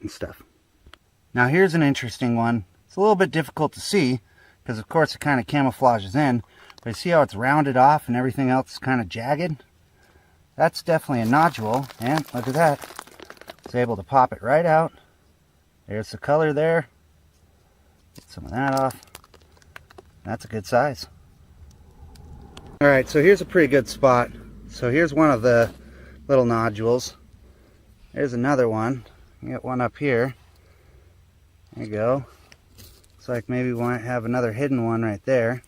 and stuff. Now here's an interesting one. It's a little bit difficult to see because of course it kind of camouflages in, but you see how it's rounded off and everything else is kind of jagged? That's definitely a nodule, and look at that. It's able to pop it right out. There's the color there. Get some of that off. That's a good size. Alright, so here's a pretty good spot. So here's one of the little nodules. There's another one. You get one up here. There you go. Looks like maybe we might have another hidden one right there.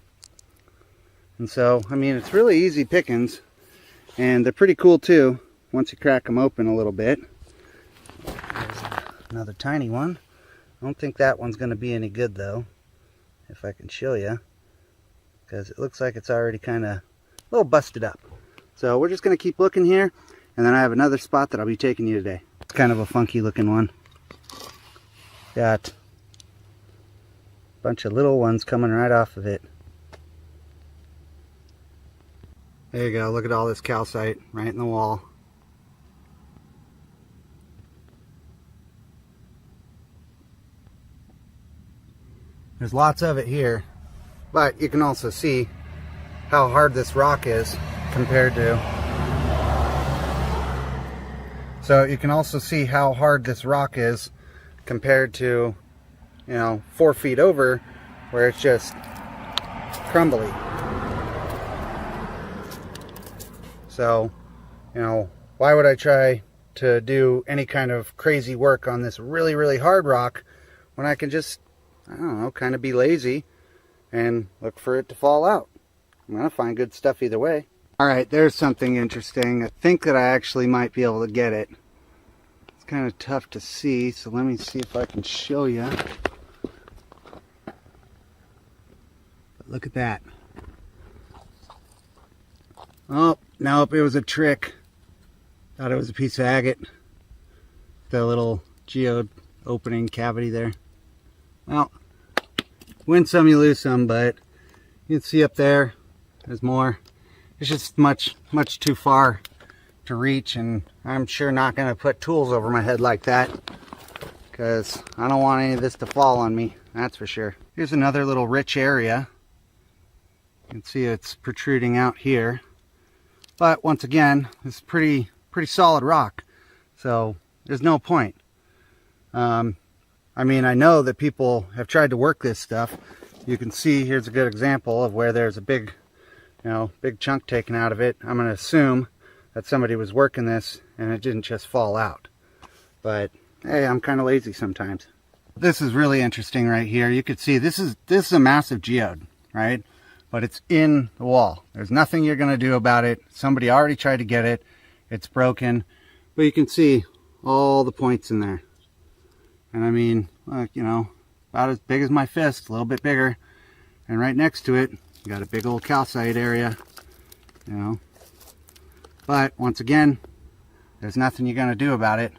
And so, I mean, it's really easy pickings. And they're pretty cool too, once you crack them open a little bit. There's another tiny one. I don't think that one's going to be any good though, if I can show you. Because it looks like it's already kind of a little busted up. So we're just going to keep looking here. And then I have another spot that I'll be taking you today. It's kind of a funky looking one. Got a bunch of little ones coming right off of it. There you go, look at all this calcite right in the wall. There's lots of it here, but you can also see how hard this rock is compared to... So you can also see how hard this rock is compared to, 4 feet over, where it's just crumbly. So, why would I try to do any kind of crazy work on this really, really hard rock when I can just, I don't know, kind of be lazy and look for it to fall out? I'm going to find good stuff either way. Alright, there's something interesting. I think that I actually might be able to get it. It's kind of tough to see, so let me see if I can show you. But look at that. Oh, nope, it was a trick. Thought it was a piece of agate. The little geode opening cavity there. Well, win some, you lose some, but you can see up there, there's more. It's just much too far to reach, and I'm sure not going to put tools over my head like that, because I don't want any of this to fall on me, that's for sure. Here's another little rich area. You can see it's protruding out here. But once again, it's pretty solid rock, so there's no point. I mean, I know that people have tried to work this stuff. You can see here's a good example of where there's a big chunk taken out of it. I'm going to assume that somebody was working this and it didn't just fall out. But hey, I'm kind of lazy sometimes. This is really interesting right here. You can see this is a massive geode, right? But it's in the wall. There's nothing you're going to do about it. Somebody already tried to get it. It's broken. But you can see all the points in there. And I mean, about as big as my fist, a little bit bigger. And right next to it, you got a big old calcite area. But once again, there's nothing you're going to do about it.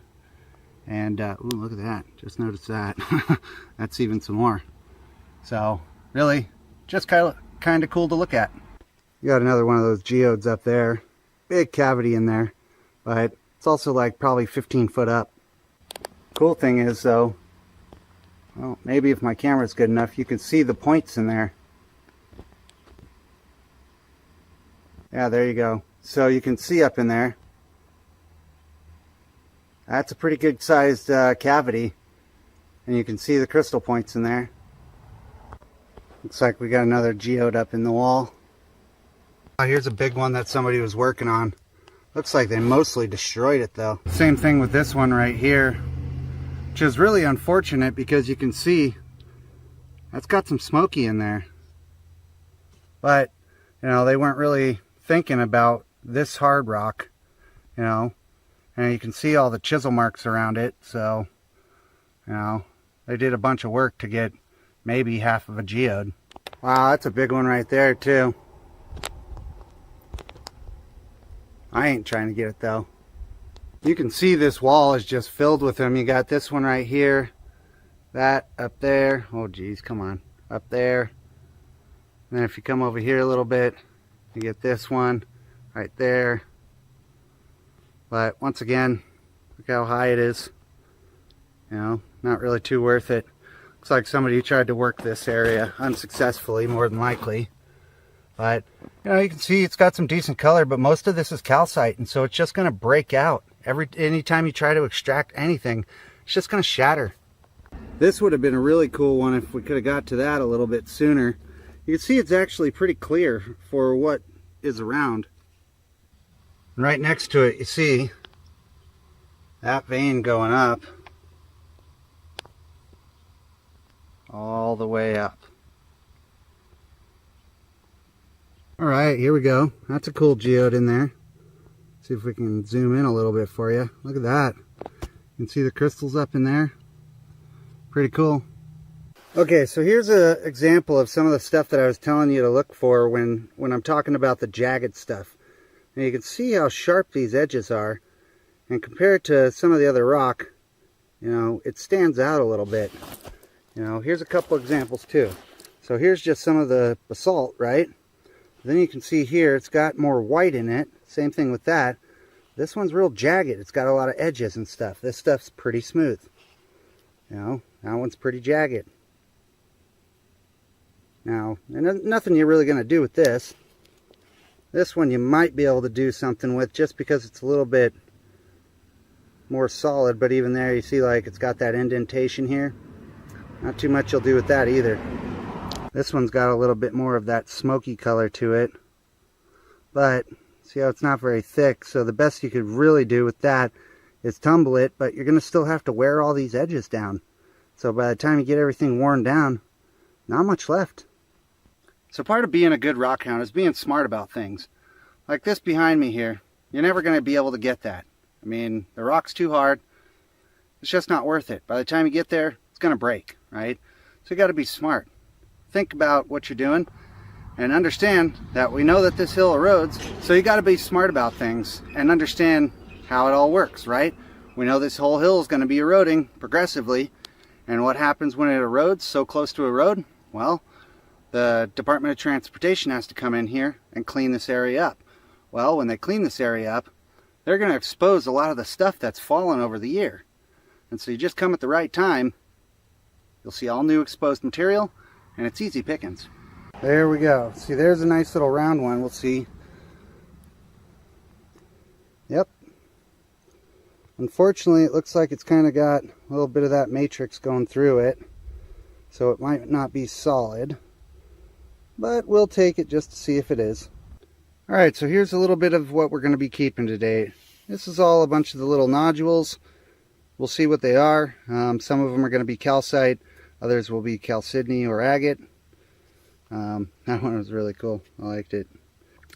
And, ooh, look at that. Just noticed that. That's even some more. So, really, just kind of cool to look at. You got another one of those geodes up there. Big cavity in there. But it's also like probably 15 foot up. Cool thing is though, well, maybe if my camera's good enough, you can see the points in there. Yeah, there you go. So you can see up in there. That's a pretty good sized cavity. And you can see the crystal points in there. Looks like we got another geode up in the wall. Here's a big one that somebody was working on. Looks like they mostly destroyed it though. Same thing with this one right here, which is really unfortunate because you can see that's got some smoky in there. But, they weren't really thinking about this hard rock, and you can see all the chisel marks around it. So, they did a bunch of work to get maybe half of a geode. Wow, that's a big one right there too. I ain't trying to get it though. You can see this wall is just filled with them. You got this one right here, that up there. Oh geez, come on, up there. And then if you come over here a little bit, you get this one right there. But once again, look how high it is. You know, not really too worth it. Looks like somebody tried to work this area unsuccessfully, more than likely. But, you know, you can see it's got some decent color, but most of this is calcite, and so it's just going to break out. Anytime you try to extract anything, it's just going to shatter. This would have been a really cool one if we could have got to that a little bit sooner. You can see it's actually pretty clear for what is around. And right next to it, you see that vein going up all the way up. All right, here we go. That's a cool geode in there. See if we can zoom in a little bit for you. Look at that. You can see the crystals up in there. Pretty cool. Okay, so here's an example of some of the stuff that I was telling you to look for when I'm talking about the jagged stuff. And you can see how sharp these edges are. And compared to some of the other rock, you know, it stands out a little bit. You know, here's a couple examples too. So here's just some of the basalt, right? Then you can see here it's got more white in it. Same thing with that. This one's real jagged. It's got a lot of edges and stuff. This stuff's pretty smooth. You know, that one's pretty jagged. Now, nothing you're really going to do with this. This one you might be able to do something with just because it's a little bit more solid, but even there you see like it's got that indentation here. Not too much you'll do with that either. This one's got a little bit more of that smoky color to it, but see how it's not very thick, so the best you could really do with that is tumble it, but you're going to still have to wear all these edges down. So by the time you get everything worn down, not much left. So part of being a good rockhound is being smart about things. Like this behind me here, you're never going to be able to get that. I mean, the rock's too hard. It's just not worth it. By the time you get there, it's going to break, right? So you got to be smart. Think about what you're doing and understand that we know that this hill erodes, so you got to be smart about things and understand how it all works, right? We know this whole hill is going to be eroding progressively, and what happens when it erodes so close to a road? Well, the Department of Transportation has to come in here and clean this area up. Well, when they clean this area up, they're going to expose a lot of the stuff that's fallen over the year. And so you just come at the right time, you'll see all new exposed material, and it's easy pickings. There we go. See, there's a nice little round one. We'll see. Yep. Unfortunately, it looks like it's kind of got a little bit of that matrix going through it, so it might not be solid, but we'll take it just to see if it is. Alright, so here's a little bit of what we're going to be keeping today. This is all a bunch of the little nodules. We'll see what they are. Some of them are going to be calcite, others will be chalcedony or agate. That one was really cool. I liked it.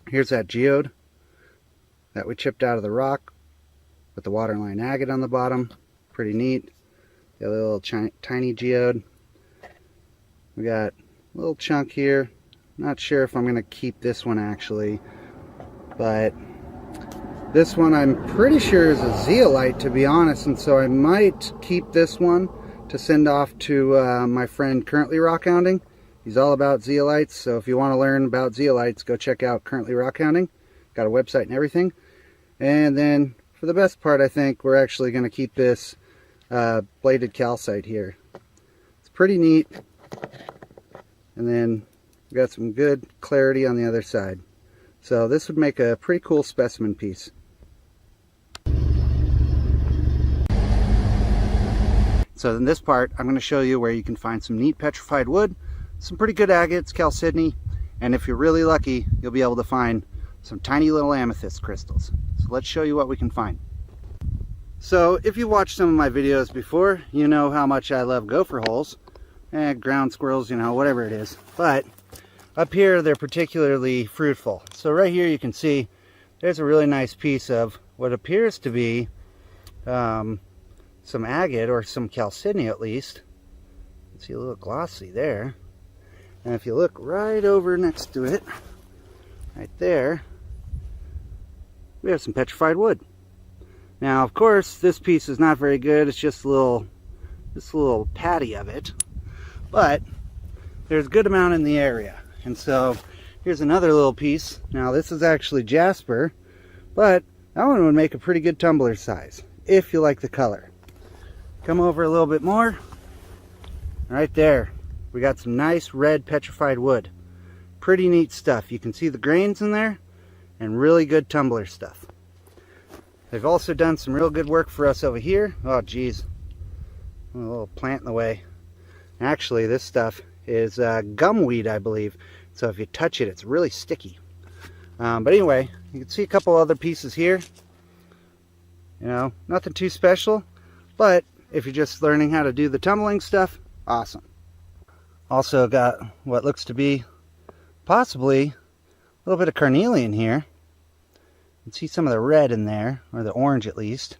Here's that geode that we chipped out of the rock with the waterline agate on the bottom. Pretty neat. The other little tiny geode. We got a little chunk here. Not sure if I'm going to keep this one actually, but this one I'm pretty sure is a zeolite, to be honest, and so I might keep this one to send off to my friend Currently Rockhounding. He's all about zeolites, so if you want to learn about zeolites, go check out Currently Rockhounding. Got a website and everything. And then for the best part, I think we're actually going to keep this bladed calcite here. It's pretty neat. And then we got some good clarity on the other side. So this would make a pretty cool specimen piece. So in this part, I'm going to show you where you can find some neat petrified wood, some pretty good agates, chalcedony, and if you're really lucky, you'll be able to find some tiny little amethyst crystals. So let's show you what we can find. So if you watched some of my videos before, you know how much I love gopher holes, ground squirrels, you know, whatever it is. But up here, they're particularly fruitful. So right here you can see there's a really nice piece of what appears to be some agate, or some chalcedony at least. You can see a little glossy there. And if you look right over next to it, right there, we have some petrified wood. Now, of course, this piece is not very good. It's just a little patty of it. But there's a good amount in the area. And so here's another little piece. Now, this is actually jasper, but that one would make a pretty good tumbler size if you like the color. Come over a little bit more. Right there, we got some nice red petrified wood. Pretty neat stuff. You can see the grains in there and really good tumbler stuff. They've also done some real good work for us over here. Oh geez, a little plant in the way. Actually, this stuff is gumweed, I believe. So if you touch it, it's really sticky. But anyway, you can see a couple other pieces here. You know, nothing too special, but if you're just learning how to do the tumbling stuff, awesome. Also got what looks to be possibly a little bit of carnelian here. You can see some of the red in there, or the orange at least.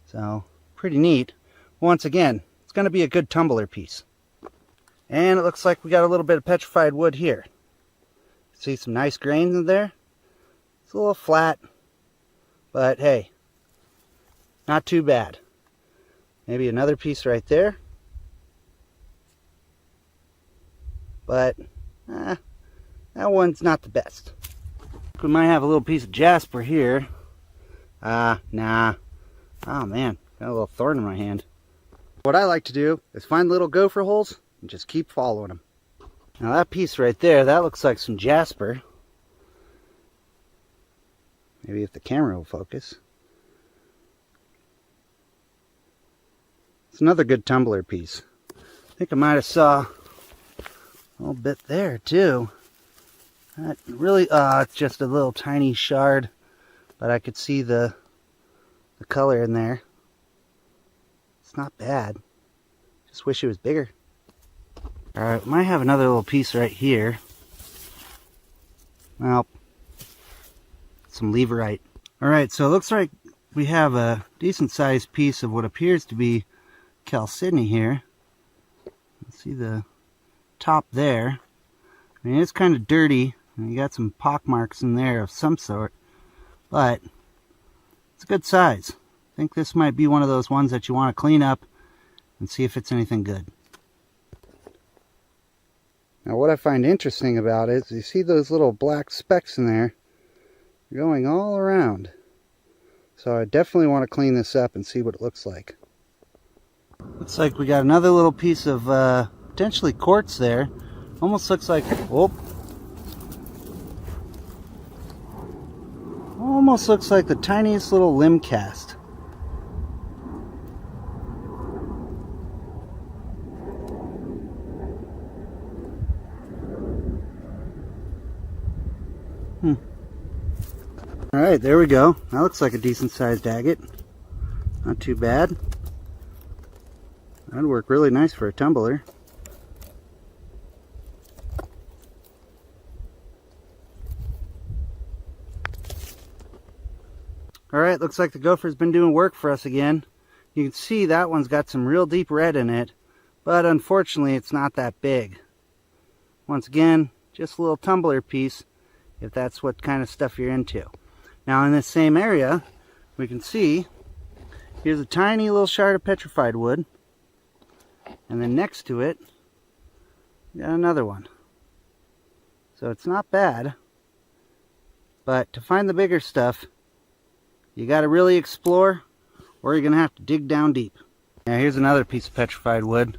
So, pretty neat. Once again, it's going to be a good tumbler piece. And it looks like we got a little bit of petrified wood here. See some nice grains in there. It's a little flat, but hey, not too bad. Maybe another piece right there. But that one's not the best. We might have a little piece of jasper here. Nah. Oh man, got a little thorn in my hand. What I like to do is find little gopher holes and just keep following them. Now that piece right there, that looks like some jasper. Maybe if the camera will focus. It's another good tumbler piece. I think I might have saw a little bit there too. That really, it's just a little tiny shard, but I could see the color in there. It's not bad. Just wish it was bigger. Alright, might have another little piece right here. Well, some leverite. Alright, so it looks like we have a decent sized piece of what appears to be chalcedony here. Let's see the top there. I mean, it's kind of dirty, and you got some pock marks in there of some sort, but it's a good size. I think this might be one of those ones that you want to clean up and see if it's anything good. Now what I find interesting about it is you see those little black specks in there going all around. So I definitely want to clean this up and see what it looks like. Looks like we got another little piece of potentially quartz there. Almost looks like, whoop. Almost looks like the tiniest little limb cast. Alright, there we go. That looks like a decent sized agate. Not too bad. That'd work really nice for a tumbler. Alright, looks like the gopher's been doing work for us again. You can see that one's got some real deep red in it, but unfortunately it's not that big. Once again, just a little tumbler piece, if that's what kind of stuff you're into. Now in this same area, we can see, here's a tiny little shard of petrified wood, and then next to it, we got another one. So it's not bad, but to find the bigger stuff, you got to really explore, or you're going to have to dig down deep. Now here's another piece of petrified wood.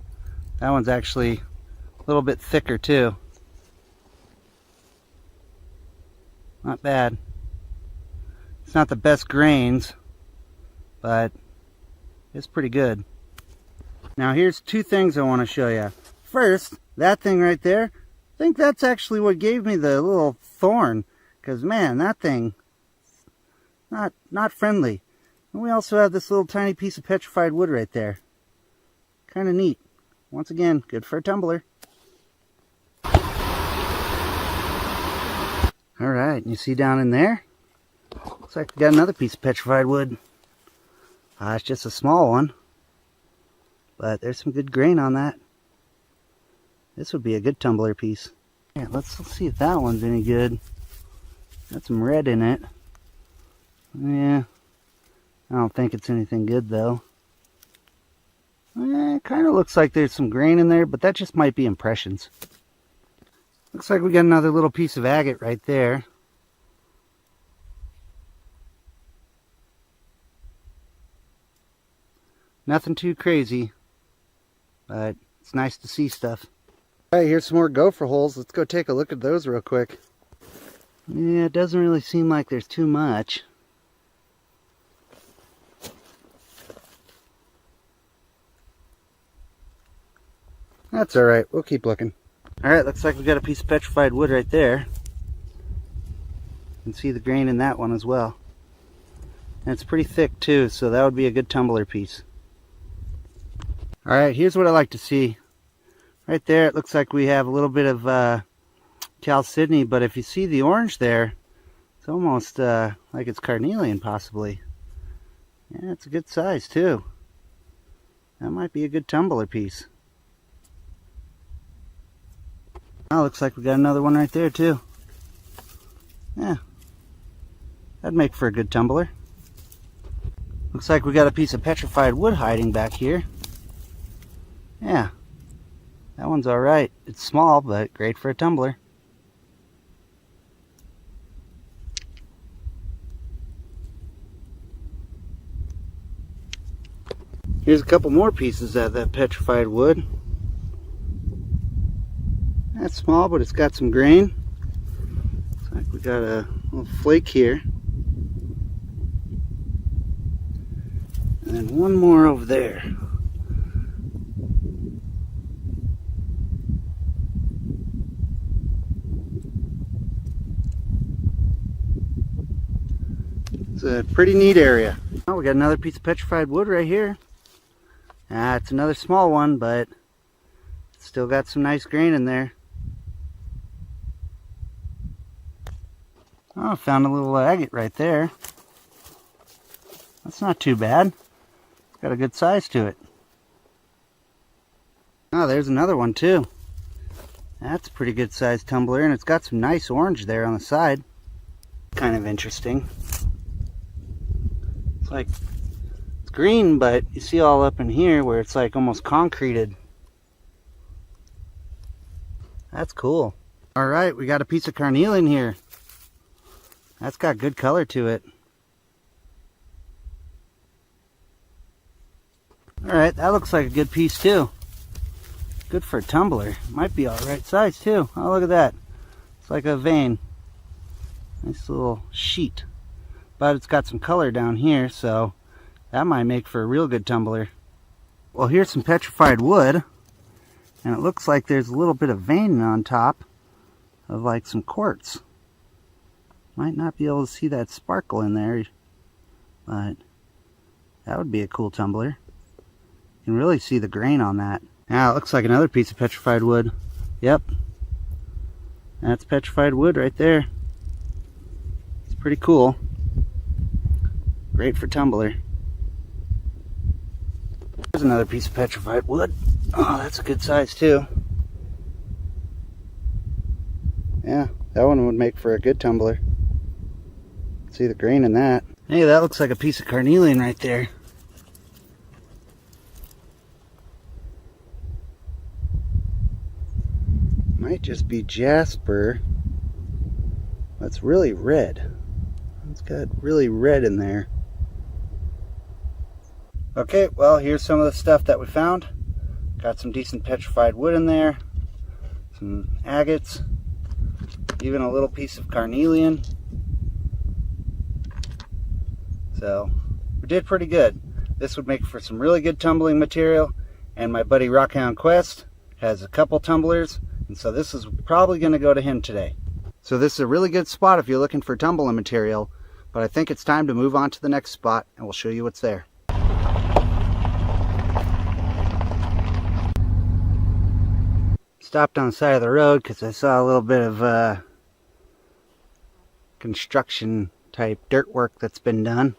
That one's actually a little bit thicker too. Not bad. It's not the best grains, but it's pretty good. Now here's two things I want to show you. First, that thing right there, I think that's actually what gave me the little thorn, because man, that thing, not friendly. And we also have this little tiny piece of petrified wood right there. Kind of neat. Once again, good for a tumbler. Alright, you see down in there? Looks like we got another piece of petrified wood. It's just a small one, but there's some good grain on that. This would be a good tumbler piece. Yeah, let's see if that one's any good. Got some red in it. Yeah, I don't think it's anything good though. It kind of looks like there's some grain in there, but that just might be impressions. Looks like we got another little piece of agate right there. Nothing too crazy, but it's nice to see stuff. All right, here's some more gopher holes. Let's go take a look at those real quick. Yeah, it doesn't really seem like there's too much. That's all right. We'll keep looking. All right, looks like we got a piece of petrified wood right there. You can see the grain in that one as well. And it's pretty thick too, so that would be a good tumbler piece. All right, here's what I like to see. Right there, it looks like we have a little bit of chalcedony, but if you see the orange there, it's almost like it's carnelian possibly. Yeah, it's a good size too. That might be a good tumbler piece. Oh, looks like we got another one right there too. Yeah, that'd make for a good tumbler. Looks like we got a piece of petrified wood hiding back here. Yeah, that one's all right. It's small, but great for a tumbler. Here's a couple more pieces of that petrified wood. That's small, but it's got some grain. Looks like we got a little flake here. And then one more over there. It's a pretty neat area. Oh, we got another piece of petrified wood right here. It's another small one, but it's still got some nice grain in there. Oh, found a little agate right there. That's not too bad. It's got a good size to it. Oh, there's another one too. That's a pretty good sized tumbler, and it's got some nice orange there on the side. Kind of interesting. It's like it's green, but you see all up in here where it's like almost concreted. That's cool. All right, we got a piece of carnelian here. That's got good color to it. All right, that looks like a good piece too. Good for a tumbler. Might be all right size too. Oh, look at that. It's like a vein. Nice little sheet. But it's got some color down here, so that might make for a real good tumbler. Well, here's some petrified wood, and it looks like there's a little bit of vein on top of like some quartz. Might not be able to see that sparkle in there, but that would be a cool tumbler. You can really see the grain on that. Now it looks like another piece of petrified wood. Yep, that's petrified wood right there. It's pretty cool. Great for tumbler. There's another piece of petrified wood. Oh, that's a good size too. Yeah, that one would make for a good tumbler. See the grain in that. Hey, that looks like a piece of carnelian right there. Might just be jasper. That's really red. It's got really red in there. Okay, well, here's some of the stuff that we found. Got some decent petrified wood in there, some agates, even a little piece of carnelian. So we did pretty good. This would make for some really good tumbling material, and my buddy Rockhound Quest has a couple tumblers, and so this is probably going to go to him today. So this is a really good spot if you're looking for tumbling material, but I think it's time to move on to the next spot, and we'll show you what's there. Stopped on the side of the road because I saw a little bit of construction type dirt work that's been done.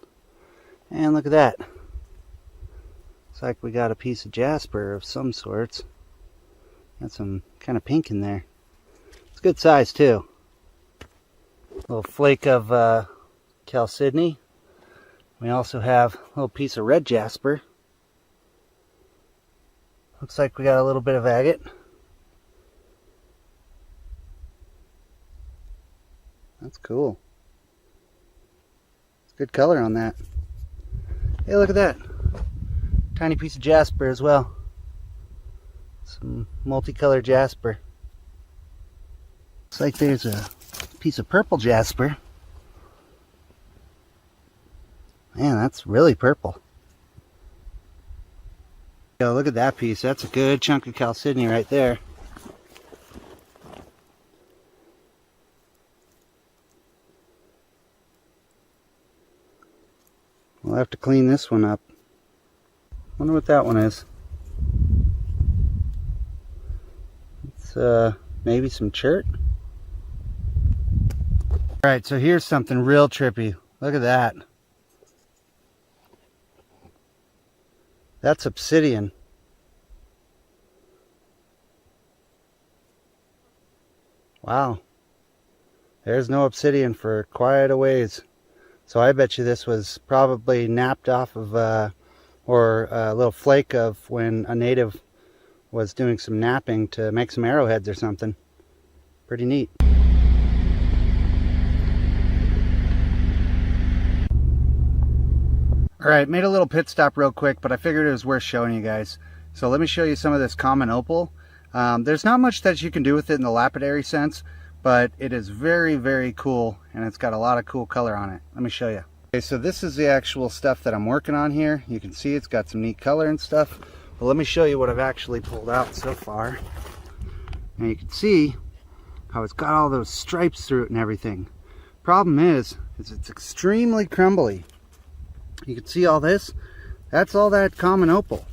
And look at that. Looks like we got a piece of jasper of some sorts. Got some kind of pink in there. It's good size too. A little flake of chalcedony. We also have a little piece of red jasper. Looks like we got a little bit of agate. That's cool. It's good color on that. Hey, look at that. tiny piece of jasper as well. Some multicolored jasper. Looks like there's a piece of purple jasper. Man, that's really purple. Yo, look at that piece. That's a good chunk of chalcedony right there. We'll have to clean this one up. Wonder what that one is. It's maybe some chert. Alright, so here's something real trippy. Look at that. That's obsidian. Wow. There's no obsidian for quite a ways. So I bet you this was probably napped off of, or a little flake of when a native was doing some napping to make some arrowheads or something. Pretty neat. Alright, made a little pit stop real quick, but I figured it was worth showing you guys. So let me show you some of this common opal. There's not much that you can do with it in the lapidary sense, but it is very, very cool, and it's got a lot of cool color on it. Let me show you. Okay, so this is the actual stuff that I'm working on here. You can see it's got some neat color and stuff. But let me show you what I've actually pulled out so far. And you can see how it's got all those stripes through it and everything. Problem is it's extremely crumbly. You can see all this. That's all that common opal.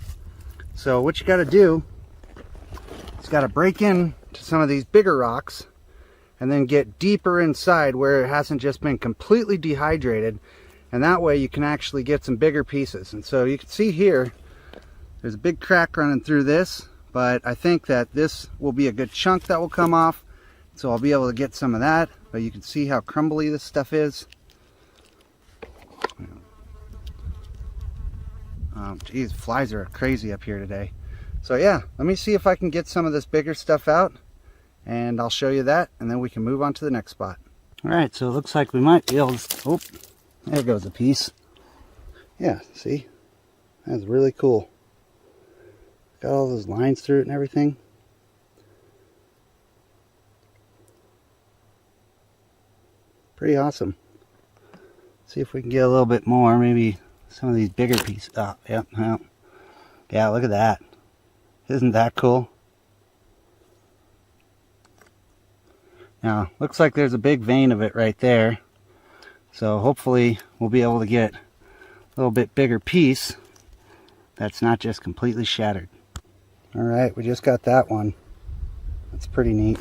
So what you got to do is got to break in to some of these bigger rocks and then get deeper inside where it hasn't just been completely dehydrated, and that way you can actually get some bigger pieces. And so you can see here there's a big crack running through this, but I think that this will be a good chunk that will come off, so I'll be able to get some of that. But you can see how crumbly this stuff is. Geez, flies are crazy up here today. So yeah, let me see if I can get some of this bigger stuff out, and I'll show you that, and then we can move on to the next spot. Alright, so it looks like we might be able to... Oh, there goes a piece. Yeah, see? That's really cool. Got all those lines through it and everything. Pretty awesome. See if we can get a little bit more, maybe some of these bigger pieces. Oh, yep, yeah. Yeah, look at that. Isn't that cool? Now, looks like there's a big vein of it right there. So hopefully we'll be able to get a little bit bigger piece that's not just completely shattered. Alright, we just got that one. That's pretty neat.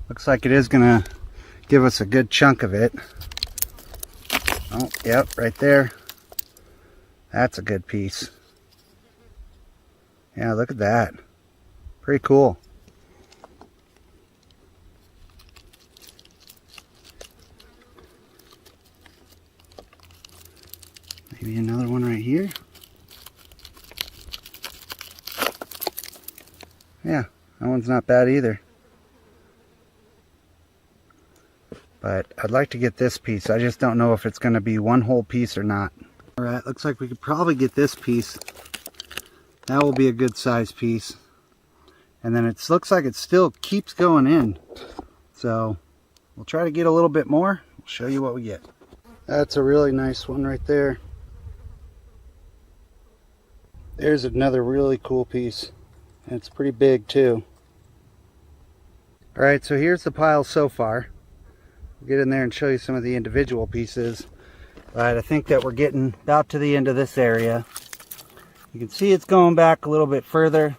Looks like it is going to give us a good chunk of it. Oh, yep, right there. That's a good piece. Yeah, look at that. Pretty cool. Maybe another one right here. Yeah, that one's not bad either. But I'd like to get this piece. I just don't know if it's going to be one whole piece or not. Alright, looks like we could probably get this piece. That will be a good size piece. And then it looks like it still keeps going in. So we'll try to get a little bit more. We'll show you what we get. That's a really nice one right there. There's another really cool piece. And it's pretty big too. Alright, so here's the pile so far. We'll get in there and show you some of the individual pieces. But I think that we're getting about to the end of this area. You can see it's going back a little bit further,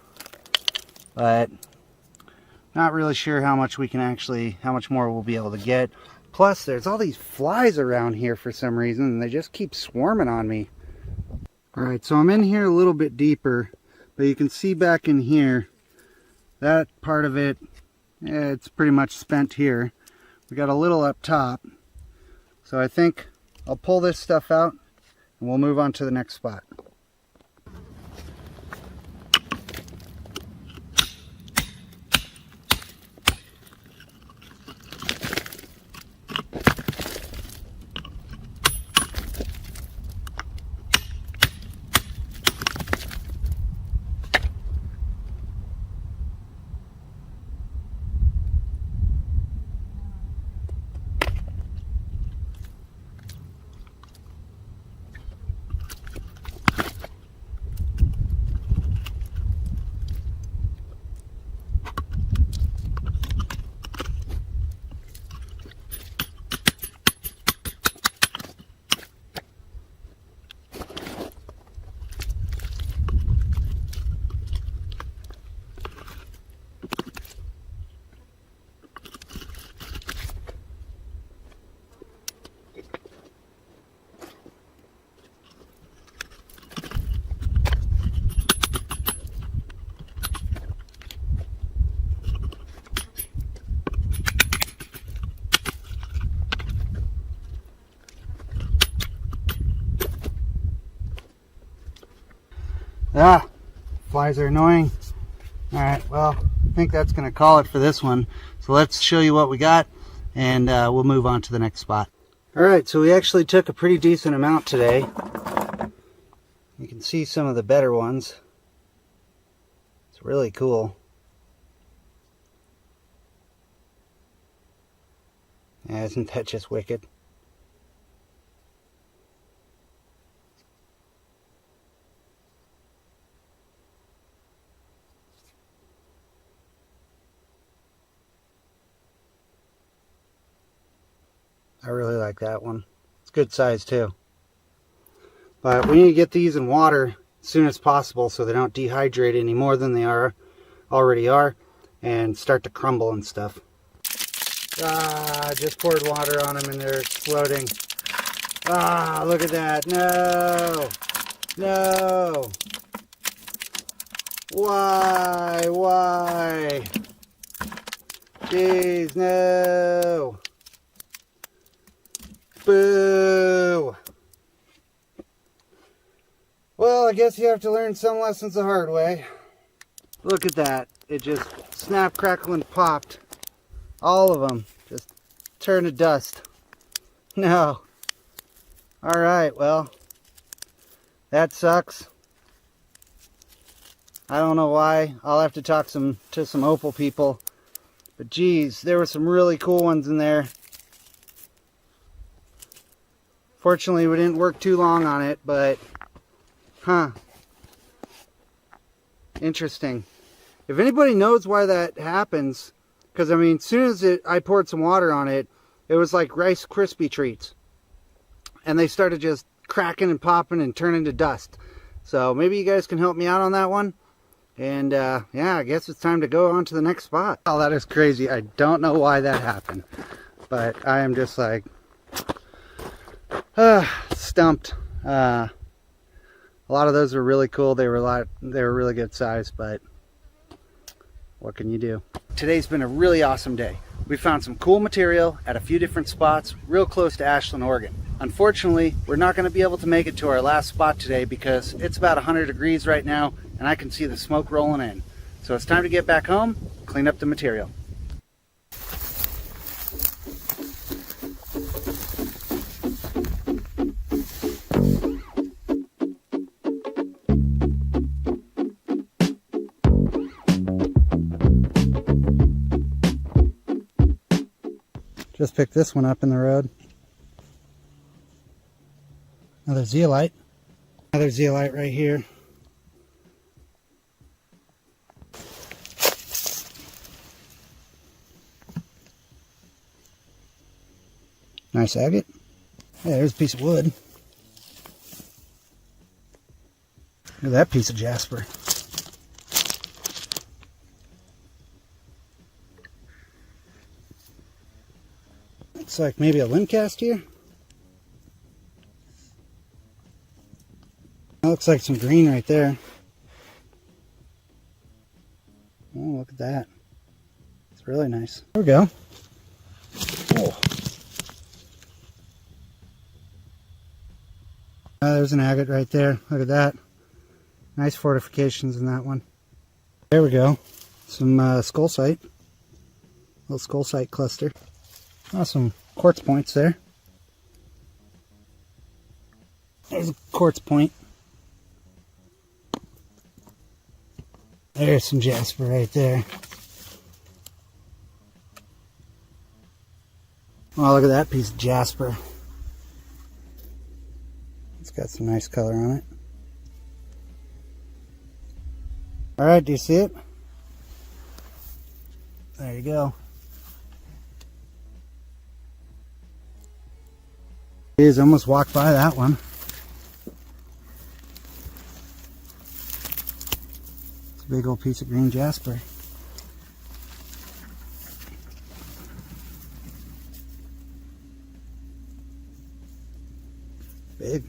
but not really sure how much we can actually, how much more we'll be able to get. Plus, there's all these flies around here for some reason, and they just keep swarming on me. Alright, so I'm in here a little bit deeper, but you can see back in here, that part of it, it's pretty much spent here. We got a little up top, so I think I'll pull this stuff out, and we'll move on to the next spot. Ah, flies are annoying. All right, well, I think that's going to call it for this one. So let's show you what we got, and we'll move on to the next spot. All right, so we actually took a pretty decent amount today. You can see some of the better ones. It's really cool. Yeah, isn't that just wicked? I really like that one. It's good size too. But we need to get these in water as soon as possible so they don't dehydrate any more than they already are and start to crumble and stuff. Ah, just poured water on them and they're exploding. Ah, look at that. No. No. Why? Jeez, no. Boo. Well, I guess you have to learn some lessons the hard way. Look at that. It just snapped, crackled, and popped. All of them just turned to dust. No. Alright, well, that sucks. I don't know why. I'll have to talk to some opal people. But geez, there were some really cool ones in there. Fortunately, we didn't work too long on it, but interesting. If anybody knows why that happens, because I mean, as soon as I poured some water on it, it was like Rice Krispie treats. And they started just cracking and popping and turning to dust. So maybe you guys can help me out on that one. And yeah, I guess it's time to go on to the next spot. Oh, that is crazy. I don't know why that happened. But I am just like, stumped. A lot of those were really cool. They were really good size, but what can you do? Today's been a really awesome day. We found some cool material at a few different spots real close to Ashland, Oregon. Unfortunately, we're not going to be able to make it to our last spot today because it's about 100 degrees right now and I can see the smoke rolling in. So it's time to get back home, clean up the material. Just picked this one up in the road. Another zeolite. Another zeolite right here. Nice agate. Hey, there's a piece of wood. Look at that piece of jasper. Looks like maybe a limb cast here. That looks like some green right there. Oh, look at that. It's really nice. There we go. Oh. There's an agate right there. Look at that. Nice fortifications in that one. There we go. Some skullsite. Little skullsite cluster. Oh, some quartz points there. There's a quartz point. There's some jasper right there. Oh, look at that piece of jasper. It's got some nice color on it. Alright, do you see it? There you go. Geez, almost walked by that one. It's a big old piece of green jasper. Big.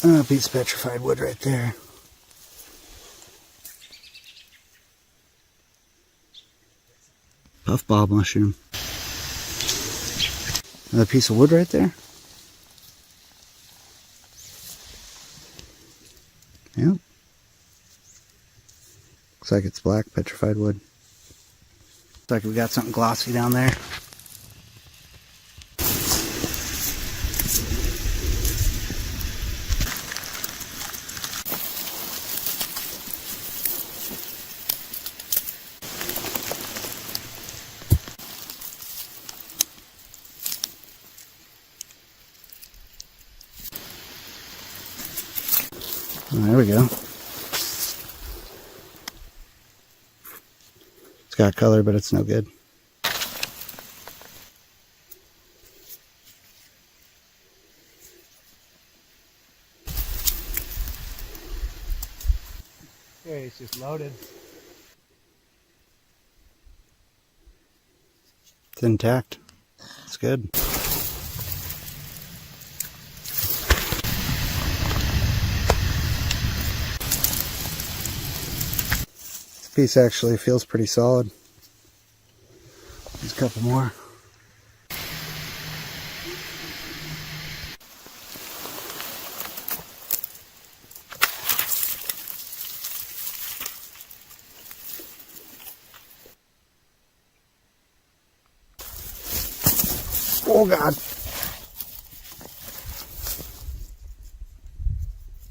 A piece of petrified wood right there. Puffball mushroom. Another piece of wood right there. Yep. Looks like it's black petrified wood. Looks like we got something glossy down there. There we go. It's got color, but it's no good. Okay, it's just loaded. It's intact. It's good. Piece actually feels pretty solid. There's a couple more. Oh God.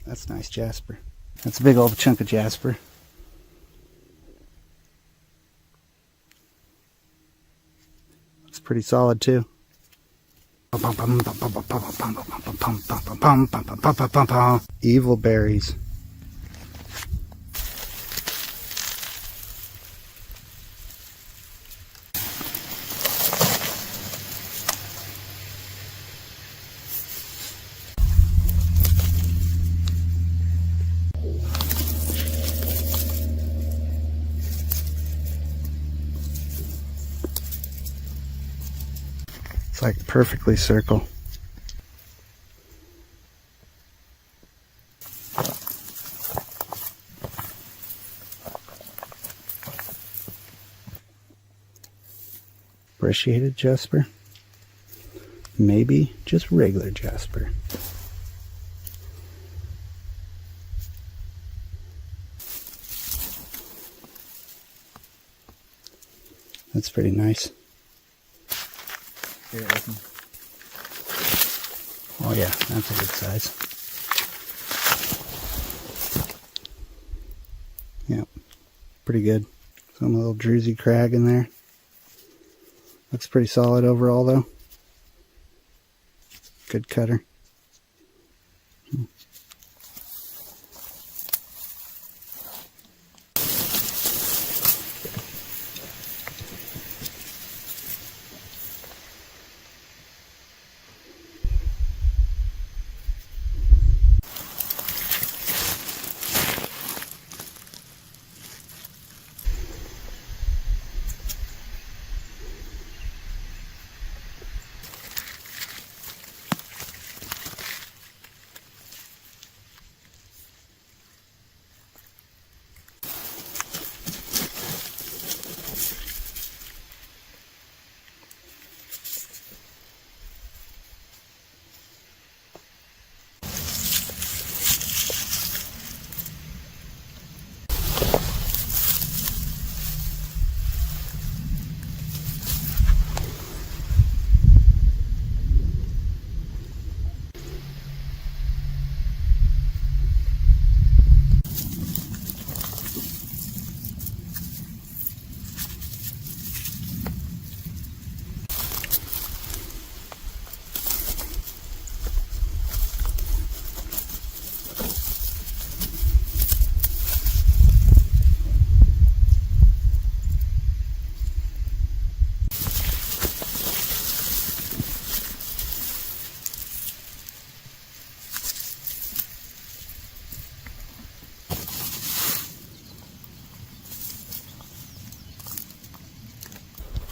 That's nice jasper. That's a big old chunk of jasper. Pretty solid too. Evil berries. It's like perfectly circle. Appreciated jasper. Maybe just regular jasper. That's pretty nice. Here, listen. Oh yeah, that's a good size. Yep, pretty good. Some little druzy crag in there. Looks pretty solid overall though. Good cutter.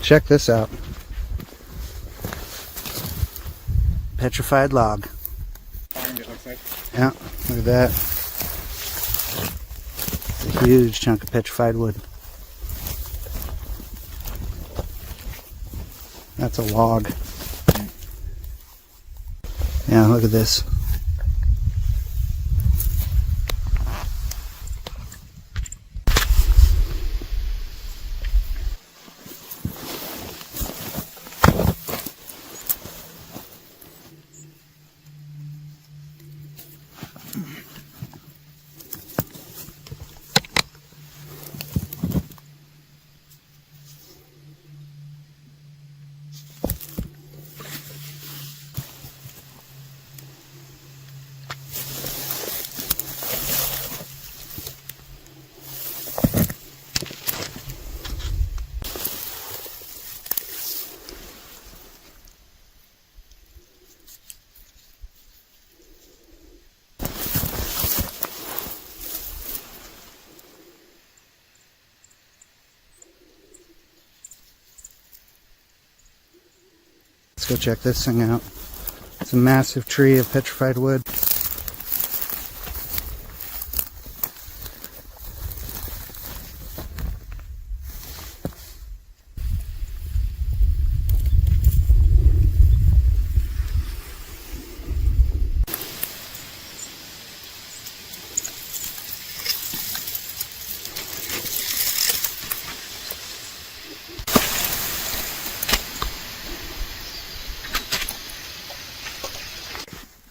Check this out. Petrified log. It looks like. Yeah, look at that. It's a huge chunk of petrified wood. That's a log. Yeah, look at this. Let's go check this thing out. It's a massive tree of petrified wood.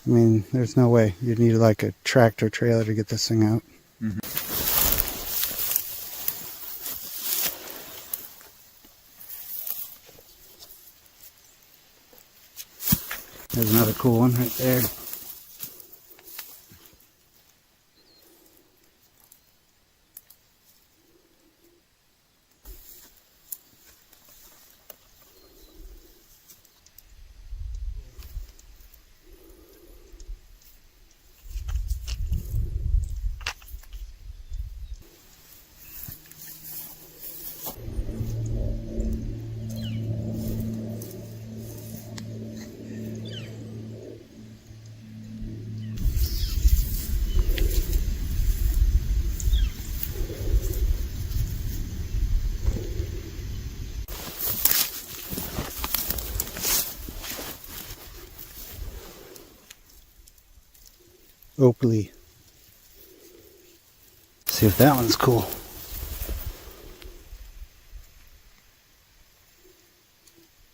I mean, there's no way. You'd need like a tractor trailer to get this thing out. Mm-hmm. There's another cool one right there. Oakley. See if that one's cool.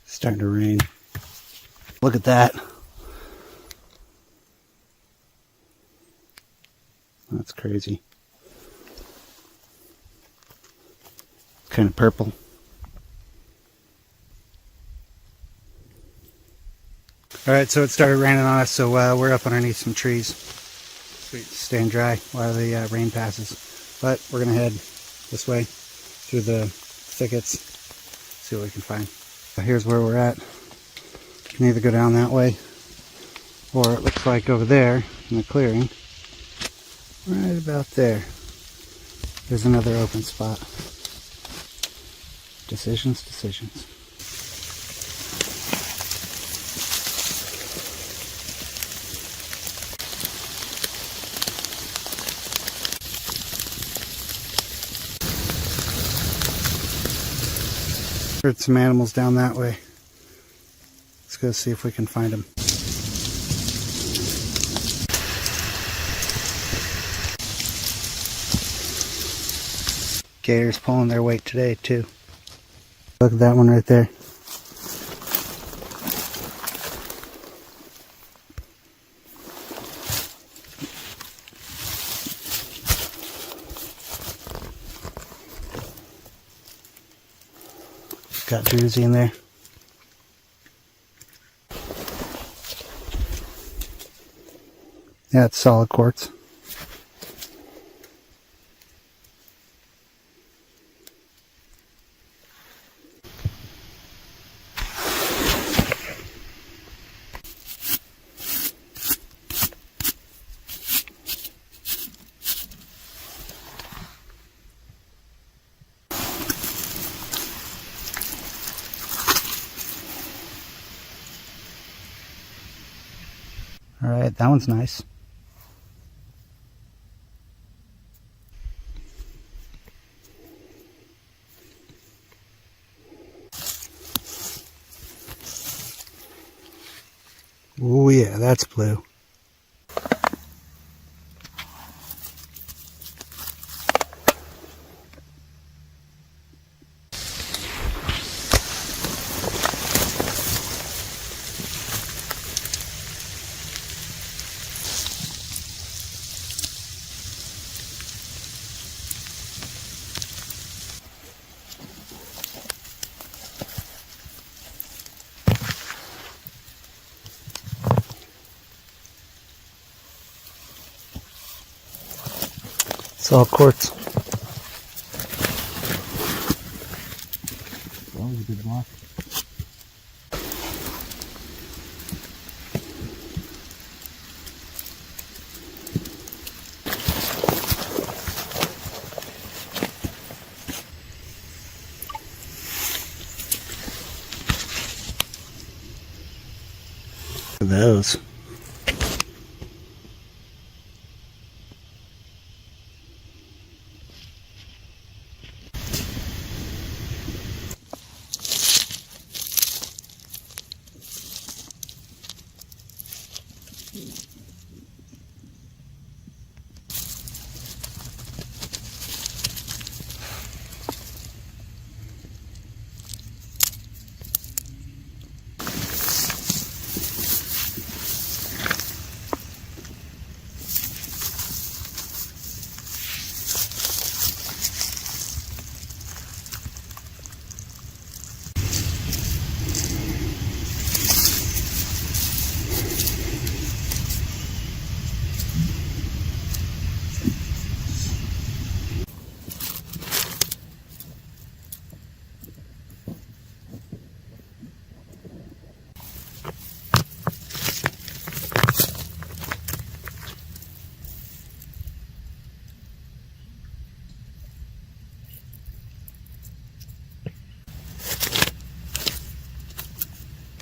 Starting to rain. Look at that. That's crazy. It's kind of purple. Alright, so it started raining on us, so we're up underneath some trees. Staying dry while the rain passes. But we're going to head this way through the thickets, see what we can find. Here's where we're at. You can either go down that way, or it looks like over there in the clearing, right about there, there's another open spot. Decisions, decisions. Heard some animals down that way. Let's go see if we can find them. Gators pulling their weight today too. Look at that one right there. Got Druzy in there. Yeah, it's solid quartz. Alright, that one's nice. Oh yeah, that's blue. It's all quartz. That was a good block. Those.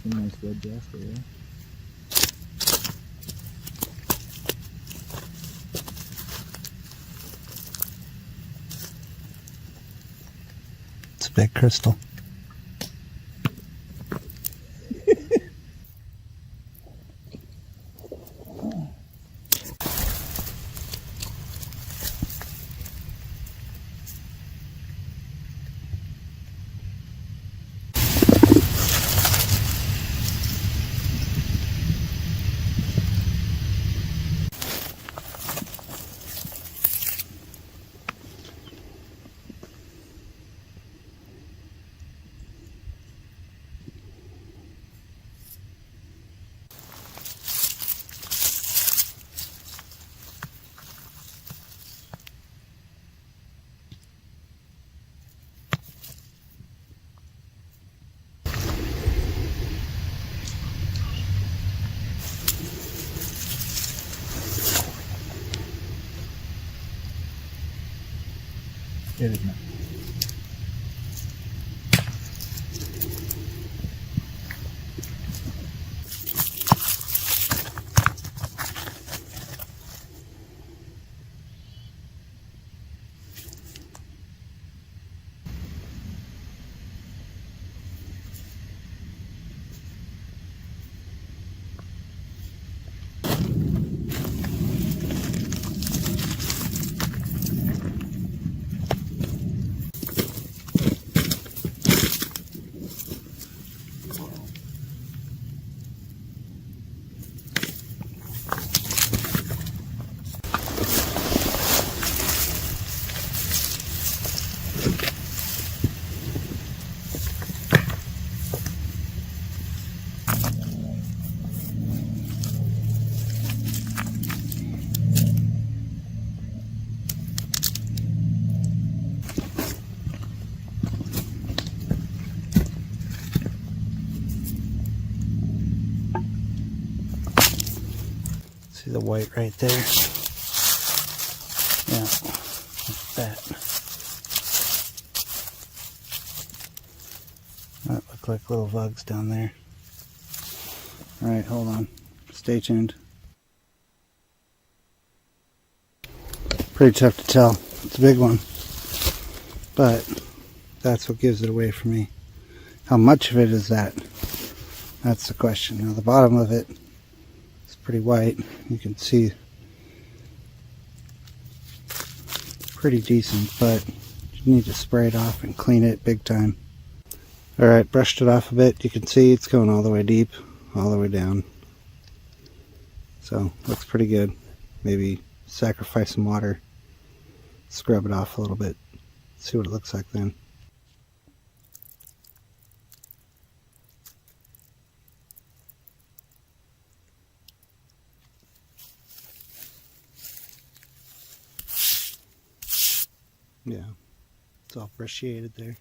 A nice red jasper there. It's a big crystal. It is not. See the white right there? Yeah, like that. That look like little bugs down there. Alright, hold on. Stay tuned. Pretty tough to tell. It's a big one. But that's what gives it away for me. How much of it is that? That's the question. Now the bottom of it pretty white. You can see pretty decent, but you need to spray it off and clean it big time. Alright, brushed it off a bit. You can see it's going all the way deep, all the way down. So, looks pretty good. Maybe sacrifice some water, scrub it off a little bit, see what it looks like then. Yeah, it's all brishiated there.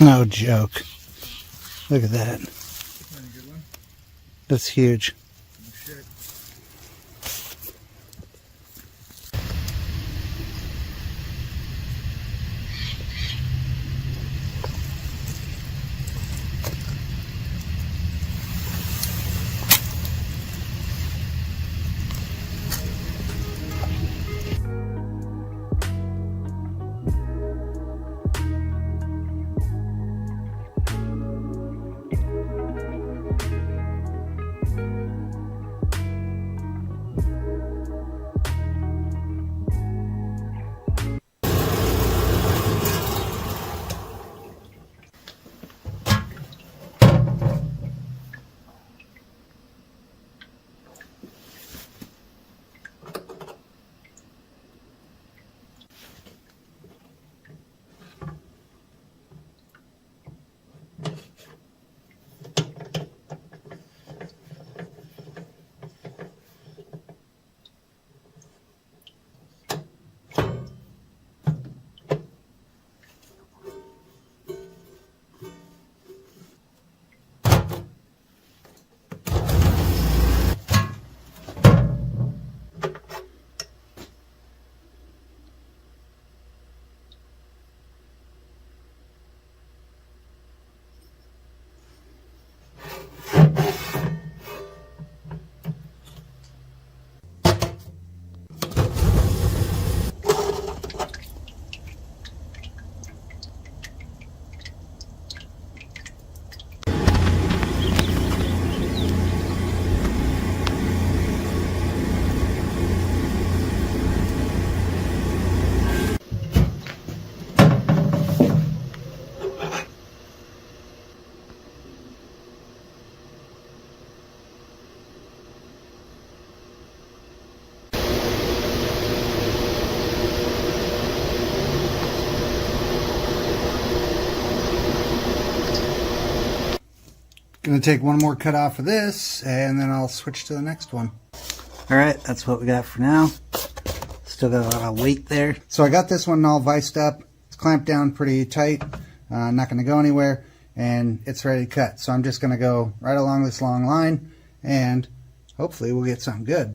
No joke. Look at that. That's huge. Gonna take one more cut off of this and then I'll switch to the next one. Alright, that's what we got for now. Still got a lot of weight there. So I got this one all viced up. It's clamped down pretty tight. Not gonna go anywhere, and it's ready to cut. So I'm just gonna go right along this long line and hopefully we'll get something good.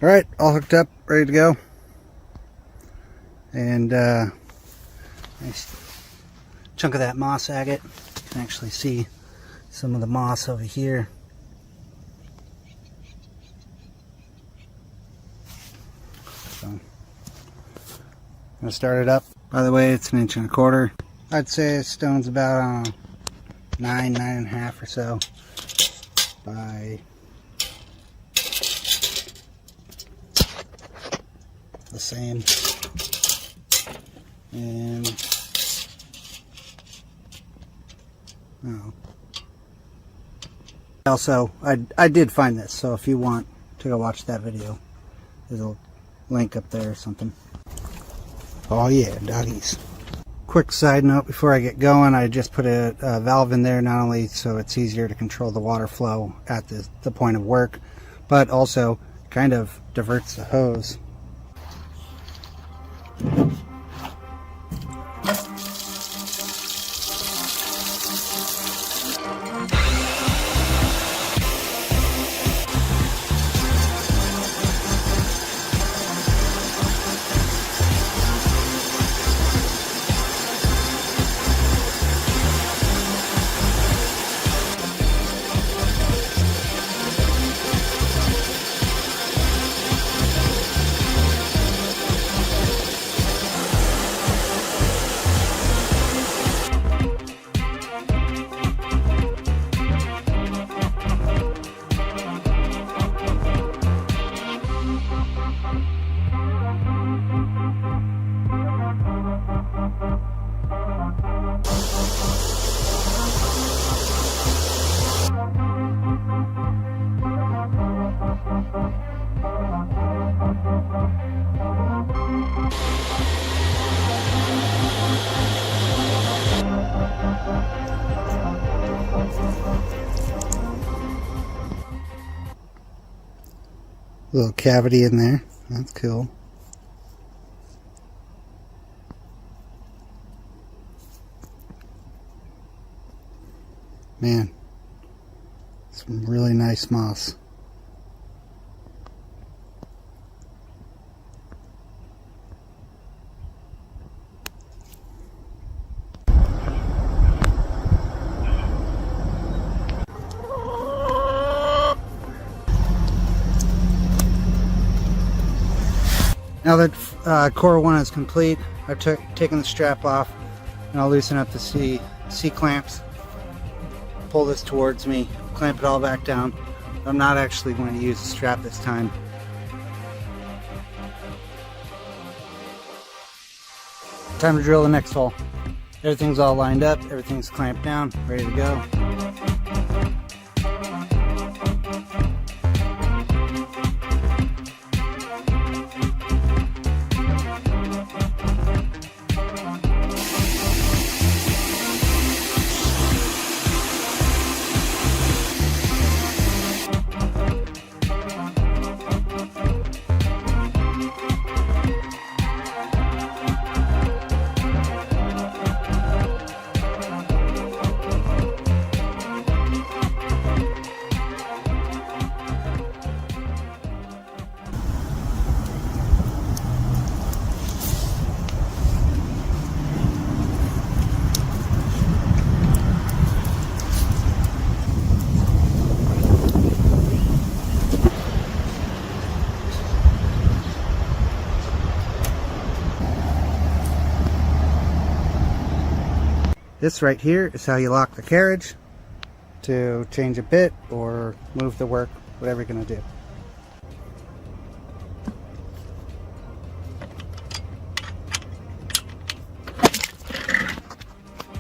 All right, all hooked up, ready to go. And nice chunk of that moss agate. You can actually see some of the moss over here. So I'm gonna start it up. By the way, it's 1 1/4 inch. I'd say stone's about 9.5 or so by the same. And oh, also I did find this, so if you want to go watch that video, there's a link up there or something. Oh yeah, doggies. Quick side note before I get going, I just put a valve in there, not only so it's easier to control the water flow at the point of work, but also kind of diverts the hose. Little cavity in there. That's cool. Man, some really nice moss. Now that core 1 is complete, I've taken the strap off and I'll loosen up the C-clamps, pull this towards me, clamp it all back down. I'm not actually going to use the strap this time. Time to drill the next hole. Everything's all lined up, everything's clamped down, ready to go. This right here is how you lock the carriage to change a bit or move the work, whatever you're going to do.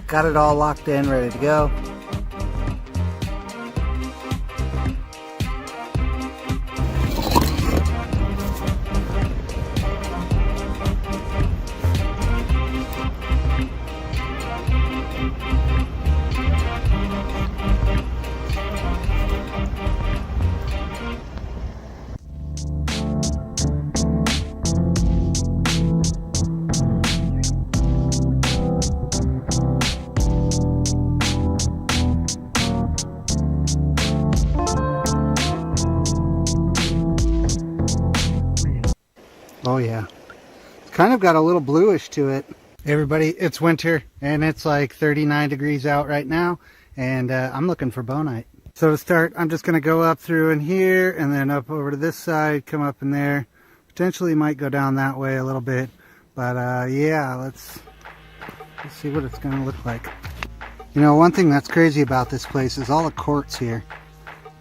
Got it all locked in, ready to go. Oh yeah, it's kind of got a little bluish to it. Everybody, it's winter and it's like 39 degrees out right now, and I'm looking for bonite. So to start, I'm just going to go up through in here and then up over to this side, come up in there. Potentially might go down that way a little bit, but yeah, let's see what it's going to look like. You know, one thing that's crazy about this place is all the quartz here.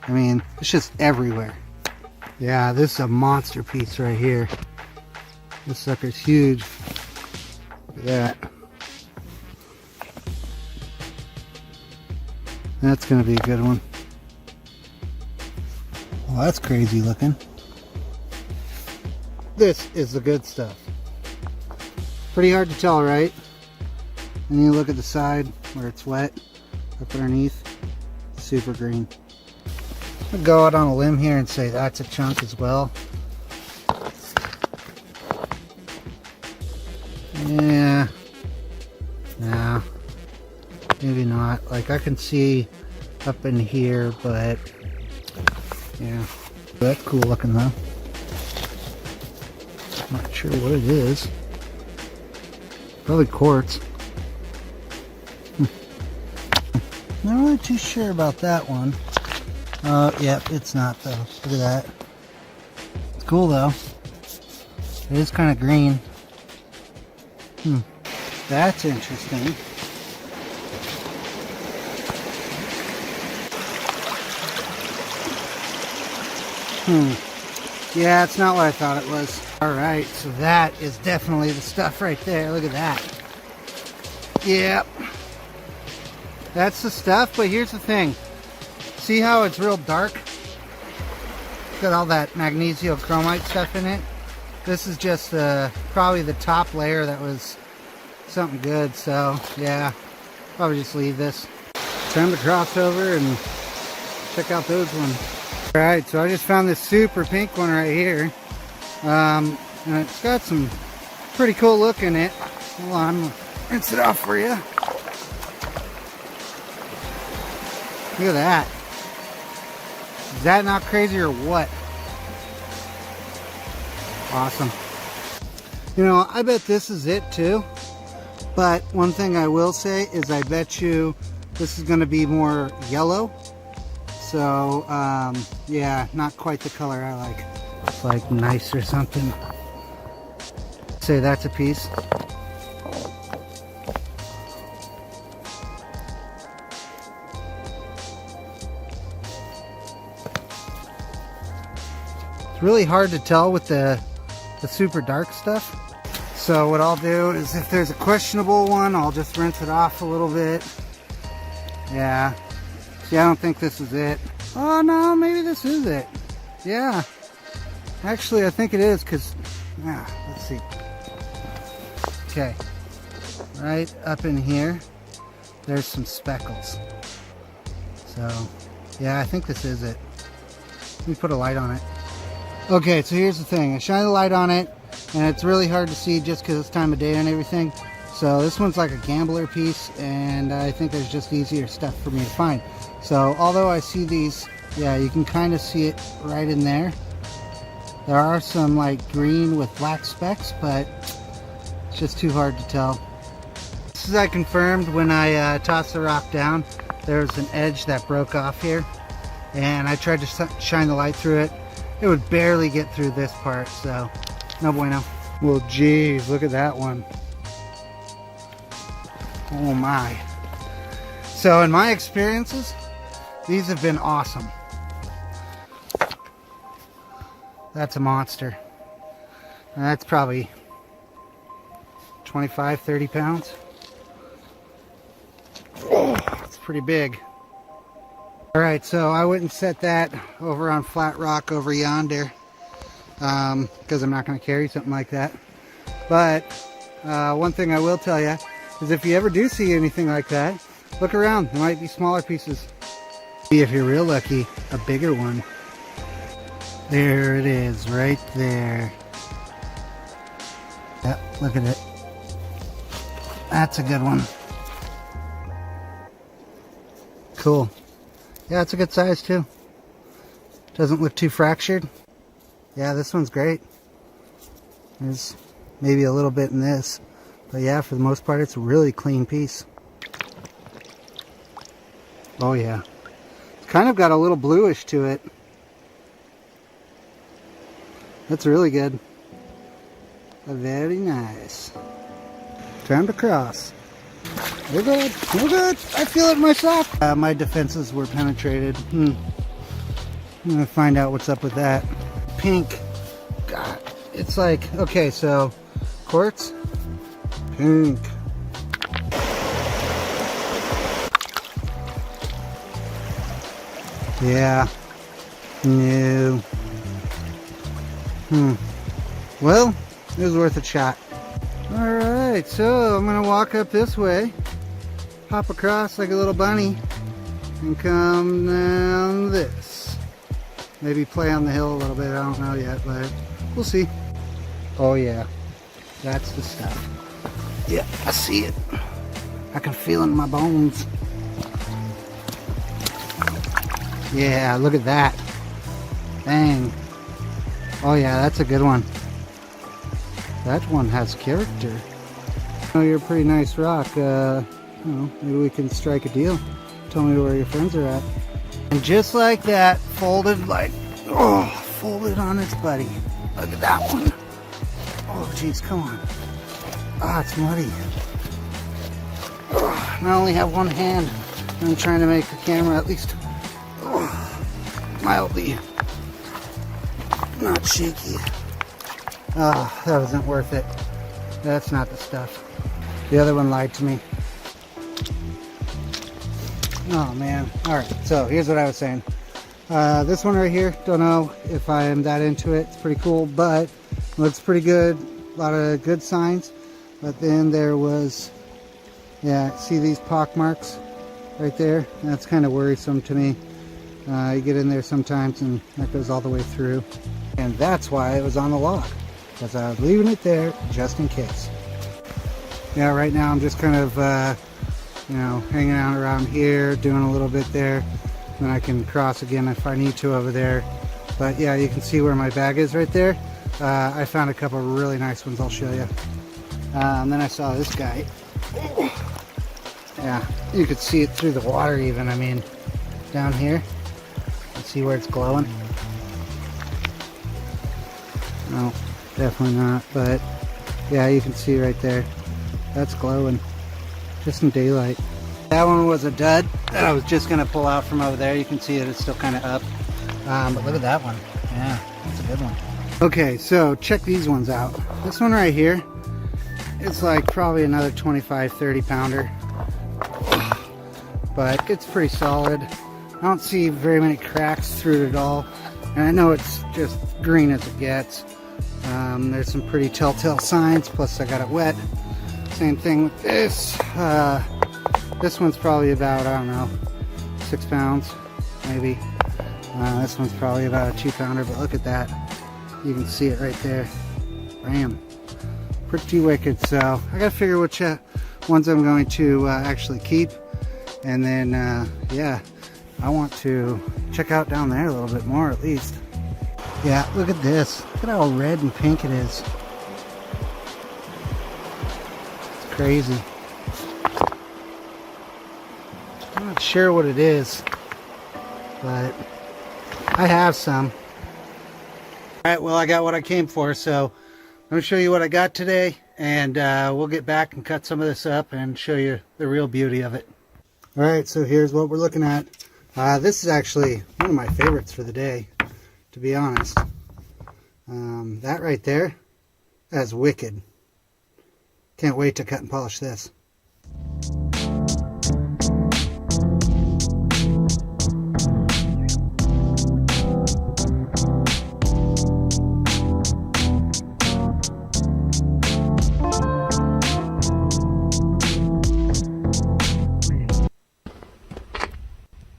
I mean, it's just everywhere. Yeah, this is a monster piece right here. This sucker's huge. Look at that. That's going to be a good one. Well, that's crazy looking. This is the good stuff. Pretty hard to tell, right? And you look at the side where it's wet, up underneath, super green. I'll go out on a limb here and say that's a chunk as well. Yeah, no, maybe not. Like I can see up in here, but yeah, that's cool looking though. Not sure what it is. Probably quartz. Not really too sure about that one. Yep, it's not though. Look at that. It's cool though. It is kind of green. That's interesting. Yeah, it's not what I thought it was. Alright, so that is definitely the stuff right there. Look at that. Yep. That's the stuff, but here's the thing. See how it's real dark? Got all that magnesiochromite stuff in it. This is just probably the top layer that was something good, so yeah, probably just leave this. Time to cross over and check out those ones. Alright, so I just found this super pink one right here. And it's got some pretty cool look in it. Hold on, I'm gonna rinse it off for you. Look at that. Is that not crazy or what? Awesome. You know, I bet this is it too. But one thing I will say is I bet you this is going to be more yellow. So, yeah, not quite the color I like. It's like nice or something. Say that's a piece. It's really hard to tell with the super dark stuff. So what I'll do is if there's a questionable one, I'll just rinse it off a little bit. Yeah. See, I don't think this is it. Oh no, maybe this is it. Yeah. Actually, I think it is because, let's see. Okay. Right up in here, there's some speckles. So, yeah, I think this is it. Let me put a light on it. Okay, so here's the thing. I shine the light on it, and it's really hard to see just because it's time of day and everything. So this one's like a gambler piece, and I think there's just easier stuff for me to find. So although I see these, yeah, you can kind of see it right in there. There are some like green with black specks, but it's just too hard to tell. This is I confirmed when I tossed the rock down. There's an edge that broke off here, and I tried to shine the light through it. It would barely get through this part, so no bueno. Well, geez, look at that one. Oh my. So in my experiences, these have been awesome. That's a monster. And that's probably 25, 30 pounds. Oh, it's pretty big. Alright, so I wouldn't set that over on flat rock over yonder, because I'm not going to carry something like that. But one thing I will tell you is if you ever do see anything like that, look around. There might be smaller pieces. See, if you're real lucky, a bigger one. There it is, right there. Yep, look at it. That's a good one. Cool. Yeah, it's a good size too. Doesn't look too fractured. Yeah, this one's great. There's maybe a little bit in this. But yeah, for the most part, it's a really clean piece. Oh yeah. It's kind of got a little bluish to it. That's really good. Very nice. Time to cross. We're good. We're good. I feel it in my sock. My defenses were penetrated. I'm gonna find out what's up with that. Pink. God, it's like, okay, so quartz, pink. Yeah. No. Well, it was worth a shot. Alright, so I'm gonna walk up this way, hop across like a little bunny, and come down this. Maybe play on the hill a little bit, I don't know yet, but we'll see. Oh yeah, that's the stuff. Yeah, I see it. I can feel it in my bones. Yeah, look at that. Dang. Oh yeah, that's a good one. That one has character. Oh, you're a pretty nice rock. Maybe we can strike a deal. Tell me where your friends are at. And just like that, folded folded on its buddy. Look at that one. Oh, jeez, come on. Ah, it's muddy. Oh, I only have one hand. I'm trying to make the camera at least mildly not shaky. Oh, that wasn't worth it. That's not the stuff. The other one lied to me. Oh man. Alright, so here's what I was saying. This one right here, don't know if I am that into it. It's pretty cool, but looks pretty good. A lot of good signs. But then there was, yeah, see these pock marks right there? That's kind of worrisome to me. You get in there sometimes and that goes all the way through. And that's why it was on the log, because I was leaving it there just in case. Yeah, right now I'm just kind of, hanging out around here, doing a little bit there. Then I can cross again if I need to over there. But yeah, you can see where my bag is right there. I found a couple of really nice ones I'll show you. And then I saw this guy. Yeah, you could see it through the water even. I mean, down here. See where it's glowing? No, definitely not. But yeah, you can see right there. That's glowing. Just in daylight. That one was a dud that I was just going to pull out from over there. You can see that it's still kind of up. But look at that one. Yeah, that's a good one. Okay, so check these ones out. This one right here, it's like probably another 25, 30 pounder. But it's pretty solid. I don't see very many cracks through it at all. And I know it's just green as it gets. There's some pretty telltale signs, plus I got it wet. Same thing with this. This one's probably about, I don't know, 6 pounds, maybe. This one's probably about a 2 pounder, but look at that. You can see it right there. Bam. Pretty wicked. So I gotta figure which ones I'm going to actually keep. And then, yeah, I want to check out down there a little bit more at least. Yeah, look at this. Look at how red and pink it is. It's crazy. I'm not sure what it is, but I have some. Alright, well, I got what I came for, so I'm going to show you what I got today, and we'll get back and cut some of this up and show you the real beauty of it. Alright, so here's what we're looking at. This is actually one of my favorites for the day, to be honest. That right there, that's wicked. Can't wait to cut and polish this.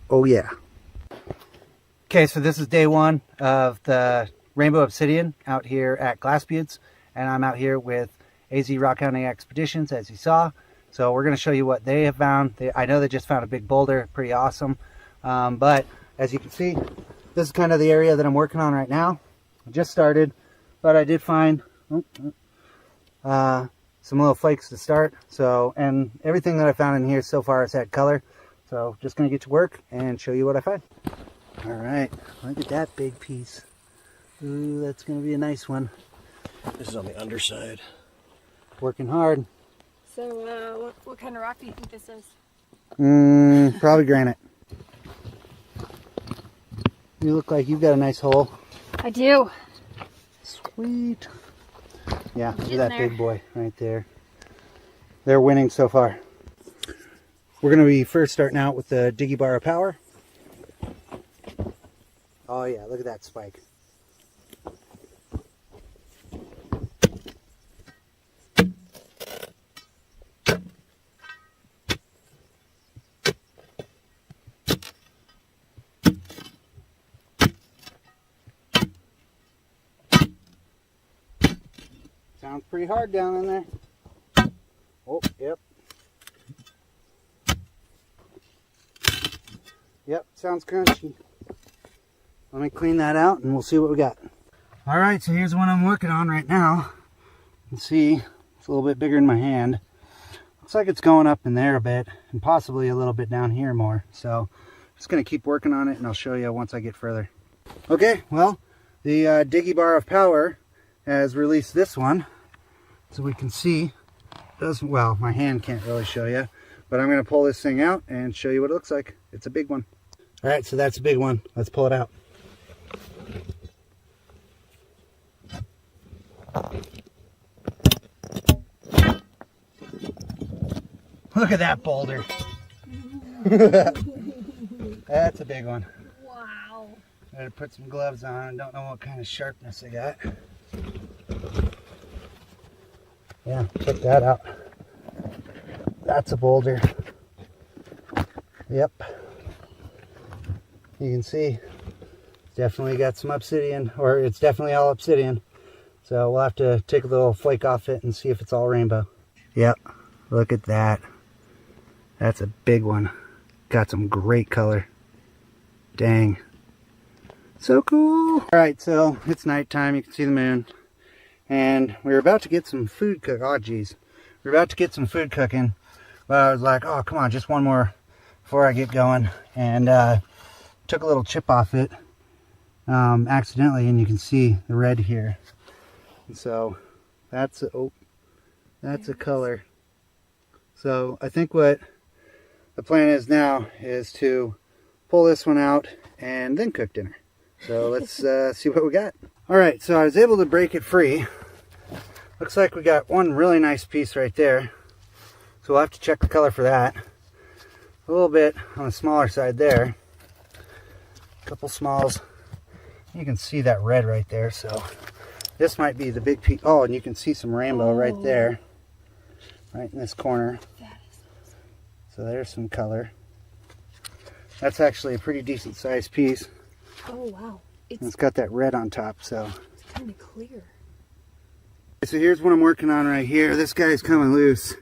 Oh yeah. Okay, so this is day one of the Rainbow Obsidian out here at Glass Buttes, and I'm out here with AZ Rockhounding Expeditions, as you saw. So we're going to show you what they have found. I know they just found a big boulder, pretty awesome. But as you can see, this is kind of the area that I'm working on right now. I just started, but I did find some little flakes to start. So, and everything that I found in here so far has had color. So just going to get to work and show you what I find. All right, look at that big piece. Ooh, that's going to be a nice one. This is on the underside. Working hard. So what kind of rock do you think this is? Probably granite. You look like you've got a nice hole. I do. Sweet. Yeah, look at that big boy right there. They're winning so far. We're going to be first starting out with the Diggy Bar of Power. Oh yeah, look at that spike. Sounds pretty hard down in there. Oh, yep. Yep, sounds crunchy. Let me clean that out and we'll see what we got. All right, so here's the one I'm working on right now. You can see it's a little bit bigger in my hand. Looks like it's going up in there a bit and possibly a little bit down here more. So I'm just gonna keep working on it and I'll show you once I get further. Okay, well, the Diggy Bar of Power has released this one. So we can see, well, my hand can't really show you, but I'm gonna pull this thing out and show you what it looks like. It's a big one. All right, so that's a big one. Let's pull it out. Look at that boulder. That's a big one. Wow. I gotta put some gloves on. I don't know what kind of sharpness I got. Yeah, check that out. That's a boulder. Yep. You can see definitely got some obsidian, or it's definitely all obsidian. So we'll have to take a little flake off it and see if it's all rainbow. Yep, look at that. That's a big one. Got some great color. Dang. So cool. All right, so it's nighttime. You can see the moon. And we were about to get some food cook. Oh, geez. We were about to get some food cooking. But I was like, oh, come on, just one more before I get going. And took a little chip off it accidentally, and you can see the red here. And so that's a color. So I think what the plan is now is to pull this one out and then cook dinner. So let's see what we got. All right, so I was able to break it free. Looks like we got one really nice piece right there. So we'll have to check the color for that. A little bit on the smaller side there. A couple smalls. You can see that red right there. So this might be the big piece. Oh, and you can see some rainbow right there. Right in this corner. That is awesome. So there's some color. That's actually a pretty decent sized piece. Oh, wow. And it's got that red on top, so. It's kind of clear. So here's what I'm working on right here. This guy's coming loose.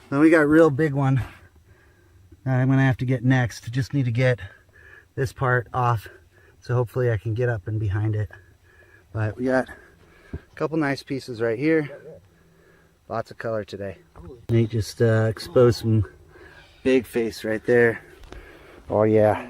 Then we got a real big one that I'm gonna have to get next. Just need to get this part off, so hopefully I can get up and behind it. But we got a couple nice pieces right here. Lots of color today. Nate just exposed some big face right there. Oh yeah.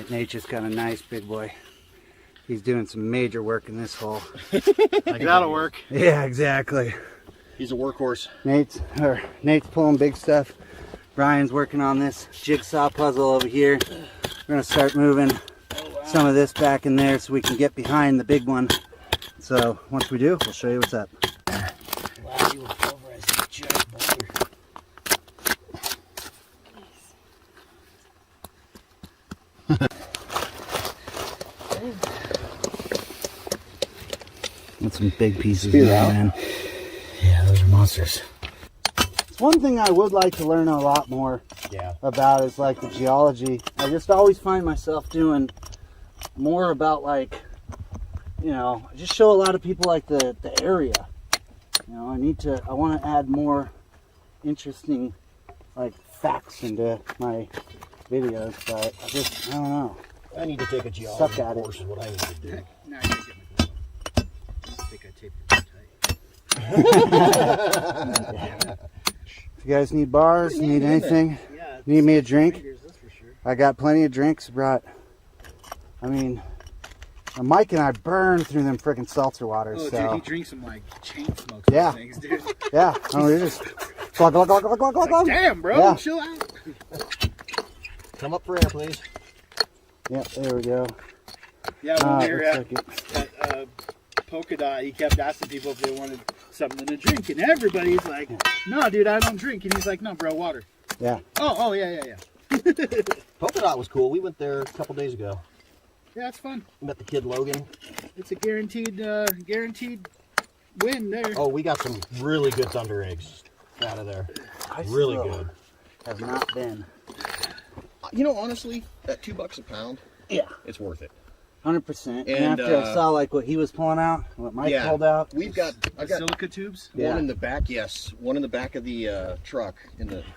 Nate just got a nice big boy. He's doing some major work in this hole. Like that'll work. Yeah, exactly. He's a workhorse. Nate's pulling big stuff. Brian's working on this jigsaw puzzle over here. We're gonna start moving some of this back in there so we can get behind the big one. So once we do, we'll show you what's up. Wow, you look over as a giant boulder. That's some big pieces there, man. Yeah, those are monsters. It's one thing I would like to learn a lot more about is like the geology. I just always find myself doing more about like, you know, I just show a lot of people like the area. You know, I want to add more interesting like facts into my videos, but I don't know. I need to take a geology Suck at it. course is what I need to do. No, I didn't get my glove on. I think I taped it too tight. If you guys need bars, need anything, Yeah, need me a drink, that's for sure. I got plenty of drinks brought. I mean, Mike and I burn through them frickin' seltzer waters. Oh, so. dude, he drinks some like chain smokes. Yeah. Things, dude. Yeah, oh, they're just glug, glug, glug, glug, glug, glug, glug. Damn, bro, Yeah. chill out. Come up for air, please. Yep, there we go. Yeah, when we were looks at, like it. at Polka Dot, he kept asking people if they wanted something to drink, and everybody's like, "No, dude, I don't drink." And he's like, "No, bro, water." Yeah. Oh, yeah. Polka Dot was cool. We went there a couple days ago. Yeah, it's fun. Met the kid Logan. It's a guaranteed win there. Oh, we got some really good thunder eggs out of there. I Really still good. have not been. You know, honestly, at $2 a pound, Yeah. it's worth it. 100%. And And, after I saw like what he was pulling out, what Mike Yeah. pulled out. I've got Silica tubes. Yeah. one in the back. Yes, one in the back of the truck,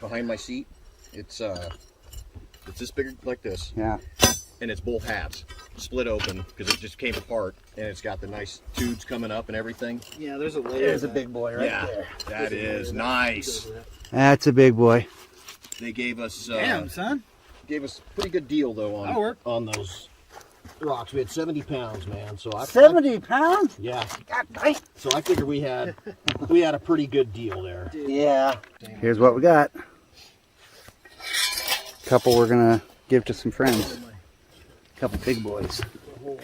behind my seat. It's this big like this, Yeah. and it's both halves split open because it just came apart, and it's got the nice tubes coming up and everything. Yeah, there's a layer. There's a big boy right yeah, there. that is nice. That's a big boy. They gave us Damn, son. gave us a pretty good deal though That'll work. On those rocks, we had 70 pounds, man. So 70 pounds? Yeah. God dang. So I figured we had a pretty good deal there. Yeah. Here's what we got. Couple we're gonna give to some friends. Couple big boys. All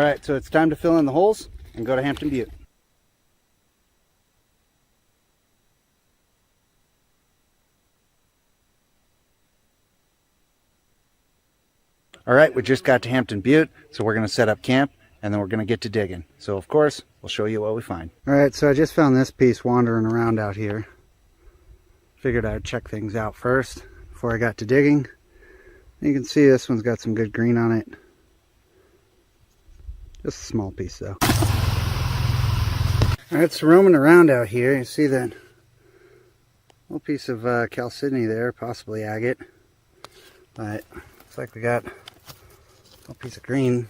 right, so it's time to fill in the holes and go to Hampton Butte. All right, we just got to Hampton Butte, so we're going to set up camp, and then we're going to get to digging. So, of course, we'll show you what we find. All right, so I just found this piece wandering around out here. Figured I'd check things out first before I got to digging. You can see this one's got some good green on it. Just a small piece though. Alright, so roaming around out here, you see that little piece of chalcedony there, possibly agate. But looks like we got a little piece of green.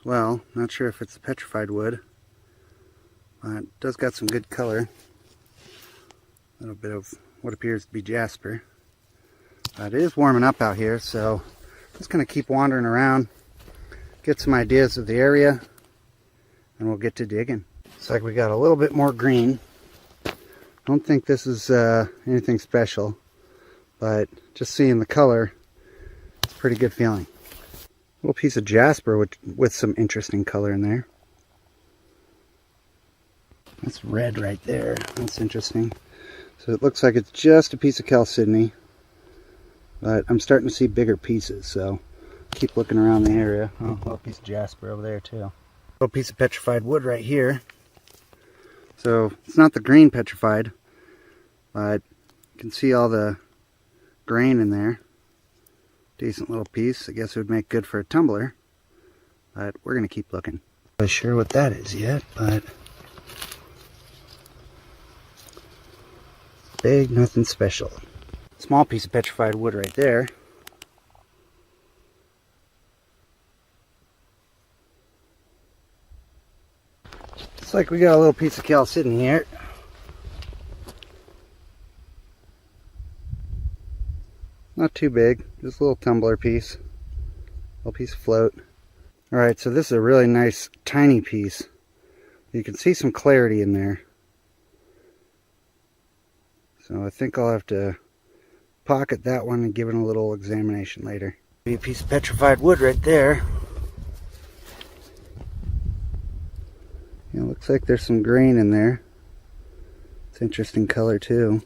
Well, not sure if it's petrified wood. But it does got some good color. A little bit of what appears to be jasper. But it is warming up out here, so I'm just going to keep wandering around, get some ideas of the area, and we'll get to digging. Looks like we got a little bit more green. Don't think this is anything special, but just seeing the color, it's a pretty good feeling. A little piece of jasper with some interesting color in there. That's red right there. That's interesting. So it looks like it's just a piece of chalcedony, but I'm starting to see bigger pieces, so keep looking around the area. Oh, a little piece of jasper over there too. A little piece of petrified wood right here. So it's not the green petrified, but you can see all the grain in there. Decent little piece. I guess it would make good for a tumbler, but we're going to keep looking. Not sure what that is yet, but big, nothing special. Small piece of petrified wood right there. Looks like we got a little piece of chalcedony here. Not too big, just a little tumbler piece. Little piece of float. Alright, so this is a really nice tiny piece. You can see some clarity in there. So I think I'll have to pocket that one and give it a little examination later. Be a piece of petrified wood right there. Yeah, looks like there's some grain in there. It's interesting color too.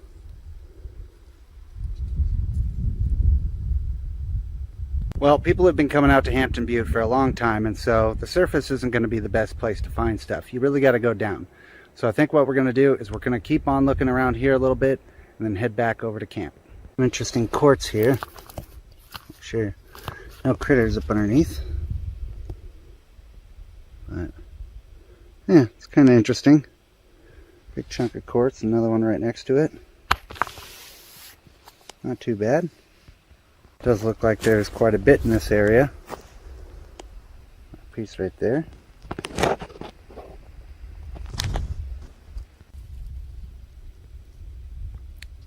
Well, people have been coming out to Hampton Butte for a long time, and so the surface isn't going to be the best place to find stuff. You really got to go down. So I think what we're going to do is we're going to keep on looking around here a little bit and then head back over to camp. Some interesting quartz here. Sure, no critters up underneath. But yeah, it's kind of interesting. Big chunk of quartz, another one right next to it. Not too bad. Does look like there's quite a bit in this area. A piece right there.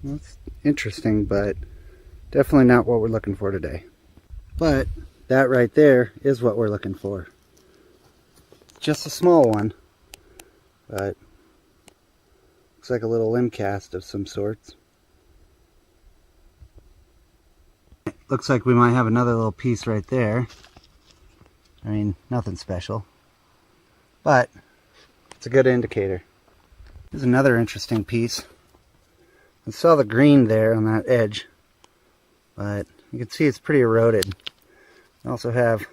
That's interesting, but definitely not what we're looking for today. But that right there is what we're looking for. Just a small one, but looks like a little limb cast of some sorts. Looks like we might have another little piece right there. I mean, nothing special, but it's a good indicator. Here's another interesting piece. I saw the green there on that edge, but you can see it's pretty eroded. I also have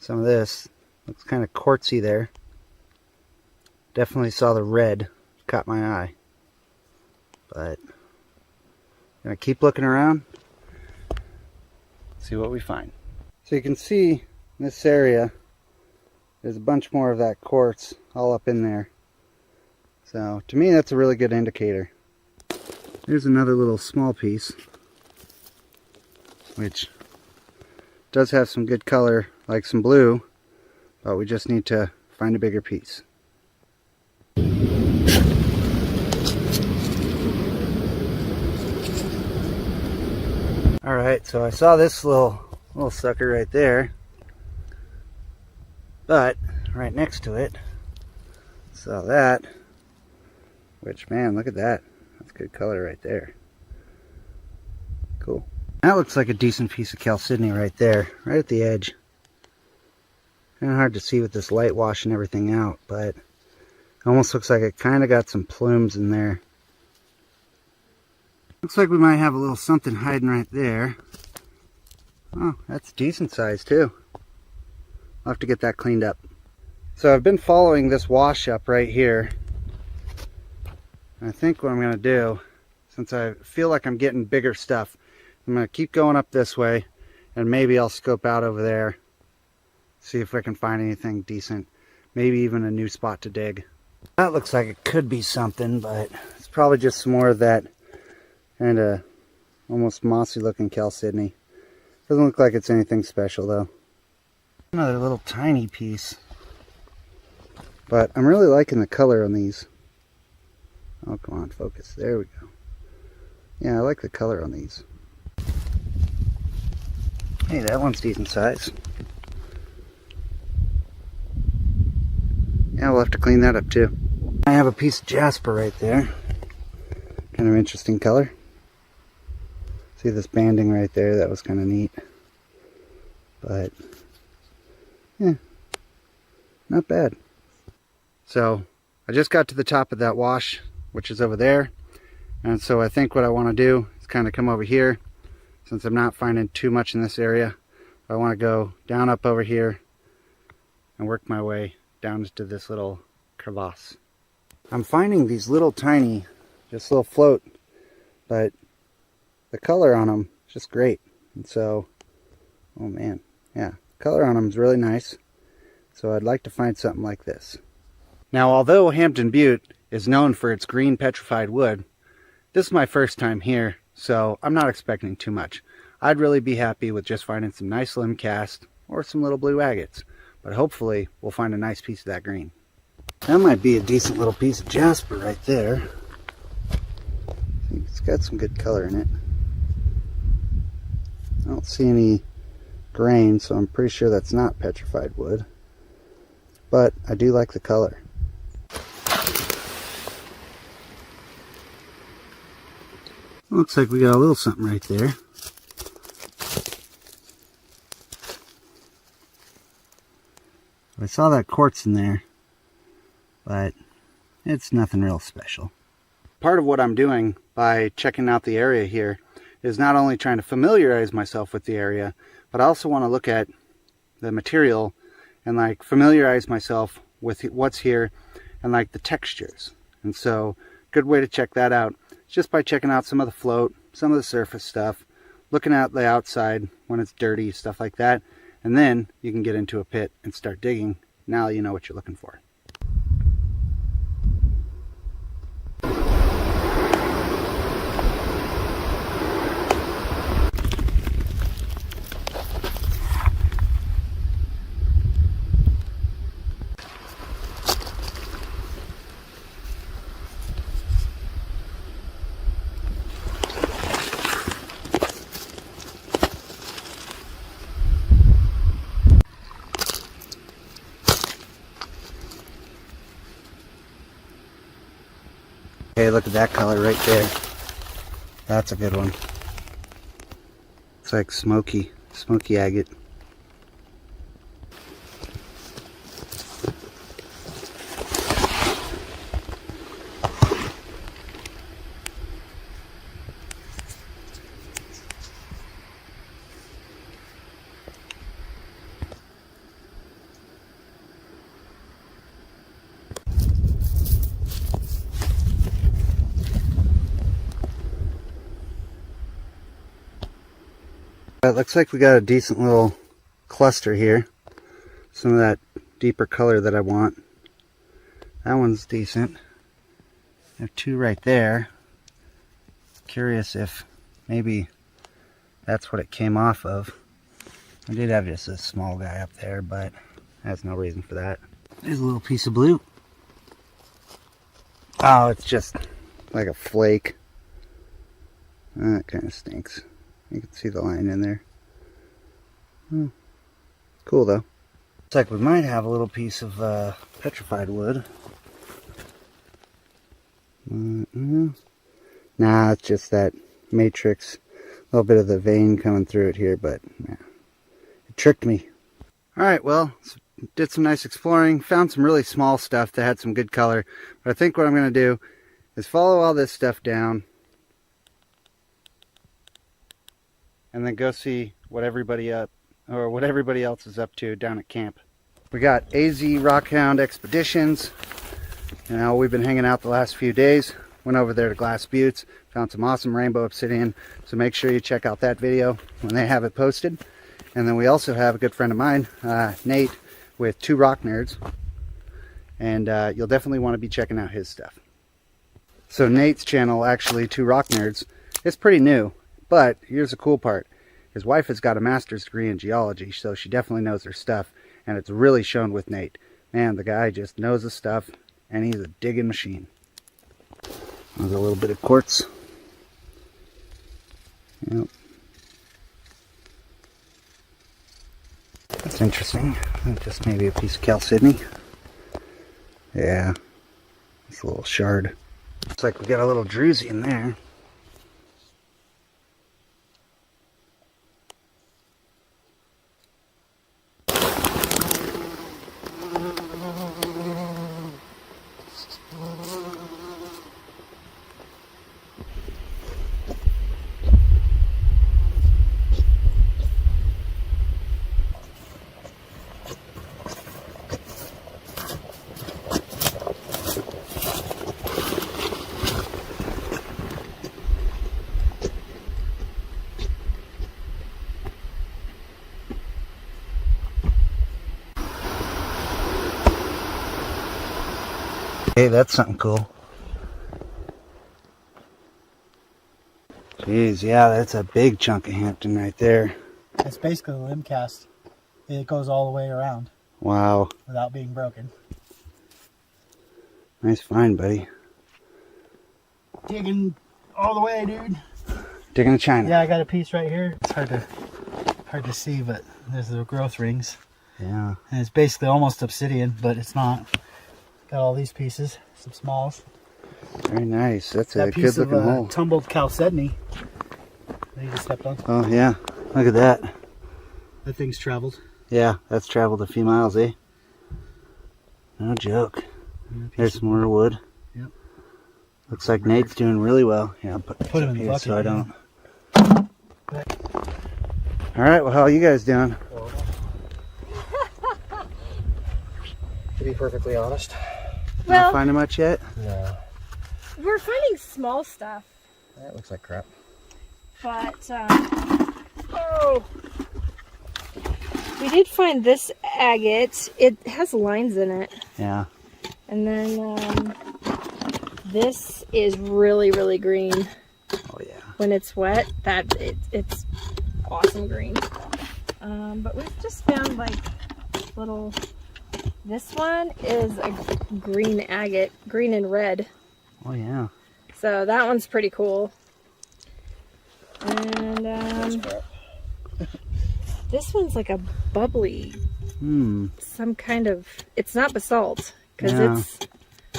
some of this. Looks kind of quartzy there. Definitely saw the red, caught my eye. But I'm gonna keep looking around, see what we find. So you can see in this area, there's a bunch more of that quartz all up in there. So to me, that's a really good indicator. Here's another little small piece, which does have some good color, like some blue, but we just need to find a bigger piece. Alright, so I saw this little sucker right there, but right next to it, saw that, which, man, look at that. That's good color right there. Cool. That looks like a decent piece of chalcedony right there, right at the edge. Kind of hard to see with this light washing everything out, but it almost looks like it kind of got some plumes in there. Looks like we might have a little something hiding right there. Oh, that's decent size too. I'll have to get that cleaned up. So I've been following this wash up right here. And I think what I'm going to do, since I feel like I'm getting bigger stuff, I'm going to keep going up this way, and maybe I'll scope out over there, see if I can find anything decent. Maybe even a new spot to dig. That looks like it could be something, but it's probably just some more of that kind of almost mossy looking chalcedony. Doesn't look like it's anything special though. Another little tiny piece. But I'm really liking the color on these. Oh, come on, focus. There we go. Yeah, I like the color on these. Hey, that one's decent size. Yeah, we'll have to clean that up too. I have a piece of jasper right there. Kind of interesting color. See this banding right there? That was kind of neat. But, yeah, not bad. So, I just got to the top of that wash, which is over there. And so I think what I want to do is kind of come over here. Since I'm not finding too much in this area, I want to go down up over here and work my way down to this little crevasse. I'm finding these little tiny, just little float, but the color on them is just great. And so, oh man, yeah, color on them is really nice. So I'd like to find something like this. Now, although Hampton Butte is known for its green petrified wood, this is my first time here, so I'm not expecting too much. I'd really be happy with just finding some nice limb cast or some little blue agates. But hopefully we'll find a nice piece of that green. That might be a decent little piece of jasper right there. It's got some good color in it. I don't see any grain, so I'm pretty sure that's not petrified wood. But I do like the color. Looks like we got a little something right there. I saw that quartz in there, but it's nothing real special. Part of what I'm doing by checking out the area here is not only trying to familiarize myself with the area, but I also want to look at the material and like familiarize myself with what's here and like the textures. And so a good way to check that out is just by checking out some of the float, some of the surface stuff, looking at the outside when it's dirty, stuff like that. And then you can get into a pit and start digging. Now you know what you're looking for. Hey, look at that color right there. That's a good one. It's like smoky agate. It looks like we got a decent little cluster here. Some of that deeper color that I want. That one's decent. There are two right there. Curious if maybe that's what it came off of. I did have just a small guy up there, but there's no reason for that. There's a little piece of blue. Oh, it's just like a flake. That kind of stinks. You can see the line in there. Cool though. Looks like we might have a little piece of petrified wood. Nah, it's just that matrix. A little bit of the vein coming through it here, but yeah, it tricked me. Alright, well, did some nice exploring. Found some really small stuff that had some good color. But I think what I'm going to do is follow all this stuff down. And then go see what everybody else is up to down at camp. We got AZ Rockhound Expeditions. You know, we've been hanging out the last few days. went over there to Glass Buttes, found some awesome rainbow obsidian. So make sure you check out that video when they have it posted. And then we also have a good friend of mine, Nate, with Two Rock Nerds. And you'll definitely want to be checking out his stuff. So Nate's channel, actually, Two Rock Nerds, is pretty new. But here's the cool part. His wife has got a master's degree in geology, so she definitely knows her stuff. And it's really shown with Nate. Man, the guy just knows his stuff, and he's a digging machine. There's a little bit of quartz. Yep. That's interesting. Just maybe a piece of chalcedony. Yeah. It's a little shard. Looks like we got a little druzy in there. Hey, that's something cool. Jeez, yeah, that's a big chunk of Hampton right there. It's basically a limb cast. It goes all the way around Wow. without being broken. Nice find, buddy. Digging all the way, dude. Digging a China. Yeah, I got a piece right here. It's hard to see, but there's the growth rings. Yeah. And it's basically almost obsidian, but it's not. Got all these pieces, some smalls. Very nice. That's That a piece good looking hole. tumbled chalcedony that you just stepped on. Oh, yeah. Look at that. That thing's traveled. Yeah, that's traveled a few miles, eh? No joke. There's some more wood. Yep. Looks like Nate's doing really well. Yeah, I'll put Put him in the here bucket, so I yeah. don't. All right, well, how are you guys doing? To be perfectly honest. Not Well, finding much yet? No. we're finding small stuff, That looks like crap. but oh, we did find this agate. It has lines in it, Yeah. and then this is really, really green. Oh, yeah. When it's wet, it's awesome green. But we've just found like little. This one is a green agate, green and red. Oh, yeah. So that one's pretty cool. And this one's like a bubbly, some kind of. It's not basalt because Yeah.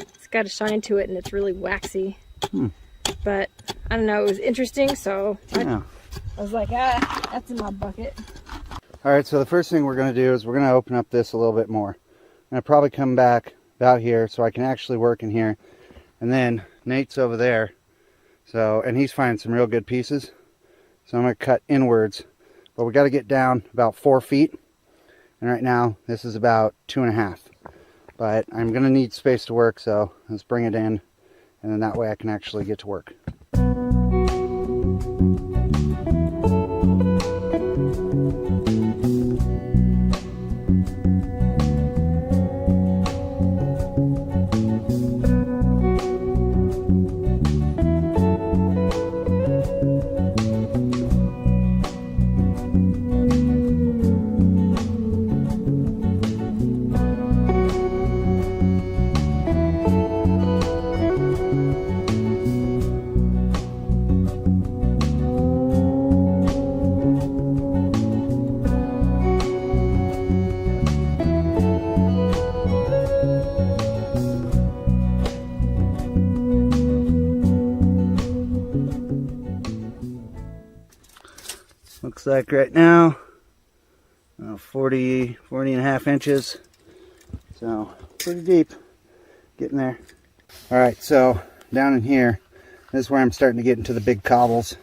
it's got a shine to it and it's really waxy. But I don't know. It was interesting, so Yeah. I was like, that's in my bucket. All right, so the first thing we're going to do is we're going to open up this a little bit more. I'm going to probably come back about here so I can actually work in here. And then Nate's over there. So, and he's finding some real good pieces. So I'm going to cut inwards. But we got to get down about 4 feet. And right now, this is about 2.5. But I'm going to need space to work, so let's bring it in. And then that way I can actually get to work. Looks like right now 40 and a half inches, so pretty deep, getting there. All right, so down in here, this is where I'm starting to get into the big cobbles,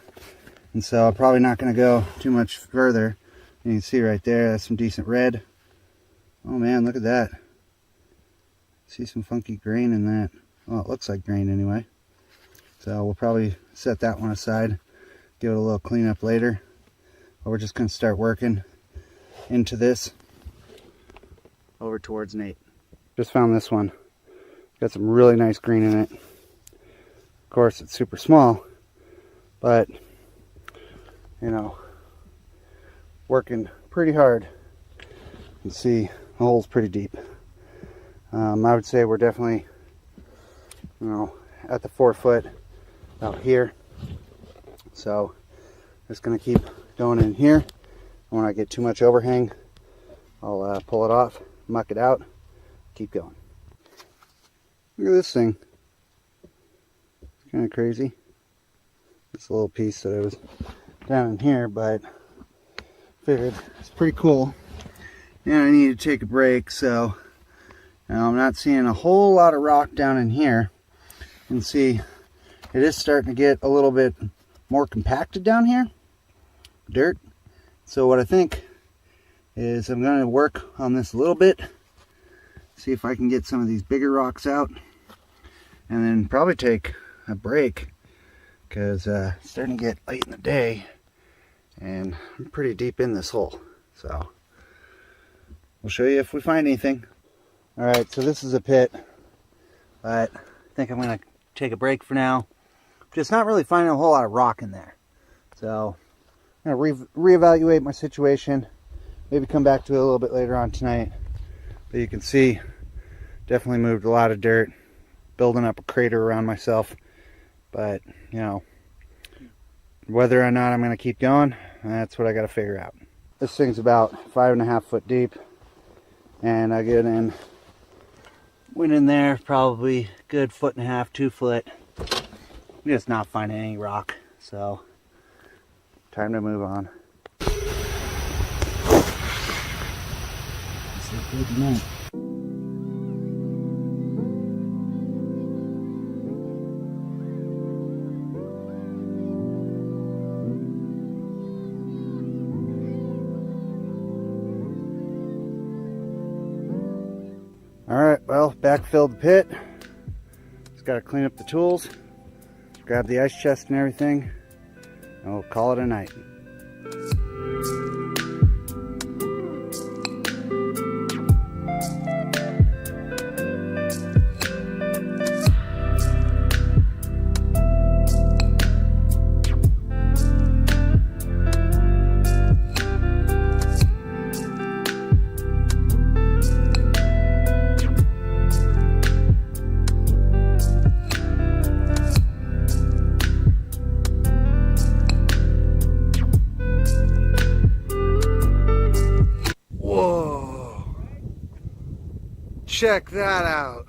and so I'm probably not going to go too much further. You can see right there, that's some decent red. Oh man, look at that. See some funky grain in that. Well, it looks like grain anyway. So we'll probably set that one aside, give it a little cleanup later. But we're just going to start working into this over towards Nate. Just found this one. Got some really nice green in it. Of course, it's super small, but you know, working pretty hard. You can see the hole's pretty deep. I would say we're definitely, you know, at the 4 foot out here. So just gonna keep going in here. When I get too much overhang, I'll pull it off, muck it out, keep going. Look at this thing. It's kind of crazy. This little piece that I was down in here, but figured it's pretty cool. And I need to take a break, so now I'm not seeing a whole lot of rock down in here. You can see it is starting to get a little bit more compacted down here. Dirt. So what I think is I'm going to work on this a little bit, see if I can get some of these bigger rocks out, and then probably take a break, because it's starting to get late in the day and I'm pretty deep in this hole. So we'll show you if we find anything. Alright, so this is a pit, but I think I'm going to take a break for now. Just not really finding a whole lot of rock in there. So I'm going to reevaluate my situation, maybe come back to it a little bit later on tonight. But you can see, definitely moved a lot of dirt, building up a crater around myself. But, you know, whether or not I'm going to keep going, that's what I got to figure out. This thing's about 5.5 foot deep, and I went in there probably good 1.5 to 2 foot. I'm just not finding any rock, so time to move on. Good night. Alright, well, backfilled the pit. Just got to clean up the tools, grab the ice chest and everything, and we'll call it a night. Check that out.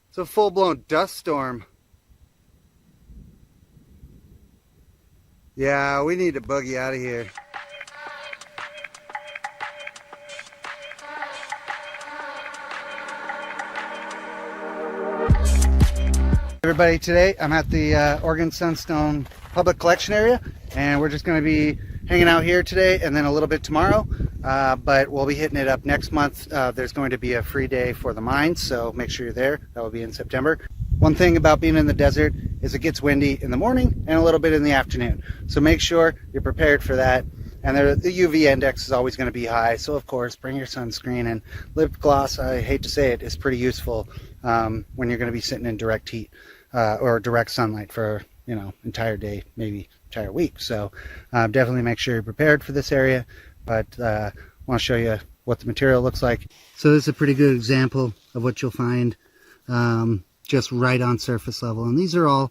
It's a full-blown dust storm. Yeah, we need to boogie out of here. Everybody, today I'm at the Oregon Sunstone Public Collection area, and we're just going to be hanging out here today and then a little bit tomorrow. But we'll be hitting it up next month. There's going to be a free day for the mines, so make sure you're there. That will be in September. One thing about being in the desert is it gets windy in the morning and a little bit in the afternoon. So make sure you're prepared for that. And the UV index is always going to be high, so of course bring your sunscreen, and lip gloss, I hate to say it, is pretty useful when you're going to be sitting in direct heat or direct sunlight for, you know, entire day, maybe entire week. So definitely make sure you're prepared for this area. But I want to show you what the material looks like. So this is a pretty good example of what you'll find just right on surface level. And these are all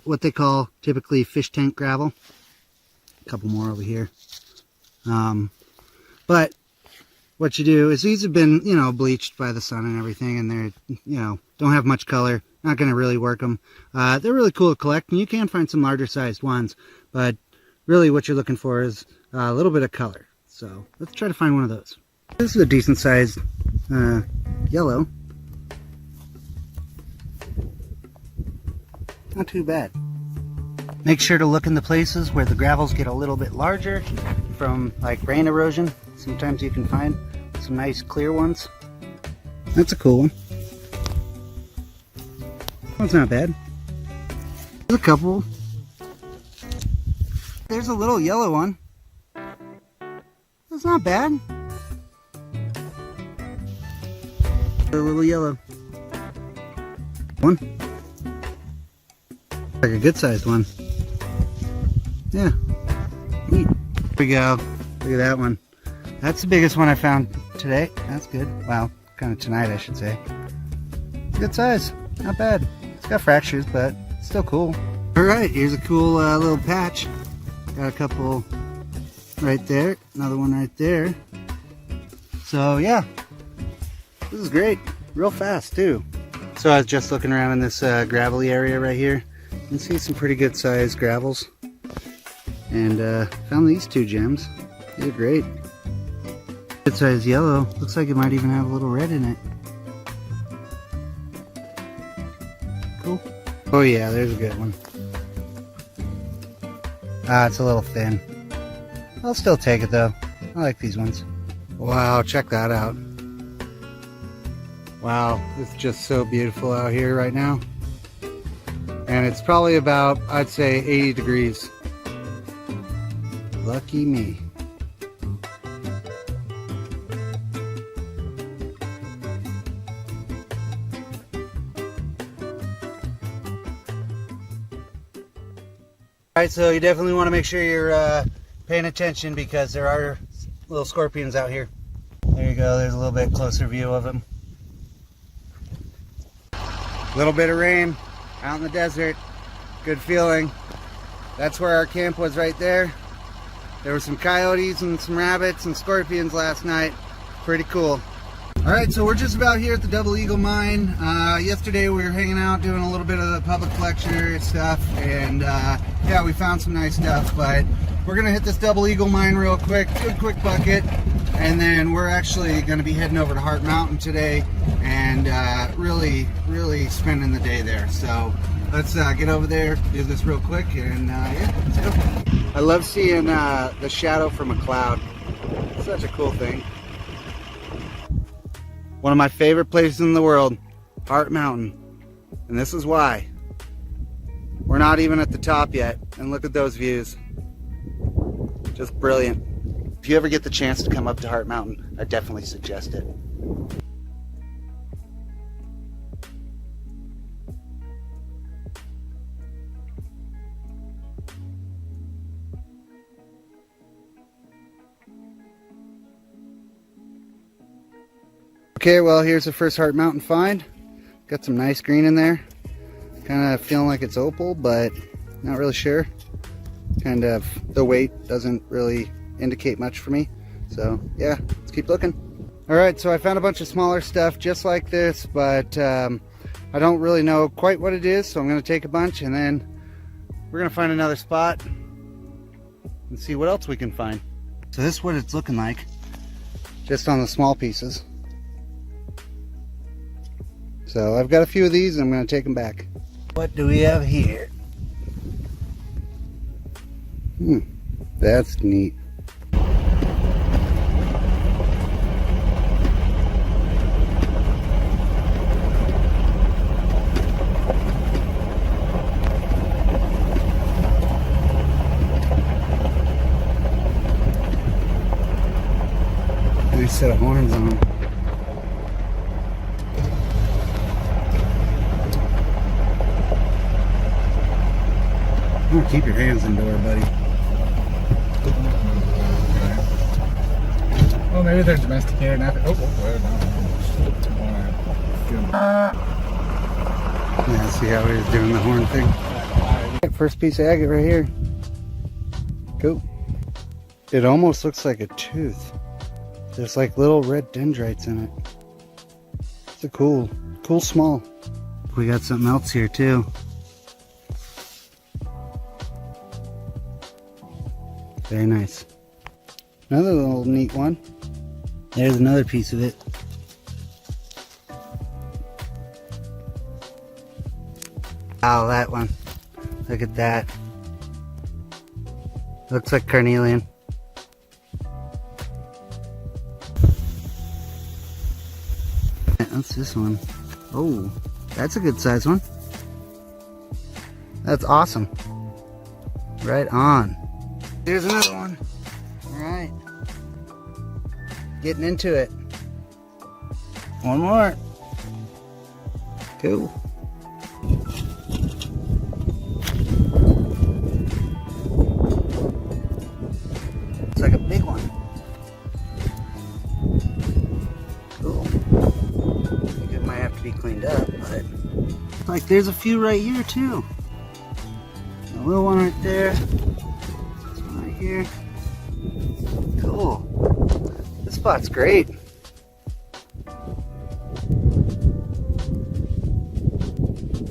what they call typically fish tank gravel. A couple more over here. But what you do is these have been, you know, bleached by the sun and everything, and they're, you know, don't have much color. Not going to really work them. They're really cool to collect, and you can find some larger sized ones. But really what you're looking for is a little bit of color. So let's try to find one of those. This is a decent sized yellow. Not too bad. Make sure to look in the places where the gravels get a little bit larger from like rain erosion. Sometimes you can find some nice clear ones. That's a cool one. That's not bad. There's a couple. There's a little yellow one. That's not bad. A little yellow one. Like a good sized one. Yeah. Neat. Here we go. Look at that one. That's the biggest one I found today. That's good. Wow. Kind of tonight, I should say. Good size. Not bad. It's got fractures, but still cool. Alright, here's a cool little patch. Got a couple right there. Another one right there. So, yeah. This is great. Real fast, too. So I was just looking around in this gravelly area right here. You can see some pretty good sized gravels. And found these 2 gems. They're great. Good size yellow. Looks like it might even have a little red in it. Cool. Oh yeah, there's a good one. Ah, it's a little thin. I'll still take it though. I like these ones. Wow, check that out. Wow, it's just so beautiful out here right now. And it's probably about, I'd say, 80 degrees. Lucky me. Alright, so you definitely want to make sure you're paying attention because there are little scorpions out here. There you go, there's a little bit closer view of them. Little bit of rain out in the desert. Good feeling. That's where our camp was right there. There were some coyotes and some rabbits and scorpions last night. Pretty cool. Alright, so we're just about here at the Double Eagle Mine. Yesterday we were hanging out doing a little bit of the public lecture stuff, and yeah, we found some nice stuff, but we're gonna hit this Double Eagle Mine real quick, good quick bucket, and then we're actually gonna be heading over to Heart Mountain today and really spending the day there. So let's get over there, do this real quick, and yeah, let's go. I love seeing the shadow from a cloud. It's such a cool thing. One of my favorite places in the world, Heart Mountain. And this is why. We're not even at the top yet, and look at those views. Just brilliant. If you ever get the chance to come up to Heart Mountain, I definitely suggest it. Okay, well, here's the first Heart Mountain find. Got some nice green in there. Kind of feeling like it's opal, but not really sure. Kind of the weight doesn't really indicate much for me. So yeah, let's keep looking. All right, so I found a bunch of smaller stuff just like this, but I don't really know quite what it is, so I'm gonna take a bunch and then we're gonna find another spot and see what else we can find. So this is what it's looking like, just on the small pieces. So I've got a few of these and I'm going to take them back. What do we have here? That's neat. Nice set of horns on them. Keep your hands indoor, buddy. Well, maybe they're domesticated now. Yeah, see how he's doing the horn thing? First piece of agate right here. Cool. It almost looks like a tooth. There's like little red dendrites in it. It's a cool small. We got something else here too. Very nice. Another little neat one. There's another piece of it. Oh, that one. Look at that. Looks like carnelian. What's this one? Oh, that's a good size one. That's awesome. Right on. Here's another one. All right. Getting into it. One more. Cool. It's like a big one. Cool. I think it might have to be cleaned up, but like there's a few right here too. A little one right there. This one right here. Cool. This spot's great.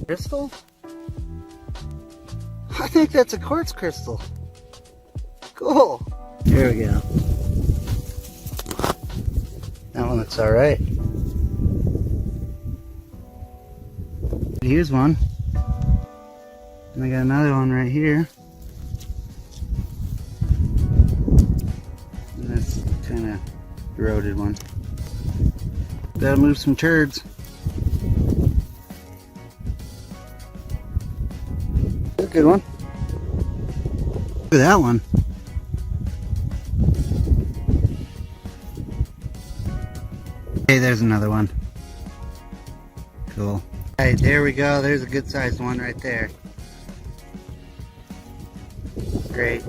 Crystal? I think that's a quartz crystal. Cool. Here we go. That one looks alright. Here's one. And I got another one right here. And that's kind of eroded one. Gotta move some turds. That's a good one. Look at that one. Okay, there's another one. Cool. Alright, there we go. There's a good sized one right there. Great.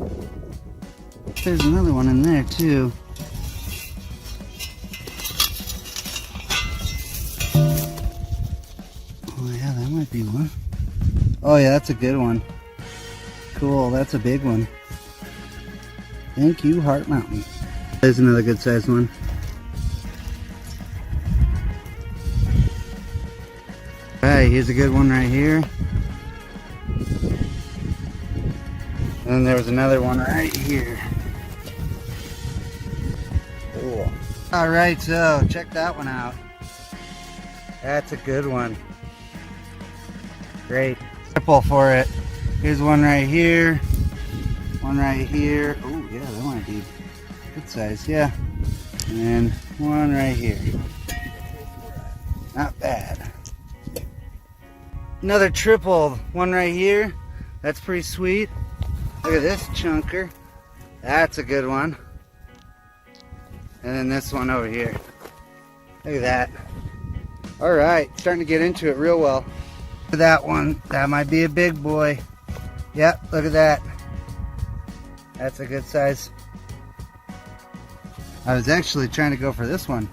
There's another one in there too. Oh yeah, that might be one. Oh yeah, that's a good one. Cool, that's a big one. Thank you, Heart Mountain. There's another good sized one. Alright, here's a good one right here. And there was another one right here. Cool. Alright, so check that one out. That's a good one. Great. Triple for it. Here's one right here. One right here. Oh yeah, that might be good size, yeah. And one right here. Not bad. Another triple, one right here. That's pretty sweet. Look at this chunker. That's a good one. And then this one over here. Look at that. All right, starting to get into it real well. Look at that one. That might be a big boy. Yep, look at that. That's a good size. I was actually trying to go for this one.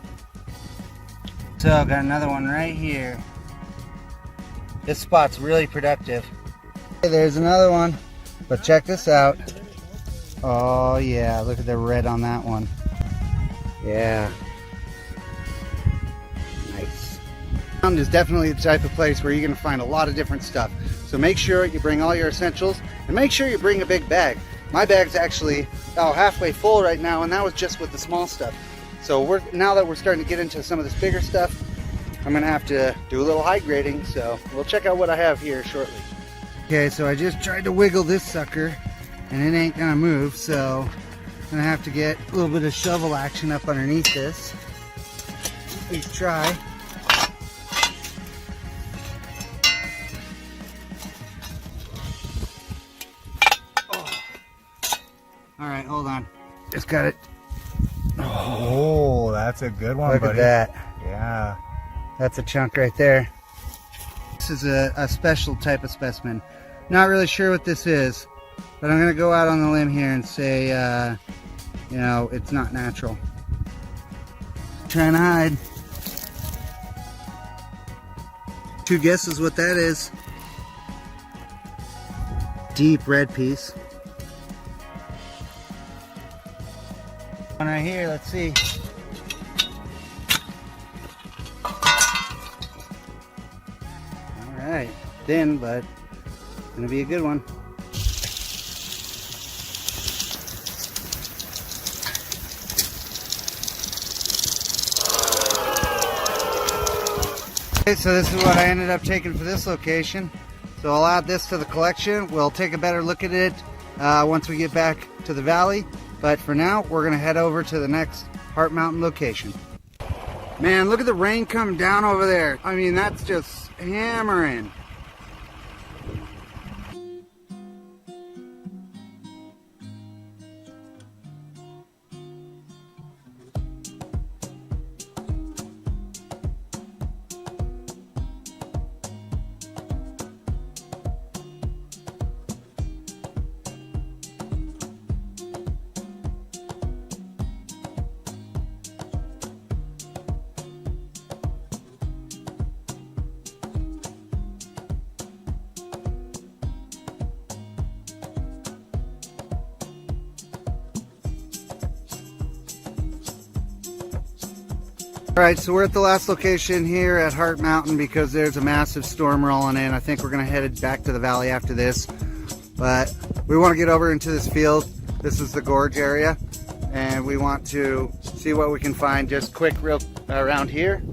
So got another one right here. This spot's really productive. Okay, there's another one, but check this out. Oh yeah, look at the red on that one. Yeah. Nice. Rockhound is definitely the type of place where you're gonna find a lot of different stuff. So make sure you bring all your essentials and make sure you bring a big bag. My bag's actually about halfway full right now, and that was just with the small stuff. So now that we're starting to get into some of this bigger stuff, I'm gonna have to do a little high grading, so we'll check out what I have here shortly. Okay, so I just tried to wiggle this sucker and it ain't gonna move, so I'm gonna have to get a little bit of shovel action up underneath this. Please try. Oh. All right, hold on. Just got it. Oh, that's a good one, Look buddy. at that. Yeah. That's a chunk right there. This is a special type of specimen. Not really sure what this is, but I'm gonna go out on the limb here and say, you know, it's not natural. Trying to hide. Two guesses what that is. Deep red piece. One right here, let's see. Alright, thin, but gonna be a good one. Okay, so this is what I ended up taking for this location. So I'll add this to the collection. We'll take a better look at it once we get back to the valley. But for now, we're gonna head over to the next Heart Mountain location. Man, look at the rain coming down over there. I mean, that's just hammering. Alright, so we're at the last location here at Heart Mountain because there's a massive storm rolling in. I think we're going to head back to the valley after this. But we want to get over into this field. This is the gorge area. And we want to see what we can find just quick real around here.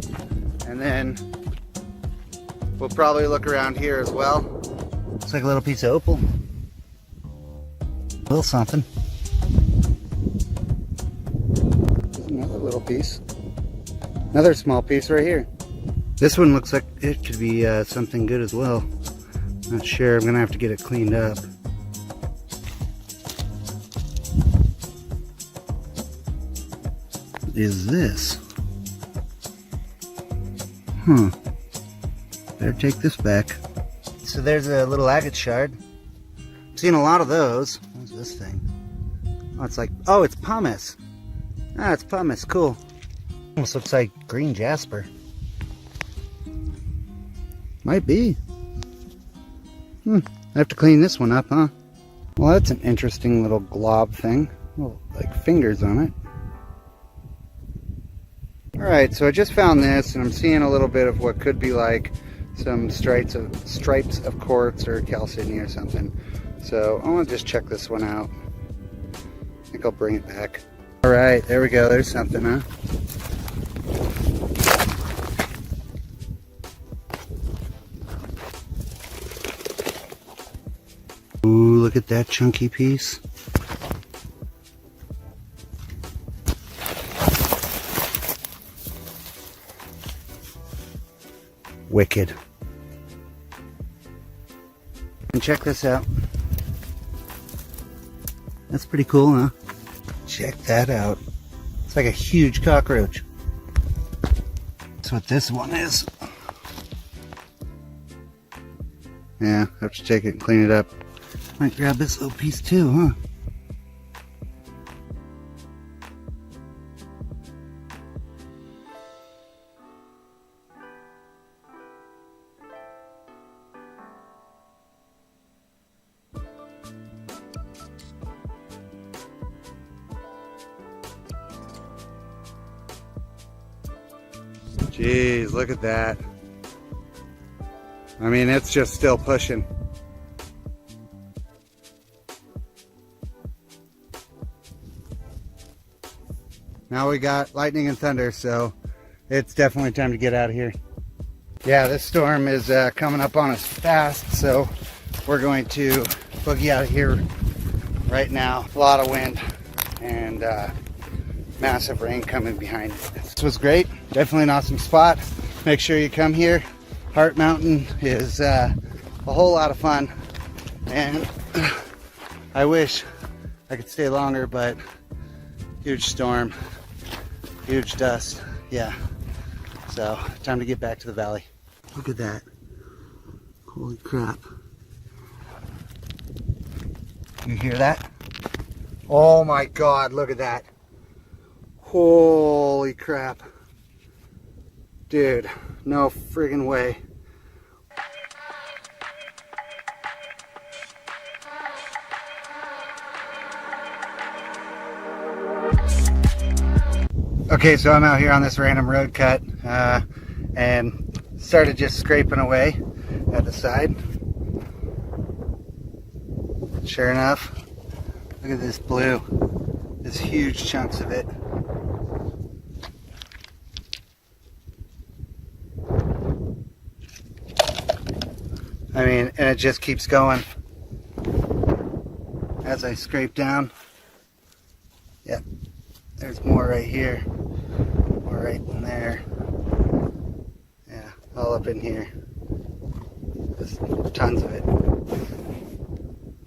And then we'll probably look around here as well. Looks like a little piece of opal. A little something. Another little piece. Another small piece right here. This one looks like it could be something good as well. Not sure. I'm gonna have to get it cleaned up. What is this? Huh. Better take this back. So there's a little agate shard. I've seen a lot of those. What's this thing? Oh, it's like, oh, it's pumice. Ah, it's pumice. Cool. Almost looks like green jasper. Might be. I have to clean this one up, huh? Well, that's an interesting little glob thing. Little, like, fingers on it. Alright, so I just found this, and I'm seeing a little bit of what could be like some stripes of quartz or chalcedony or something. So I want to just check this one out. I think I'll bring it back. Alright, there we go. There's something, huh? Ooh, look at that chunky piece. Wicked. And check this out. That's pretty cool, huh? Check that out. It's like a huge cockroach. That's what this one is. Yeah, I have to take it and clean it up. Might grab this little piece too, huh? Jeez, look at that. I mean, it's just still pushing. Now we got lightning and thunder, so it's definitely time to get out of here. Yeah, this storm is coming up on us fast, so we're going to boogie out of here right now. A lot of wind and massive rain coming behind us. This was great. Definitely an awesome spot. Make sure you come here. Heart Mountain is a whole lot of fun, and I wish I could stay longer, but huge storm, huge dust. Yeah, so time to get back to the valley. Look at that. Holy crap. You hear that? Oh my God, look at that. Holy crap. Dude, no friggin' way. Okay, so I'm out here on this random road cut and started just scraping away at the side. Sure enough, look at this blue. There's huge chunks of it. I mean, and it just keeps going as I scrape down. Yep, there's more right here, more right in there. Yeah, all up in here. There's tons of it.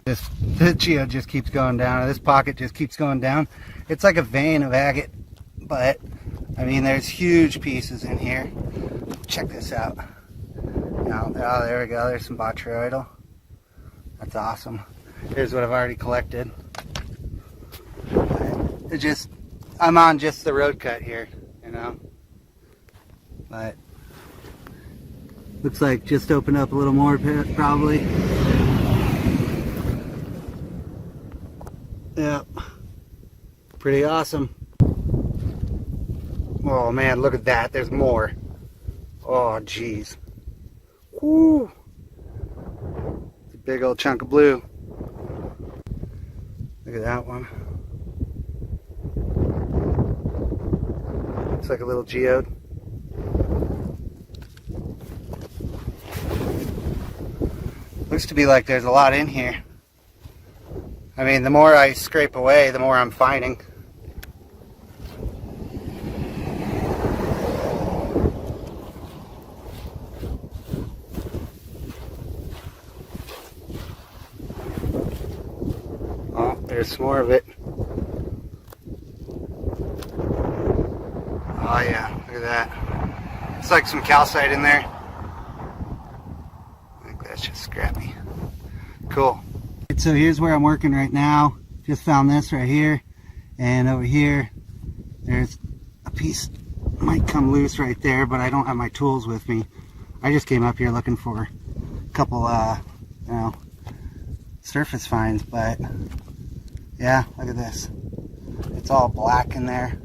The geode just keeps going down. This pocket just keeps going down. It's like a vein of agate, but I mean, there's huge pieces in here. Check this out. Oh, there we go. There's some botryoidal. That's awesome. Here's what I've already collected. I'm on just the road cut here, you know. But looks like just opened up a little more pit, probably. Yep. Pretty awesome. Oh man, look at that. There's more. Oh geez. Woo. It's a big old chunk of blue. Look at that one. Looks like a little geode. Looks to be like there's a lot in here. I mean, the more I scrape away, the more I'm finding. Oh, there's some more of it. Oh yeah, look at that. It's like some calcite in there. I think that's just scrappy. Cool. So here's where I'm working right now. Just found this right here. And over here, there's a piece, might come loose right there, but I don't have my tools with me. I just came up here looking for a couple, you know, surface finds, but yeah, look at this. It's all black in there.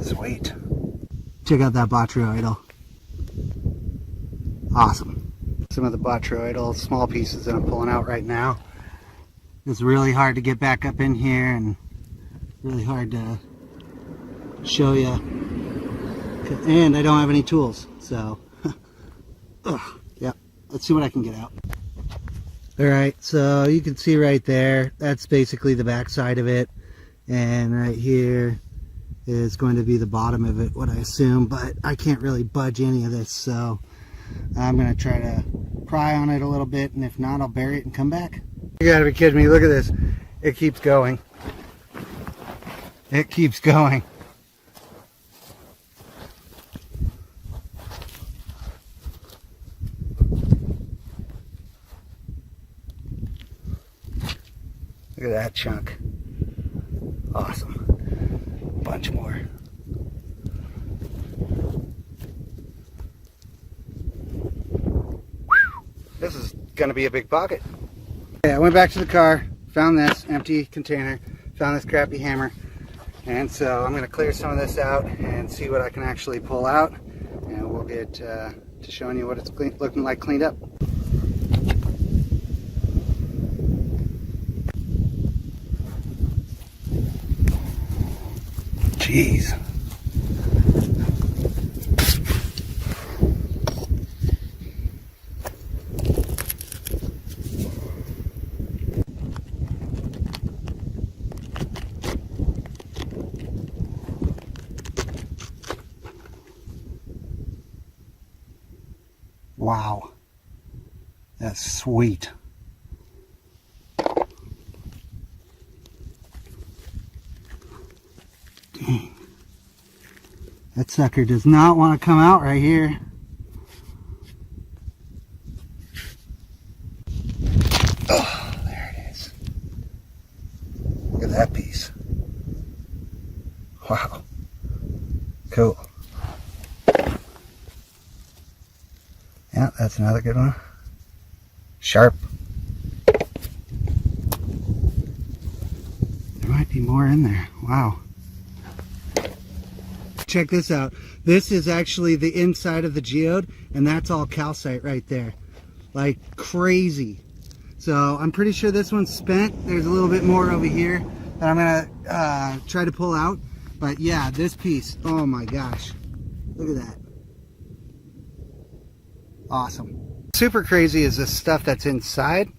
Sweet. Check out that botryoidal. Awesome. Some of the botryoidal small pieces that I'm pulling out right now. It's really hard to get back up in here and really hard to show you. And I don't have any tools, so yeah. Let's see what I can get out. Alright, so you can see right there, that's basically the back side of it. And right here is going to be the bottom of it, what I assume, but I can't really budge any of this, so I'm going to try to pry on it a little bit, and if not, I'll bury it and come back. You gotta be kidding me, look at this. It keeps going. It keeps going. Look at that chunk. Awesome. Bunch more. This is gonna be a big pocket. Okay, I went back to the car, found this empty container, found this crappy hammer, and so I'm gonna clear some of this out and see what I can actually pull out, and we'll get to showing you what it's looking like cleaned up. Jeez. Wow. That's sweet. Dang. That sucker does not want to come out right here. Oh, there it is. Look at that piece. Wow. Cool. Yeah, that's another good one. Sharp. There might be more in there. Wow. Check this out. This is actually the inside of the geode, and that's all calcite right there. Like crazy. So I'm pretty sure this one's spent. There's a little bit more over here that I'm gonna try to pull out. But yeah, this piece, oh my gosh. Look at that. Awesome. Super crazy is this stuff that's inside.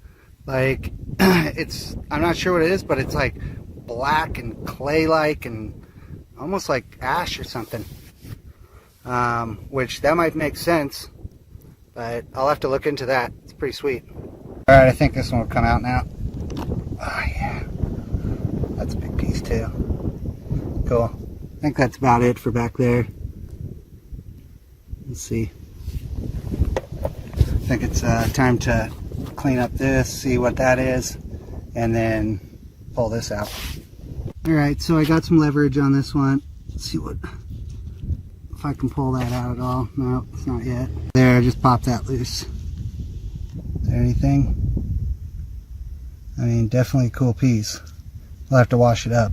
Like, I'm not sure what it is, but it's like black and clay-like and almost like ash or something. Which that might make sense, but I'll have to look into that. It's pretty sweet. Alright, I think this one will come out now. Oh yeah. That's a big piece too. Cool. I think that's about it for back there. Let's see. I think it's time to clean up this, see what that is, and then pull this out. Alright, so I got some leverage on this one. Let's see if I can pull that out at all. No, it's not yet. There, I just popped that loose. Is there anything? I mean, definitely a cool piece. I'll have to wash it up.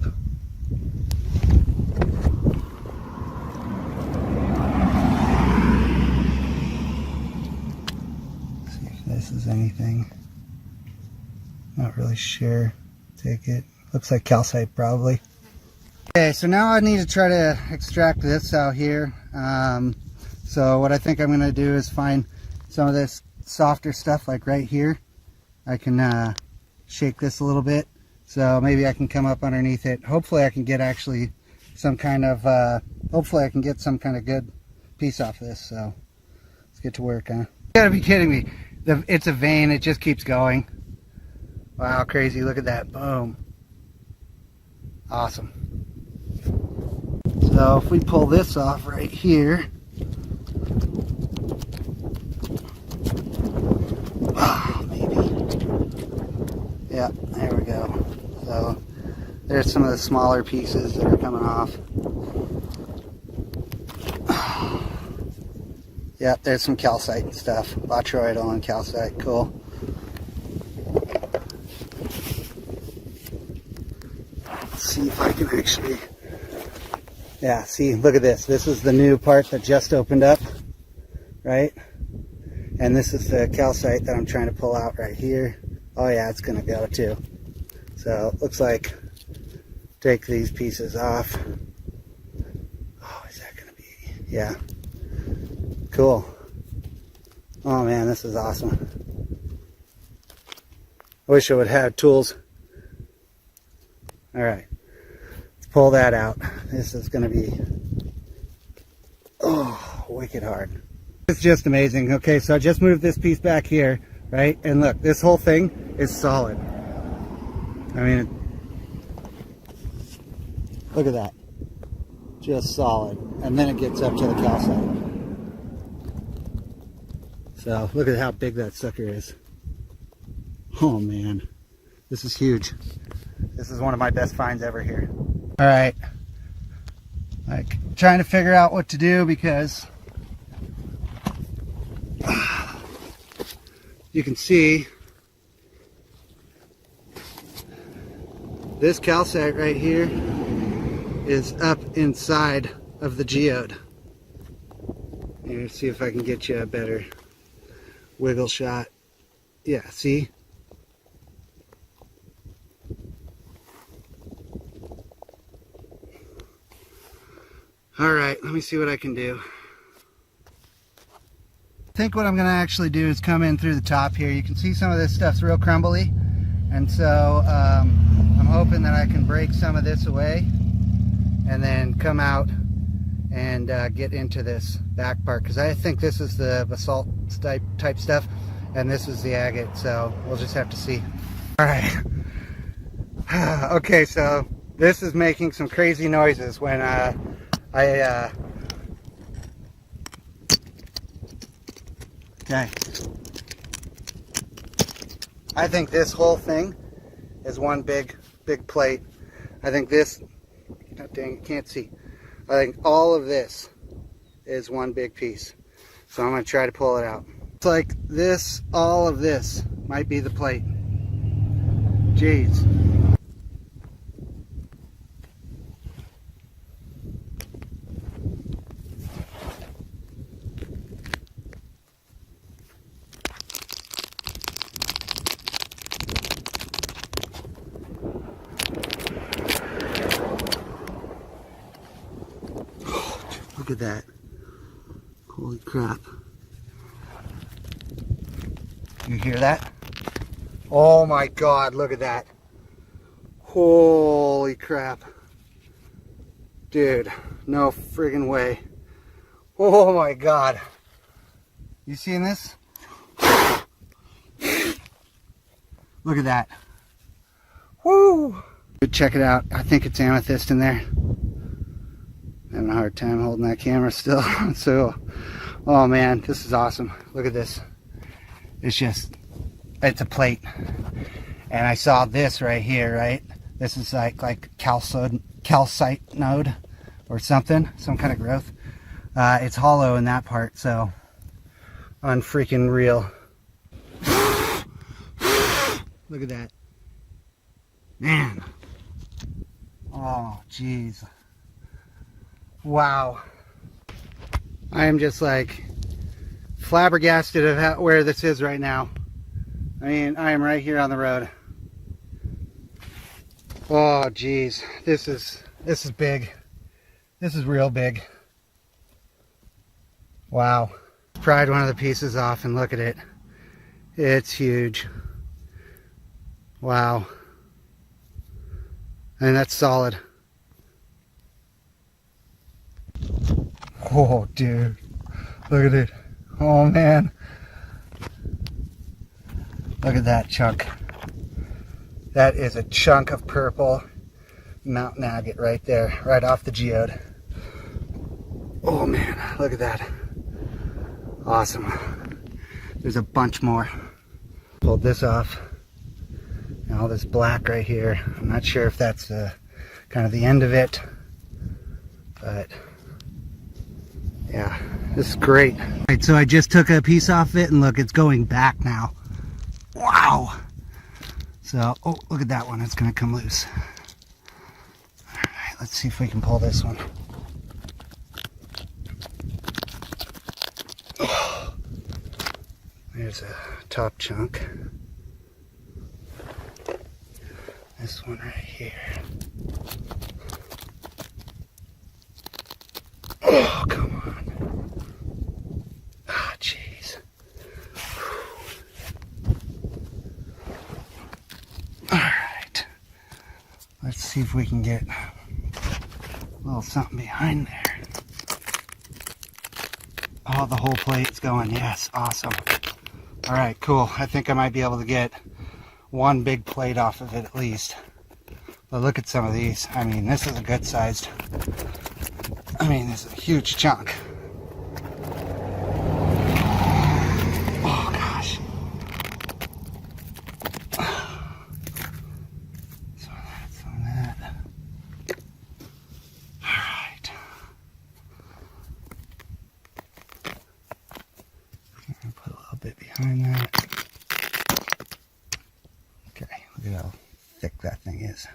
really sure. Take it. Looks like calcite probably. Okay, so now I need to try to extract this out here. So what I think I'm going to do is find some of this softer stuff like right here. I can shake this a little bit. So maybe I can come up underneath it. Hopefully I can get actually some kind of, hopefully I can get some kind of good piece off this. So let's get to work, huh? You gotta be kidding me. It's a vein, it just keeps going. Wow, crazy, look at that, boom. Awesome. So if we pull this off right here, maybe. Yeah, there we go. So there's some of the smaller pieces that are coming off. Yep, there's some calcite and stuff. Botryoidal and calcite, cool. Let's see if I can actually... Yeah, see, look at this. This is the new part that just opened up, right? And this is the calcite that I'm trying to pull out right here. Oh yeah, it's gonna go too. So it looks like, take these pieces off. Oh, is that gonna be, yeah. Cool. Oh man, this is awesome. I wish I would have tools. All right, let's pull that out. This is gonna be, oh, wicked hard. It's just amazing. Okay, so I just moved this piece back here, right? And look, this whole thing is solid. I mean, look at that. Just solid. And then it gets up to the calcite. So look at how big that sucker is. Oh man, this is huge. This is one of my best finds ever here. All right, like trying to figure out what to do because you can see this calcite right here is up inside of the geode. Here, see if I can get you a better wiggle shot. Yeah, see? All right, let me see what I can do. I think what I'm gonna actually do is come in through the top here. You can see some of this stuff's real crumbly. And so I'm hoping that I can break some of this away and then come out and get into this back part, because I think this is the basalt type stuff and this is the agate, so we'll just have to see. All right. Okay, so this is making some crazy noises when okay. I think this whole thing is one big plate. I think this, oh dang, can't see. I think all of this is one big piece. So I'm gonna try to pull it out. It's like this, all of this might be the plate. Jeez. Look at that. Holy crap. You hear that? Oh my God, look at that. Holy crap. Dude, no friggin' way. Oh my God. You seeing this? Look at that. Woo! Check it out. I think it's amethyst in there. Having a hard time holding that camera still. So, oh man, this is awesome. Look at this. It's a plate. And I saw this right here, right? This is like calcite node or something, some kind of growth. It's hollow in that part, so unfreaking real. Look at that. Man. Oh, jeez. Wow. I am just like flabbergasted at where this is right now. I mean, I am right here on the road. Oh geez, this is big. This is real big. Wow. Pried one of the pieces off and look at it. It's huge. Wow. And that's solid. Oh dude. Look at it. Oh man. Look at that chunk. That is a chunk of purple mountain agate right there, right off the geode. Oh man, look at that. Awesome. There's a bunch more. Pulled this off. And all this black right here. I'm not sure if that's kind of the end of it, but yeah, this is great. All right, so I just took a piece off it and look, it's going back now. Wow. So, oh, look at that one. It's going to come loose. All right, let's see if we can pull this one. Oh, there's a top chunk. This one right here. Oh, come on. Ah, jeez. Alright. Let's see if we can get a little something behind there. Oh, the whole plate's going. Yes, awesome. Alright, cool. I think I might be able to get one big plate off of it at least. But look at some of these. I mean, this is a good sized. I mean, this is a huge chunk. Oh gosh. So that's on that. Alright. Put a little bit behind that. Okay, look at how thick that thing is.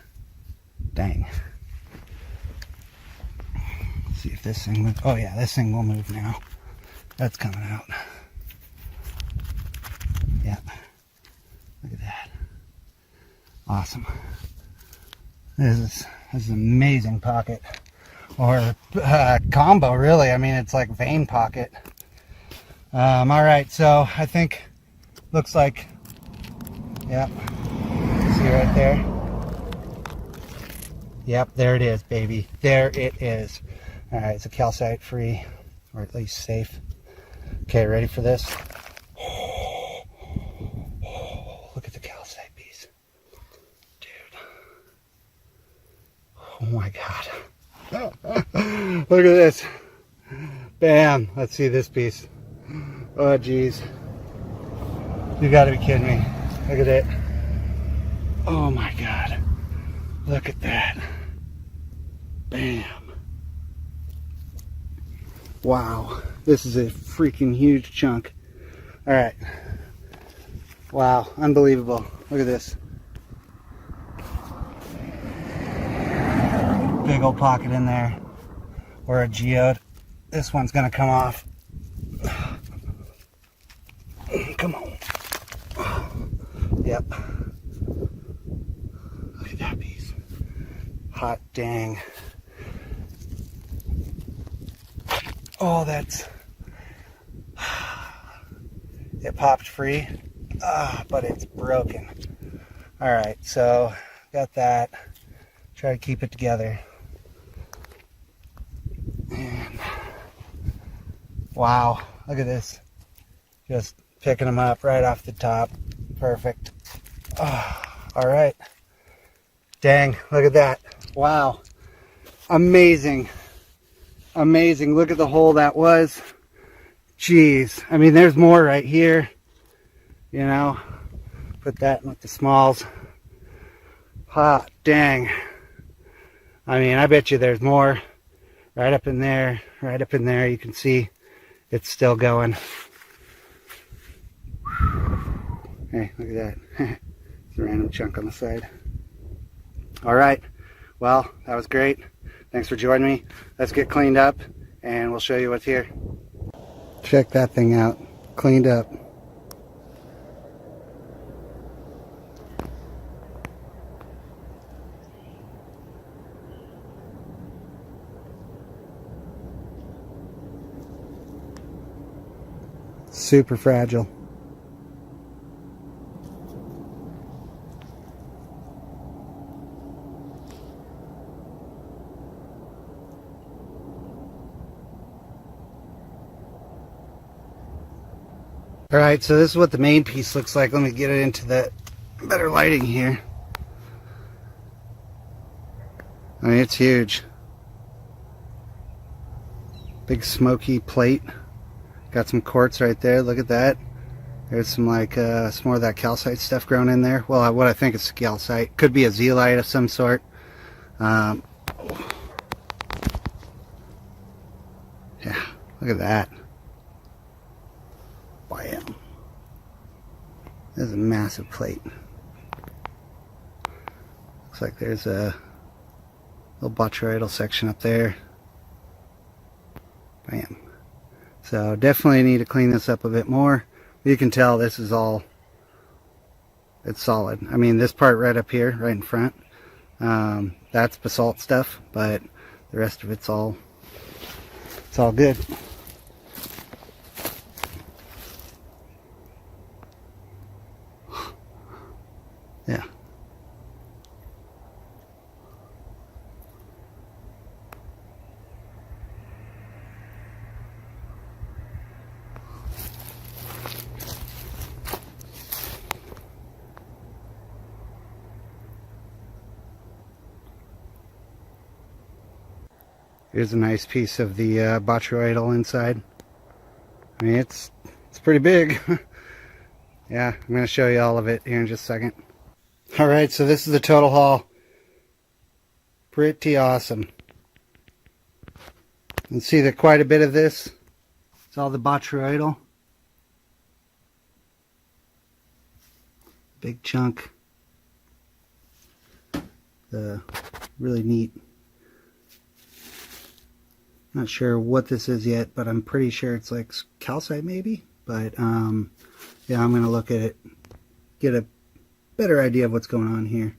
Dang. Let's see if this thing moves. Oh yeah, this thing will move now. That's coming out. Yeah. Look at that. Awesome. This is an amazing pocket. Or combo, really. I mean, it's like vein pocket. Alright, so I think, looks like, yep. See right there? Yep, there it is, baby. There it is. Alright, it's a calcite free, or at least safe. Okay, ready for this? Look at the calcite piece. Dude. Oh my god. Look at this. Bam. Let's see this piece. Oh geez. You gotta be kidding me. Look at it. Oh my god. Look at that. Bam. Wow. This is a freaking huge chunk. Alright. Wow. Unbelievable. Look at this. Big old pocket in there. Or a geode. This one's going to come off. Come on. Yep. Look at that piece. Hot dang. Oh, that's... It popped free, but it's broken. Alright, so got that. Try to keep it together. And wow, look at this. Just picking them up right off the top. Perfect. Alright. Dang, look at that. Wow. Amazing. Amazing. Look at the hole that was. Jeez. I mean, there's more right here. You know, put that in with the smalls. Hot dang. I mean, I bet you there's more. Right up in there. Right up in there. You can see it's still going. Hey, look at that. It's a random chunk on the side. Alright. Well, that was great. Thanks for joining me. Let's get cleaned up and we'll show you what's here. Check that thing out. Cleaned up. Super fragile. Alright, so this is what the main piece looks like. Let me get it into the better lighting here. I mean, it's huge. Big smoky plate. Got some quartz right there. Look at that. There's some like some more of that calcite stuff grown in there. Well, what I think is calcite. Could be a zeolite of some sort. Yeah, look at that. Bam. This is a massive plate. Looks like there's a little botryoidal section up there. Bam. So definitely need to clean this up a bit more. You can tell this is all, it's solid. I mean, this part right up here, right in front, that's basalt stuff, but the rest of it's all good. Yeah. Here's a nice piece of the botryoidal inside. I mean, it's pretty big. Yeah, I'm going to show you all of it here in just a second. Alright, so this is the total haul. Pretty awesome. You can see that quite a bit of this is all the botryoidal. Big chunk. Really neat. Not sure what this is yet, but I'm pretty sure it's like calcite maybe. But yeah, I'm going to look at it, get a better idea of what's going on here.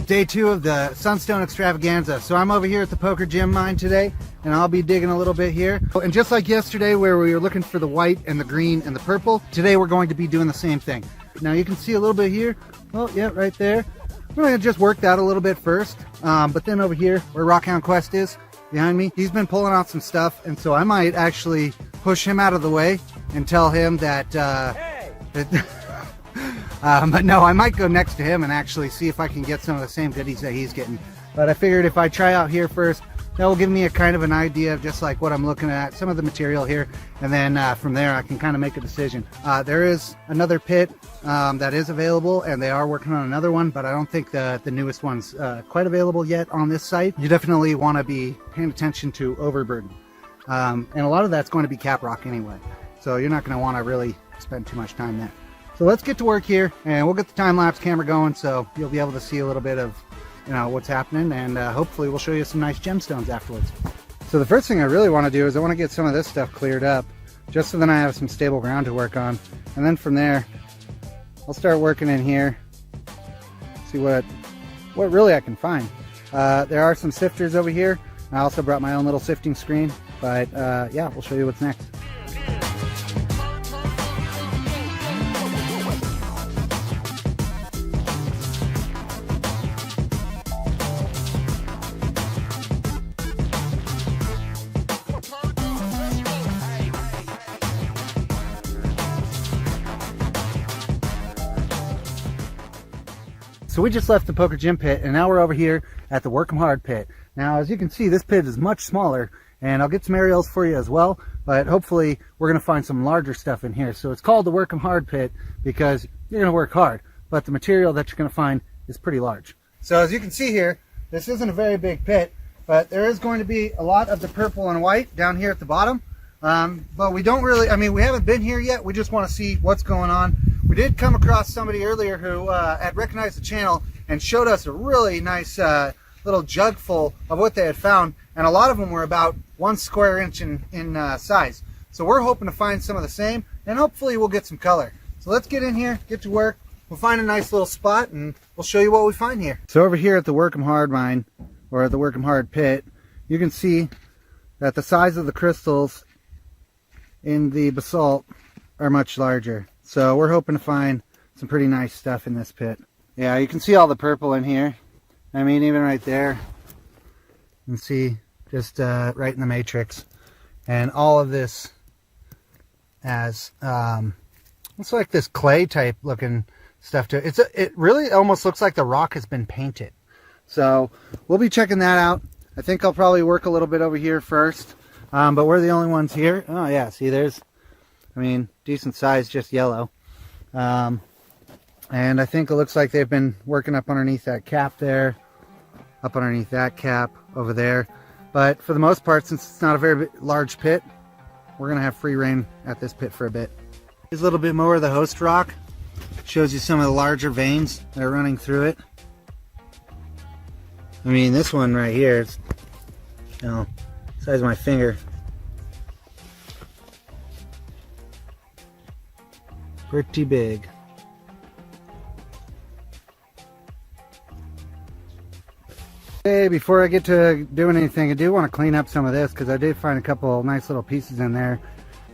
day 2 of the Sunstone Extravaganza. So I'm over here at the Poker Gym mine today, and I'll be digging a little bit here. And just like yesterday where we were looking for the white and the green and the purple, today we're going to be doing the same thing. Now you can see a little bit here. Oh yeah, right there. We're going to just work that a little bit first. But then over here where Rockhound Quest is behind me, he's been pulling out some stuff, and so I might actually push him out of the way and tell him that but no, I might go next to him and actually see if I can get some of the same goodies that he's getting. But I figured if I try out here first, that will give me a kind of an idea of just like what I'm looking at, some of the material here, and then from there I can kind of make a decision. There is another pit that is available, and they are working on another one, but I don't think the newest one's quite available yet on this site. You definitely want to be paying attention to overburden. And a lot of that's going to be cap rock anyway, so you're not going to want to really spend too much time there. So let's get to work here, and we'll get the time-lapse camera going so you'll be able to see a little bit of, you know, what's happening, and hopefully we'll show you some nice gemstones afterwards. So the first thing I really want to do is I want to get some of this stuff cleared up, just so then I have some stable ground to work on, and then from there I'll start working in here, see what really I can find. There are some sifters over here. I also brought my own little sifting screen, but yeah, we'll show you what's next. So we just left the Poker Gym pit, and now we're over here at the Work 'em Hard pit. Now, as you can see, this pit is much smaller, and I'll get some aerials for you as well, but hopefully we're going to find some larger stuff in here. So it's called the Work 'em Hard pit because you're going to work hard, but the material that you're going to find is pretty large. So as you can see here, this isn't a very big pit, but there is going to be a lot of the purple and white down here at the bottom. But we don't really, I mean, we haven't been here yet. We just want to see what's going on. We did come across somebody earlier who had recognized the channel and showed us a really nice little jug full of what they had found, and a lot of them were about 1 square inch in size. So we're hoping to find some of the same, and hopefully we'll get some color. So let's get in here, get to work. We'll find a nice little spot, and we'll show you what we find here. So over here at the Work 'em Hard mine, or at the Work 'em Hard pit, you can see that the size of the crystals in the basalt are much larger. So we're hoping to find some pretty nice stuff in this pit. Yeah, you can see all the purple in here. I mean, even right there, you can see just right in the matrix. And all of this has, it's like this clay type looking stuff to it. It really almost looks like the rock has been painted. So we'll be checking that out. I think I'll probably work a little bit over here first. But we're the only ones here. Oh yeah, see there's, I mean, decent size, just yellow. And I think it looks like they've been working up underneath that cap there, up underneath that cap over there. But for the most part, since it's not a very large pit, we're going to have free reign at this pit for a bit. Here's a little bit more of the host rock. Shows you some of the larger veins that are running through it. I mean, this one right here, it's, you know, size of my finger. Pretty big. Hey, before I get to doing anything, I do want to clean up some of this because I did find a couple nice little pieces in there,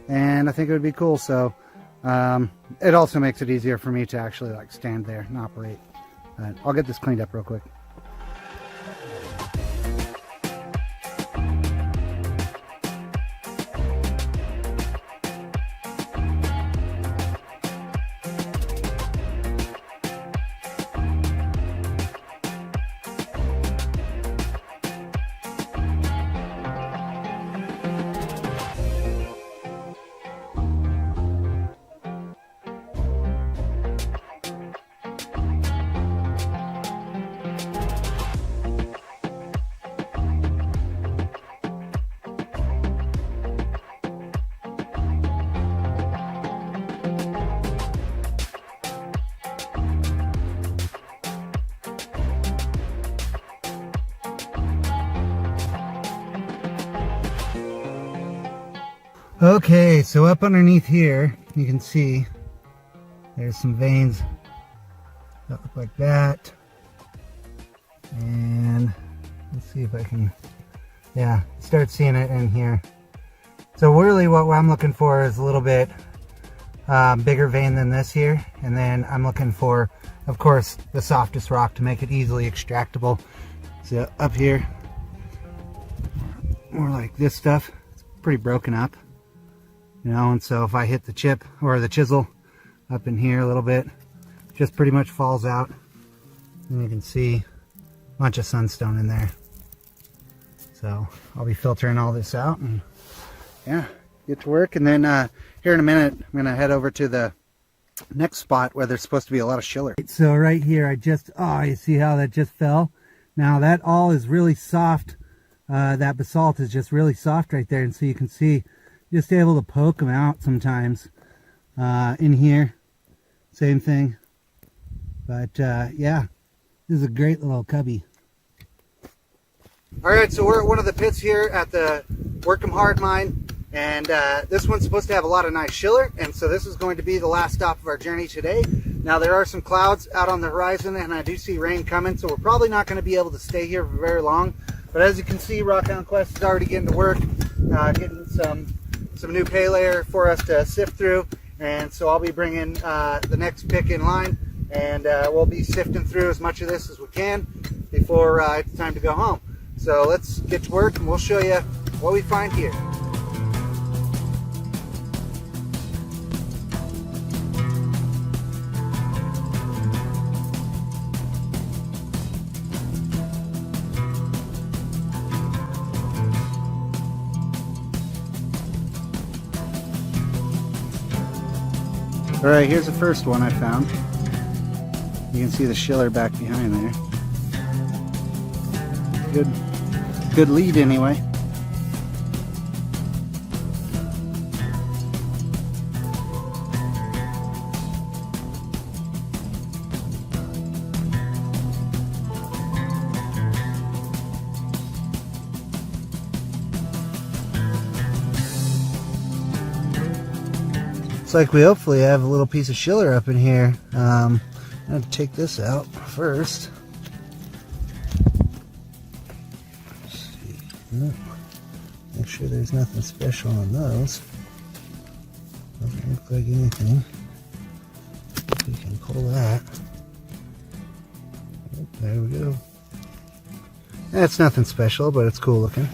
and I think it would be cool. So it also makes it easier for me to actually like stand there and operate. I'll get this cleaned up real quick. Okay, so up underneath here, you can see there's some veins that look like that. And let's see if I can, yeah, start seeing it in here. So really what I'm looking for is a little bit bigger vein than this here. And then I'm looking for, of course, the softest rock to make it easily extractable. So up here, more like this stuff, it's pretty broken up, you know, and so if I hit the chip or the chisel up in here a little bit, just pretty much falls out. And you can see a bunch of sunstone in there. So I'll be filtering all this out and yeah, get to work. And then here in a minute, I'm gonna head over to the next spot where there's supposed to be a lot of schiller. So right here, I just, oh, you see how that just fell? Now that all is really soft. That basalt is just really soft right there. And so you can see, just able to poke them out sometimes. In here, same thing. But yeah, this is a great little cubby. All right, so we're at one of the pits here at the Work 'em Hard mine. And this one's supposed to have a lot of nice schiller, and so this is going to be the last stop of our journey today. Now there are some clouds out on the horizon, and I do see rain coming, so we're probably not going to be able to stay here for very long. But as you can see, Rockhound Quest is already getting to work, getting some new pay layer for us to sift through. And so I'll be bringing the next pick in line, and we'll be sifting through as much of this as we can before it's time to go home. So let's get to work, and we'll show you what we find here. All right, here's the first one I found. You can see the schiller back behind there. Good lead anyway. Looks like we hopefully have a little piece of schiller up in here. I'm going to take this out first. Let's see. Make sure there's nothing special on those. Doesn't look like anything. We can pull that. Oh, there we go. That's nothing special, but it's cool looking.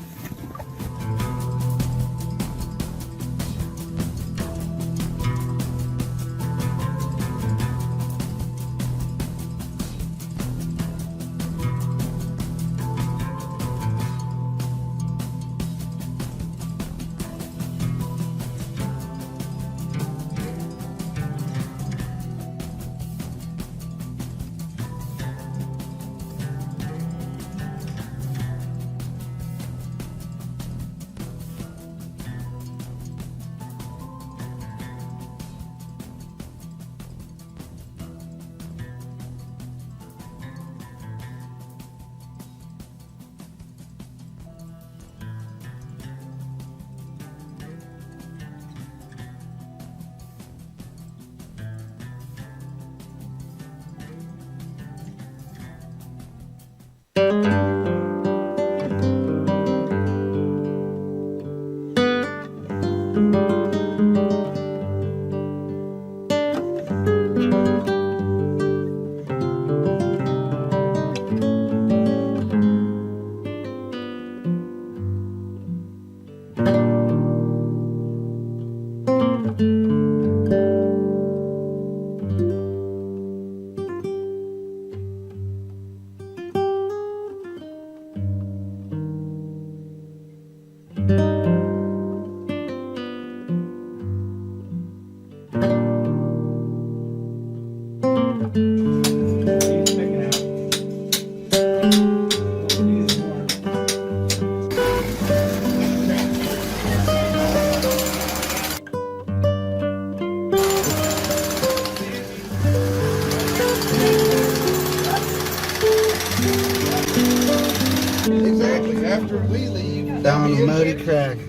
Exactly. After we leave, Down the muddy crag.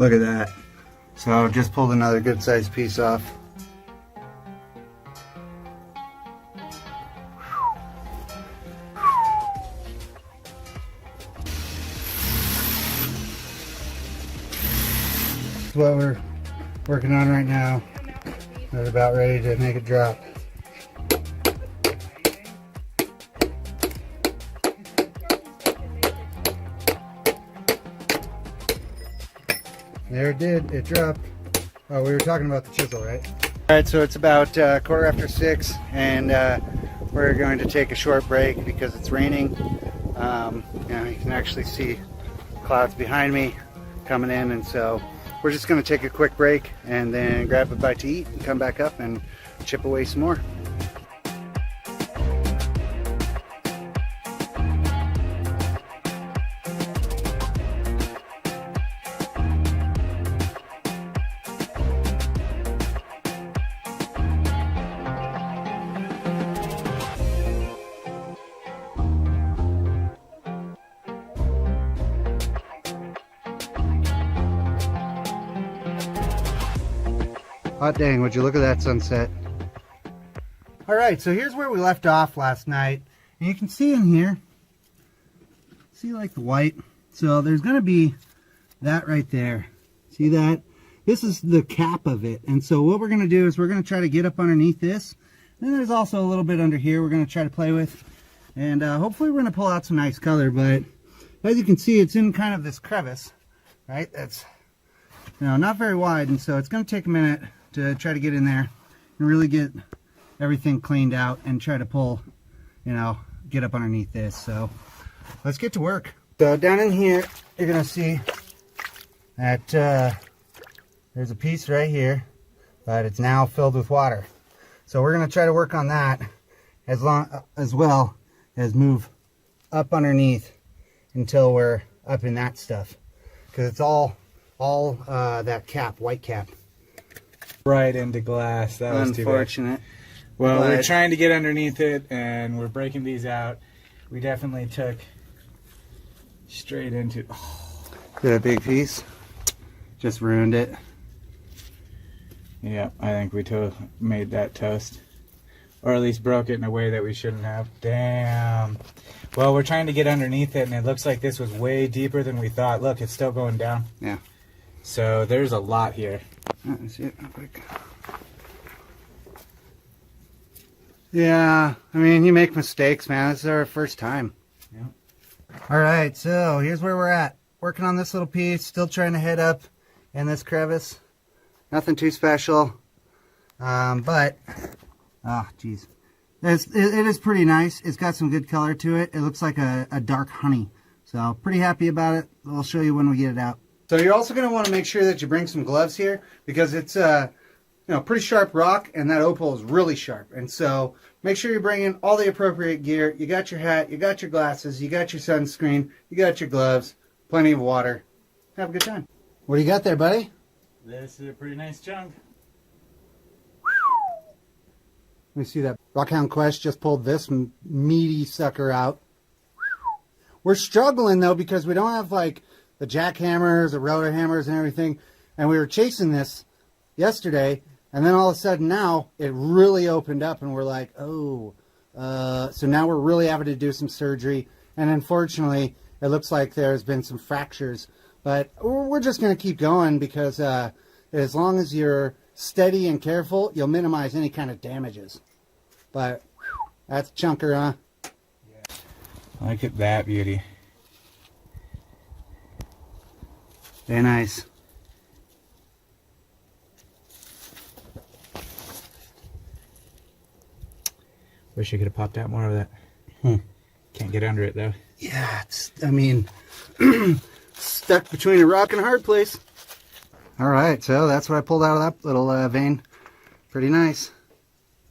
Look at that. So just pulled another good sized piece off. That's what we're working on right now. We're about ready to make it drop. There it did, it dropped. Oh, we were talking about the chisel, right? All right, so it's about 6:15, and we're going to take a short break because it's raining. You can actually see clouds behind me coming in, and so we're just going to take a quick break and then grab a bite to eat and come back up and chip away some more. Hot dang, would you look at that sunset. Alright, so here's where we left off last night. And you can see in here, see like the white? So there's going to be that right there. See that? This is the cap of it. And so what we're going to do is we're going to try to get up underneath this. Then there's also a little bit under here we're going to try to play with. And hopefully we're going to pull out some nice color. But as you can see, it's in kind of this crevice, right? That's, not very wide. And so it's going to take a minute to try to get in there and really get everything cleaned out and try to pull, get up underneath this. So let's get to work. So down in here, you're gonna see that there's a piece right here, but it's now filled with water. So we're gonna try to work on that as well as move up underneath until we're up in that stuff, because it's all that cap, white cap. Right into glass. That was unfortunate. Too bad. Well, we're trying to get underneath it, and we're breaking these out. We definitely took straight into. Oh. Did a big piece? Just ruined it. Yeah, I think we made that toast, or at least broke it in a way that we shouldn't have. Damn. Well, we're trying to get underneath it, and it looks like this was way deeper than we thought. Look, it's still going down. Yeah. So there's a lot here. Let's see it real quick. Yeah, I mean, you make mistakes, man. This is our first time. Yeah. All right, so here's where we're at. Working on this little piece, still trying to head up in this crevice. Nothing too special, but, oh, geez. It is pretty nice. It's got some good color to it. It looks like a dark honey. So, pretty happy about it. I'll show you when we get it out. So you're also going to want to make sure that you bring some gloves here, because it's pretty sharp rock, and that opal is really sharp. And so make sure you bring in all the appropriate gear. You got your hat, you got your glasses, you got your sunscreen, you got your gloves, plenty of water. Have a good time. What do you got there, buddy? This is a pretty nice chunk. Let me see that. Rockhound Quest just pulled this meaty sucker out. We're struggling though, because we don't have like the jackhammers, the rotor hammers and everything. And we were chasing this yesterday, and then all of a sudden now it really opened up, and we're like, oh. So now we're really having to do some surgery. And unfortunately, it looks like there's been some fractures. But we're just going to keep going, because as long as you're steady and careful, you'll minimize any kind of damages. But that's a chunker, huh? Yeah. Look at that beauty. Very nice. Wish you could have popped out more of that. Can't get under it though. Yeah, stuck between a rock and a hard place. Alright, so that's what I pulled out of that little vein. Pretty nice.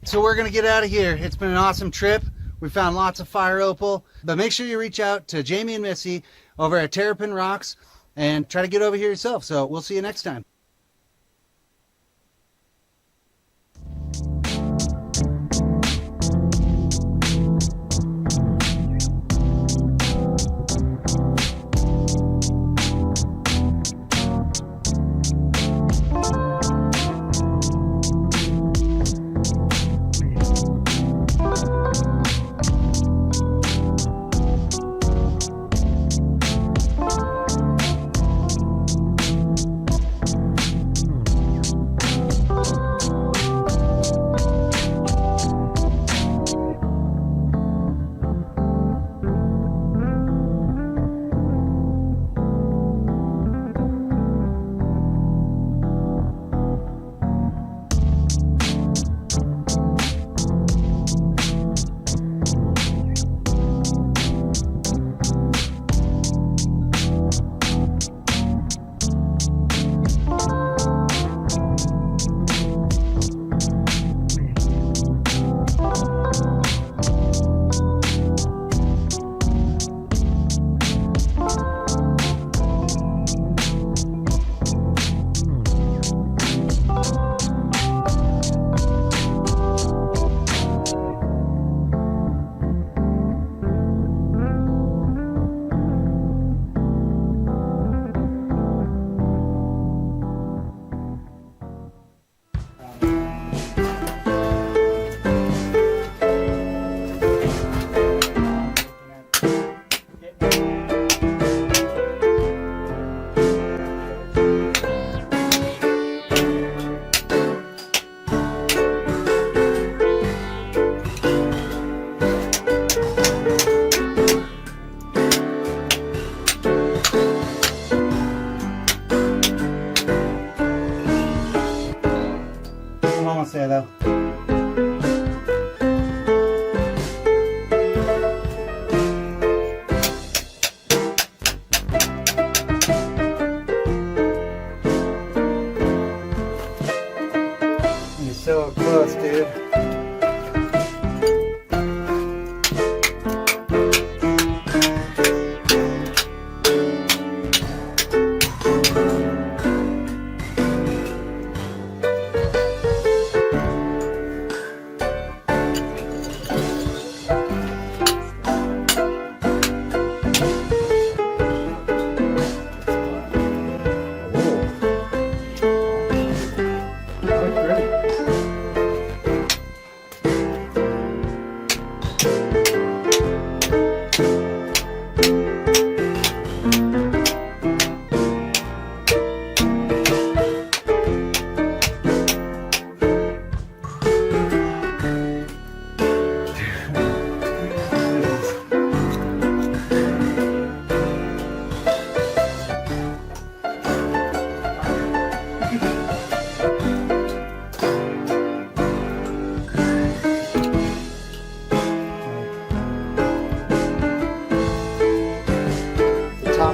So we're going to get out of here. It's been an awesome trip. We found lots of fire opal. But make sure you reach out to Jamie and Missy over at Terrapin Rocks and try to get over here yourself. So we'll see you next time.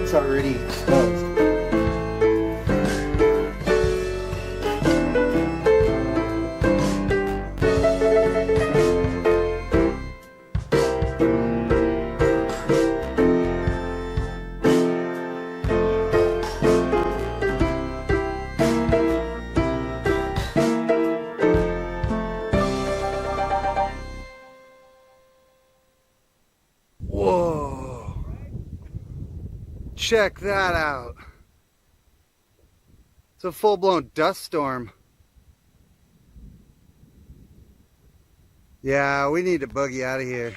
It's already exposed. Whoa. Check that out. It's a full-blown dust storm. Yeah, we need to boogie out of here.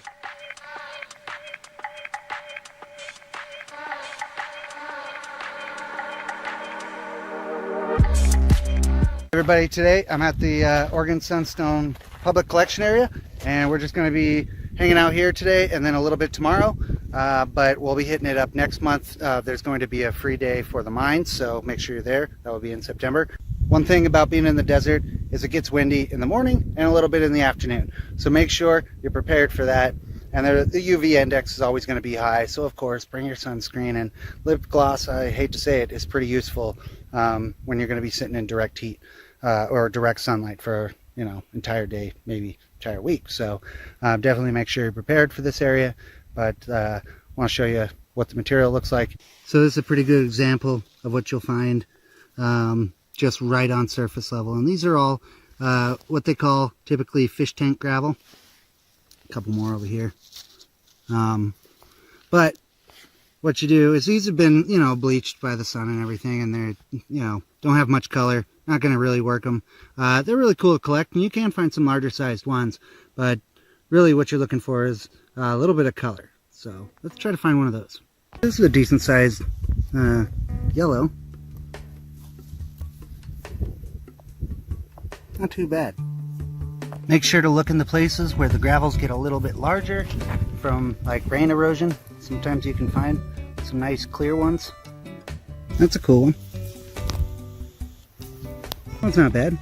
Everybody, today I'm at the Oregon Sunstone Public Collection area, and we're just going to be hanging out here today and then a little bit tomorrow, but we'll be hitting it up next month. There's going to be a free day for the mines, so make sure you're there. That will be in September. One thing about being in the desert is it gets windy in the morning and a little bit in the afternoon, so make sure you're prepared for that. And the UV index is always going to be high, so of course bring your sunscreen, and lip gloss, I hate to say it, is pretty useful when you're going to be sitting in direct heat or direct sunlight for, you know, entire day, maybe entire week. So definitely make sure you're prepared for this area, but I want to show you what the material looks like. So this is a pretty good example of what you'll find just right on surface level, and these are all what they call typically fish tank gravel. A couple more over here. But what you do is these have been, you know, bleached by the sun and everything, and they're, you know, don't have much color. Not going to really work them. They're really cool to collect, and you can find some larger sized ones, but really what you're looking for is a little bit of color. So let's try to find one of those. This is a decent sized yellow. Not too bad. Make sure to look in the places where the gravels get a little bit larger from like rain erosion. Sometimes you can find some nice clear ones. That's a cool one. That's not bad.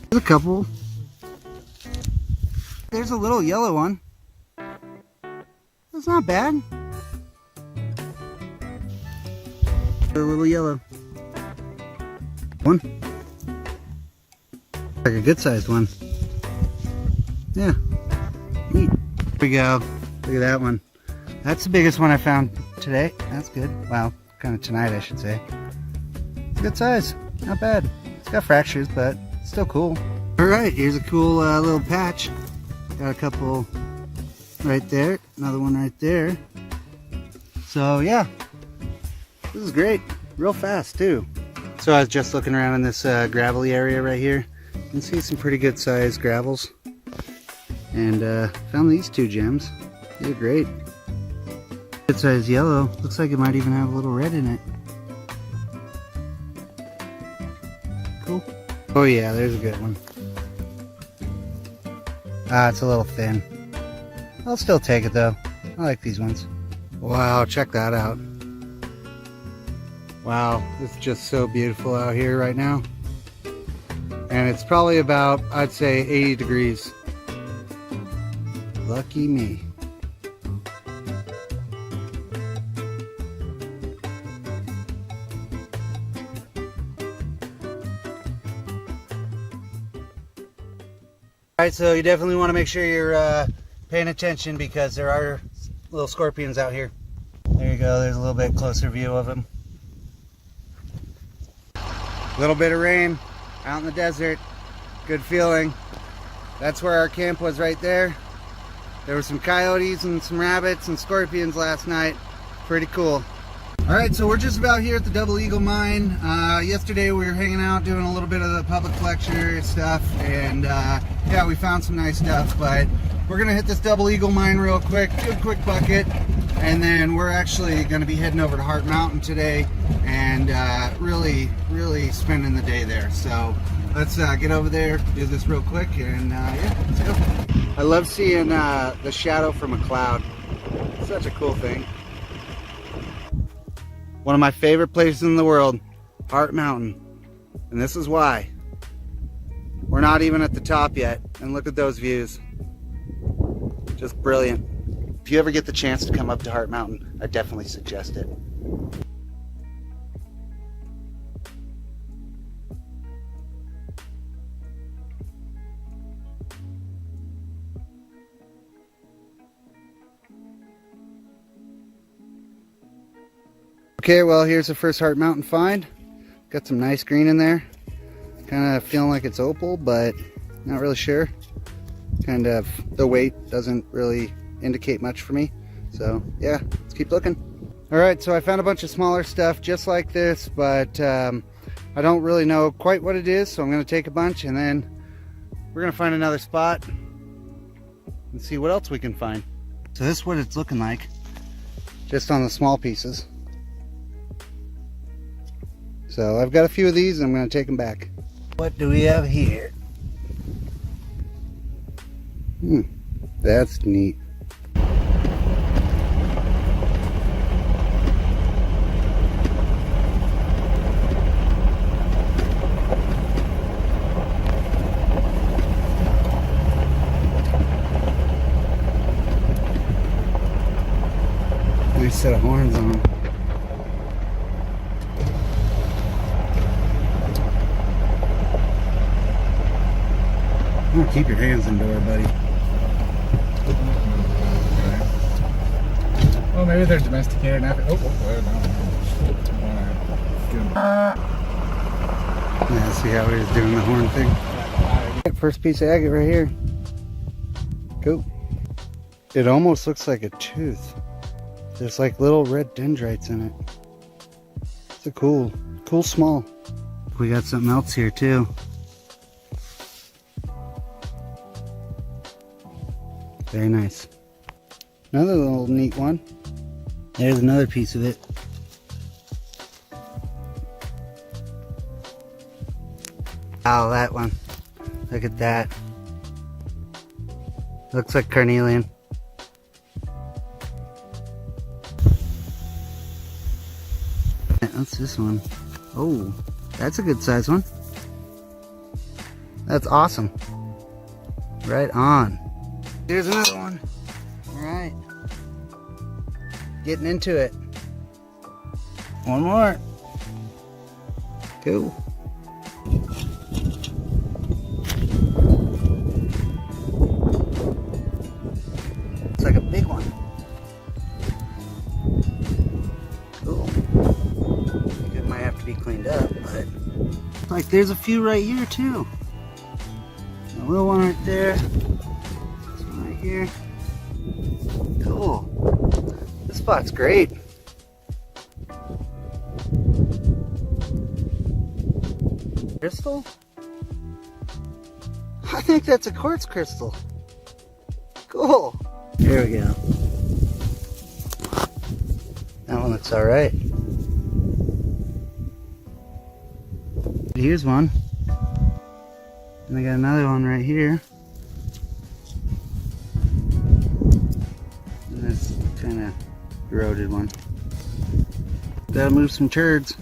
There's a couple. There's a little yellow one. That's not bad. A little yellow one. Like a good sized one. Yeah. Neat. Here we go. Look at that one. That's the biggest one I found today. That's good. Well, kind of tonight, I should say. It's a good size. Not bad. It's got fractures, but still cool. Alright, here's a cool little patch. Got a couple right there. Another one right there. So, yeah. This is great. Real fast, too. So I was just looking around in this gravelly area right here. You can see some pretty good sized gravels. And found these two gems. They're great. Good sized yellow. Looks like it might even have a little red in it. Cool. Oh yeah, there's a good one. It's a little thin. I'll still take it though. I like these ones. Wow, check that out. Wow, it's just so beautiful out here right now. And it's probably about, I'd say, 80 degrees. Lucky me. Alright, so you definitely want to make sure you're paying attention because there are little scorpions out here. There you go, there's a little bit closer view of them. A little bit of rain out in the desert. Good feeling. That's where our camp was right there. There were some coyotes and some rabbits and scorpions last night. Pretty cool. Alright, so we're just about here at the Double Eagle Mine. Yesterday we were hanging out doing a little bit of the public collection area stuff, and yeah, we found some nice stuff, but we're going to hit this Double Eagle Mine real quick, do a quick bucket, and then we're actually going to be heading over to Heart Mountain today and really spending the day there. So let's get over there, do this real quick, and yeah, let's go. I love seeing the shadow from a cloud. It's such a cool thing. One of my favorite places in the world, Heart Mountain. And this is why. We're not even at the top yet, and look at those views. Just brilliant. If you ever get the chance to come up to Heart Mountain, I definitely suggest it. Okay, well, here's the first Heart Mountain find. Got some nice green in there. Kind of feeling like it's opal, but not really sure. Kind of, the weight doesn't really indicate much for me. So yeah, let's keep looking. All right, so I found a bunch of smaller stuff just like this, but I don't really know quite what it is. So I'm gonna take a bunch and then we're gonna find another spot and see what else we can find. So this is what it's looking like, just on the small pieces. So I've got a few of these and I'm going to take them back. What do we have here? That's neat. Nice set of horns on them. Keep your hands indoor, buddy. Well, maybe they're domesticated now. Oh, Yeah, see how he was doing the horn thing? First piece of agate right here. Cool. It almost looks like a tooth. There's like little red dendrites in it. It's a cool small. We got something else here too. Very nice. Another little neat one. There's another piece of it. Oh, that one. Look at that. Looks like carnelian. What's this one? Oh, that's a good size one. That's awesome. Right on. Here's another one. All right. Getting into it. One more. Cool. It's like a big one. Cool. I think it might have to be cleaned up, but like there's a few right here too. A little one right there. Here. Cool. This spot's great. Crystal? I think that's a quartz crystal. Cool. Here we go. That one looks alright. Here's one. And I got another one right here. Kind of eroded one. Gotta move some turds.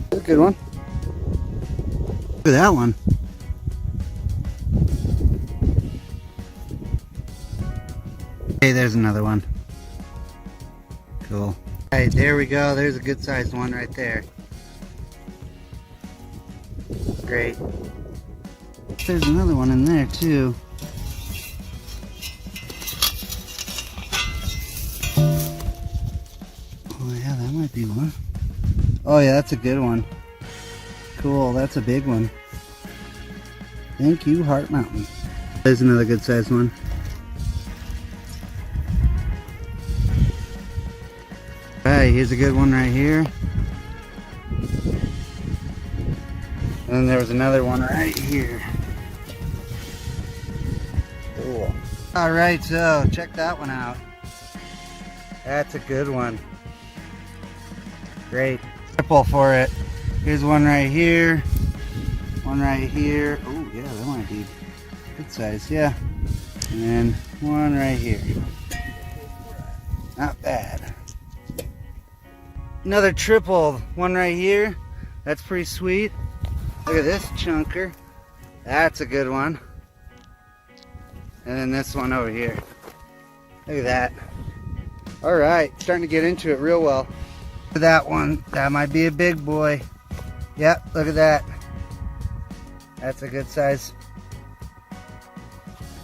That's a good one. Look at that one. Okay, there's another one. Cool. Alright, there we go. There's a good sized one right there. Great. There's another one in there too. Oh yeah, that might be one. Oh yeah, that's a good one. Cool, that's a big one. Thank you, Heart Mountain. There's another good sized one. Alright, here's a good one right here. And then there was another one right here. Cool. Alright, so check that one out. That's a good one. Great. Triple for it. Here's one right here. One right here. Oh yeah, that might be good size, yeah. And then one right here. Not bad. Another triple. One right here. That's pretty sweet. Look at this chunker. That's a good one. And then this one over here. Look at that. All right, starting to get into it real well. Look at that one. That might be a big boy. Yep, look at that. That's a good size.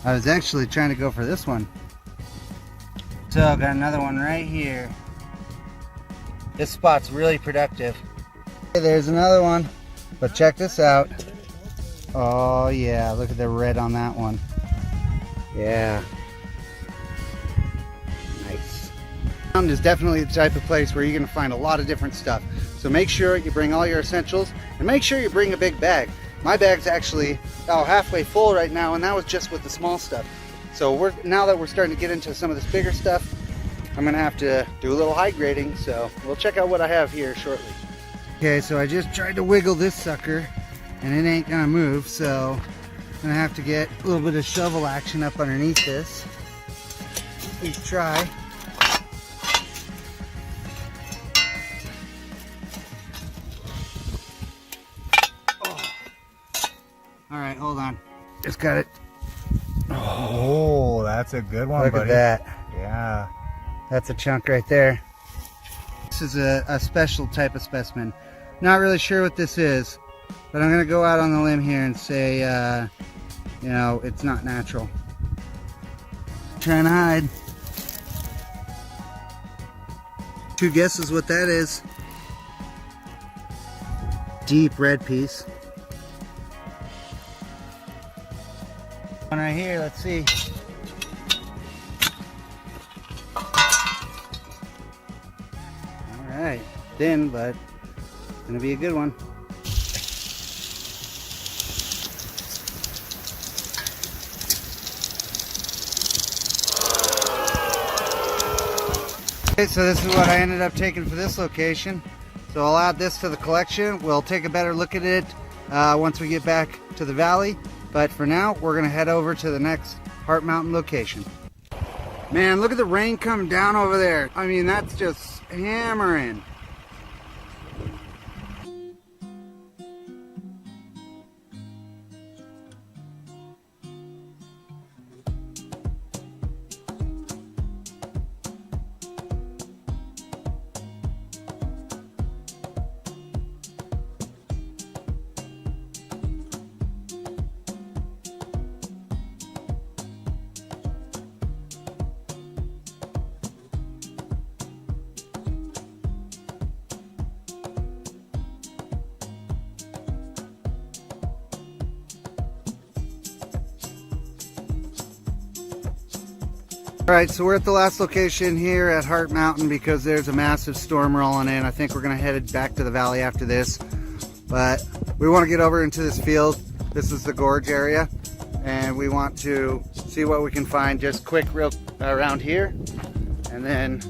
I was actually trying to go for this one. So got another one right here. This spot's really productive. Okay, there's another one, but check this out. Oh yeah, look at the red on that one. Yeah. Nice. Rockhound is definitely the type of place where you're gonna find a lot of different stuff. So make sure you bring all your essentials and make sure you bring a big bag. My bag's actually about halfway full right now, and that was just with the small stuff. So now that we're starting to get into some of this bigger stuff, I'm gonna have to do a little high grading, so we'll check out what I have here shortly. Okay, so I just tried to wiggle this sucker and it ain't gonna move, so I'm gonna have to get a little bit of shovel action up underneath this. Please try. Oh. All right, hold on. Just got it. Oh, that's a good one, Look buddy. at that. Yeah. That's a chunk right there. This is a special type of specimen. Not really sure what this is, but I'm gonna go out on the limb here and say, you know, it's not natural. Trying to hide. 2 guesses what that is. Deep red piece. One right here, let's see. Alright, thin, but gonna be a good one. Okay, so this is what I ended up taking for this location. So I'll add this to the collection. We'll take a better look at it once we get back to the valley. But for now, we're gonna head over to the next Heart Mountain location. Man, look at the rain coming down over there. I mean, that's just hammering. Alright, so we're at the last location here at Heart Mountain because there's a massive storm rolling in. I think we're going to head back to the valley after this. But we want to get over into this field. This is the gorge area. And we want to see what we can find just quick real around here. And then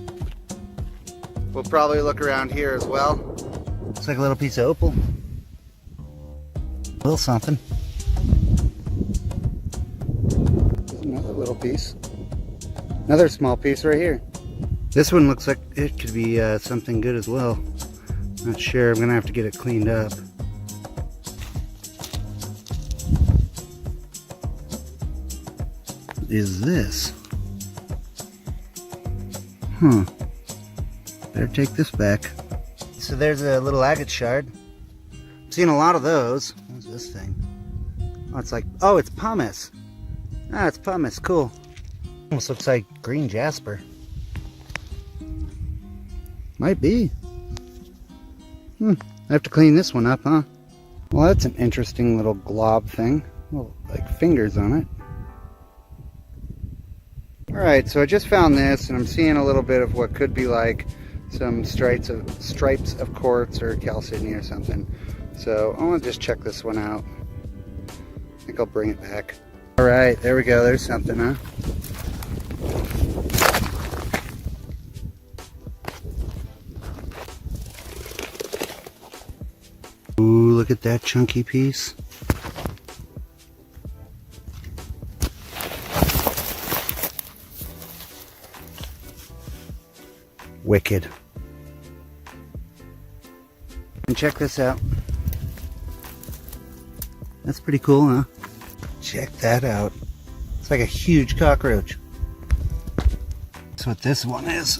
we'll probably look around here as well. Looks like a little piece of opal. A little something. Another little piece. Another small piece right here. This one looks like it could be something good as well. Not sure. I'm gonna have to get it cleaned up. What is this? Huh. Better take this back. So there's a little agate shard. I've seen a lot of those. What's this thing? Oh, it's like, oh, it's pumice. Ah, it's pumice. Cool. Almost looks like green jasper. Might be. I have to clean this one up, huh? Well, that's an interesting little glob thing. Little, like, fingers on it. Alright, so I just found this, and I'm seeing a little bit of what could be like some stripes of quartz or chalcedony or something. So I want to just check this one out. I think I'll bring it back. Alright, there we go. There's something, huh? Ooh, look at that chunky piece. Wicked. And check this out. That's pretty cool, huh? Check that out. It's like a huge cockroach. That's what this one is.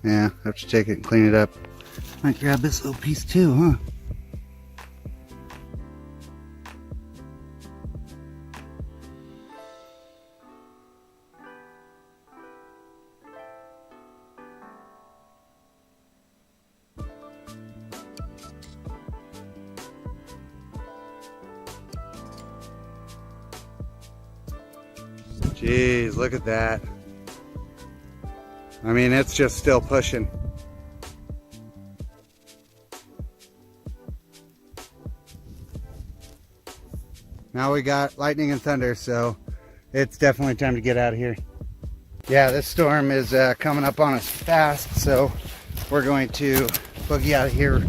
Yeah, I have to take it and clean it up. Might grab this little piece too, huh? Jeez, look at that. I mean, it's just still pushing. Now we got lightning and thunder, so it's definitely time to get out of here. Yeah, this storm is coming up on us fast, so we're going to boogie out of here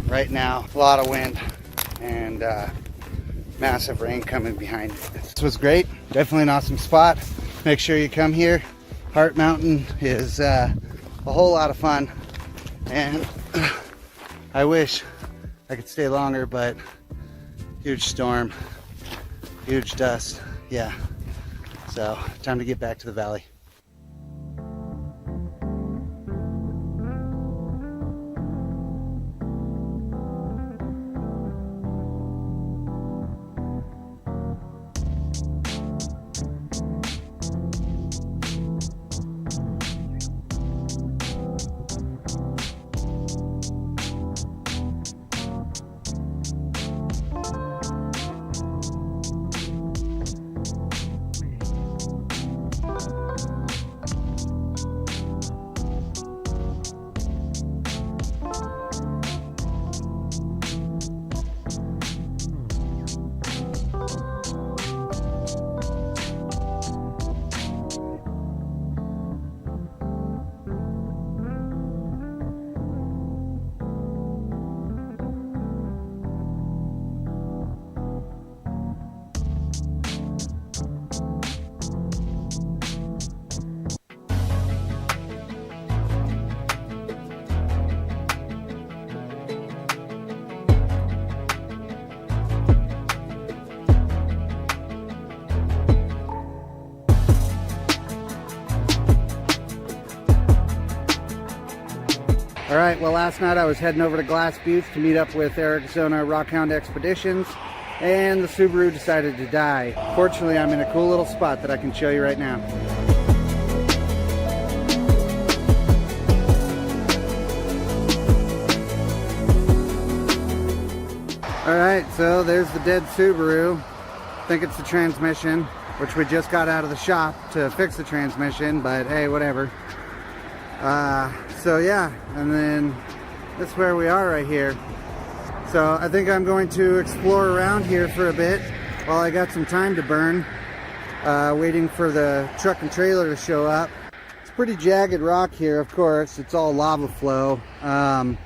right now. A lot of wind and massive rain coming behind. This was great. Definitely an awesome spot. Make sure you come here. Heart Mountain is a whole lot of fun, and I wish I could stay longer, but huge storm, huge dust. Yeah, so time to get back to the valley. All right, well, last night I was heading over to Glass Buttes to meet up with Arizona Rockhound Expeditions, and the Subaru decided to die. Fortunately, I'm in a cool little spot that I can show you right now. All right, so there's the dead Subaru. I think it's the transmission, which we just got out of the shop to fix the transmission, but hey, whatever. So yeah, and then that's where we are right here. So I think I'm going to explore around here for a bit while I got some time to burn, waiting for the truck and trailer to show up. It's pretty jagged rock here, of course. It's all lava flow. And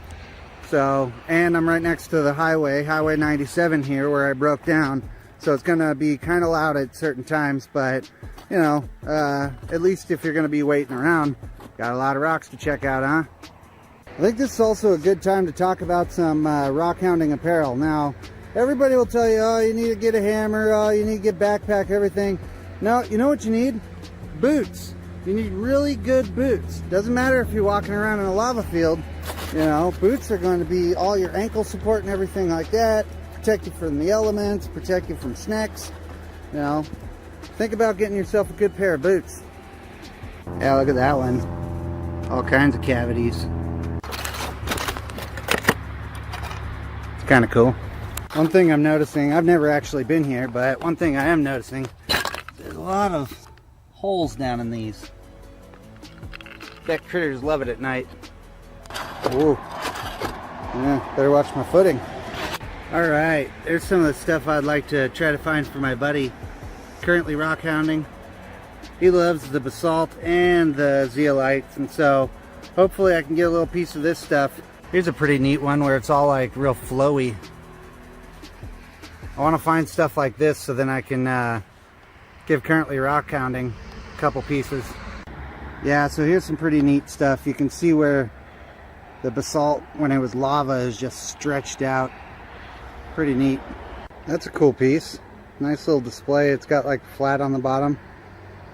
I'm right next to the highway 97 here, where I broke down. So it's gonna be kind of loud at certain times, but you know, at least if you're gonna be waiting around, got a lot of rocks to check out, huh? I think this is also a good time to talk about some rock hounding apparel. Now, everybody will tell you, oh, you need to get a hammer, oh, you need to get backpack, everything. No, you know what you need? Boots. You need really good boots. Doesn't matter if you're walking around in a lava field, you know, boots are going to be all your ankle support and everything like that. Protect you from the elements, protect you from snakes. You know, think about getting yourself a good pair of boots. Yeah, look at that one. All kinds of cavities. It's kind of cool. One thing I'm noticing, I've never actually been here, but one thing I am noticing, there's a lot of holes down in these. Bet critters love it at night. Whoa. Yeah, better watch my footing. Alright, there's some of the stuff I'd like to try to find for my buddy. Currently rock hounding. He loves the basalt and the zeolites, and so hopefully I can get a little piece of this stuff. Here's a pretty neat one where it's all like real flowy. I want to find stuff like this so then I can give Currently Rock Hounding a couple pieces. Yeah, so here's some pretty neat stuff. You can see where the basalt, when it was lava, is just stretched out. Pretty neat. That's a cool piece. Nice little display. It's got like flat on the bottom.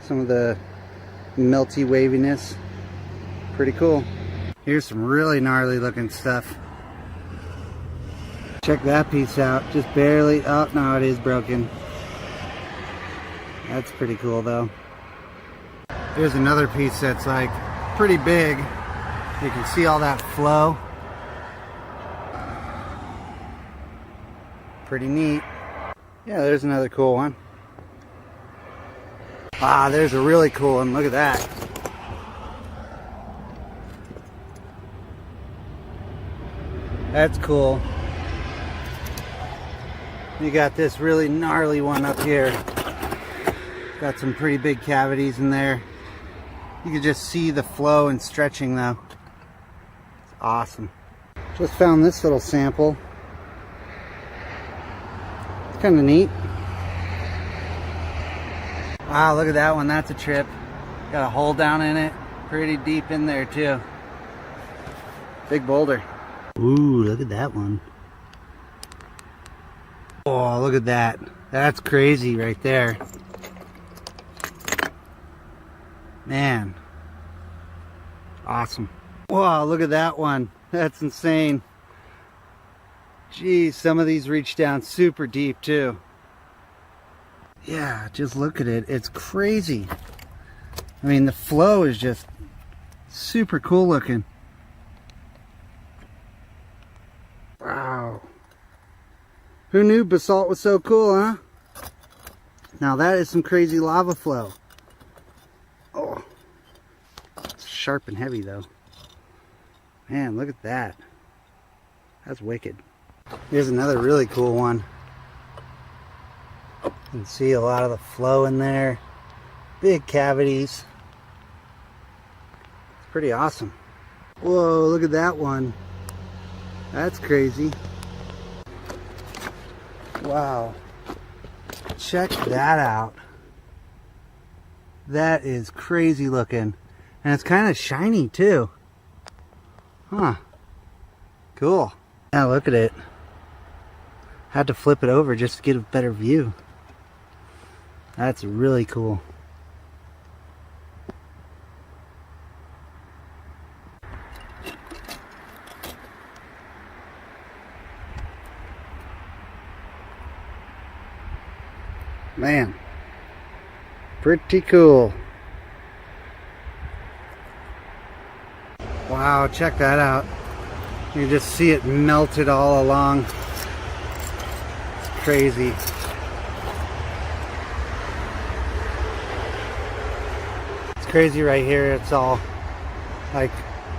some of the melty waviness. Pretty cool. Here's some really gnarly looking stuff. Check that piece out. Just barely. Oh, no, it is broken. That's pretty cool though. Here's another piece that's like pretty big. You can see all that flow. Pretty neat. Yeah, there's another cool one. Ah, there's a really cool one. Look at that. That's cool. You got this really gnarly one up here. Got some pretty big cavities in there. You can just see the flow and stretching though. It's awesome. Just found this little sample. It's kind of neat. Wow, look at that one. That's a trip. Got a hole down in it. Pretty deep in there too. Big boulder. Ooh, look at that one. Oh, look at that. That's crazy right there. Man. Awesome. Wow, look at that one. That's insane. Geez, some of these reach down super deep too. Yeah, just look at it. It's crazy. I mean, the flow is just super cool looking. Wow. Who knew basalt was so cool, huh? Now that is some crazy lava flow. Oh. It's sharp and heavy though. Man, look at that. That's wicked. Here's another really cool one. You can see a lot of the flow in there. Big cavities. It's pretty awesome. Whoa, look at that one. That's crazy. Wow. Check that out. That is crazy looking. And it's kind of shiny too. Huh. Cool. Now look at it. Had to flip it over just to get a better view. That's really cool. Man, pretty cool. Wow, check that out. You can just see it melted all along. It's crazy. It's crazy right here. It's all like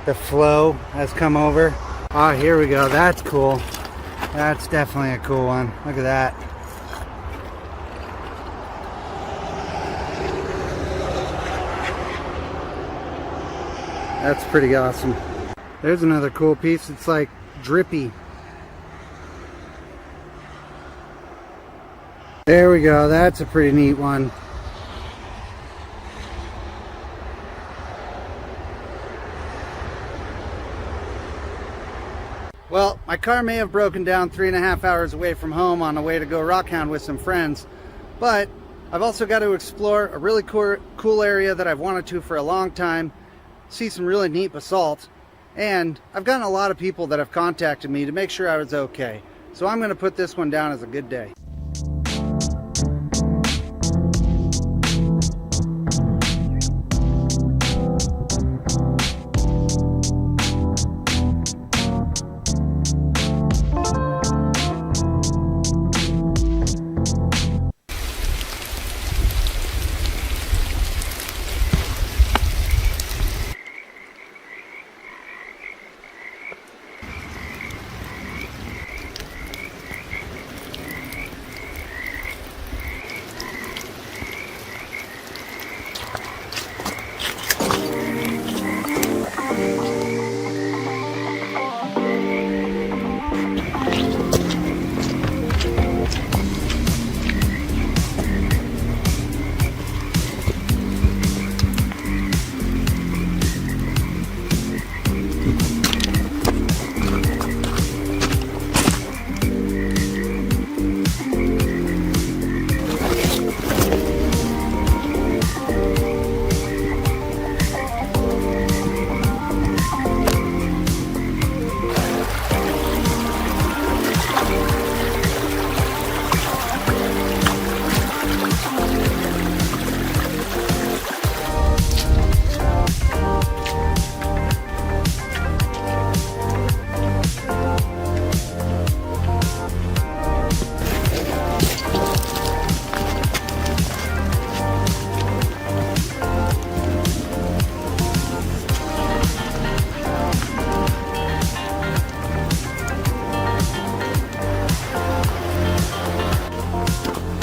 the flow has come over. Oh, here we go. That's cool. That's definitely a cool one. Look at that. That's pretty awesome. There's another cool piece. It's like drippy. There we go. That's a pretty neat one. Well, my car may have broken down 3.5 hours away from home on the way to go rockhound with some friends, but I've also got to explore a really cool area that I've wanted to for a long time. See some really neat basalt, and I've gotten a lot of people that have contacted me to make sure I was okay. So I'm going to put this one down as a good day.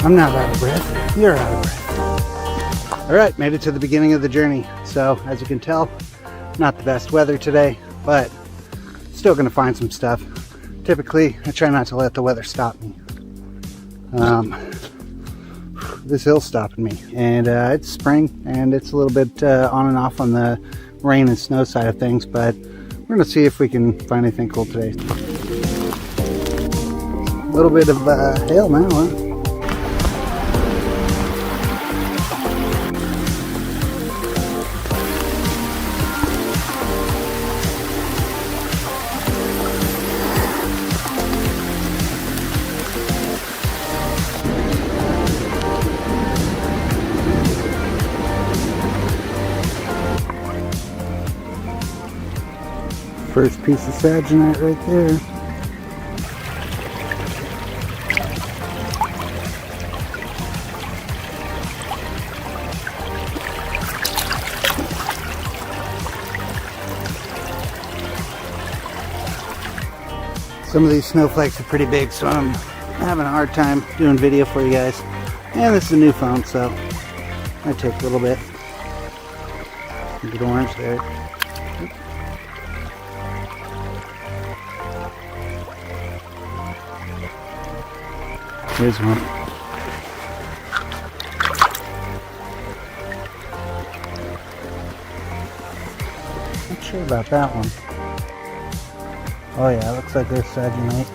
I'm not out of breath. You're out of breath. All right, made it to the beginning of the journey. So as you can tell, not the best weather today, but still gonna find some stuff. Typically, I try not to let the weather stop me. This hill's stopping me, and it's spring, and it's a little bit on and off on the rain and snow side of things, but we're gonna see if we can find anything cool today. A little bit of hail now, huh? First piece of saginite right there. Some of these snowflakes are pretty big, so I'm having a hard time doing video for you guys. And this is a new phone, so it might take a little bit. Good orange there. Here's one. Not sure about that one. Oh yeah, looks like there's saginite.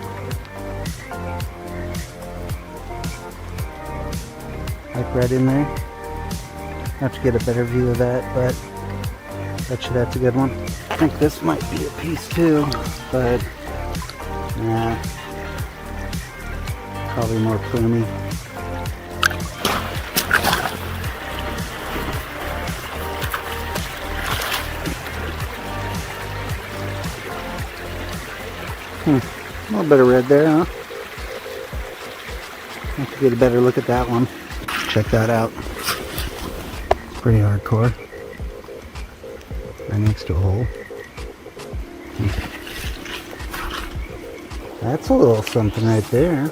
Like right in there. Have to get a better view of that, but bet you that's a good one. I think this might be a piece too, but nah. Probably more plumy. A little bit of red there, huh? Have to get a better look at that one. Check that out. It's pretty hardcore. Right next to a hole. That's a little something right there.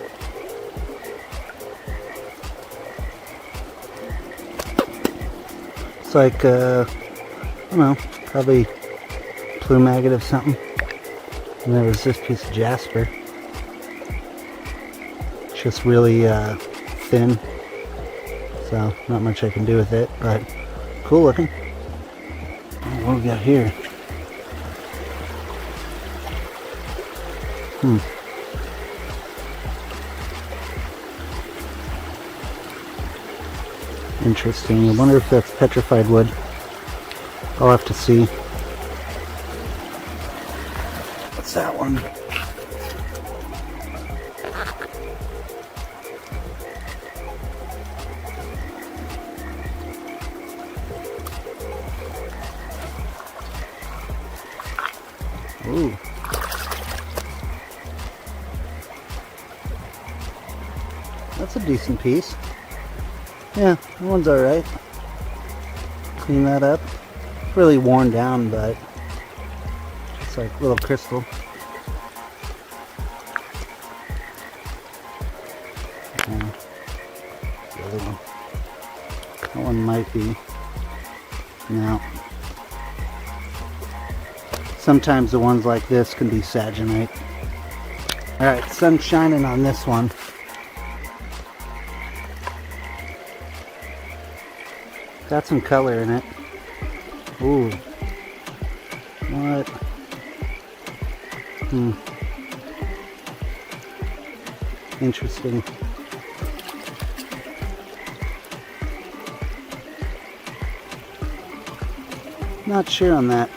It's like, I don't know, probably plume agate of something. And there was this piece of jasper. It's just really thin, so not much I can do with it, but cool looking. What do we got here? Interesting. I wonder if that's petrified wood. I'll have to see. What's that one? Ooh. That's a decent piece. Yeah, that one's alright. Clean that up. Really worn down, but it's like little crystal. The other one. That one might be. No. Sometimes the ones like this can be saginite. Alright, sun's shining on this one. Got some color in it. Ooh. What? Interesting. Not sure on that.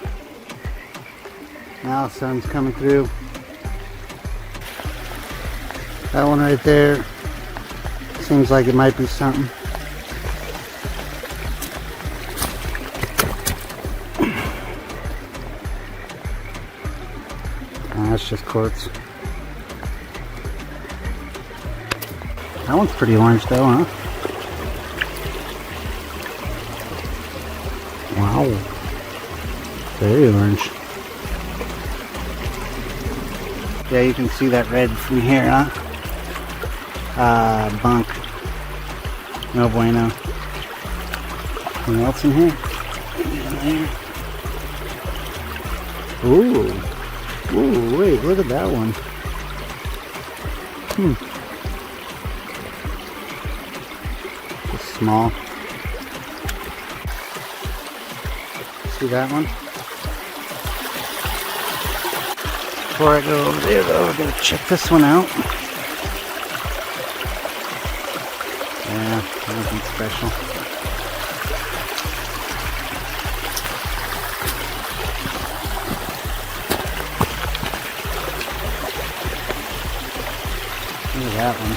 Now the sun's coming through. That one right there seems like it might be something. That's just quartz. That one's pretty orange though, huh? Wow. Very orange. Yeah, you can see that red from here, huh? Bunk. No bueno. Anything else in here? Ooh. Ooh, wait, look at that one. Just small. See that one? Before I go over there though, I'm gonna check this one out. Yeah, nothing special. Look at that one.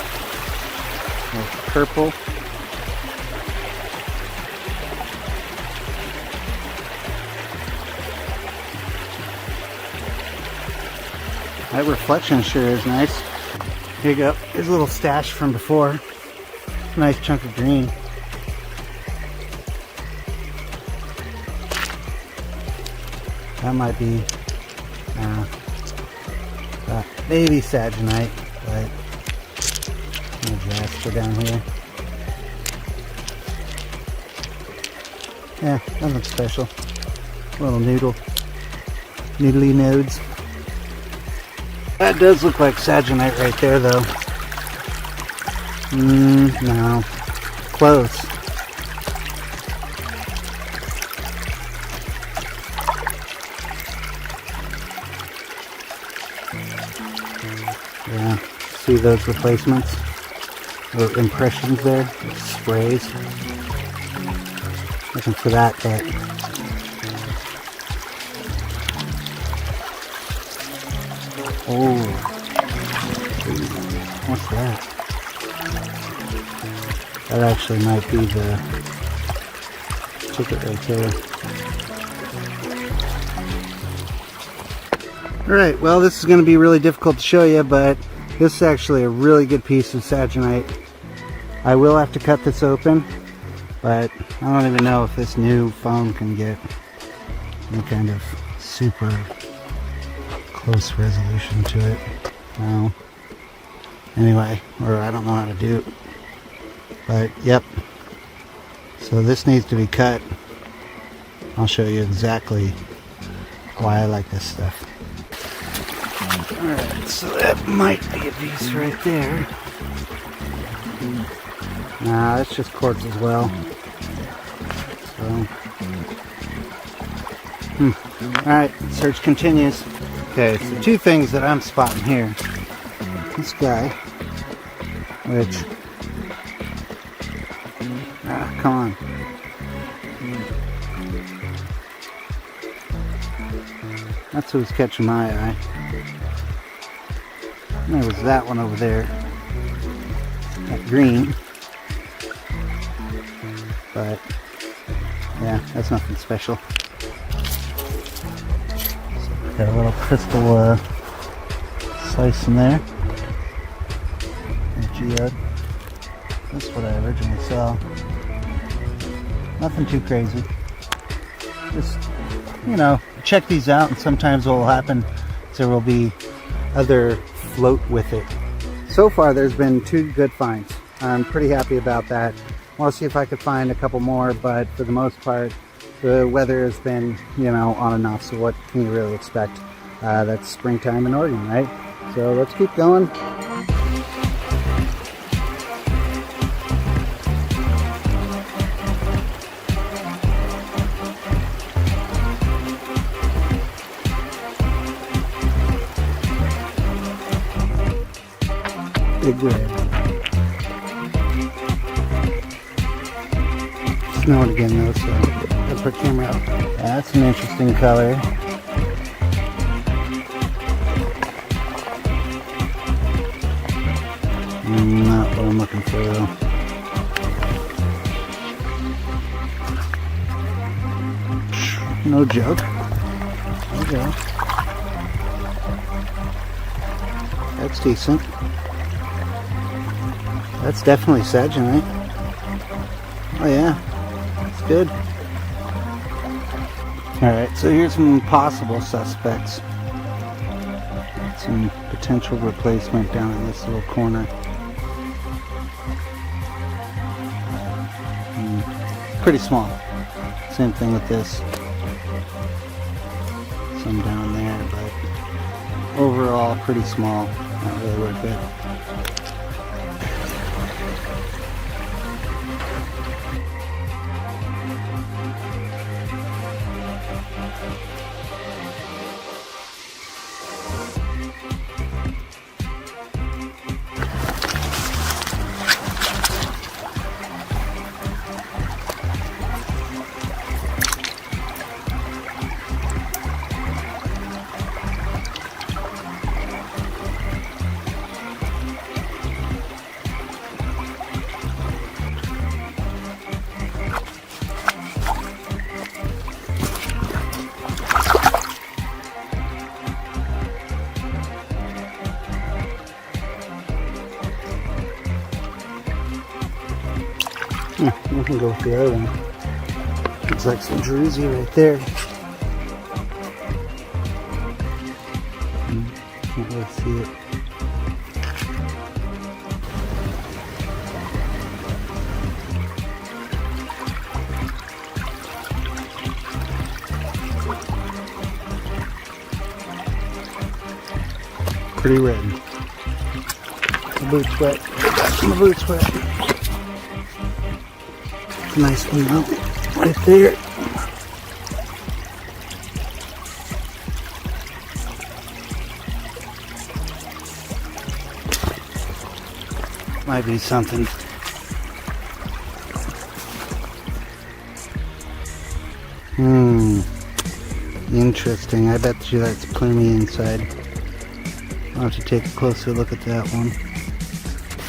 It's purple. That reflection sure is nice. Here you go. Here's a little stash from before. Nice chunk of green. That might be maybe Saginite, but Jasper down here. Yeah, nothing special. Little noodly nodes. That does look like Saginite right there, though. No. Close. Yeah. See those replacements? Or impressions there? Sprays. Looking for that, but oh, what's that? That actually might be the ticket right there. Alright, well this is going to be really difficult to show you, but this is actually a really good piece of Saginite. I will have to cut this open, but I don't even know if this new phone can get any kind of super close resolution to it. No. Anyway, or I don't know how to do it. But yep. So this needs to be cut. I'll show you exactly why I like this stuff. Alright, so that might be a piece right there. Nah, that's just quartz as well. So, alright, search continues. Okay, so two things that I'm spotting here. This guy, which, come on. That's who's catching my eye. And there was that one over there. That green. But, yeah, that's nothing special. Got a little crystal slice in there. Geode. That's what I originally saw. Nothing too crazy. Just, you know, check these out, and sometimes what will happen is there will be other float with it. So far there's been 2 good finds. I'm pretty happy about that. Want to see if I could find a couple more, but for the most part the weather has been, you know, on and off, so what can you really expect? That's springtime in Oregon, right? So let's keep going. Big red. Snowing again though, so let's put camera out. That's an interesting color. Not what I'm looking for though. No joke. Okay. That's decent. That's definitely Saginite. Oh yeah, that's good. Alright, so here's some possible suspects. Some potential replacement down in this little corner. Pretty small. Same thing with this. Some down there, but overall pretty small. Not really worth it. We can go with the other one. Looks like some druzy right there. Can't really see it. Pretty red. My boots wet. My boots wet. Nice one though, right there. Might be something. Interesting. I bet you that's plummy inside. I'll have to take a closer look at that one.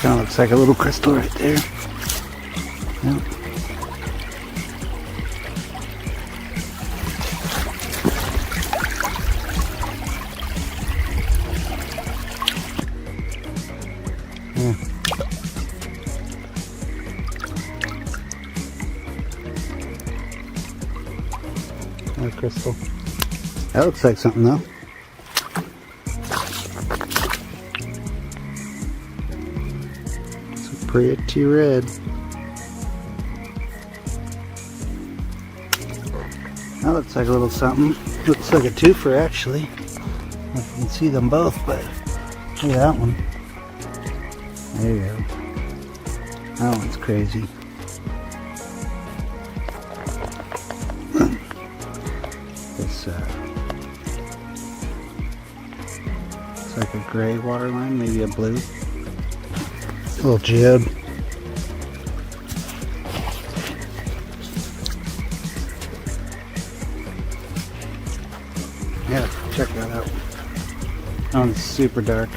Kind of looks like a little crystal right there. Yep. Another crystal. That looks like something though. It's pretty red. That looks like a little something. Looks like a twofer actually. I don't know if you can see them both, but look at that one. There you go. That one's crazy. This it's like a gray waterline, maybe a blue. A little geode. Yeah, check that out. That one's super dark.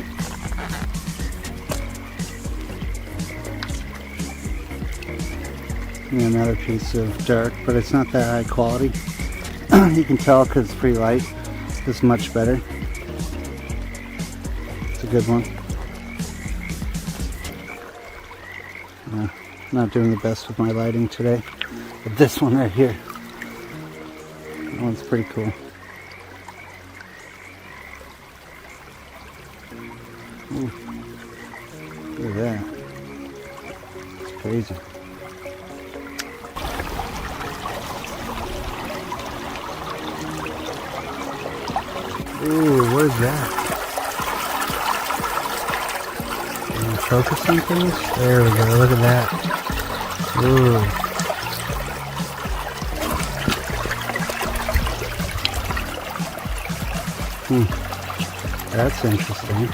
Another piece of dark, but it's not that high quality. You can tell because it's pretty light. This is much better. It's a good one. Not doing the best with my lighting today, but this one right here, that one's pretty cool. Ooh, look at that. It's crazy. Ooh, what is that? Can you focus on things? There we go, look at that. Ooh. That's interesting.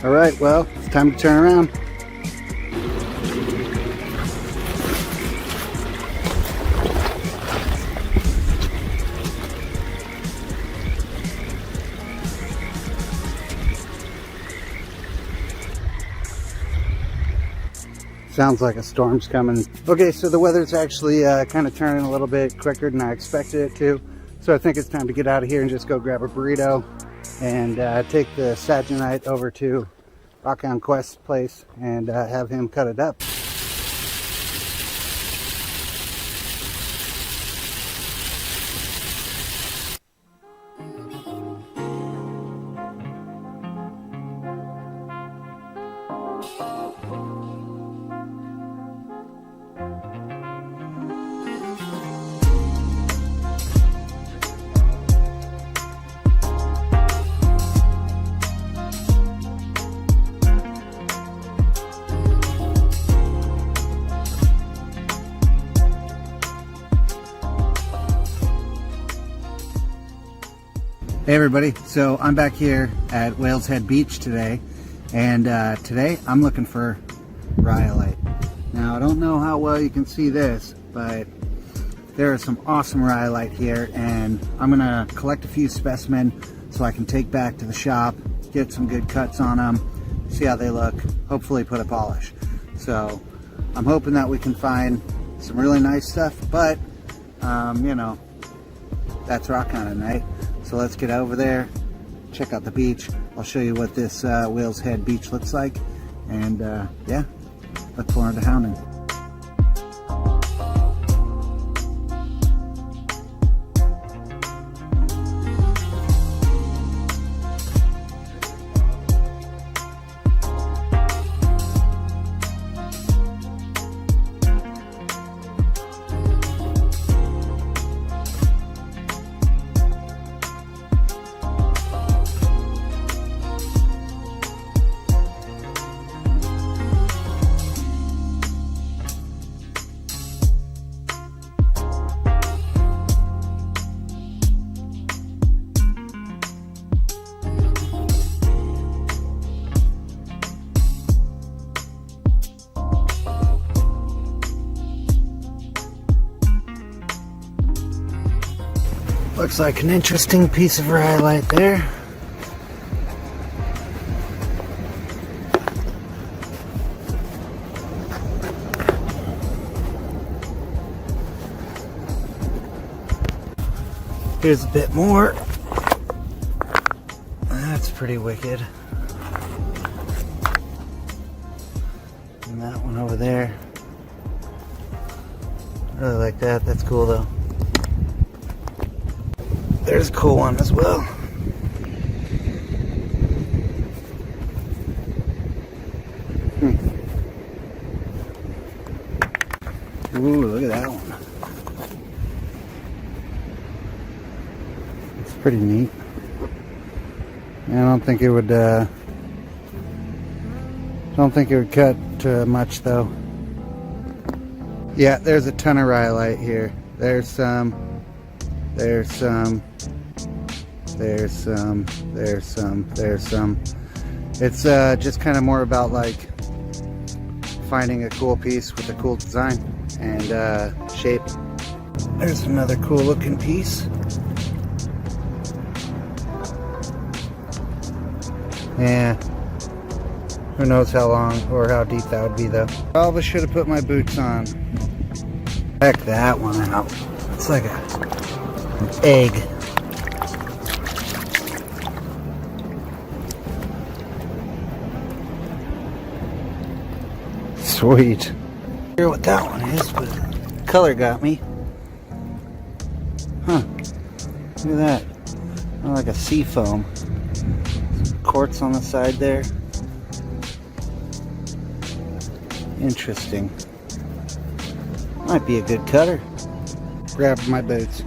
Alright, well, it's time to turn around. Sounds like a storm's coming. Okay, so the weather's actually kind of turning a little bit quicker than I expected it to. So I think it's time to get out of here and just go grab a burrito. and take the Saginite over to Rockhound Quest's place and have him cut it up. Hey everybody, so I'm back here at Whales Head Beach today, and today I'm looking for rhyolite. Now I don't know how well you can see this, but there is some awesome rhyolite here, and I'm gonna collect a few specimens so I can take back to the shop, get some good cuts on them, see how they look, hopefully put a polish. So I'm hoping that we can find some really nice stuff, but you know, that's rockhounding, right? So let's get over there, check out the beach. I'll show you what this Whales Head Beach looks like, and yeah, look forward to hounding. Looks like an interesting piece of rhyolite there. Here's a bit more. That's pretty wicked. And that one over there. I really like that. That's cool though. There's a cool one as well. Ooh, look at that one. It's pretty neat. I don't think it would cut much though. Yeah, there's a ton of rhyolite here. There's some. There's some. It's just kind of more about like finding a cool piece with a cool design and shape. There's another cool looking piece. Yeah. Who knows how long or how deep that would be though. Probably should have put my boots on. Check that one out. It's like an egg. Sweet. I don't know what that one is, but the color got me. Huh. Look at that. Oh, like a sea foam. Some quartz on the side there. Interesting. Might be a good cutter. Grab my boots.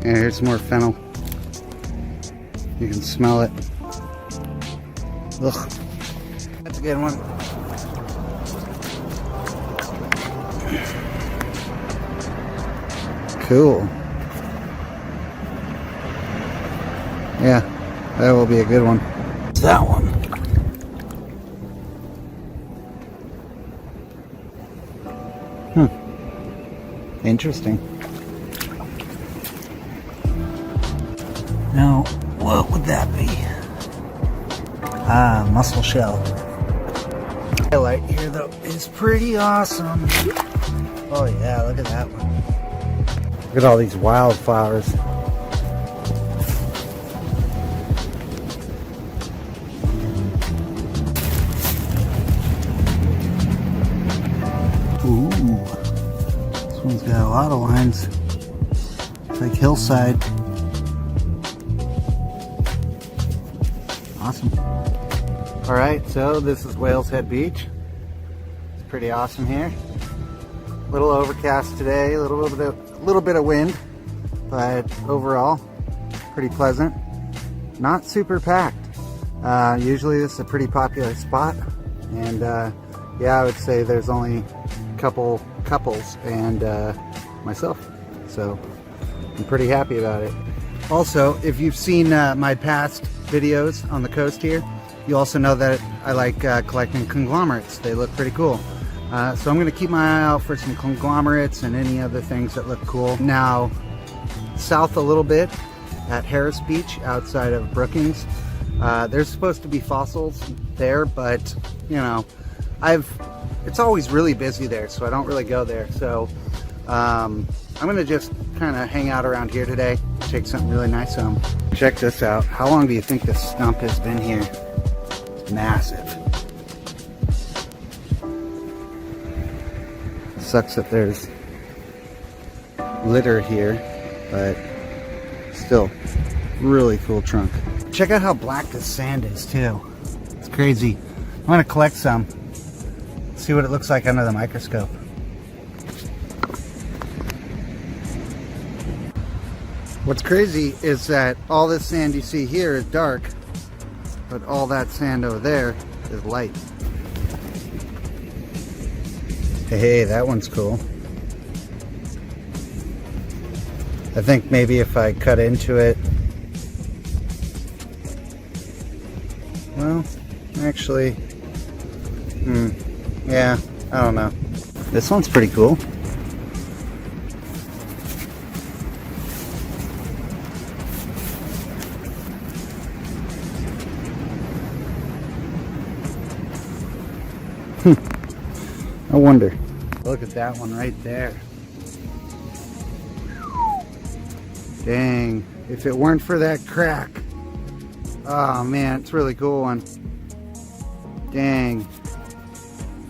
And here's some more fennel. You can smell it. Ugh. That's a good one. Cool. Yeah, that will be a good one. It's that one. Interesting. Now, what would that be? Ah, mussel shell. The highlight here though is pretty awesome. Oh yeah, look at that one. Look at all these wildflowers. Ooh, this one's got a lot of lines. It's like hillside. Awesome. All right, so this is Whales Head Beach. It's pretty awesome here. A little overcast today, a little bit of wind, but overall pretty pleasant. Not super packed. Usually this is a pretty popular spot, and yeah, I would say there's only a couple couples and myself, so I'm pretty happy about it. Also, if you've seen my past videos on the coast here, you also know that I like collecting conglomerates. They look pretty cool. So I'm going to keep my eye out for some conglomerates and any other things that look cool. Now, south a little bit at Harris Beach outside of Brookings, there's supposed to be fossils there, but you know, it's always really busy there, so I don't really go there. So I'm going to just kind of hang out around here today, take something really nice home. Check this out. How long do you think this stump has been here? It's massive. Sucks that there's litter here, but still really cool trunk. Check out how black this sand is too. It's crazy. I'm gonna collect some, see what it looks like under the microscope. What's crazy is that all this sand you see here is dark, but all that sand over there is light. Hey, that one's cool. I think maybe if I cut into it, well, actually, yeah, I don't know. This one's pretty cool. I wonder. Look at that one right there. Dang, if it weren't for that crack. Oh man, it's a really cool one. Dang.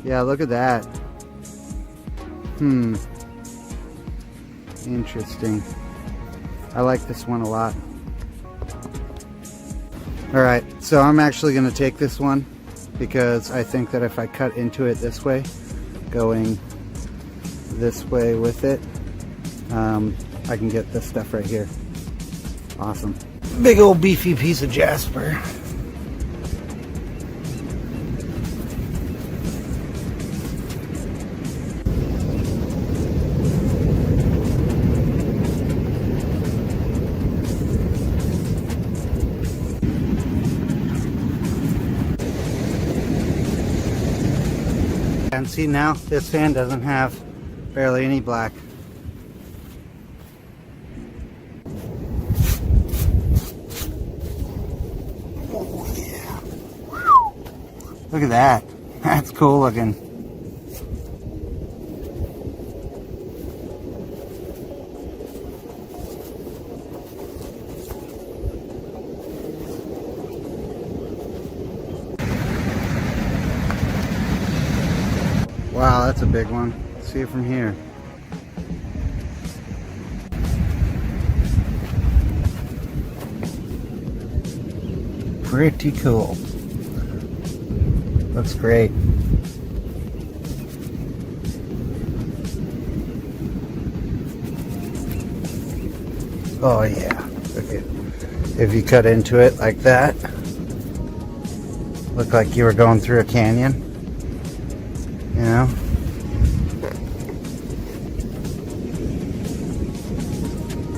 Yeah, look at that. Interesting. I like this one a lot. Alright, so I'm actually going to take this one because I think that if I cut into it this way, going this way with it, I can get this stuff right here. Awesome. Big old beefy piece of jasper. And see, now this sand doesn't have barely any black. Oh yeah. Look at that. That's cool looking. Wow, that's a big one. Let's see it from here. Pretty cool. Looks great. Oh yeah. Okay. If you cut into it like that, look like you were going through a canyon. You know?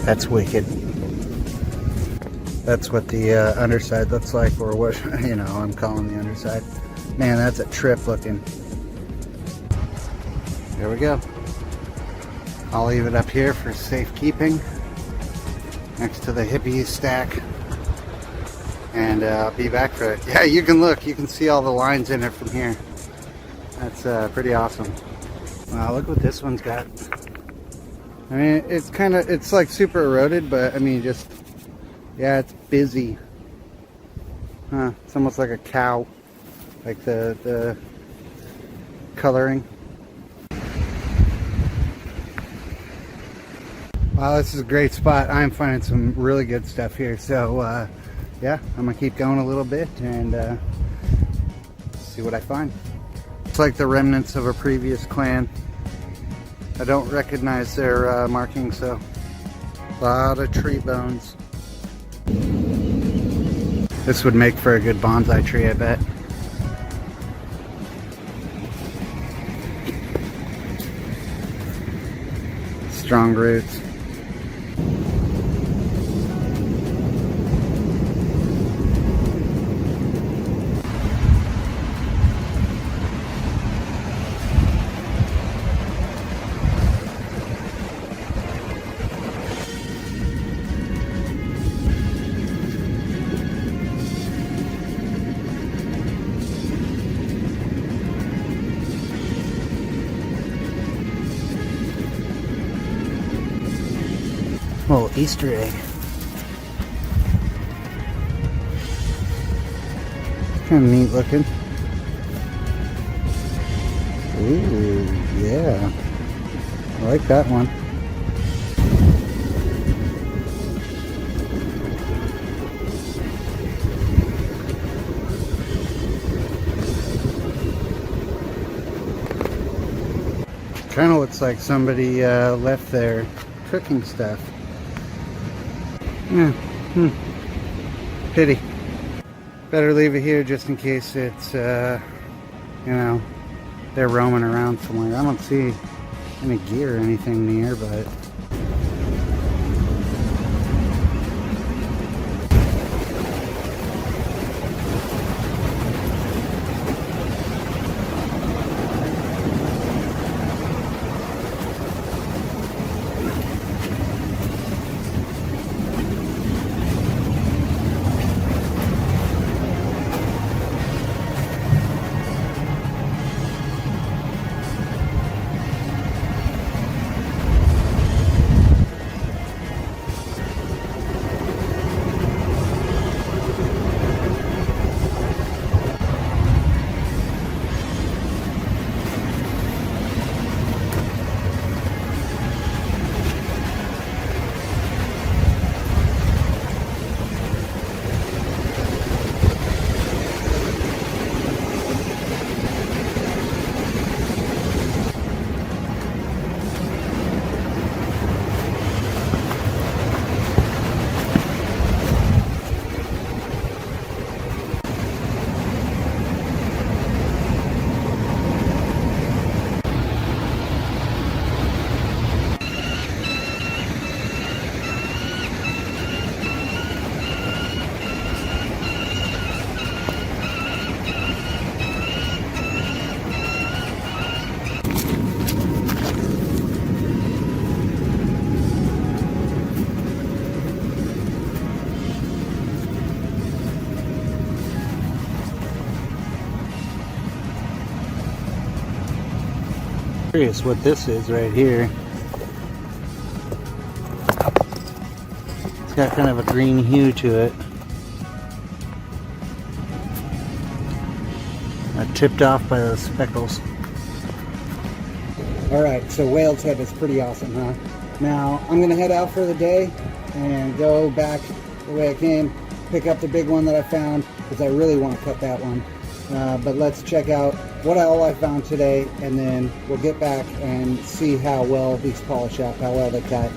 That's wicked. That's what the underside looks like, or what, you know, I'm calling the underside. Man, that's a trip looking. There we go. I'll leave it up here for safekeeping next to the hippie stack. And I'll be back for it. Yeah, you can look. You can see all the lines in it from here. That's pretty awesome. Wow, look what this one's got. Look I mean, it's like super eroded, but I mean, just, yeah, it's busy. Huh, it's almost like a cow, like the coloring. Wow, this is a great spot. I'm finding some really good stuff here. So, yeah, I'm gonna keep going a little bit and see what I find. It's like the remnants of a previous clan. I don't recognize their markings, so a lot of tree bones. This would make for a good bonsai tree, I bet. Strong roots. Little Easter egg. Kind of neat looking. Ooh, yeah. I like that one. Kind of looks like somebody left their cooking stuff. Yeah, pity. Better leave it here just in case it's, you know, they're roaming around somewhere. I don't see any gear or anything near, but... Curious what this is right here. It's got kind of a green hue to it. Tipped off by those speckles. Alright, so whale tip is pretty awesome, huh? Now, I'm going to head out for the day and go back the way I came, pick up the big one that I found, because I really want to cut that one. But let's check out what all I found today, and then we'll get back and see how well these polish up, how well they cut,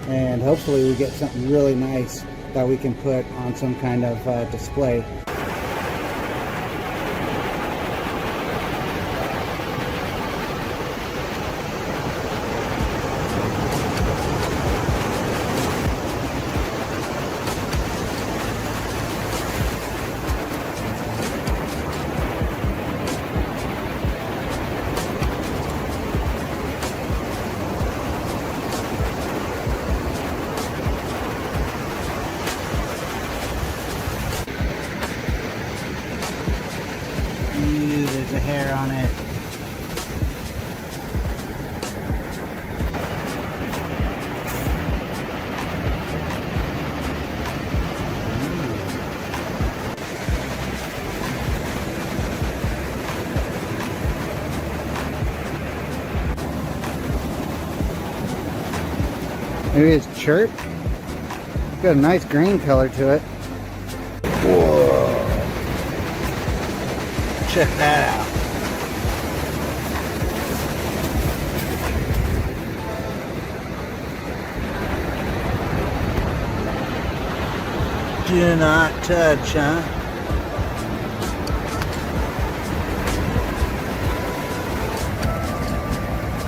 and hopefully we get something really nice that we can put on some kind of display. Maybe it's chirp. Got a nice green color to it. Whoa. Check that out. Do not touch, huh?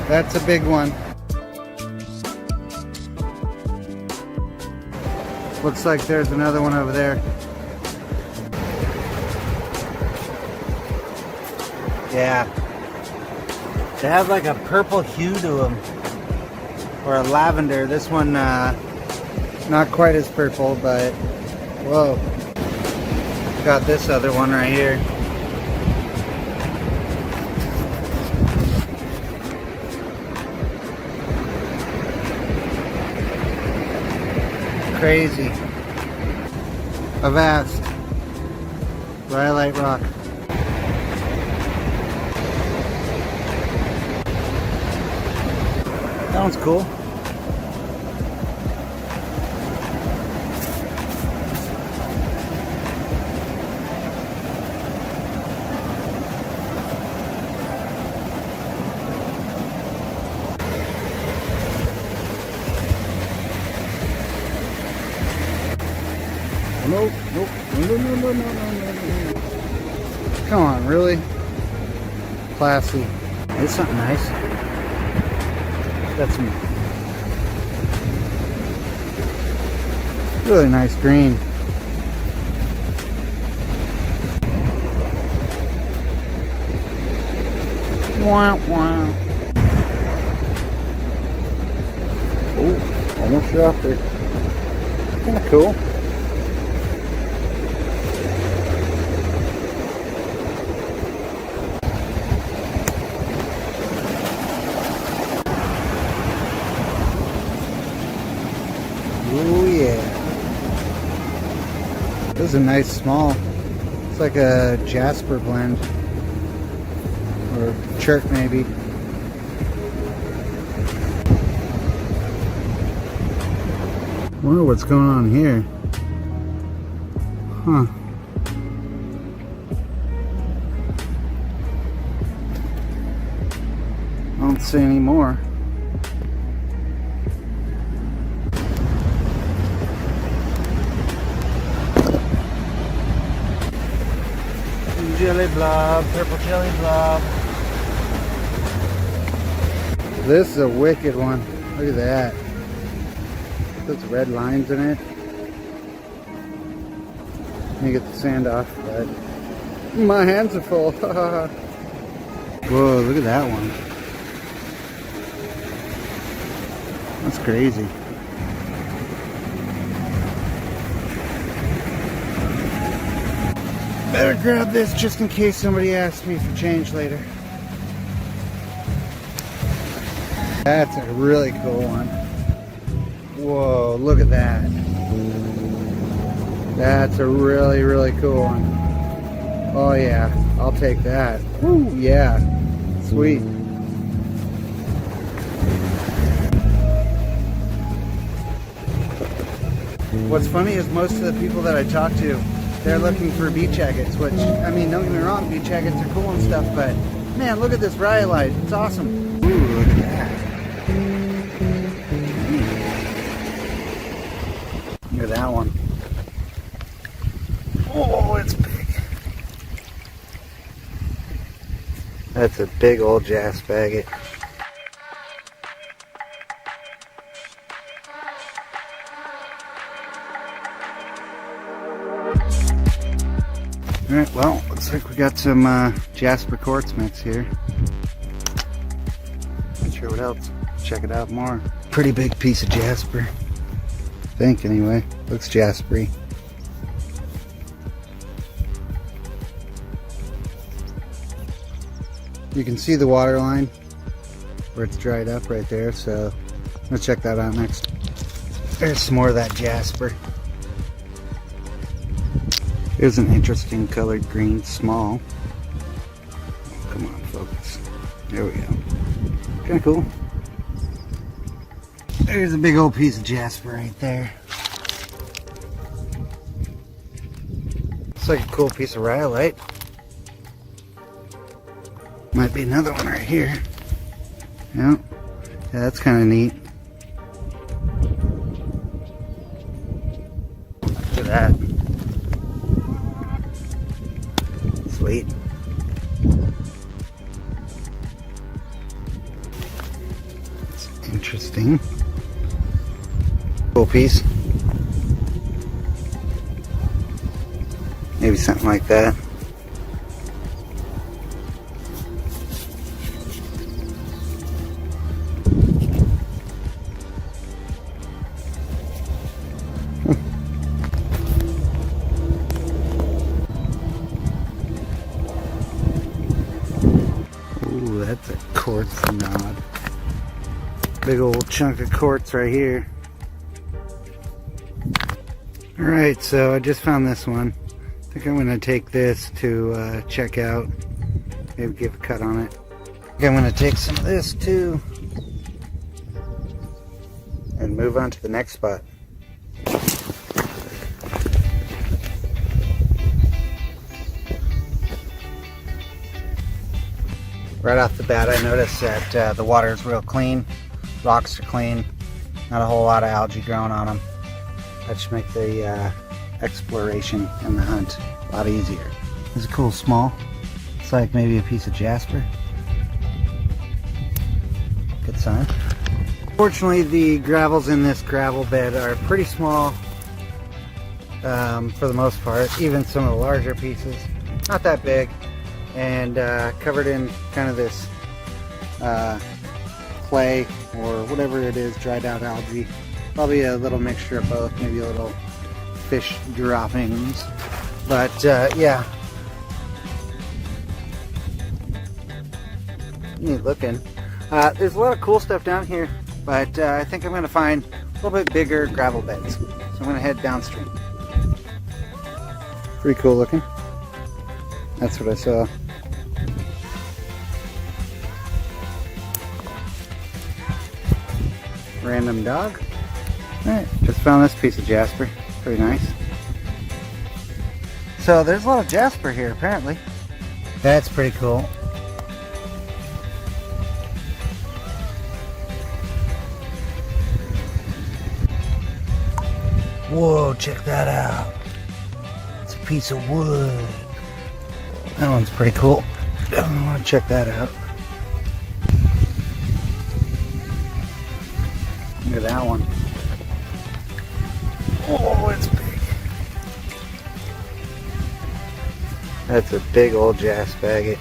That's a big one. Looks like there's another one over there. Yeah. They have like a purple hue to them. Or a lavender. This one, not quite as purple, but whoa. Got this other one right here. Crazy. Avast. Rhyolite rock. That one's cool. Nope, nope, no. Come on, really? Classy. It's something nice. That's some really nice green. Wow, wow. Oh, almost dropped it. Kind of cool. Oh yeah. This is a nice small. It's like a Jasper blend. Or chirp maybe. Wonder what's going on here. Huh. I don't see any more. Jelly blob, purple jelly blob. This is a wicked one. Look at that. Those red lines in it. Let me get the sand off, but my hands are full. Whoa, look at that one. That's crazy. Better grab this just in case somebody asks me for change later. That's a really cool one. Whoa, look at that. That's a really, really cool one. Oh yeah, I'll take that. Woo, yeah. Sweet. What's funny is most of the people that I talk to, they're looking for beach agates, which, I mean, don't get me wrong, beach agates are cool and stuff, but man, look at this rhyolite. It's awesome. Ooh, look at that. Look at that one. Oh, it's big. That's a big old jasper agate. Alright, well, looks like we got some Jasper quartz mix here. Not sure what else. Check it out more. Pretty big piece of jasper. I think, anyway. Looks jaspery. You can see the water line where it's dried up right there, so I'm gonna check that out next. There's some more of that jasper. Here's an interesting colored green, small. Come on, focus. There we go. Kind of cool. There's a big old piece of jasper right there. Looks like a cool piece of rhyolite. Might be another one right here. Yeah, that's kind of neat. Look at that. Sweet. It's interesting. Cool piece. Maybe something like that. Ooh, that's a quartz knot. Big old chunk of quartz right here. Alright, so I just found this one. I think I'm going to take this to check out. Maybe give a cut on it. I think I'm going to take some of this too. And move on to the next spot. Right off the bat, I noticed that the water is real clean. Rocks are clean. Not a whole lot of algae growing on them. That should make the exploration and the hunt a lot easier. This is cool, small. It's like maybe a piece of jasper. Good sign. Fortunately, the gravels in this gravel bed are pretty small for the most part. Even some of the larger pieces, not that big, and covered in kind of this clay or whatever it is, dried out algae. Probably a little mixture of both, maybe a little fish droppings, but yeah, neat looking. There's a lot of cool stuff down here, but I think I'm going to find a little bit bigger gravel beds, so I'm going to head downstream. Pretty cool looking. That's what I saw. Random dog. Alright, just found this piece of jasper. Pretty nice. So there's a lot of jasper here apparently. That's pretty cool. Whoa, check that out. It's a piece of wood. That one's pretty cool. Definitely want to check that out. Look at that one. Oh, it's big. That's a big old jasper agate.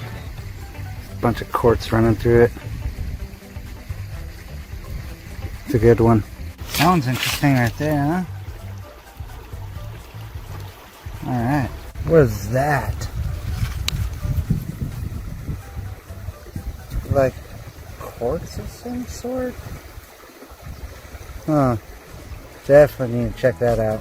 A bunch of quartz running through it. It's a good one. That one's interesting right there, huh? Alright. What is that? Like quartz of some sort? Huh. Definitely need to check that out.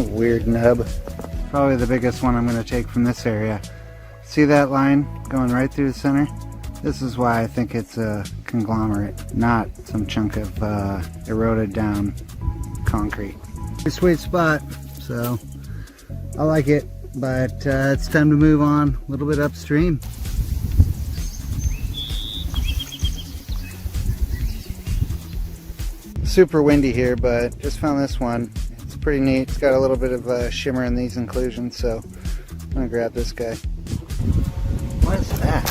Weird nub. Probably the biggest one I'm going to take from this area. See that line going right through the center? This is why I think it's a conglomerate, not some chunk of eroded down concrete. Pretty sweet spot, so I like it. But it's time to move on a little bit upstream. Super windy here, but just found this one. It's pretty neat. It's got a little bit of shimmer in these inclusions, so I'm gonna grab this guy. What is that?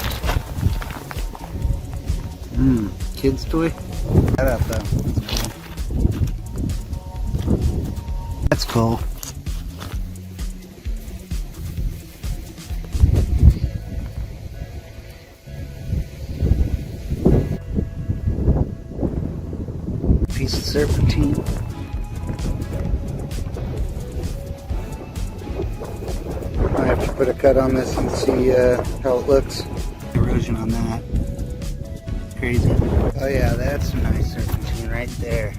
Kid's toy? That up though. That's cool. Piece of serpentine. I have to put a cut on this and see how it looks. Erosion on that. Crazy. Oh yeah, that's some nice serpentine right there.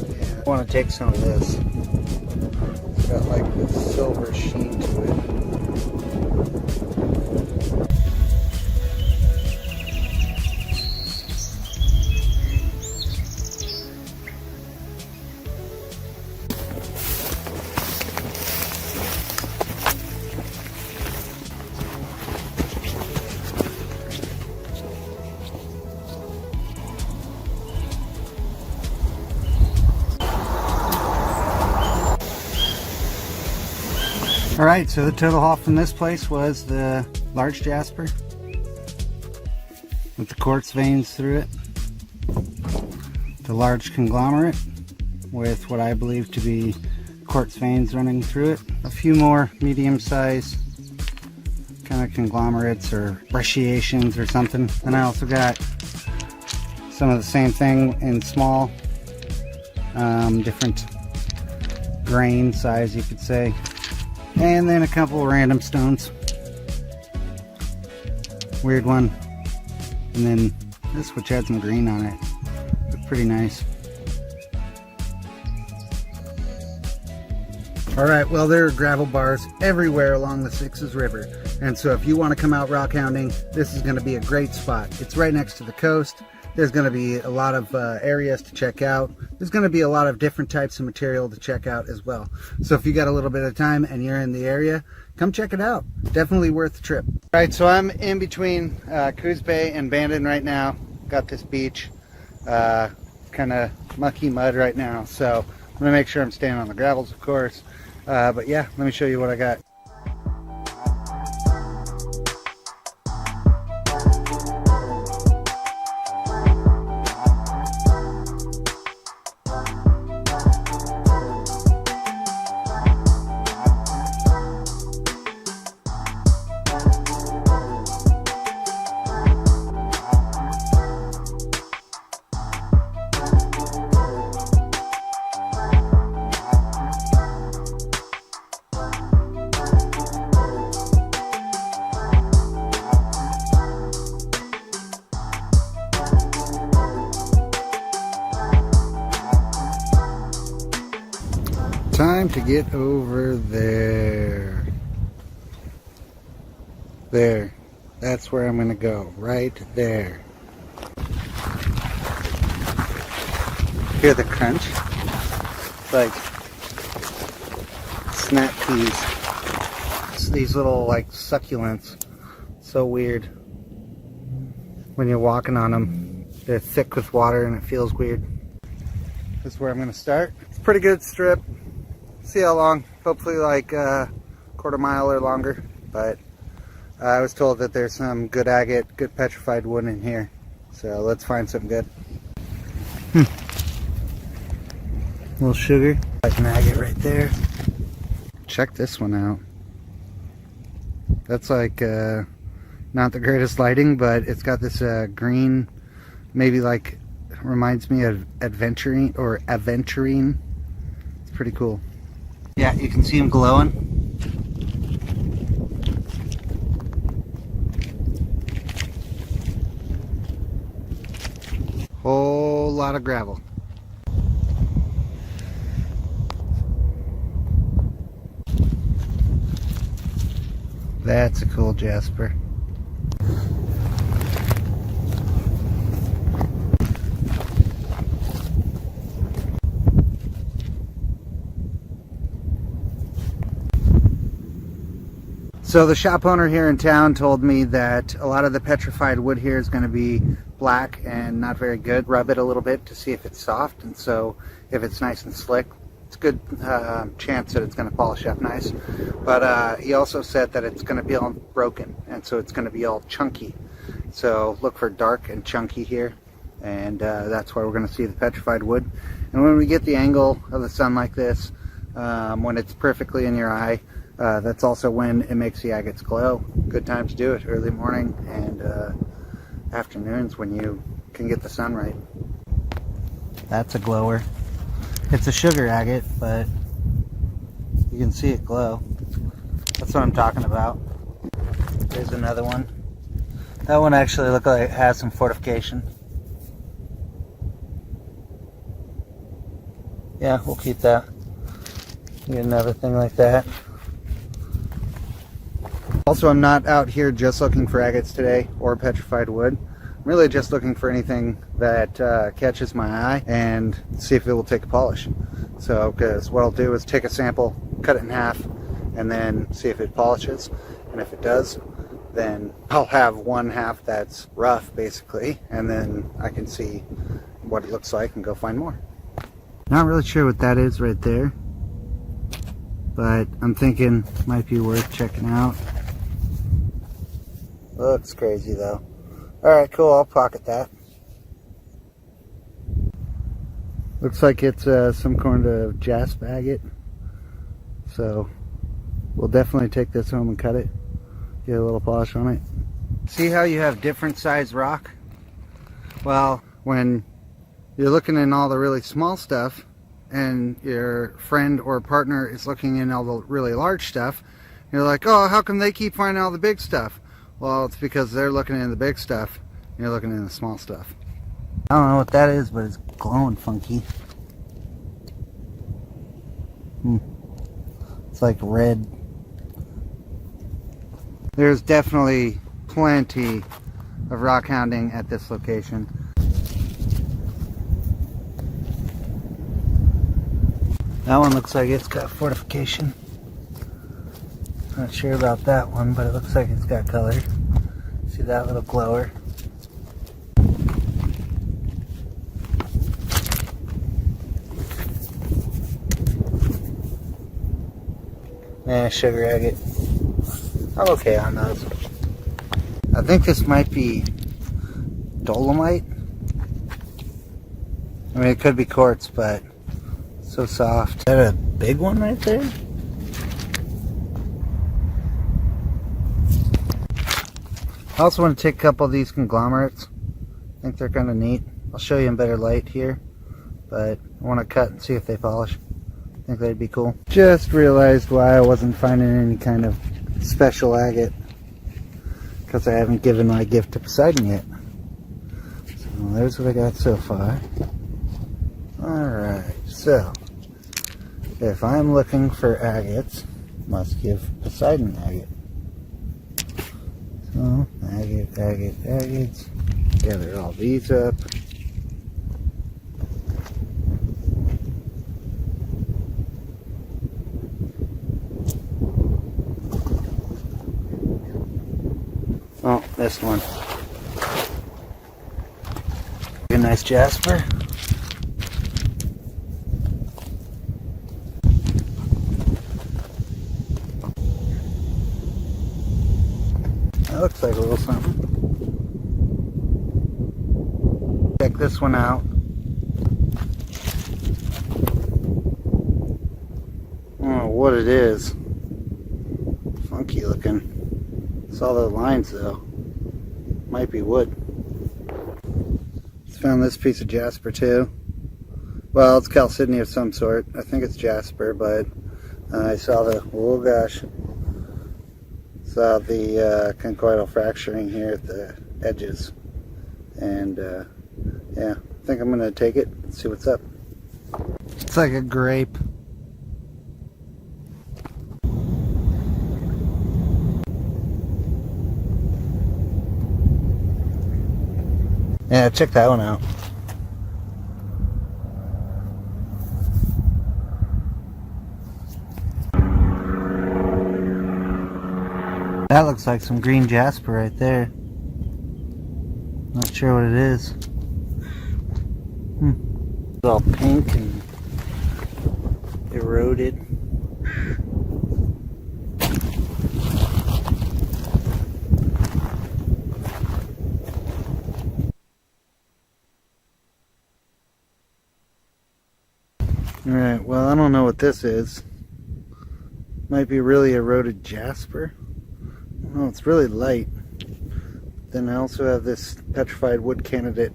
Yeah, I want to take some of this. got like this silver sheen to it. Alright, so the total haul from this place was the large jasper with the quartz veins through it, the large conglomerate with what I believe to be quartz veins running through it, a few more medium-sized kind of conglomerates or brecciations or something, and I also got some of the same thing in small, different grain size you could say. And then a couple random stones. Weird one. And then this, which had some green on it. Looked pretty nice. Alright, well, there are gravel bars everywhere along the Sixes River. And so if you want to come out rock hounding, this is going to be a great spot. It's right next to the coast. There's going to be a lot of areas to check out. There's going to be a lot of different types of material to check out as well. So if you got a little bit of time and you're in the area, come check it out. Definitely worth the trip. All right, so I'm in between Coos Bay and Bandon right now. Got this beach, kind of mucky mud right now. So I'm going to make sure I'm staying on the gravels, of course. But yeah, let me show you what I got. Time to get over there. There. That's where I'm going to go. Right there. Hear the crunch? It's like snap peas. It's these little like succulents. So weird. When you're walking on them, they're thick with water and it feels weird. This is where I'm going to start. It's a pretty good strip. See how long, hopefully like a quarter mile or longer, but I was told that there's some good agate, good petrified wood in here, so let's find something good. Little sugar, like an agate right there. Check this one out. That's like not the greatest lighting, but it's got this green, maybe like reminds me of aventurine. It's pretty cool. Yeah, you can see them glowing. Whole lot of gravel. That's a cool jasper. So the shop owner here in town told me that a lot of the petrified wood here is going to be black and not very good. Rub it a little bit to see if it's soft, and so if it's nice and slick, it's a good chance that it's going to polish up nice. But he also said that it's going to be all broken, and so it's going to be all chunky. So look for dark and chunky here, and that's where we're going to see the petrified wood. And when we get the angle of the sun like this, when it's perfectly in your eye, that's also when it makes the agates glow. Good time to do it, early morning and afternoons when you can get the sun right. That's a glower. It's a sugar agate, but you can see it glow. That's what I'm talking about. There's another one. That one actually looks like it has some fortification. Yeah, we'll keep that. Get another thing like that. Also, I'm not out here just looking for agates today or petrified wood. I'm really just looking for anything that catches my eye and see if it will take a polish. So, because what I'll do is take a sample, cut it in half, and then see if it polishes. And if it does, then I'll have one half that's rough, basically, and then I can see what it looks like and go find more. Not really sure what that is right there, but I'm thinking it might be worth checking out. Looks crazy though. Alright, cool, I'll pocket that. Looks like it's some kind of jasp agate. So we'll definitely take this home and cut it. Get a little polish on it. See how you have different size rock? Well, when you're looking in all the really small stuff and your friend or partner is looking in all the really large stuff, you're like, oh, how come they keep finding all the big stuff? Well, it's because they're looking in the big stuff and you're looking in the small stuff. I don't know what that is, but it's glowing funky. It's like red. There's definitely plenty of rockhounding at this location. That one looks like it's got fortification. Not sure about that one, but it looks like it's got color. See that little glower? Sugar agate. I'm okay on those. I think this might be dolomite. I mean, it could be quartz, but it's so soft. Is that a big one right there? I also want to take a couple of these conglomerates. I think they're kind of neat. I'll show you in better light here, but I want to cut and see if they polish. I think that'd be cool. Just realized why I wasn't finding any kind of special agate, because I haven't given my gift to Poseidon yet. So there's what I got so far. Alright, so if I'm looking for agates, must give Poseidon agate. So agate, agate, agates. Gather all these up. Oh, this one. A nice jasper. That looks like a little something. Check this one out. Oh, what it is. Funky looking. Saw the lines though. Might be wood. Just found this piece of jasper too. Well, it's chalcedony of some sort. I think it's jasper, but I saw the, oh gosh, saw the conchoidal fracturing here at the edges. And yeah, I think I'm gonna take it and see what's up. It's like a grape. Yeah, check that one out. That looks like some green jasper right there. Not sure what it is. It's all pink and eroded. Alright, well, I don't know what this is. Might be really eroded jasper. Oh, it's really light. Then I also have this petrified wood candidate,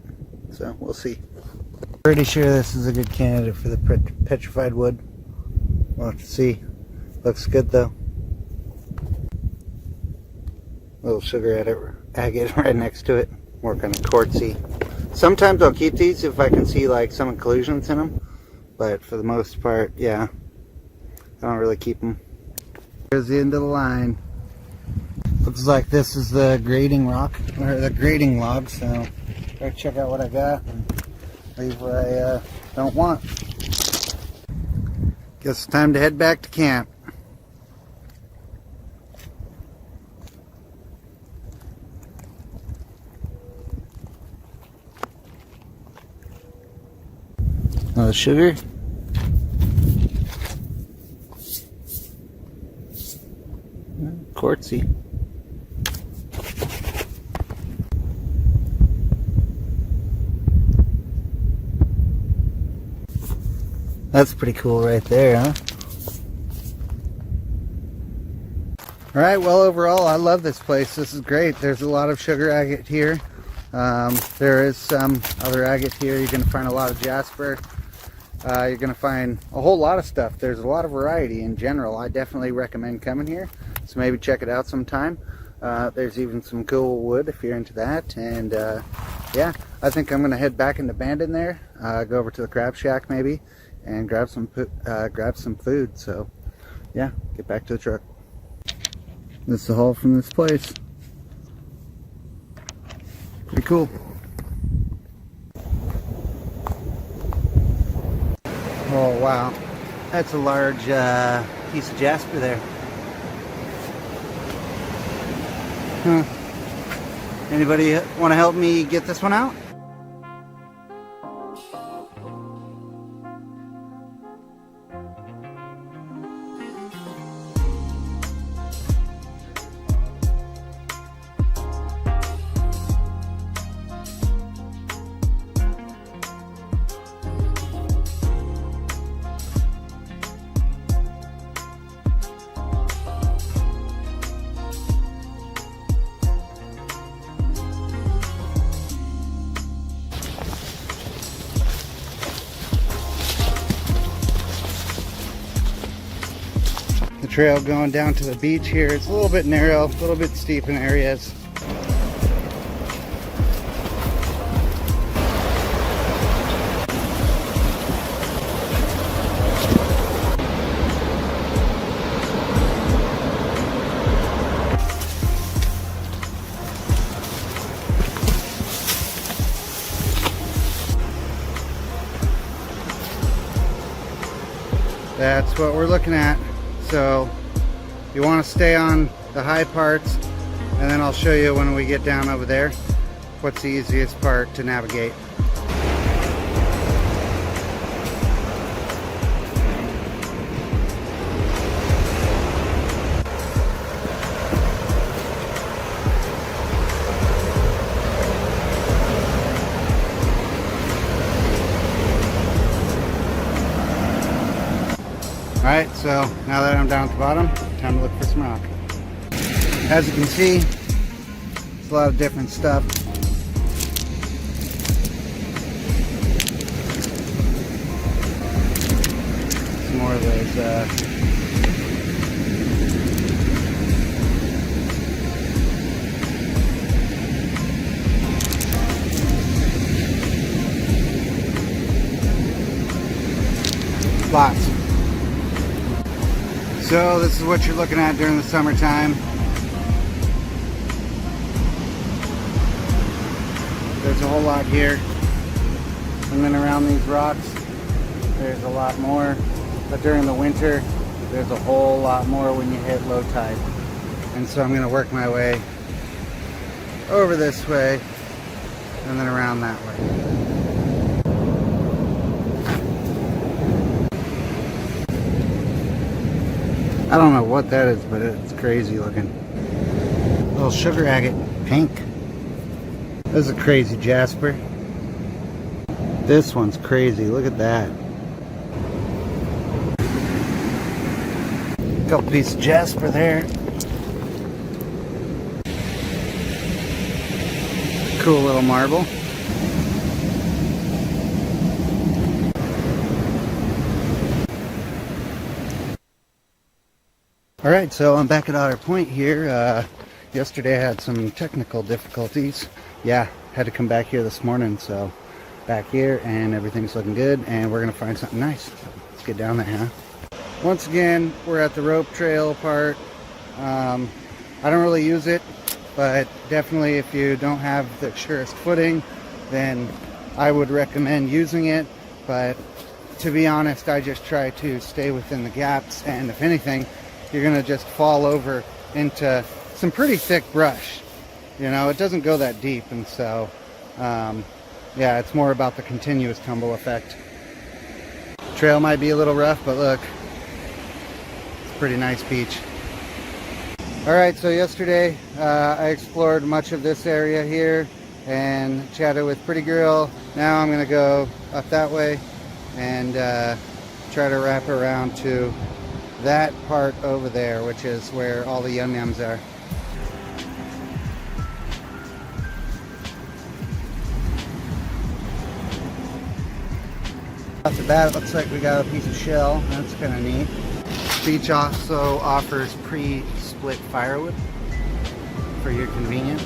so we'll see. Pretty sure this is a good candidate for the petrified wood. We'll have to see. Looks good though. Little sugar agate right next to it. More kind of quartzy. Sometimes I'll keep these if I can see like some inclusions in them. But for the most part, yeah, I don't really keep them. Here's the end of the line. Looks like this is the grading rock, or the grading log, so gotta check out what I got and leave what I don't want. Guess it's time to head back to camp. Sugar. Quartzy. That's pretty cool right there, huh? Alright, well overall I love this place. This is great. There's a lot of sugar agate here. There is some other agate here. You're going to find a lot of jasper. You're going to find a whole lot of stuff. There's a lot of variety in general. I definitely recommend coming here. So maybe check it out sometime. There's even some cool wood if you're into that. And yeah, I think I'm going to head back into Bandon there. Go over to the Crab Shack maybe and grab some food. So yeah, get back to the truck. This is the haul from this place. Pretty cool. Oh wow, that's a large piece of jasper there. Huh. Anybody want to help me get this one out? The trail going down to the beach here. It's a little bit narrow, a little bit steep in areas. That's what we're looking at. So you want to stay on the high parts, and then I'll show you when we get down over there what's the easiest part to navigate. Alright, so now that I'm down at the bottom, time to look for some rock. As you can see, there's a lot of different stuff. Some more of those lots. So this is what you're looking at during the summertime. There's a whole lot here. And then around these rocks, there's a lot more. But during the winter, there's a whole lot more when you hit low tide. And so I'm going to work my way over this way and then around that way. I don't know what that is, but it's crazy looking. Little sugar agate, pink. This is a crazy jasper. This one's crazy, look at that. Couple pieces of jasper there. Cool little marble. Alright, so I'm back at Otter Point here. Yesterday I had some technical difficulties. Yeah, had to come back here this morning, so back here and everything's looking good and we're going to find something nice. So let's get down there, huh? once again, we're at the rope trail part. I don't really use it, but definitely if you don't have the surest footing, then I would recommend using it. But to be honest, I just try to stay within the gaps, and if anything, you're gonna just fall over into some pretty thick brush. You know, it doesn't go that deep, and so yeah, it's more about the continuous tumble effect. Trail might be a little rough, but look, it's a pretty nice beach. Alright, so yesterday I explored much of this area here and chatted with Pretty Girl. Now I'm going to go up that way and try to wrap around to that part over there, which is where all the yum-yums are. Off the bat, it looks like we got a piece of shell. That's kind of neat. Beach also offers pre-split firewood for your convenience.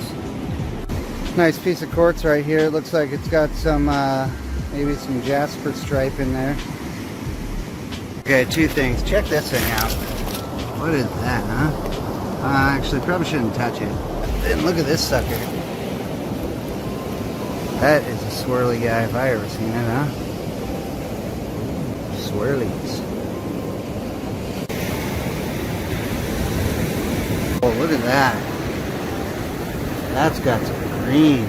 Nice piece of quartz right here. It looks like it's got some maybe some jasper stripe in there. Okay, two things. Check this thing out. What is that, huh? Actually, probably shouldn't touch it. Then look at this sucker. That is a swirly guy if I ever seen it, huh? Swirlies. Oh, look at that. That's got some green.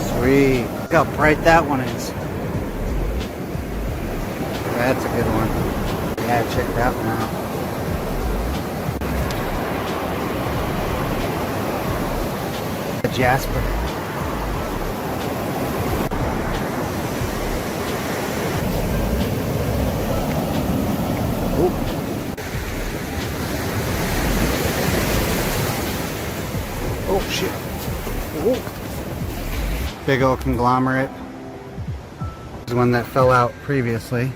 Sweet. Look how bright that one is. That's a good one. Yeah, check that one out. A jasper. Oh shit. Oh. Big old conglomerate. This is one that fell out previously.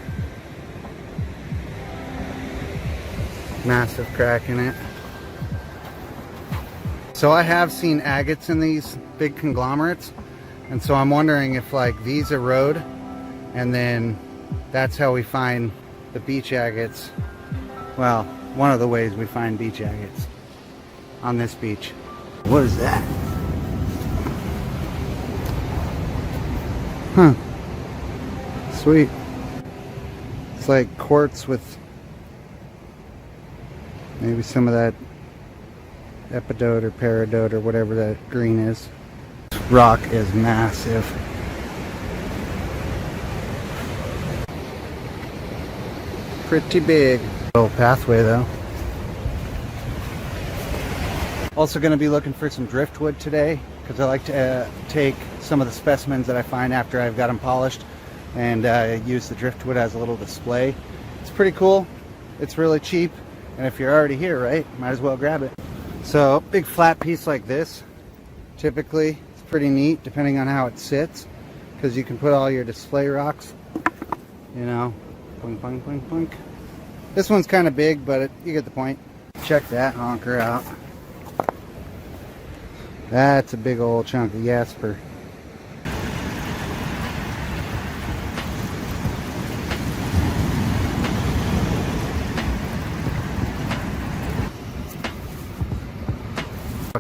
Massive crack in it. So I have seen agates in these big conglomerates, and so I'm wondering if like these erode and then that's how we find the beach agates. Well, one of the ways we find beach agates on this beach. What is that? Huh. Sweet. It's like quartz with maybe some of that epidote or peridote or whatever that green is. This rock is massive. Pretty big. Little pathway though. Also going to be looking for some driftwood today because I like to take some of the specimens that I find after I've got them polished and use the driftwood as a little display. It's pretty cool. It's really cheap, and if you're already here, right, might as well grab it. So big flat piece like this, typically it's pretty neat depending on how it sits because you can put all your display rocks, you know, plunk, plunk, plunk, plunk. This one's kind of big, but you get the point. Check that honker out. That's a big old chunk of jasper.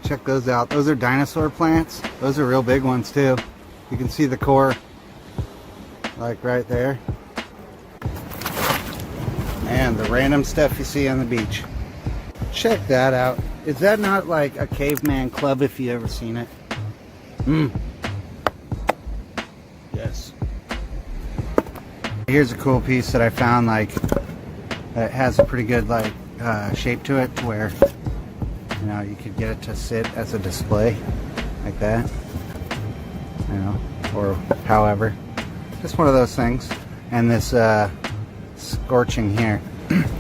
Check those out. Those are dinosaur plants. Those are real big ones too. You can see the core like right there. And the random stuff you see on the beach. Check that out. Is that not like a caveman club if you ever seen it? Yes. Here's a cool piece that I found, like that has a pretty good like shape to it, where you know you could get it to sit as a display like that, you know, or however. Just one of those things. And this scorching here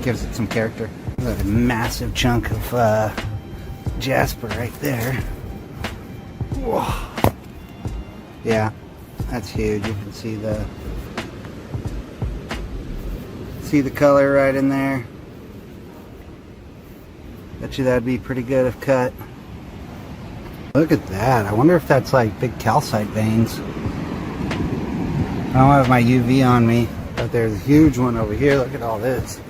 gives it some character. There's a massive chunk of jasper right there. Whoa. Yeah, that's huge. You can see the color right in there. Bet you that'd be pretty good if cut. Look at that. I wonder if that's like big calcite veins. I don't have my UV on me, but there's a huge one over here. Look at all this.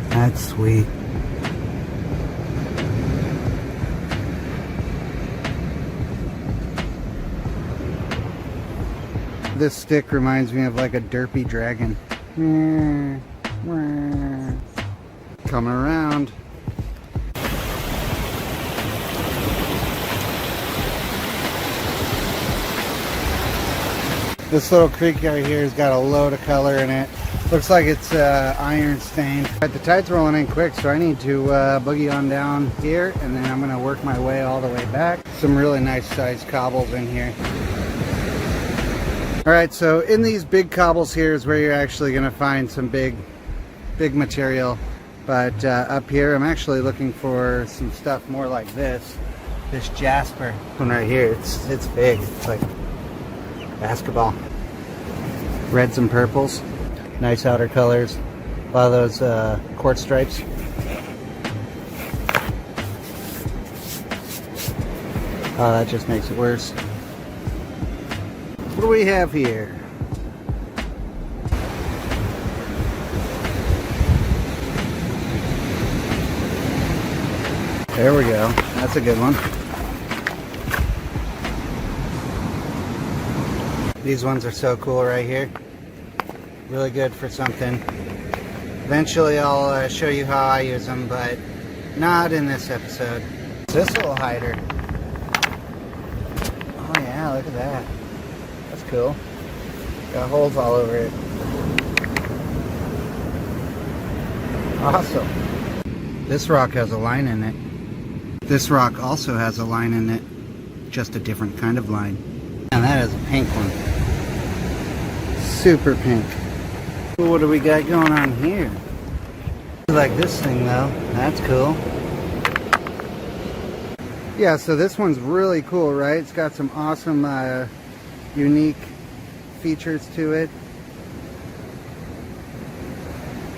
That's sweet. This stick reminds me of like a derpy dragon. Coming around. This little creek right here has got a load of color in it. Looks like it's iron stained. But the tide's rolling in quick, so I need to boogie on down here, and then I'm gonna work my way all the way back. Some really nice sized cobbles in here. All right, so in these big cobbles here is where you're actually gonna find some big material. But up here, I'm actually looking for some stuff more like this jasper one right here. It's big. It's like basketball. Reds and purples. Nice outer colors. A lot of those quartz stripes. Oh, that just makes it worse. What do we have here? There we go. That's a good one. These ones are so cool right here. Really good for something. Eventually I'll show you how I use them, but not in this episode. This little hider. Oh yeah, look at that. That's cool. Got holes all over it. Awesome. This rock has a line in it. This rock also has a line in it. Just a different kind of line. And that is a pink one. Super pink. What do we got going on here? I like this thing though. That's cool. Yeah, so this one's really cool, right? It's got some awesome unique features to it.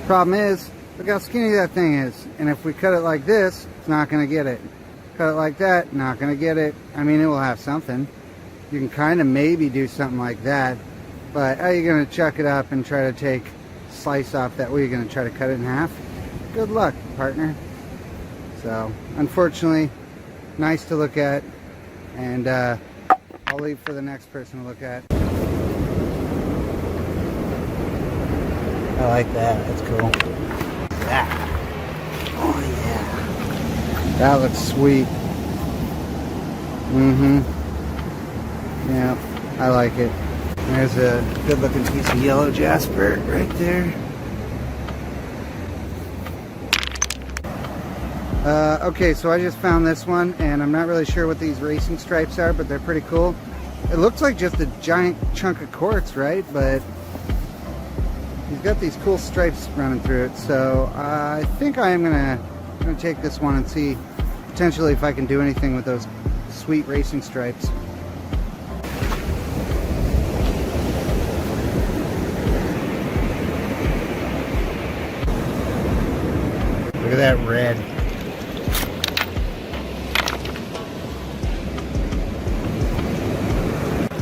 Problem is, look how skinny that thing is. And if we cut it like this, it's not going to get it. Cut it like that, not going to get it. I mean, it will have something. You can kind of maybe do something like that. But how are you going to chuck it up and try to take slice off that way? You're going to try to cut it in half? Good luck, partner. So, unfortunately, nice to look at. And I'll leave for the next person to look at. I like that. That's cool. That. Oh, yeah. That looks sweet. Mm-hmm. Yeah, I like it. There's a good looking piece of yellow jasper right there. Okay, so I just found this one, and I'm not really sure what these racing stripes are, but they're pretty cool. It looks like just a giant chunk of quartz, right? But he's got these cool stripes running through it, so I think I am gonna take this one and see potentially if I can do anything with those sweet racing stripes. Look at that red.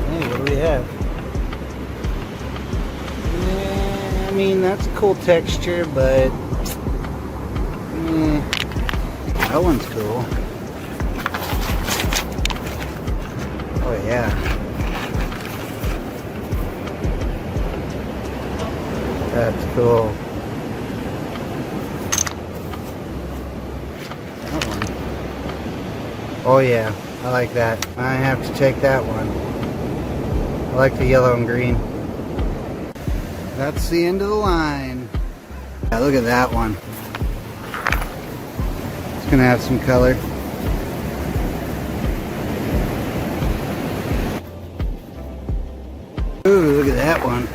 Hey, what do we have? I mean, that's a cool texture, but that one's cool. Oh yeah. That's cool. That one. Oh yeah, I like that. I have to take that one. I like the yellow and green. That's the end of the line. Yeah, look at that one. It's gonna have some color. Ooh, look at that one.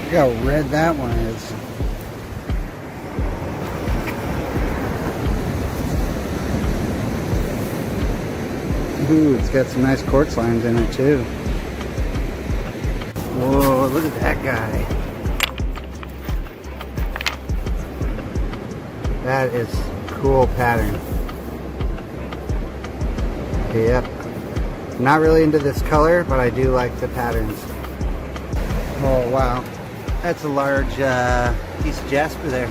Look how red that one is. Ooh, it's got some nice quartz lines in it too. Whoa, look at that guy. That is cool pattern. Yep. Not really into this color, but I do like the patterns. Oh wow, that's a large piece of jasper there.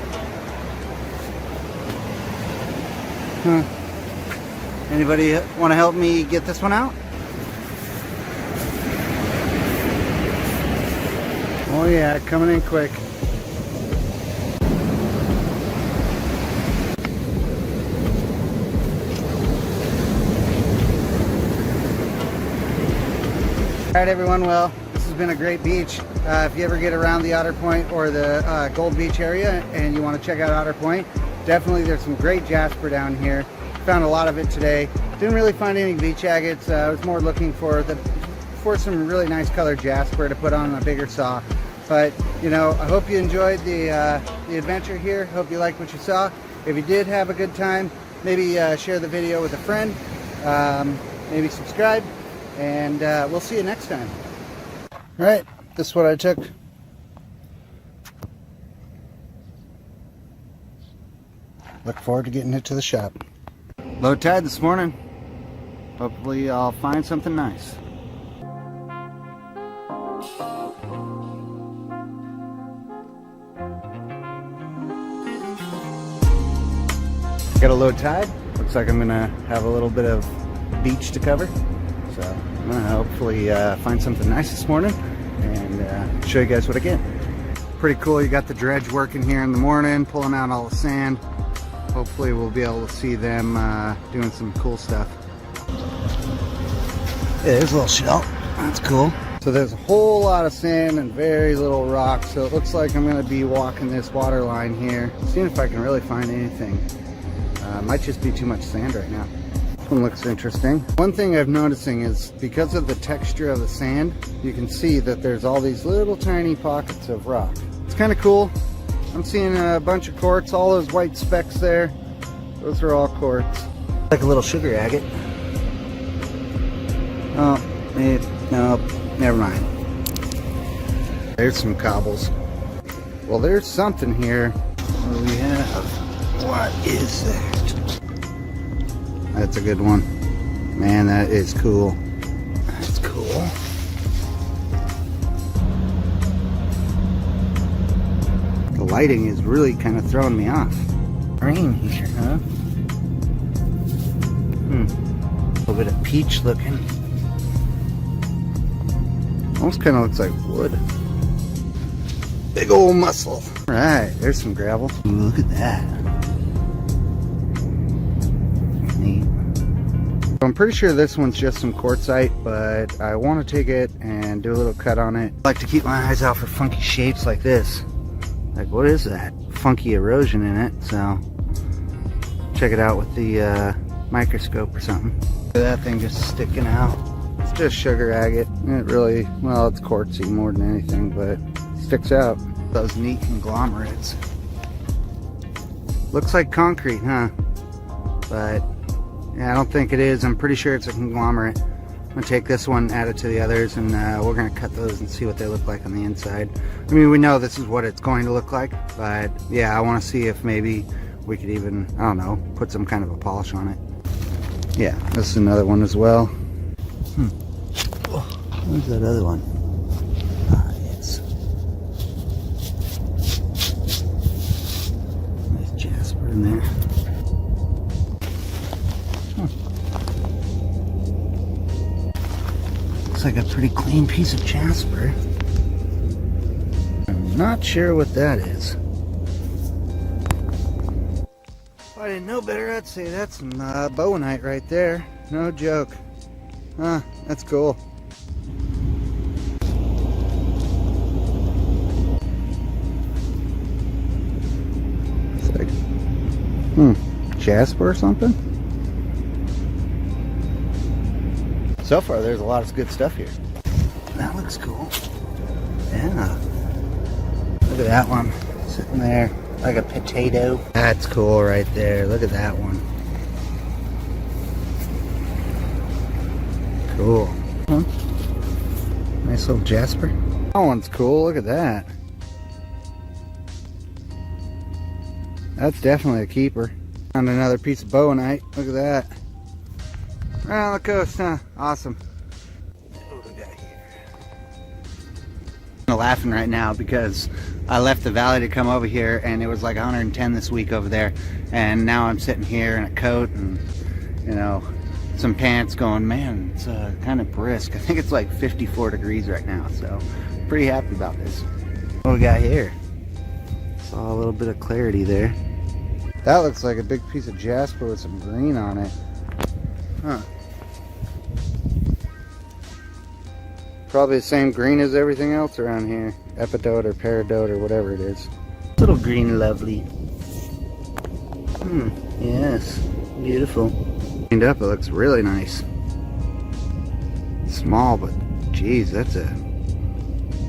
Huh. Anybody want to help me get this one out? Oh yeah, coming in quick. Alright everyone, well, this has been a great beach. If you ever get around the Otter Point or the Gold Beach area and you want to check out Otter Point, definitely there's some great jasper down here. Found a lot of it today. Didn't really find any beach agates. I was more looking for some really nice colored jasper to put on a bigger saw. But you know, I hope you enjoyed the adventure here. Hope you liked what you saw. If you did have a good time, maybe share the video with a friend. Maybe subscribe. And we'll see you next time. All right, this is what I took. Look forward to getting it to the shop. Low tide this morning. Hopefully I'll find something nice. Got a low tide. Looks like I'm gonna have a little bit of beach to cover. So I'm gonna hopefully find something nice this morning and show you guys what I get. Pretty cool. You got the dredge working here in the morning, pulling out all the sand. Hopefully we'll be able to see them doing some cool stuff. Yeah, there's a little shell. That's cool. So there's a whole lot of sand and very little rock. So it looks like I'm gonna be walking this water line here, seeing if I can really find anything. Might just be too much sand right now. This one looks interesting. One thing I'm noticing is because of the texture of the sand, you can see that there's all these little tiny pockets of rock. It's kind of cool. I'm seeing a bunch of quartz, all those white specks there. Those are all quartz. Like a little sugar agate. Oh, no, never mind. There's some cobbles. Well, there's something here. What do we have? What is that? That's a good one. Man, that is cool. That's cool. The lighting is really kind of throwing me off. Green here, huh? A little bit of peach looking. Almost kind of looks like wood. Big old mussel. All right, there's some gravel. Ooh, look at that. Neat. I'm pretty sure this one's just some quartzite, but I want to take it and do a little cut on it. I like to keep my eyes out for funky shapes like this. Like, what is that? Funky erosion in it, so check it out with the microscope or something. Look at that thing just sticking out. It's just sugar agate. It really, well, it's quartzy more than anything, but it sticks out. Those neat conglomerates. Looks like concrete, huh? But yeah, I don't think it is. I'm pretty sure it's a conglomerate. I'm gonna take this one, add it to the others, and we're gonna cut those and see what they look like on the inside. I mean, we know this is what it's going to look like, but yeah, I want to see if maybe we could even, I don't know, put some kind of a polish on it. Yeah, this is another one as well. Where's that other one? Ah, yes. Nice jasper in there. Looks like a pretty clean piece of jasper. I'm not sure what that is. If I didn't know better, I'd say that's some bowenite right there. No joke. Huh, that's cool. It's like, jasper or something? So far, there's a lot of good stuff here. That looks cool. Yeah. Look at that one sitting there like a potato. That's cool right there. Look at that one. Cool. Huh? Nice little jasper. That one's cool. Look at that. That's definitely a keeper. Found another piece of bowenite. Look at that. Right on the coast, huh? Awesome. What do we got here? I'm laughing right now because I left the valley to come over here and it was like 110 this week over there. And now I'm sitting here in a coat and, you know, some pants going, man, it's kind of brisk. I think it's like 54 degrees right now, so pretty happy about this. What we got here? Saw a little bit of clarity there. That looks like a big piece of jasper with some green on it. Huh. Probably the same green as everything else around here. Epidote or peridot or whatever it is. Little green lovely. Yes. Beautiful. Cleaned up, it looks really nice. Small, but geez, that's a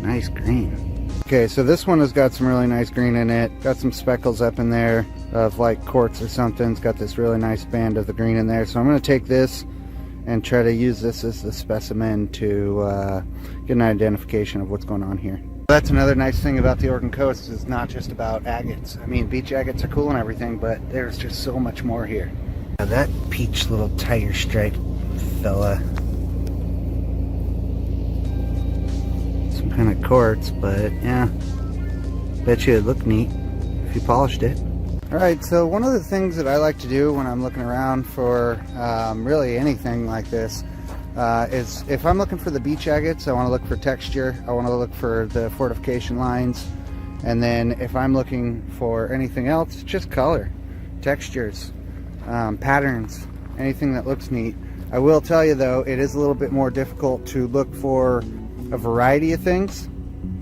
nice green. Okay, so this one has got some really nice green in it. Got some speckles up in there of like quartz or something. It's got this really nice band of the green in there. So I'm going to take this and try to use this as the specimen to get an identification of what's going on here. That's another nice thing about the Oregon coast, is not just about agates. I mean, beach agates are cool and everything, but there's just so much more here. Now that peach little tiger stripe fella. Some kind of quartz, but yeah, bet you it'd look neat if you polished it. Alright, so one of the things that I like to do when I'm looking around for really anything like this is if I'm looking for the beach agates, I want to look for texture, I want to look for the fortification lines, and then if I'm looking for anything else, just color, textures, patterns, anything that looks neat. I will tell you though, it is a little bit more difficult to look for a variety of things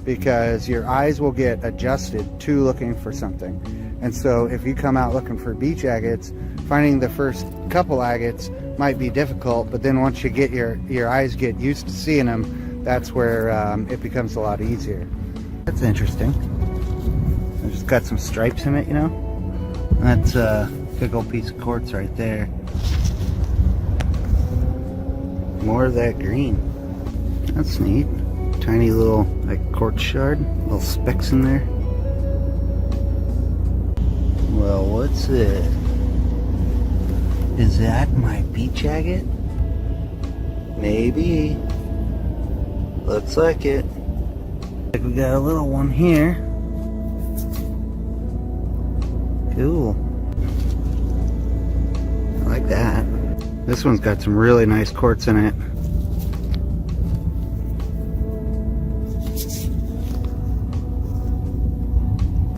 because your eyes will get adjusted to looking for something. And so if you come out looking for beach agates, finding the first couple agates might be difficult, but then once you get your eyes get used to seeing them, that's where it becomes a lot easier. That's interesting. It's just got some stripes in it, you know? That's a big old piece of quartz right there. More of that green. That's neat. Tiny little like quartz shard, little specks in there. Well, what's it? Is that my beach agate? Maybe. Looks like it. Like we got a little one here. Cool. I like that. This one's got some really nice quartz in it.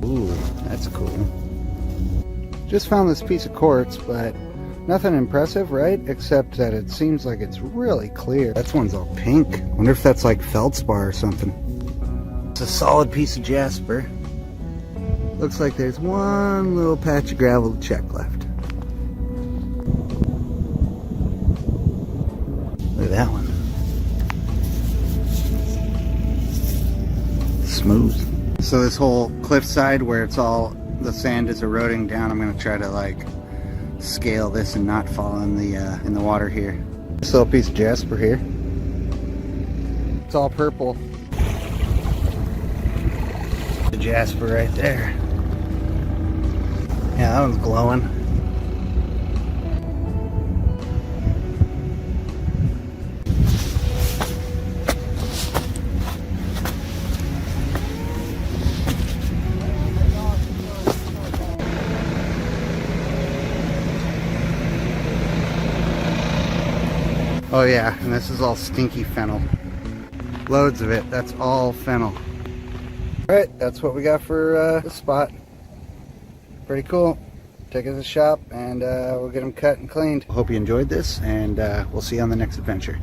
Ooh, that's cool. Just found this piece of quartz, but nothing impressive, right? Except that it seems like it's really clear. That one's all pink. Wonder if that's like feldspar or something. It's a solid piece of jasper. Looks like there's one little patch of gravel to check left. Look at that one. Smooth. So this whole cliffside where it's all, the sand is eroding down, I'm going to try to like scale this and not fall in the water here. This little piece of jasper here. It's all purple. The jasper right there. Yeah, that one's glowing. Oh yeah, and this is all stinky fennel. Loads of it. That's all fennel. Alright, that's what we got for this spot. Pretty cool. Take it to the shop and we'll get them cut and cleaned. Hope you enjoyed this, and we'll see you on the next adventure.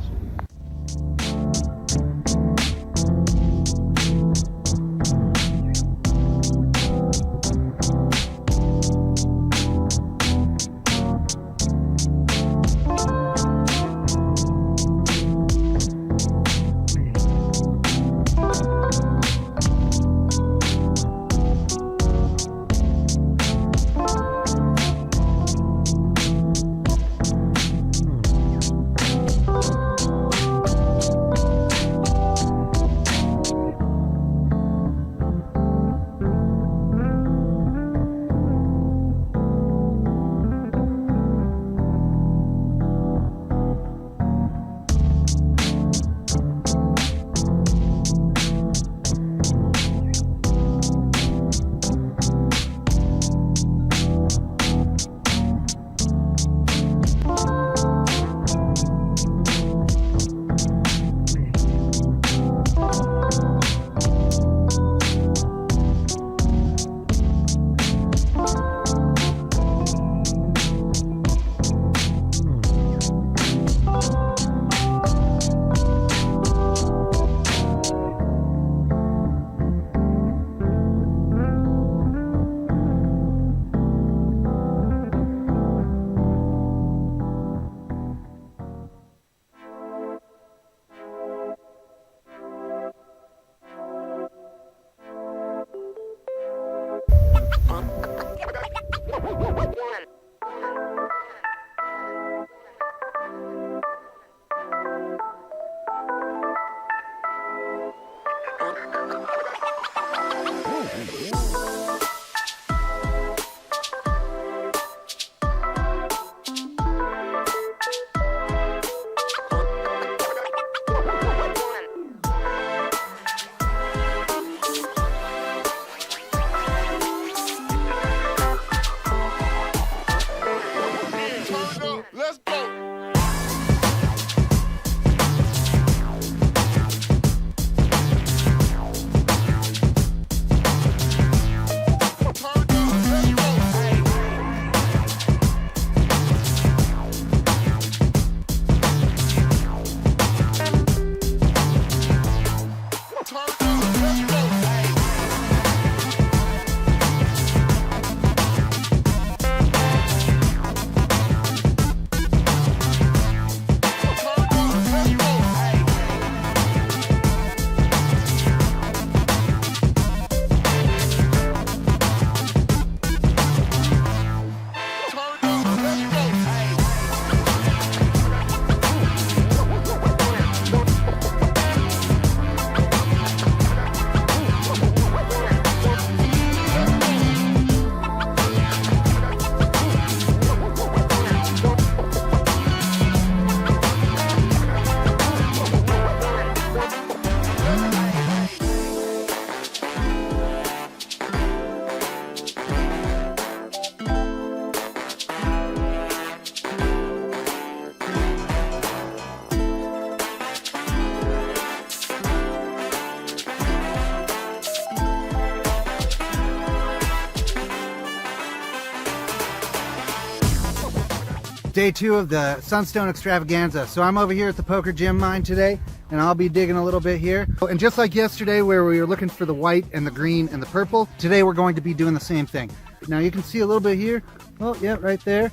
day 2 of the Sunstone Extravaganza. So I'm over here at the Poker Gym mine today, and I'll be digging a little bit here. And just like yesterday where we were looking for the white and the green and the purple, today we're going to be doing the same thing. Now you can see a little bit here. Oh yeah, right there.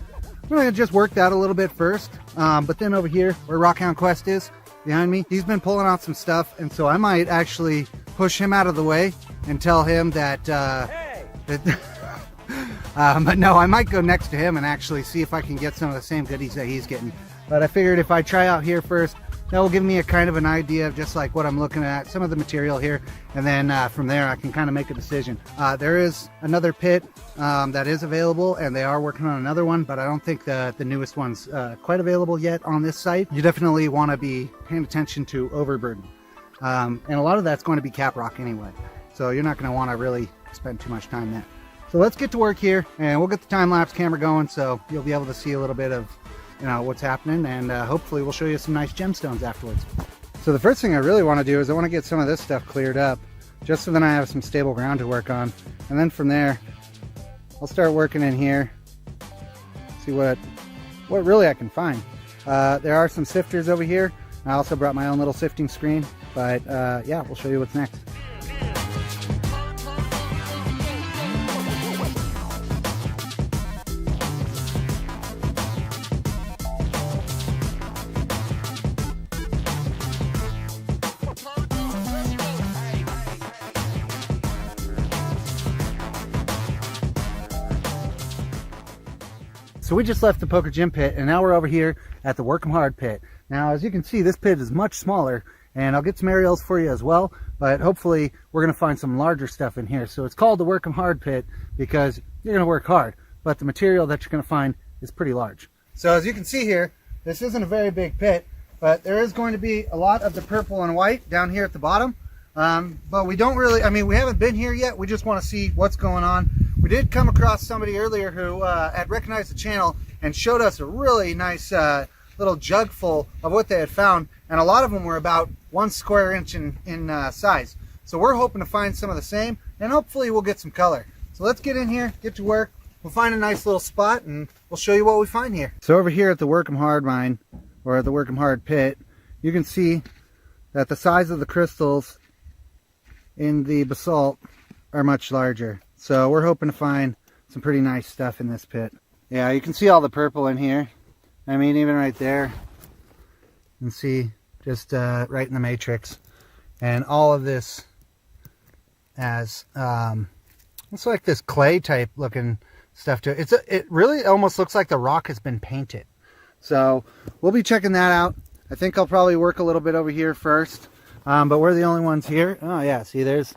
We're gonna just work that a little bit first. But then over here where Rockhound Quest is, behind me, he's been pulling out some stuff, and so I might actually push him out of the way and tell him that, but no, I might go next to him and actually see if I can get some of the same goodies that he's getting. But I figured if I try out here first, that will give me a kind of an idea of just like what I'm looking at, some of the material here, and then from there I can kind of make a decision. There is another pit that is available, and they are working on another one, but I don't think the newest one's quite available yet on this site. You definitely want to be paying attention to overburden, and a lot of that's going to be cap rock anyway, so you're not going to want to really spend too much time there. So let's get to work here, and we'll get the time-lapse camera going so you'll be able to see a little bit of, you know, what's happening, and hopefully we'll show you some nice gemstones afterwards. So the first thing I really want to do is I want to get some of this stuff cleared up, just so then I have some stable ground to work on, and then from there I'll start working in here, see what really I can find. There are some sifters over here. I also brought my own little sifting screen, but yeah, we'll show you what's next. So we just left the Poker Gym pit, and now we're over here at the Work 'em Hard pit. Now, as you can see, this pit is much smaller, and I'll get some aerials for you as well, but hopefully we're going to find some larger stuff in here. So it's called the Work 'em Hard pit because you're going to work hard, but the material that you're going to find is pretty large. So as you can see here, this isn't a very big pit, but there is going to be a lot of the purple and white down here at the bottom. But we don't really, I mean, we haven't been here yet. We just want to see what's going on. We did come across somebody earlier who had recognized the channel and showed us a really nice little jug full of what they had found, and a lot of them were about 1 square inch in size. So we're hoping to find some of the same, and hopefully we'll get some color. So let's get in here, get to work. We'll find a nice little spot, and we'll show you what we find here. So over here at the Work 'em Hard mine, or the Work 'em Hard pit, you can see that the size of the crystals in the basalt are much larger. So we're hoping to find some pretty nice stuff in this pit. Yeah, you can see all the purple in here. I mean, even right there, you can see just right in the matrix. And all of this has, it's like this clay type looking stuff to it. It really almost looks like the rock has been painted. So we'll be checking that out. I think I'll probably work a little bit over here first. But we're the only ones here. Oh yeah, see there's,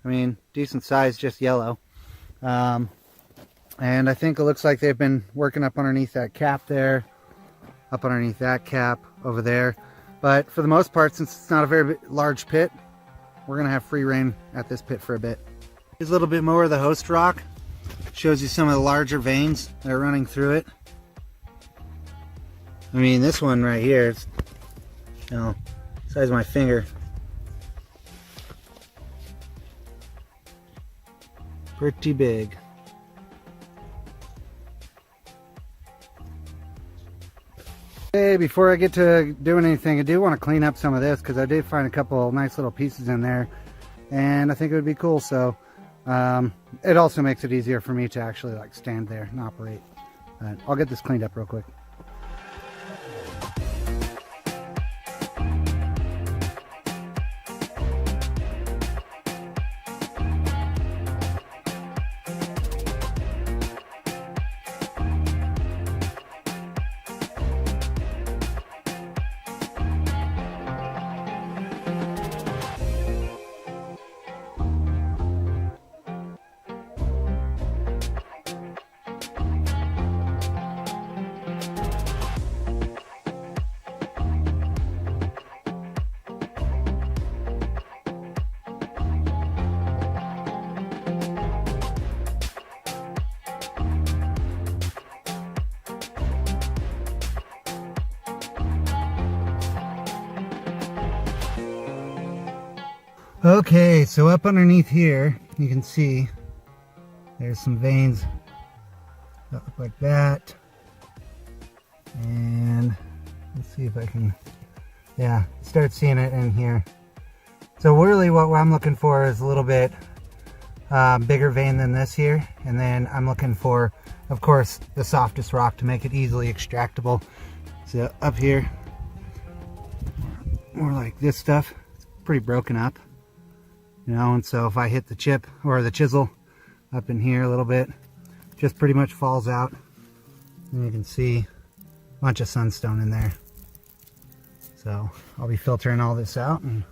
I mean, decent size, just yellow. And I think it looks like they've been working up underneath that cap there, up underneath that cap over there. But for the most part, since it's not a very large pit, we're gonna have free reign at this pit for a bit. Here's a little bit more of the host rock. Shows you some of the larger veins that are running through it. I mean, this one right here, it's, you know, size of my finger. Pretty big. Hey, before I get to doing anything, I do want to clean up some of this because I did find a couple nice little pieces in there, and I think it would be cool. So it also makes it easier for me to actually like stand there and operate. I'll get this cleaned up real quick. Okay, so up underneath here, you can see there's some veins that look like that. see if I can, yeah, start seeing it in here. So really what I'm looking for is a little bit bigger vein than this here. And then I'm looking for, of course, the softest rock to make it easily extractable. So up here, more like this stuff, it's pretty broken up, you know, and so if I hit the chip or the chisel up in here a little bit, just pretty much falls out. And you can see a bunch of sunstone in there. So I'll be filtering all this out and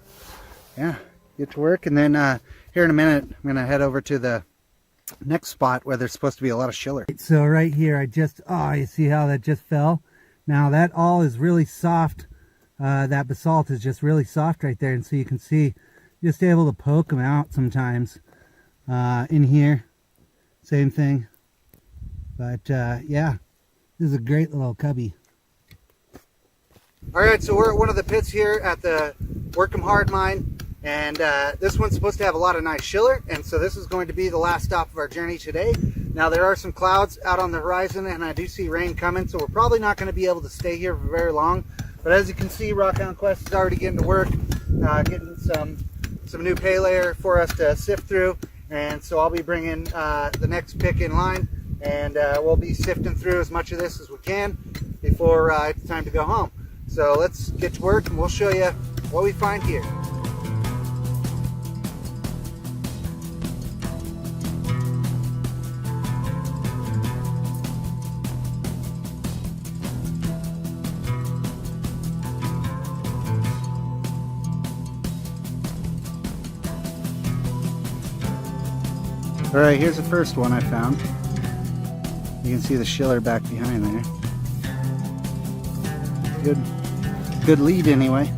yeah, get to work. And then here in a minute, I'm going to head over to the next spot where there's supposed to be a lot of schiller. So right here, I just, oh, you see how that just fell? Now that all is really soft. That basalt is just really soft right there. And so you can see, just able to poke them out sometimes. In here, same thing. But yeah, this is a great little cubby. All right, so we're at one of the pits here at the Work 'em Hard mine, and this one's supposed to have a lot of nice schiller, and so this is going to be the last stop of our journey today. Now there are some clouds out on the horizon, and I do see rain coming, so we're probably not going to be able to stay here for very long. But as you can see, Rockhound Quest is already getting to work, getting some new pay layer for us to sift through, and so I'll be bringing the next pick in line, and we'll be sifting through as much of this as we can before it's time to go home. So let's get to work and we'll show you what we find here. All right, here's the first one I found. You can see the schiller back behind there. Good lead anyway.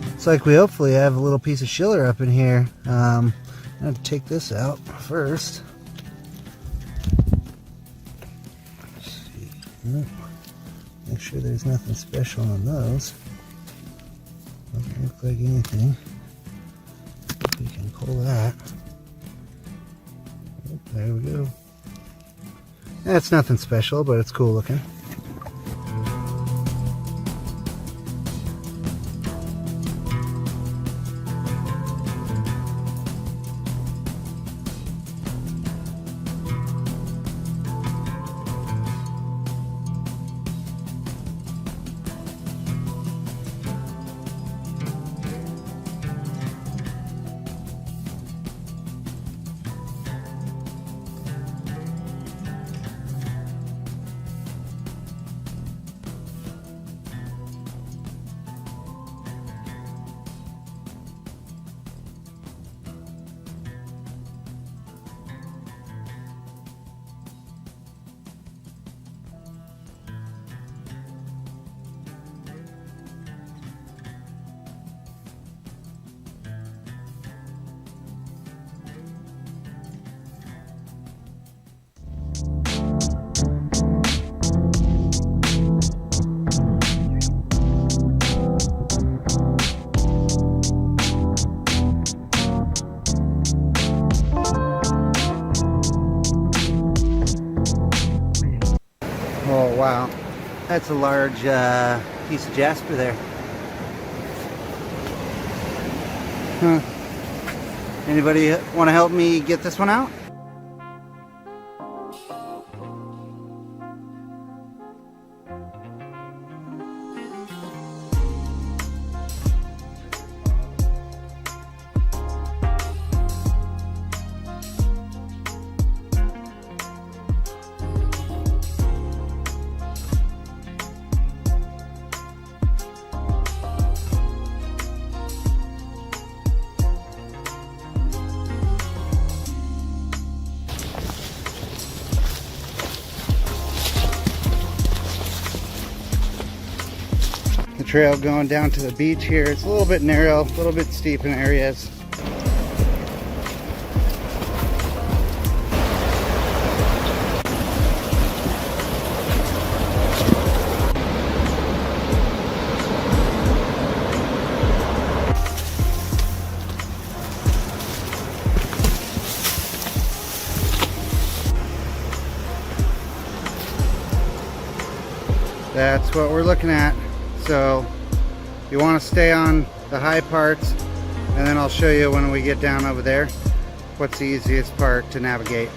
Looks like we hopefully have a little piece of schiller up in here. I'm going to take this out first. Make sure there's nothing special on those. Doesn't look like anything. We can pull that. Oh, there we go. That's nothing special, but it's cool looking. Oh wow, that's a large piece of jasper there. Huh. Anybody want to help me get this one out? The trail going down to the beach here. It's a little bit narrow, a little bit steep in areas. that's what we're looking at. So you want to stay on the high parts, and then I'll show you when we get down over there what's the easiest part to navigate.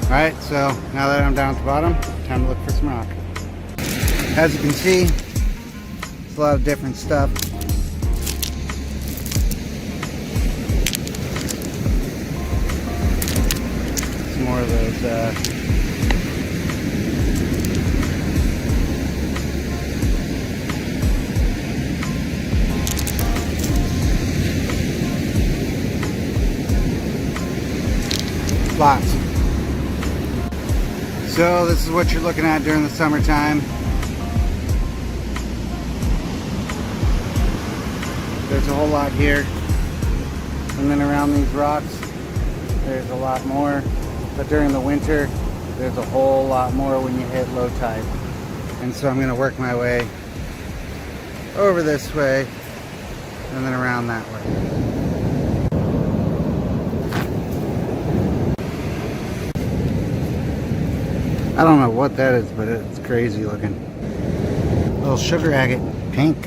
Alright, so now that I'm down at the bottom, time to look for some rock. As you can see, there's a lot of different stuff. Some more of those lots. So this is what you're looking at during the summertime. There's a whole lot here. And then around these rocks, there's a lot more. But during the winter, there's a whole lot more when you hit low tide. And so I'm gonna work my way over this way and then around that way. I don't know what that is, but it's crazy looking. Little sugar agate, pink.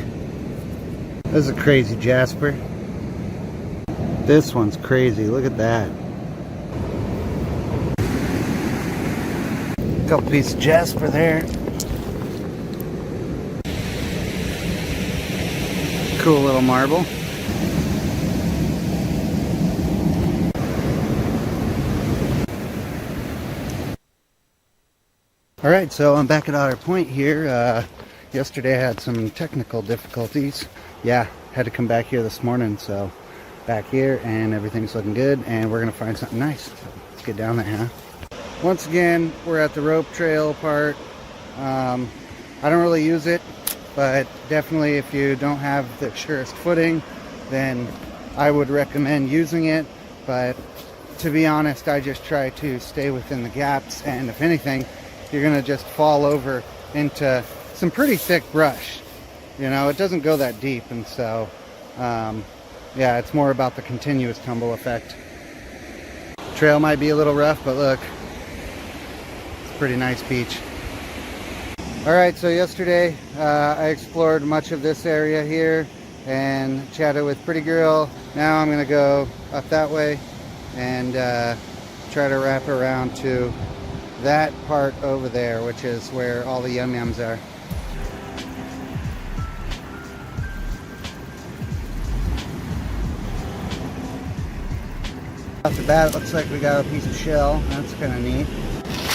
This is a crazy jasper. This one's crazy, look at that. Couple pieces of jasper there. Cool little marble. Alright, so I'm back at Otter Point here. Yesterday I had some technical difficulties. Yeah, had to come back here this morning, so back here and everything's looking good and we're gonna find something nice. So let's get down there, huh? Once again, we're at the rope trail part. I don't really use it, but definitely if you don't have the surest footing, then I would recommend using it. But to be honest, I just try to stay within the gaps, and if anything, you're gonna just fall over into some pretty thick brush. You know, it doesn't go that deep, and so yeah, it's more about the continuous tumble effect. Trail might be a little rough, but look, it's a pretty nice beach. Alright, so yesterday I explored much of this area here and chatted with Pretty Girl. Now I'm gonna go up that way and try to wrap around to that part over there, which is where all the yum-yums are. Off the bat, it looks like we got a piece of shell. That's kind of neat.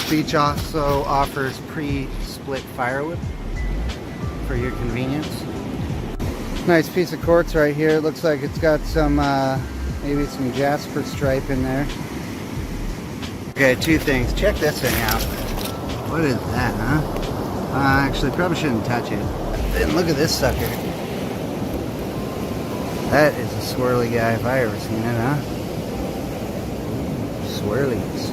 Beach also offers pre-split firewood for your convenience. Nice piece of quartz right here. It looks like it's got some maybe some jasper stripe in there. Okay, two things. Check this thing out. What is that, huh? Actually, probably shouldn't touch it. Then look at this sucker. That is a swirly guy if I ever seen it, huh? Swirlies.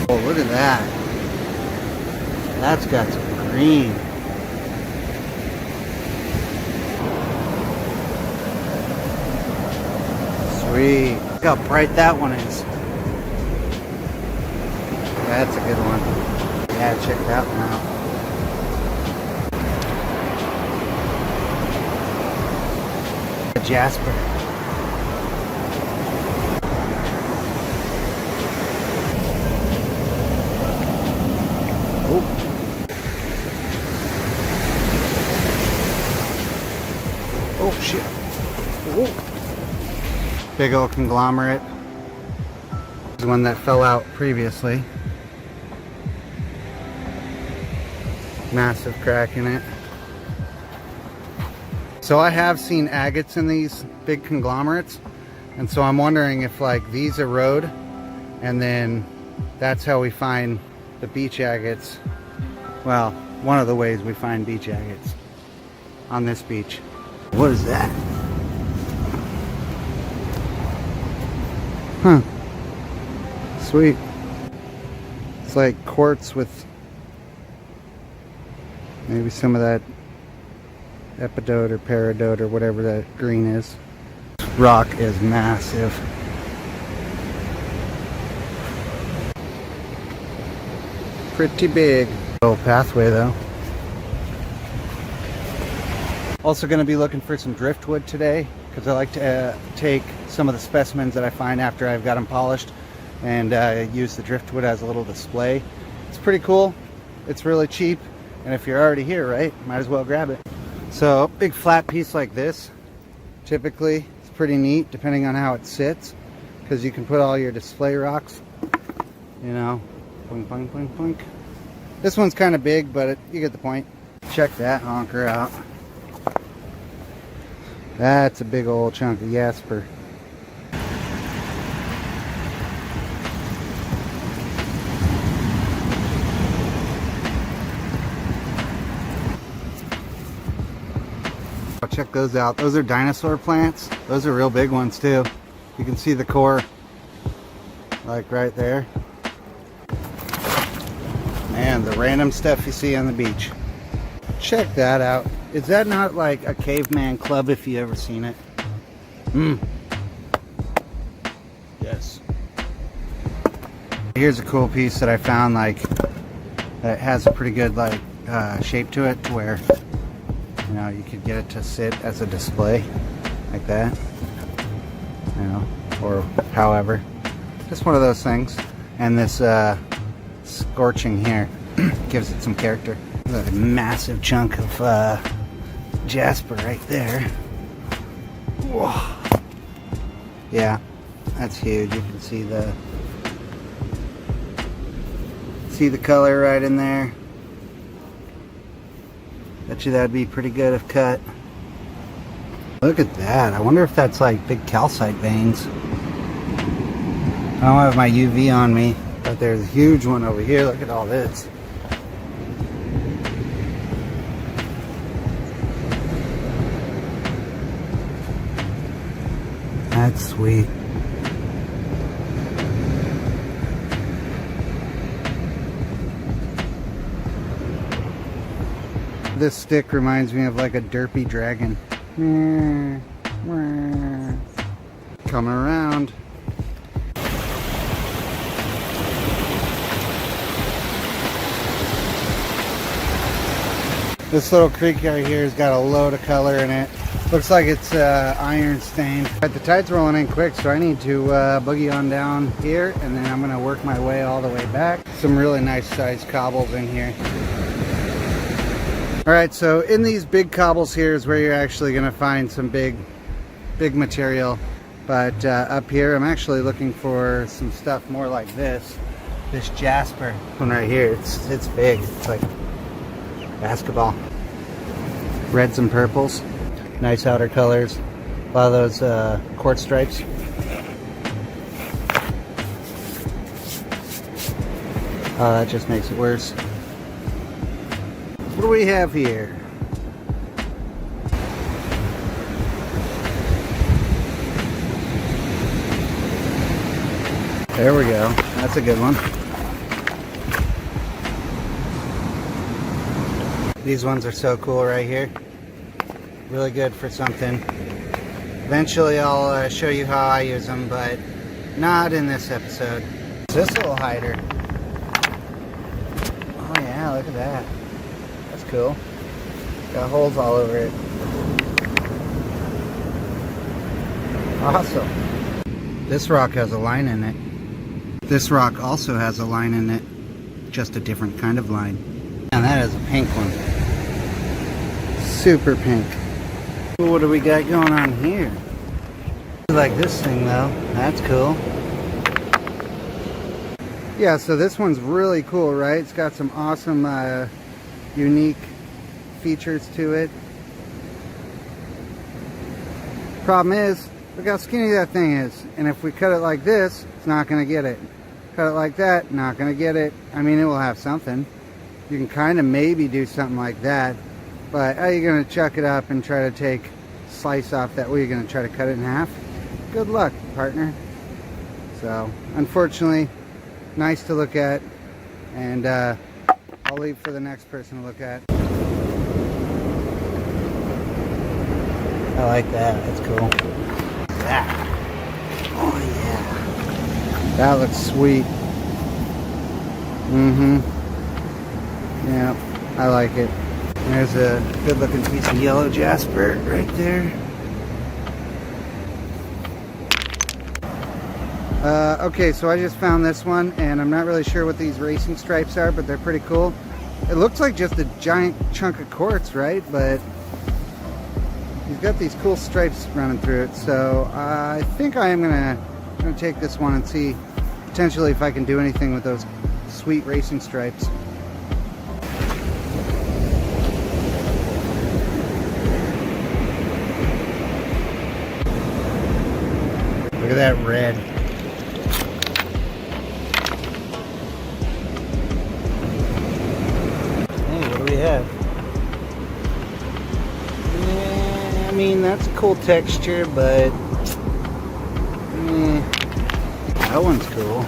Oh, look at that. That's got some green. Sweet. Look how bright that one is. That's a good one. Yeah, check that one out. Jasper. Oh. Oh shit. Oh. Big old conglomerate. The one that fell out previously. Massive crack in it. So I have seen agates in these big conglomerates, and so I'm wondering if like these erode and then that's how we find the beach agates. Well, one of the ways we find beach agates on this beach. What is that? Huh. Sweet. It's like quartz with maybe some of that epidote or peridot or whatever that green is. This rock is massive. Pretty big. Little pathway though. Also going to be looking for some driftwood today because I like to take some of the specimens that I find after I've got them polished and use the driftwood as a little display. It's pretty cool. It's really cheap, and if you're already here, right, might as well grab it. So big flat piece like this, typically it's pretty neat depending on how it sits, because you can put all your display rocks, you know, boink, boink, boink, boink. This one's kind of big, but you get the point. Check that honker out. That's a big old chunk of jasper. Check those out. Those are dinosaur plants. Those are real big ones too. You can see the core like right there. Man, the random stuff you see on the beach. Check that out. Is that not like a caveman club if you ever seen it? Yes. Here's a cool piece that I found, like, that has a pretty good like shape to it, to where, you know, you could get it to sit as a display like that, you know, or however. Just one of those things. And this scorching here gives it some character. There's a massive chunk of jasper right there. Whoa. Yeah, that's huge. You can see the color right in there. Bet you that'd be pretty good if cut. Look at that. I wonder if that's like big calcite veins. I don't have my UV on me, but there's a huge one over here. Look at all this. That's sweet. This stick reminds me of like a derpy dragon. Coming around. This little creek right here has got a load of color in it. Looks like it's iron stained. But the tide's rolling in quick, so I need to boogie on down here, and then I'm gonna work my way all the way back. Some really nice sized cobbles in here. All right, so in these big cobbles here is where you're actually gonna find some big material. But up here, I'm actually looking for some stuff more like this jasper one right here. It's big. It's like basketball. Reds and purples. Nice outer colors. A lot of those quartz stripes. Oh, that just makes it worse. What do we have here? There we go. That's a good one. These ones are so cool right here. Really good for something. Eventually I'll show you how I use them, but not in this episode. This little hider. Oh yeah, look at that. That's cool. Got holes all over it. Awesome. This rock has a line in it. This rock also has a line in it. Just a different kind of line. And that is a pink one. Super pink. What do we got going on here? I like this thing though. That's cool. Yeah, so this one's really cool, right? It's got some awesome unique features to it. Problem is, look how skinny that thing is. And if we cut it like this, it's not going to get it. Cut it like that, not going to get it. I mean, it will have something. You can kind of maybe do something like that. But how are you going to chuck it up and try to take slice off that way? You're going to try to cut it in half? Good luck, partner. So unfortunately, nice to look at, and I'll leave for the next person to look at. I like that. That's cool. That. Oh yeah. That looks sweet. Yeah, I like it. There's a good looking piece of yellow jasper right there. Okay, so I just found this one, and I'm not really sure what these racing stripes are, but they're pretty cool. It looks like just a giant chunk of quartz, right? But he's got these cool stripes running through it, so I think I am gonna take this one and see potentially if I can do anything with those sweet racing stripes. Look at that red. Hey, what do we have? Yeah, I mean, that's a cool texture, but that one's cool.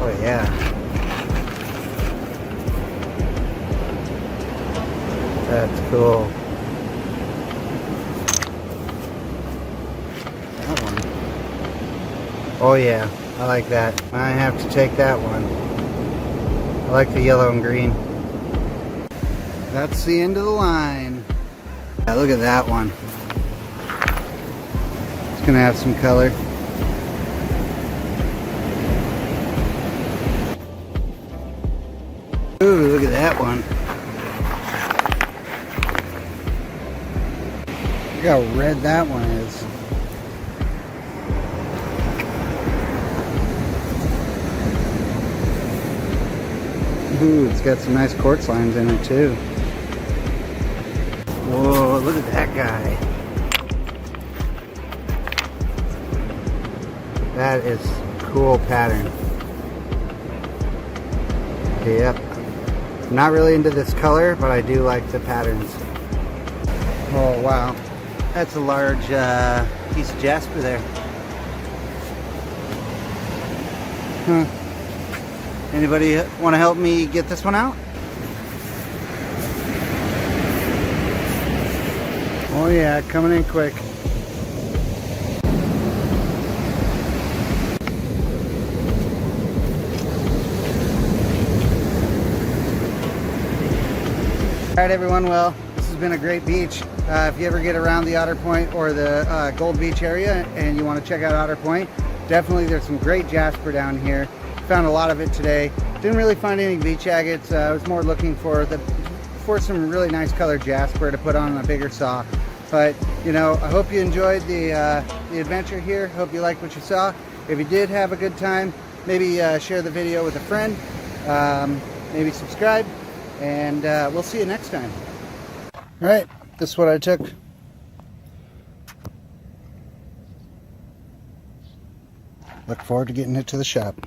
Oh yeah. That's cool. That one. Oh yeah, I like that. I have to take that one. I like the yellow and green. That's the end of the line. Yeah, look at that one. It's gonna have some color. Ooh, look at that one. Look how red that one is. Ooh, it's got some nice quartz lines in it too. Whoa, look at that guy. That is cool pattern. Yep. I'm not really into this color, but I do like the patterns. Oh wow, that's a large piece of jasper there. Huh. Anybody want to help me get this one out? Oh yeah, coming in quick. Alright everyone, well, this has been a great beach. If you ever get around the Otter Point or the Gold Beach area and you want to check out Otter Point, definitely there's some great jasper down here. Found a lot of it today. Didn't really find any beach agates. I was more looking for some really nice colored jasper to put on a bigger saw. But you know, I hope you enjoyed the adventure here. Hope you liked what you saw. If you did have a good time, maybe share the video with a friend. Maybe subscribe, and we'll see you next time. All right, this is what I took. Look forward to getting it to the shop.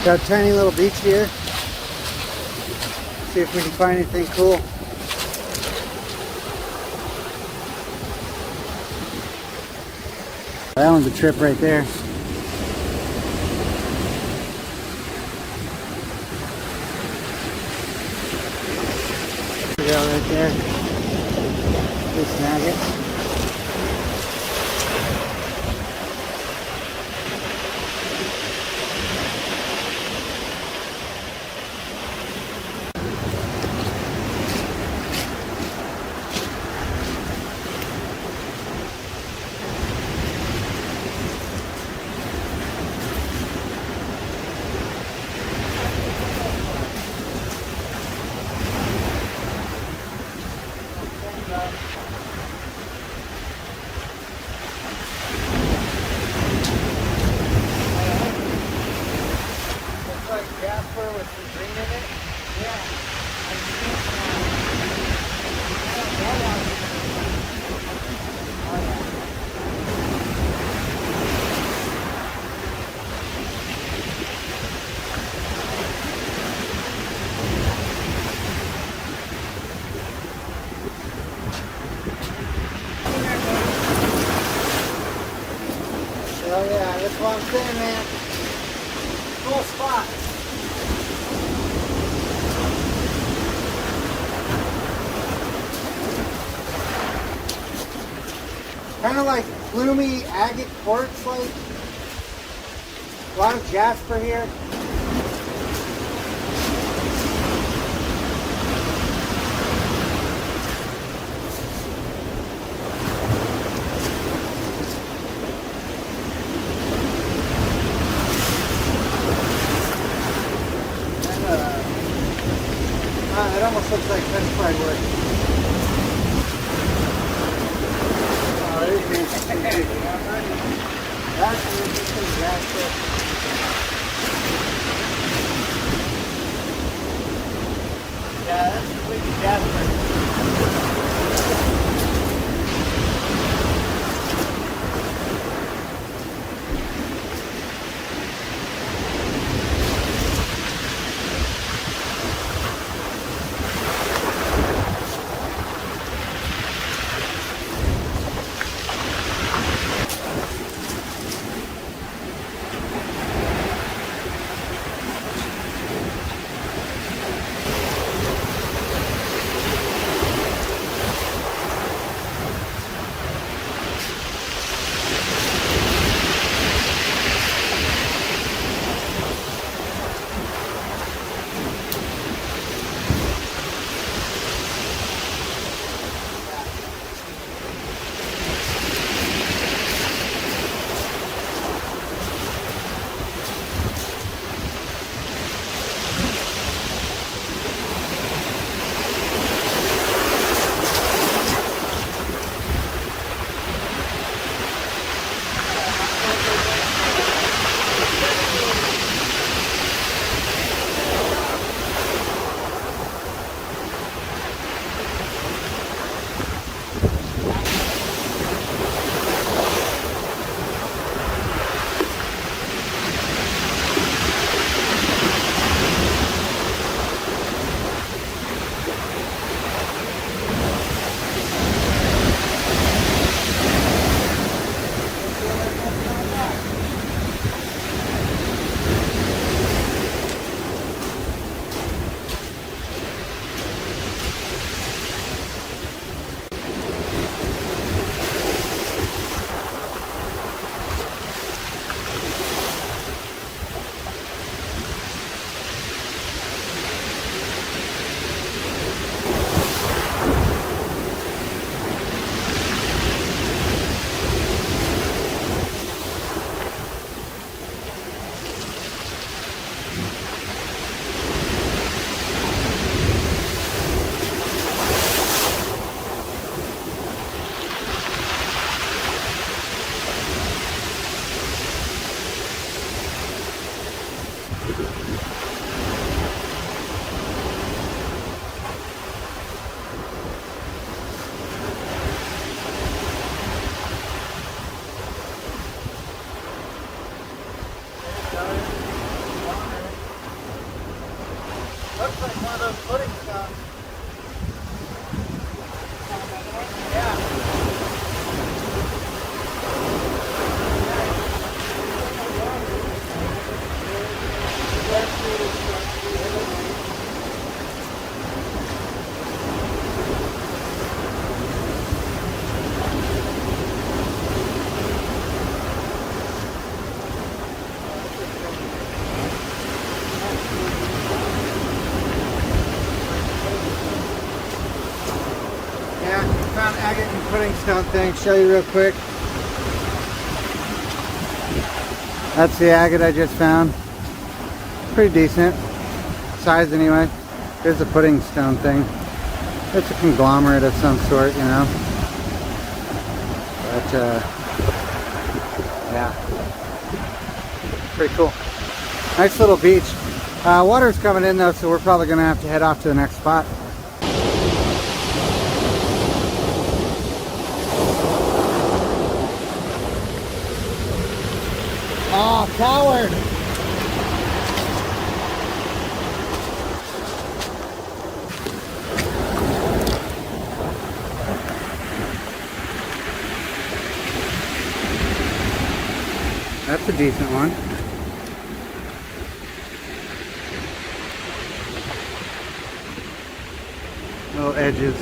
Got a tiny little beach here. See if we can find anything cool. That one's a trip right there. Go right there. Just snag it. Oh yeah, that's what I'm saying, man. Cool spot. Kind of like gloomy agate quartz, like a lot of jasper here. It almost looks like French fry wood. Oh, there's the interesting thing. That's an interesting jasper. Yeah, that's the wicked jasper. pudding stone. Yeah, found agate and pudding stone thing. Show you real quick. That's the agate I just found. Pretty decent size anyway. Here's the pudding stone thing. It's a conglomerate of some sort, you know. But yeah, pretty cool. Nice little beach. Water's coming in though, so we're probably gonna have to head off to the next spot. Oh, coward! That's a decent one. Little edges.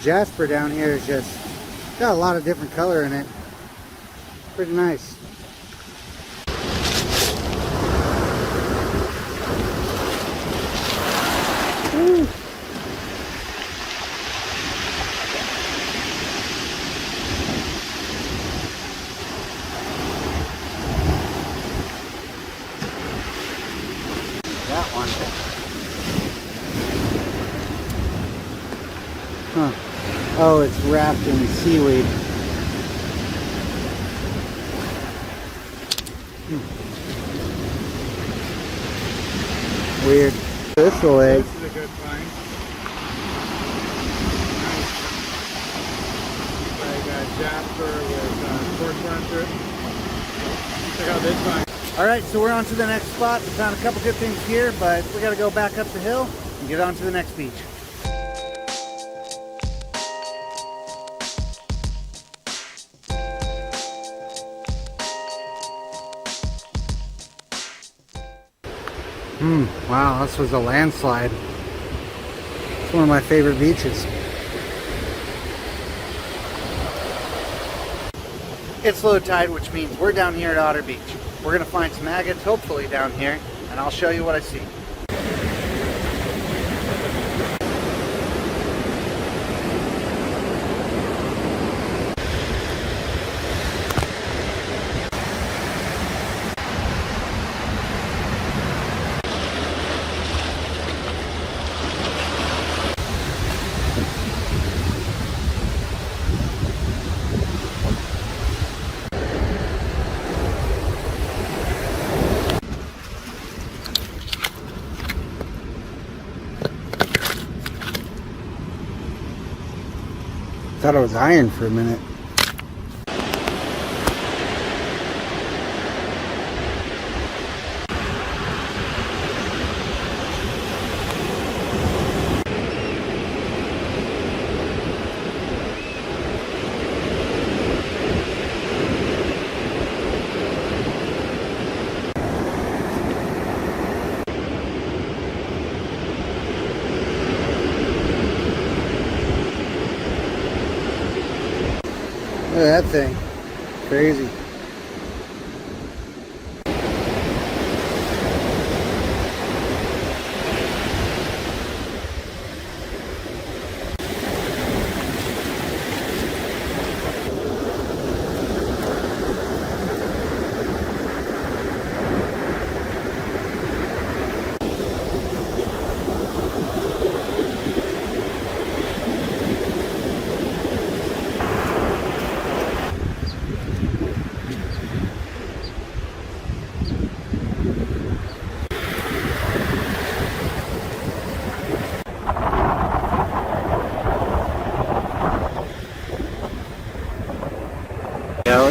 Jasper down here is just got a lot of different color in it. Pretty nice. Woo. That one. Huh. Oh, it's wrapped in seaweed. Weird. This leg. This is a good find. Like Jasper with torch run through it. Check out this find. Alright, so we're on to the next spot. We found a couple good things here, but we gotta go back up the hill and get on to the next beach. Wow, this was a landslide. It's one of my favorite beaches. It's low tide, which means we're down here at Otter Beach. We're gonna find some agates, hopefully down here, and I'll show you what I see. Thought it was iron for a minute. Look at that thing. Crazy.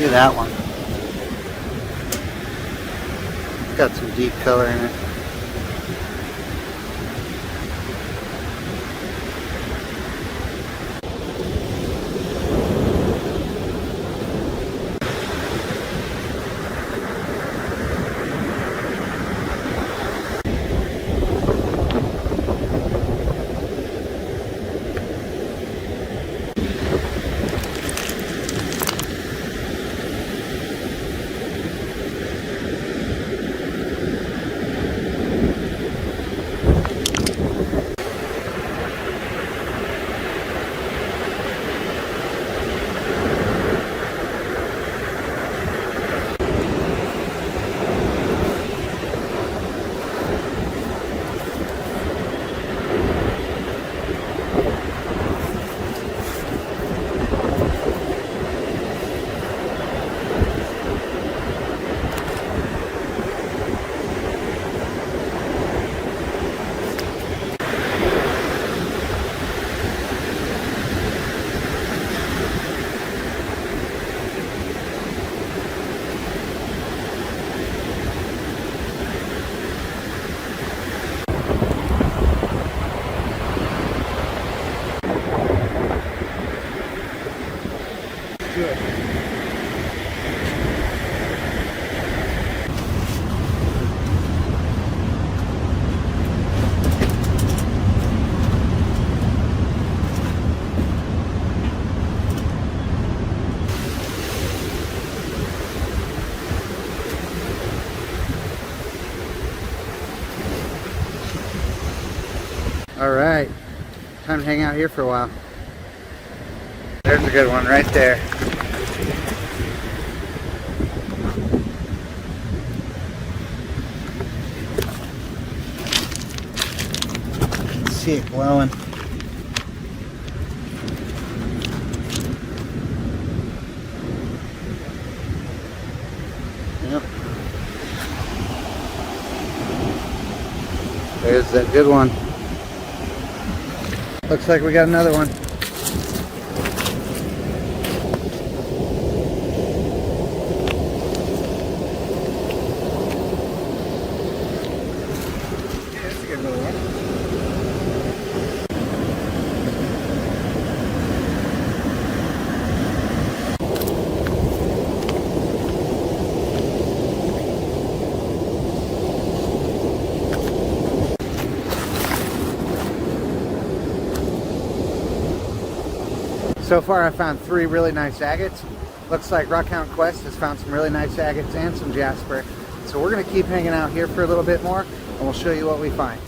Look at that one. It's got some deep color in it. All right, time to hang out here for a while. There's a good one right there. See it glowing. Yep. There's that good one. Looks like we got another one. Yeah, that's a good little one. So far I found 3 really nice agates. Looks like Rockhound Quest has found some really nice agates and some jasper. So we're going to keep hanging out here for a little bit more and we'll show you what we find.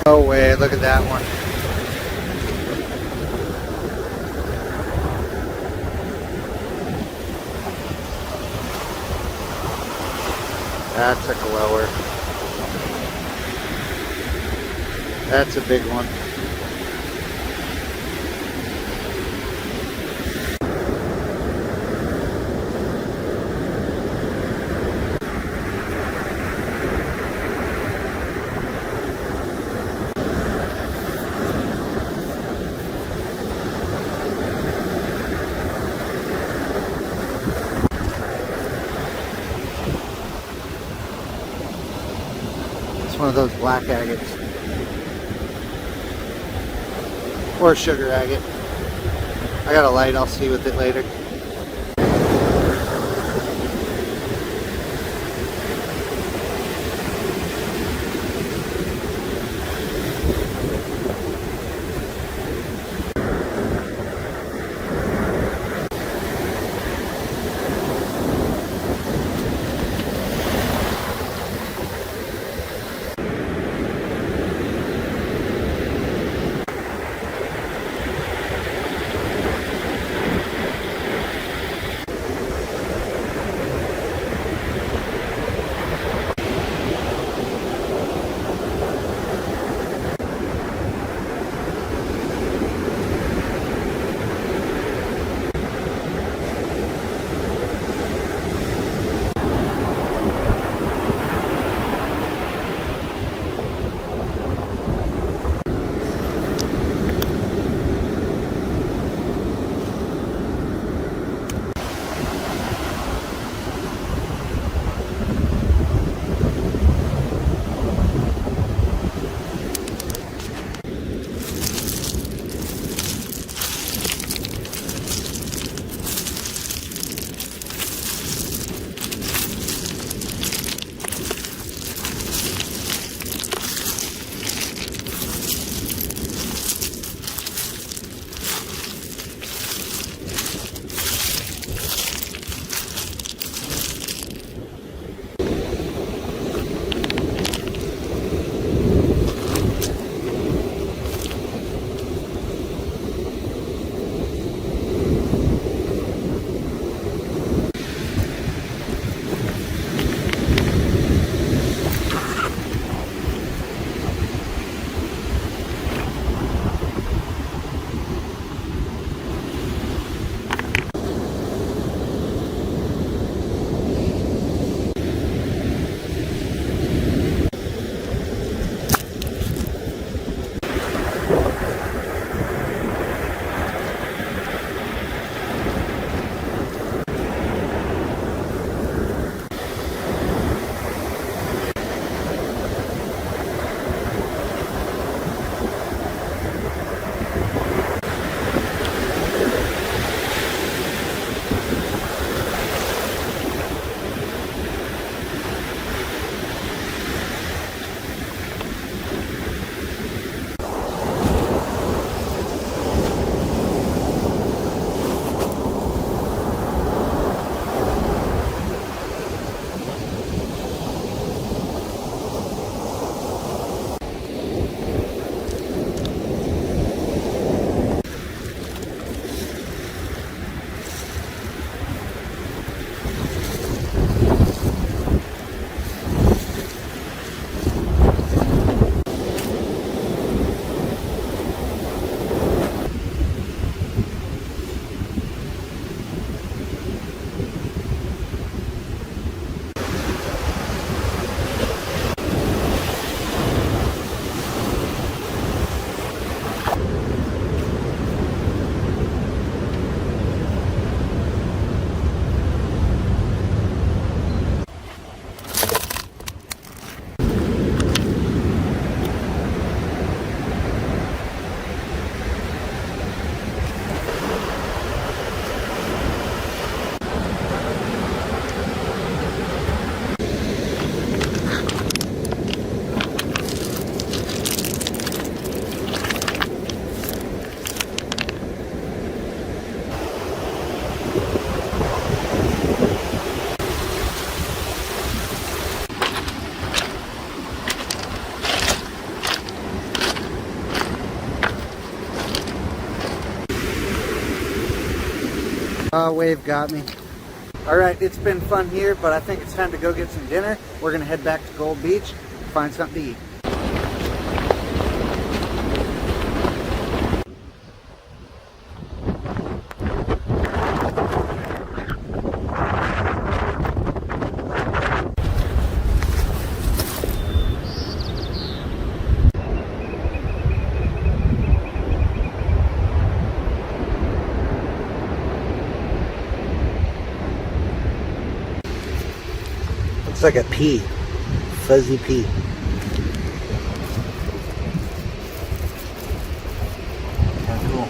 No way, look at that one. That's a glower. That's a big one. It's one of those black agates. Or sugar agate. I got a light, I'll see with it later. Oh, wave got me. All right, it's been fun here, but I think it's time to go get some dinner. We're gonna head back to Gold Beach, find something to eat. Looks like a pea, fuzzy pea. Cool.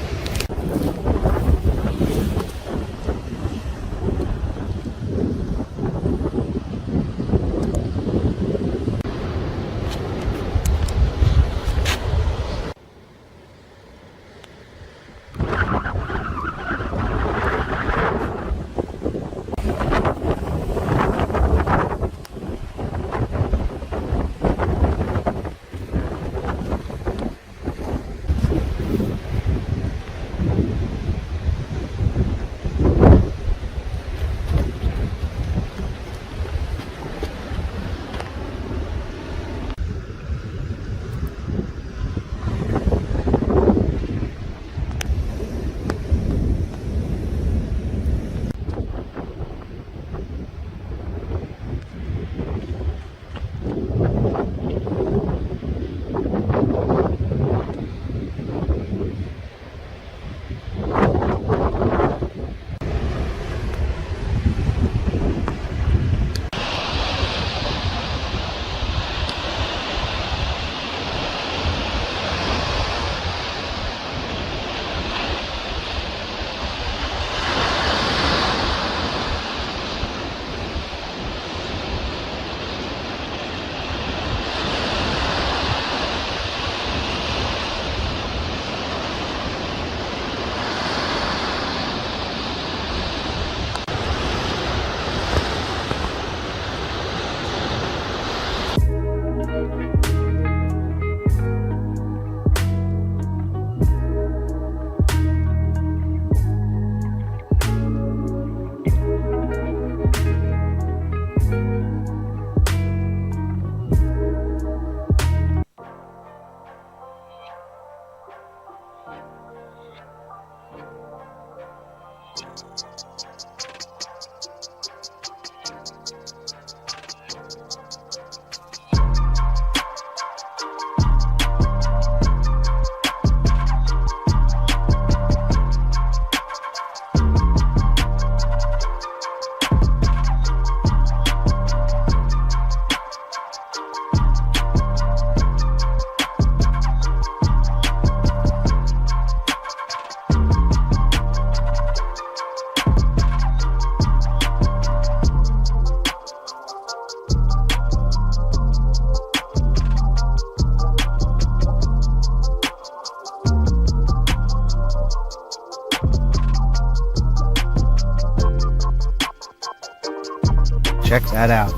Check that out.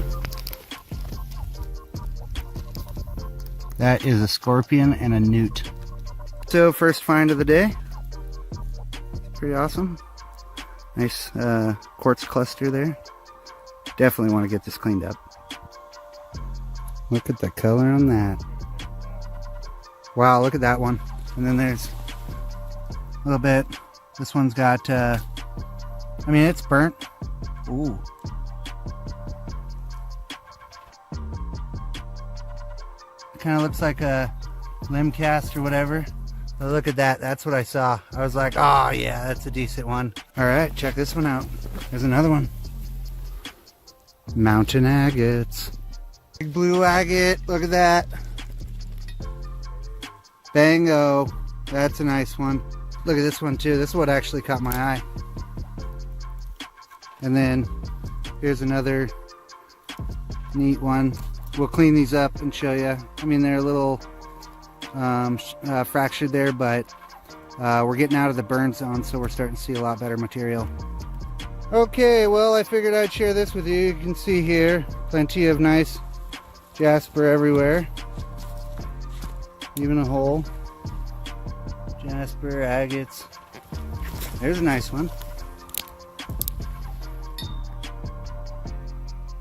That is a scorpion and a newt. So first find of the day. Pretty awesome. Nice quartz cluster there. Definitely want to get this cleaned up. Look at the color on that. Wow, look at that one. And then there's a little bit. This one's got, I mean, it's burnt. Ooh. Kind of looks like a limb cast or whatever. But look at that. That's what I saw. I was like, oh yeah, that's a decent one. All right, check this one out. There's another one. Mountain agates. Big blue agate. Look at that. Bango. That's a nice one. Look at this one too. This is what actually caught my eye. And then here's another neat one. We'll clean these up and show you. I mean, they're a little fractured there, but we're getting out of the burn zone, so we're starting to see a lot better material. Okay, well, I figured I'd share this with you. You can see here, plenty of nice jasper everywhere. Even a hole. Jasper, agates. There's a nice one.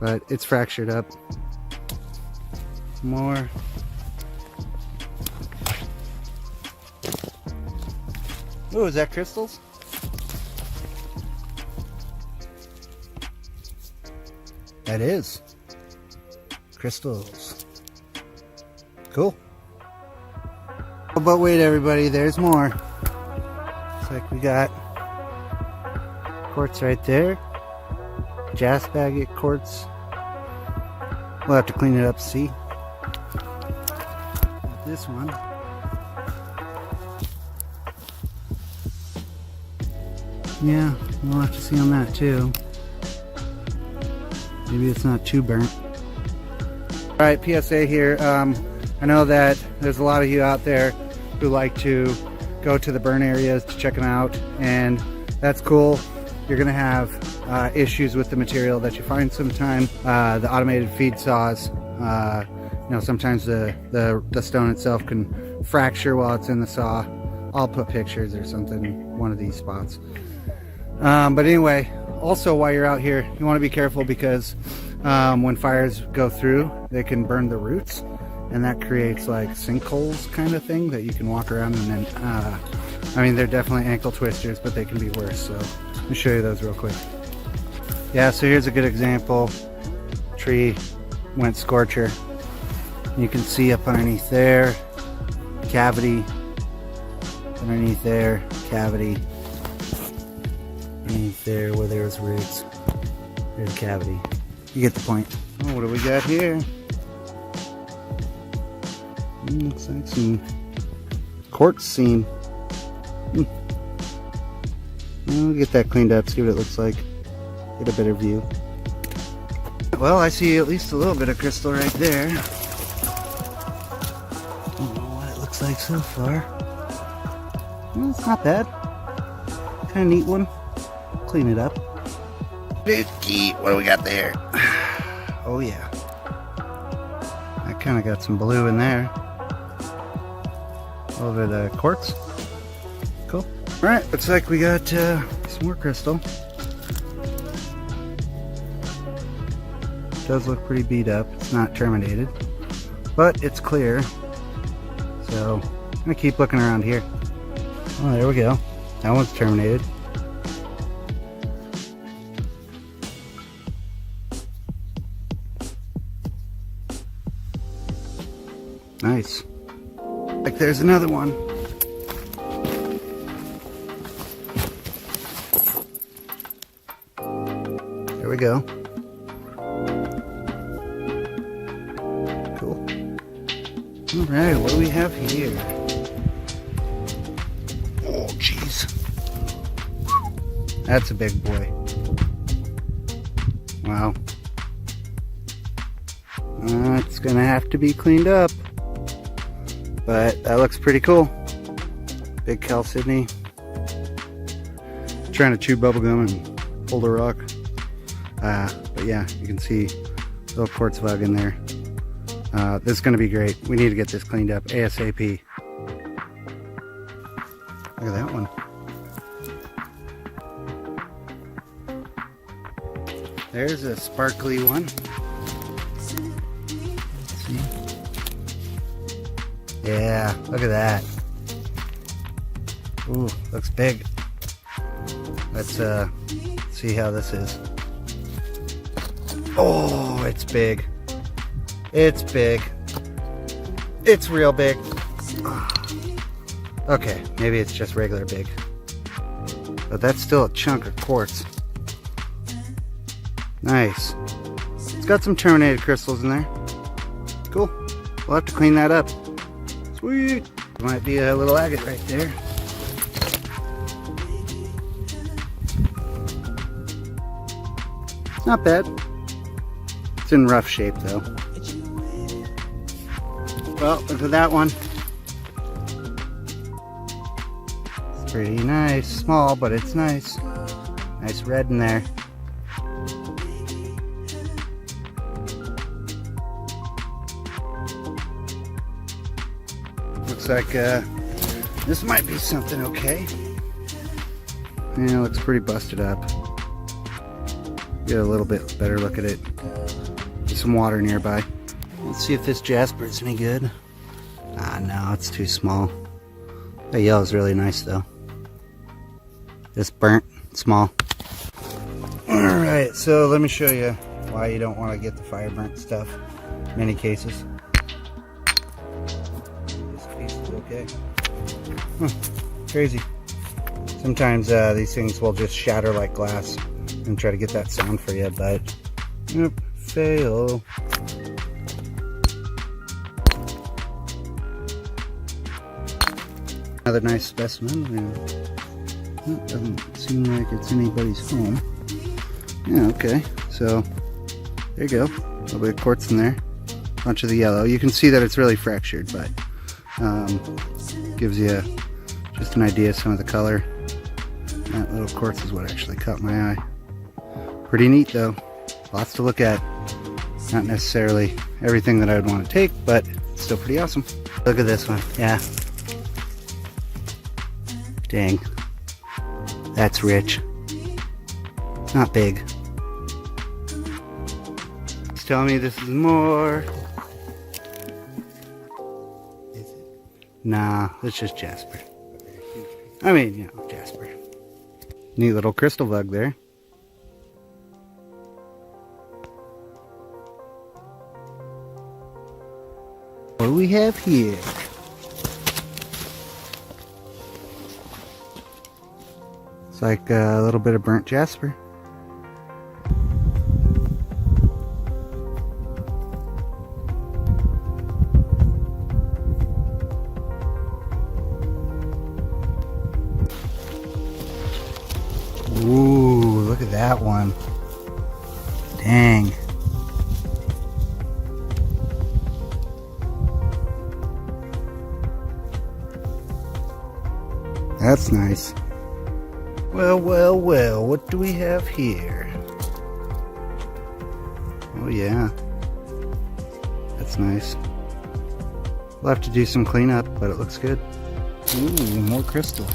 but it's fractured up. More. Ooh, is that crystals? That is. Crystals. Cool. But wait everybody, there's more. Looks like we got quartz right there. Jasp agate quartz. We'll have to clean it up to see. Got this one. Yeah, we'll have to see on that too. Maybe it's not too burnt. Alright, PSA here. I know that there's a lot of you out there who like to go to the burn areas to check them out, and that's cool. You're going to have issues with the material that you find sometime. The automated feed saws, you know, sometimes the stone itself can fracture while it's in the saw. I'll put pictures or something in one of these spots. But anyway, also while you're out here, you want to be careful because when fires go through, they can burn the roots, and that creates like sinkholes kind of thing that you can walk around, and then I mean, they're definitely ankle twisters, but they can be worse. So let me show you those real quick. Yeah, so here's a good example. Tree went scorcher. You can see up underneath there, cavity. Underneath there, cavity. Underneath there where there's roots, there's a cavity. You get the point. Oh, what do we got here? Looks like some quartz seam. We'll get that cleaned up, see what it looks like. Get a better view. Well, I see at least a little bit of crystal right there. Don't know what it looks like so far. Well, it's not bad. Kind of neat one. Clean it up. Biscuit, what do we got there? Oh yeah. I kind of got some blue in there. Over the quartz. Cool. Alright, looks like we got some more crystal. Does look pretty beat up. It's not terminated, but it's clear. So I'm gonna keep looking around here. Oh, there we go. That one's terminated. Nice. Like there's another one. There we go. Cool. Alright, what do we have here? Oh, jeez. That's a big boy. Wow. It's gonna have to be cleaned up. But that looks pretty cool. Big chalcedony. Trying to chew bubblegum and hold a rock. But yeah, you can see a little quartz bug in there. This is going to be great. We need to get this cleaned up ASAP. Look at that one. There's a sparkly one. See? Yeah, look at that. Ooh, looks big. Let's see how this is. Oh, it's big. It's big. It's real big. Okay, maybe it's just regular big. But that's still a chunk of quartz. Nice. It's got some terminated crystals in there. Cool. We'll have to clean that up. Sweet. Might be a little agate right there. Not bad. It's in rough shape though. Well, look at that one. It's pretty nice. Small, but it's nice. Nice red in there. Looks like this might be something okay. Yeah, it looks pretty busted up. Get a little bit better look at it. some water nearby. Let's see if this jasper is any good. Ah, no, it's too small. The yellow is really nice though. This burnt, small. Alright, so let me show you why you don't want to get the fire burnt stuff in many cases. This piece is okay. Huh, crazy. Sometimes these things will just shatter like glass and try to get that sound for you, but nope, fail. Another nice specimen. It doesn't seem like it's anybody's home. Yeah, okay. So there you go. A little bit of quartz in there. Bunch of the yellow. You can see that it's really fractured, but gives you just an idea of some of the color. That little quartz is what actually caught my eye. Pretty neat though. Lots to look at. Not necessarily everything that I would want to take, but still pretty awesome. Look at this one. Yeah. Dang. That's rich. Not big. He's telling me this is more. Is it? Nah, it's just jasper. I mean, you know, jasper. Neat little crystal bug there. What do we have here? It's like a little bit of burnt jasper. Ooh, look at that one. Dang. That's nice. Well, well, well, what do we have here? Oh yeah. That's nice. We'll have to do some cleanup, but it looks good. Ooh, more crystal.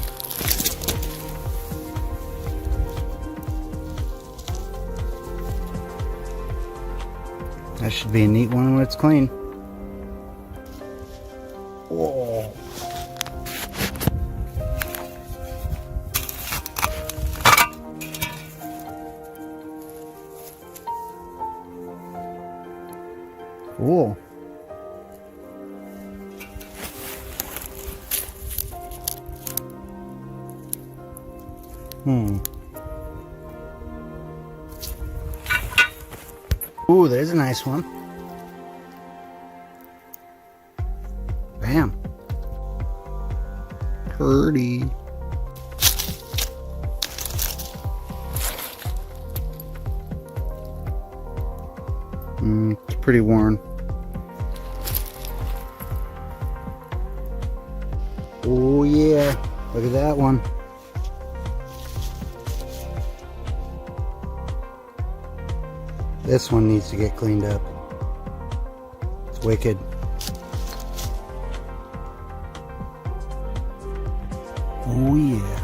That should be a neat one when it's clean. Whoa. Cool. Ooh, there's a nice one. Bam. Pretty. It's pretty worn. Oh yeah, look at that one. This one needs to get cleaned up. It's wicked. Oh yeah.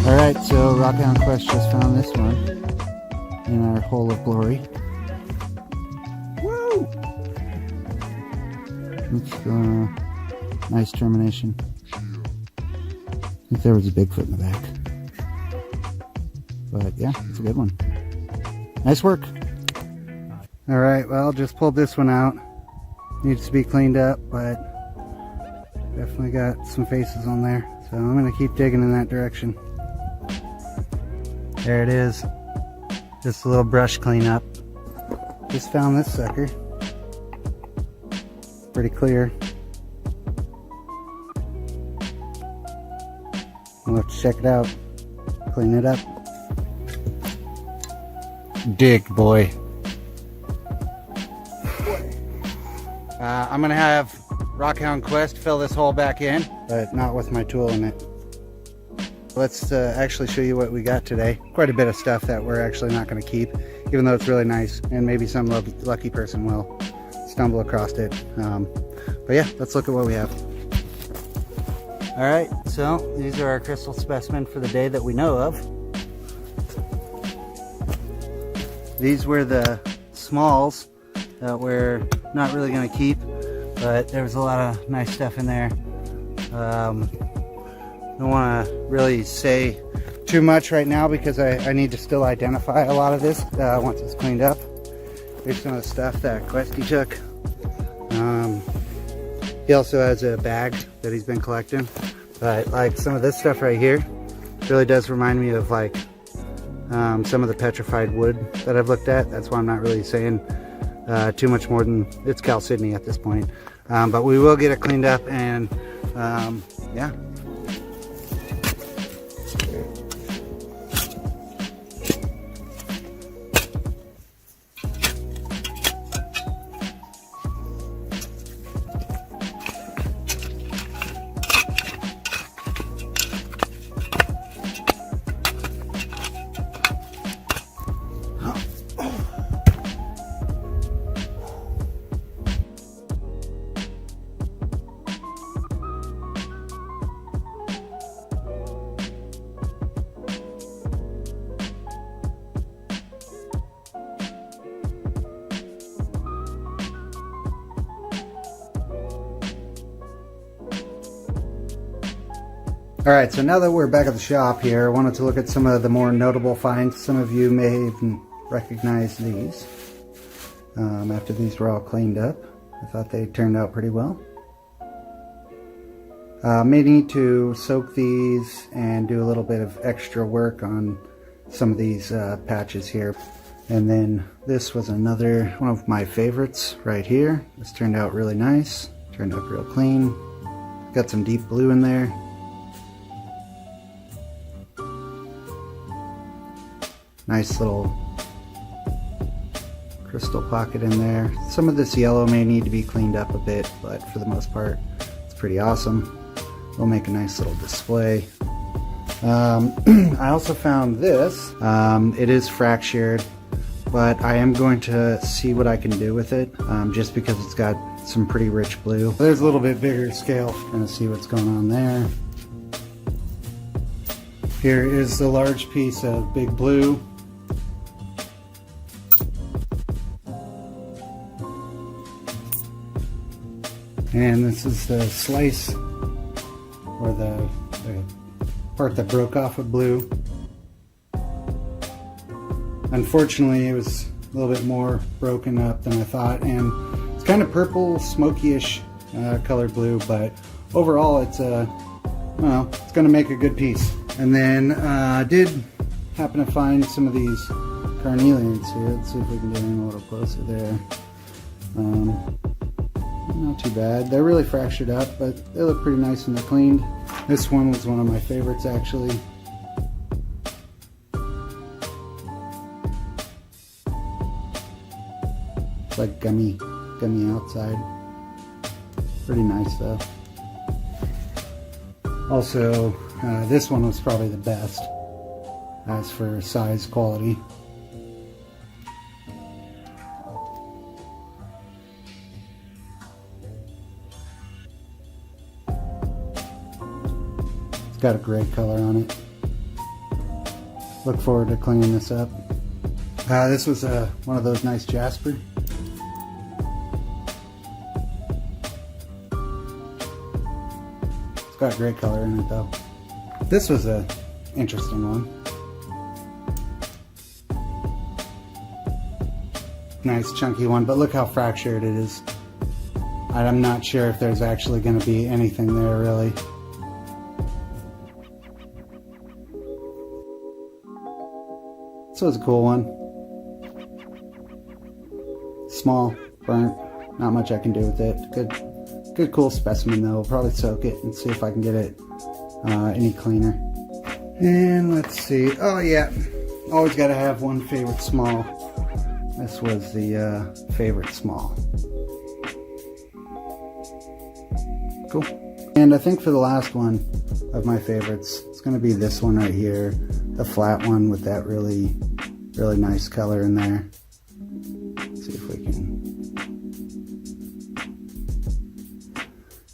Alright, so Rockhound Quest just found this one in our hole of glory. Woo! It's nice termination. I think there was a Bigfoot in the back. But yeah, it's a good one. Nice work. Alright, well, just pulled this one out. Needs to be cleaned up, but definitely got some faces on there. So I'm going to keep digging in that direction. There it is. Just a little brush cleanup. Just found this sucker. Pretty clear. We'll have to check it out. Clean it up. Dig, boy. I'm gonna have Rockhound Quest fill this hole back in, but not with my tool in it. Let's actually show you what we got today. Quite a bit of stuff that we're actually not going to keep, even though it's really nice, and maybe some lucky person will stumble across it. But yeah, let's look at what we have. All right, so these are our crystal specimen for the day that we know of. These were the smalls that we're not really going to keep, but there was a lot of nice stuff in there. I don't want to really say too much right now because I need to still identify a lot of this once it's cleaned up. Here's some of the stuff that Questy took. He also has a bag that he's been collecting, but like some of this stuff right here really does remind me of like some of the petrified wood that I've looked at. That's why I'm not really saying too much more than it's chalcedony at this point. But we will get it cleaned up, and yeah. Alright, so now that we're back at the shop here, I wanted to look at some of the more notable finds. Some of you may even recognize these. After these were all cleaned up, I thought they turned out pretty well. May need to soak these and do a little bit of extra work on some of these patches here. And then this was another one of my favorites right here. This turned out really nice. Turned out real clean. Got some deep blue in there. Nice little crystal pocket in there. Some of this yellow may need to be cleaned up a bit, but for the most part, it's pretty awesome. We'll make a nice little display. I also found this. It is fractured, but I am going to see what I can do with it, just because it's got some pretty rich blue. There's a little bit bigger scale. Gonna see what's going on there. Here is the large piece of big blue. And this is the slice, or the part that broke off of blue. Unfortunately, it was a little bit more broken up than I thought, and it's kind of purple, smoky-ish colored blue, but overall it's well, it's going to make a good piece. And then I did happen to find some of these carnelians here. Let's see if we can get in a little closer there. Not too bad. They're really fractured up, but they look pretty nice when they're cleaned. This one was one of my favorites, actually. It's like gummy outside. Pretty nice though. Also, this one was probably the best as for size quality. It's got a great color on it. Look forward to cleaning this up. This was one of those nice jasper. It's got a great color in it though. This was an interesting one. Nice chunky one, but look how fractured it is. I'm not sure if there's actually going to be anything there really. This was a cool one. Small, burnt, not much I can do with it. Good cool specimen though. I'll probably soak it and see if I can get it any cleaner. And let's see. Oh yeah, always got to have one favorite small. This was the favorite small. Cool. And I think for the last one of my favorites, it's going to be this one right here, the flat one with that really nice color in there. Let's see if we can.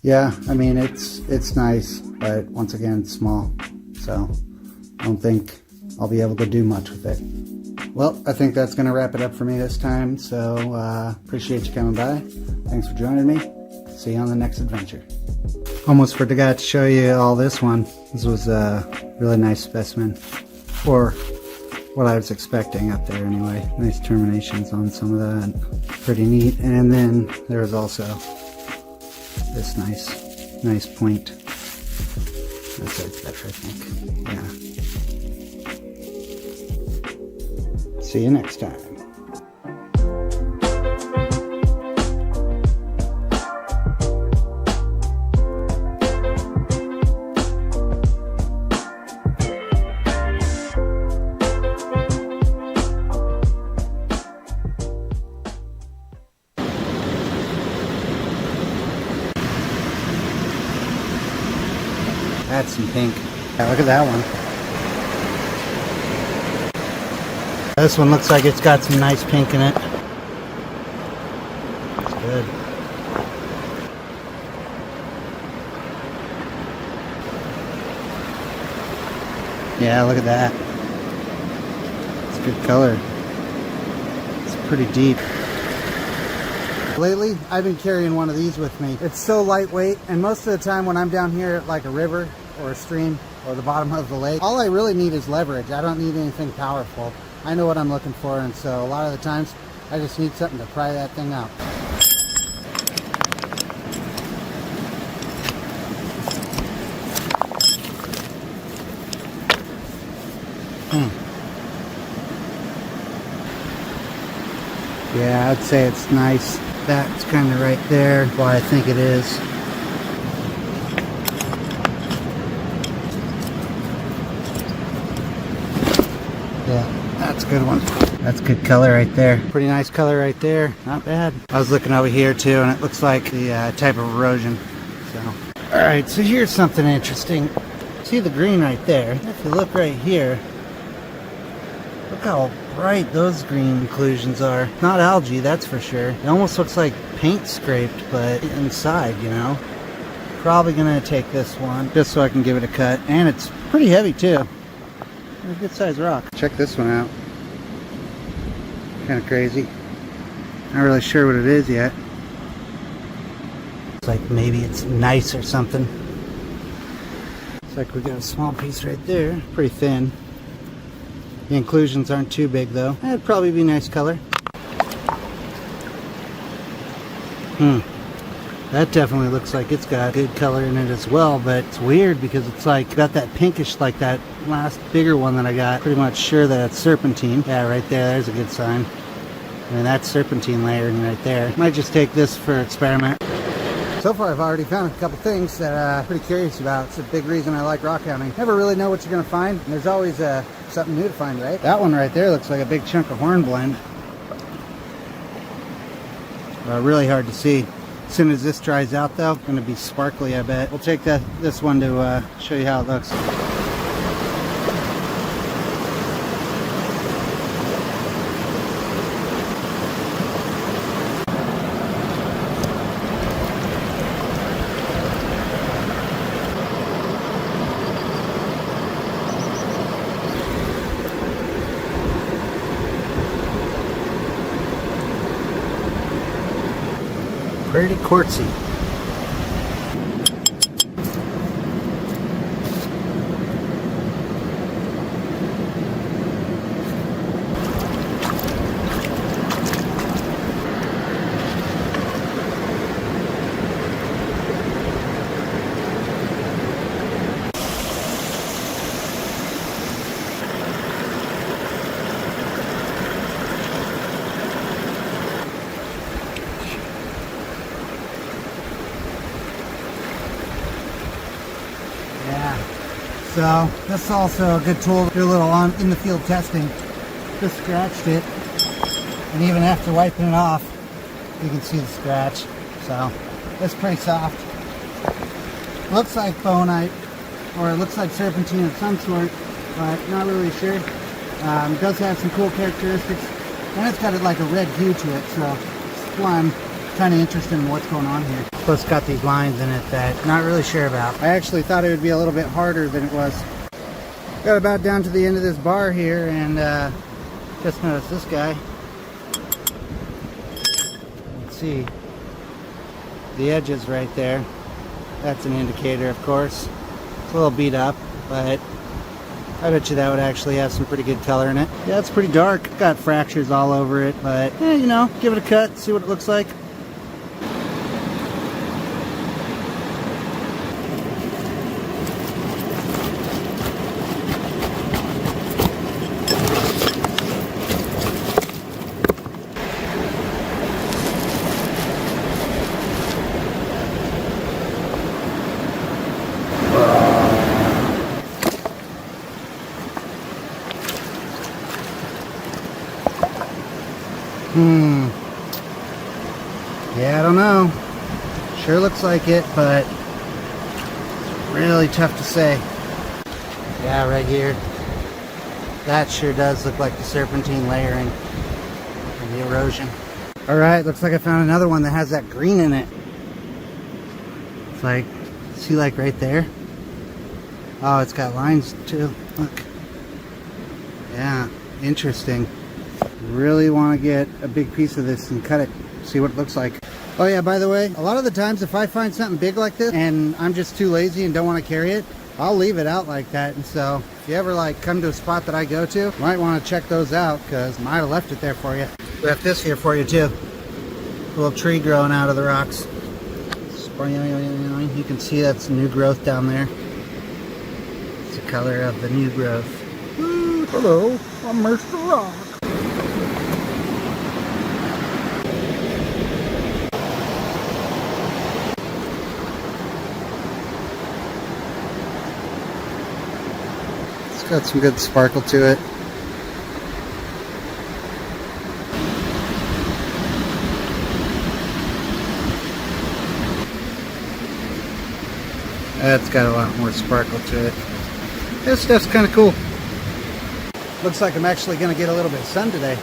Yeah, I mean it's nice, but once again it's small, so I don't think I'll be able to do much with it. Well, I think that's going to wrap it up for me this time, so appreciate you coming by. Thanks for joining me. See you on the next adventure. Almost forgot to show you all this one. This was a really nice specimen, or what I was expecting up there anyway. Nice terminations on some of that. Pretty neat. And then there was also this nice point. That side's better, I think. Yeah. See you next time. That's some pink. Yeah, look at that one. This one looks like it's got some nice pink in it. It's good. Yeah, look at that. It's a good color. It's pretty deep. Lately, I've been carrying one of these with me. It's so lightweight, and most of the time when I'm down here at like a river or a stream or the bottom of the lake, all I really need is leverage. I don't need anything powerful. I know what I'm looking for, and so a lot of the times I just need something to pry that thing out. Yeah, I'd say it's nice. That's kind of right there, why I think it is. Yeah, that's a good one. That's good color right there. Pretty nice color right there. Not bad. I was looking over here too, and it looks like the type of erosion. So, all right. So here's something interesting. See the green right there? If you look right here, look how bright those green inclusions are. Not algae, that's for sure. It almost looks like paint scraped, but inside, you know. Probably gonna take this one just so I can give it a cut, and it's pretty heavy too. A good sized rock. Check this one out. Kind of crazy. Not really sure what it is yet. It's like maybe it's nice or something. Looks like we got a small piece right there. Pretty thin. The inclusions aren't too big though. That'd probably be nice color. That definitely looks like it's got good color in it as well, but it's weird because it's like got that pinkish, like that last bigger one that I got. Pretty much sure that it's serpentine. Yeah, right there, there's a good sign. I mean, that's serpentine layering right there. Might just take this for experiment. So far, I've already found a couple things that I'm pretty curious about. It's a big reason I like rockhounding. Never really know what you're gonna find. And there's always something new to find, right? That one right there looks like a big chunk of hornblende. Really hard to see. As soon as this dries out though, it's gonna be sparkly, I bet. We'll take this one to show you how it looks. Pretty quartzy. So this is also a good tool to do a little in the field testing. Just scratched it, and even after wiping it off, you can see the scratch. So it's pretty soft. Looks like bonite, or it looks like serpentine of some sort, but not really sure. It does have some cool characteristics, and it's got like a red hue to it, so that's why I'm kind of interested in what's going on here. Plus it's got these lines in it that I'm not really sure about. I actually thought it would be a little bit harder than it was. Got about down to the end of this bar here, and just noticed this guy. Let's see. The edges right there. That's an indicator, of course. It's a little beat up, but I bet you that would actually have some pretty good color in it. Yeah, it's pretty dark. Got fractures all over it, but you know, give it a cut, see what it looks like. Yeah, I don't know. Sure looks like it, but it's really tough to say. Yeah, right here. That sure does look like the serpentine layering and the erosion. Alright, looks like I found another one that has that green in it. It's like, see, like right there? Oh, it's got lines too. Look. Yeah, interesting. Really want to get a big piece of this and cut it, see what it looks like. Oh yeah, by the way, a lot of the times if I find something big like this and I'm just too lazy and don't want to carry it, I'll leave it out like that. And so if you ever like come to a spot that I go to, you might want to check those out, because I might have left it there for you. Left this here for you too. A little tree growing out of the rocks. You can see that's new growth down there. It's the color of the new growth. Ooh, hello, I'm Mr. Rock. Got some good sparkle to it. That's got a lot more sparkle to it. This stuff's kind of cool. Looks like I'm actually going to get a little bit of sun today.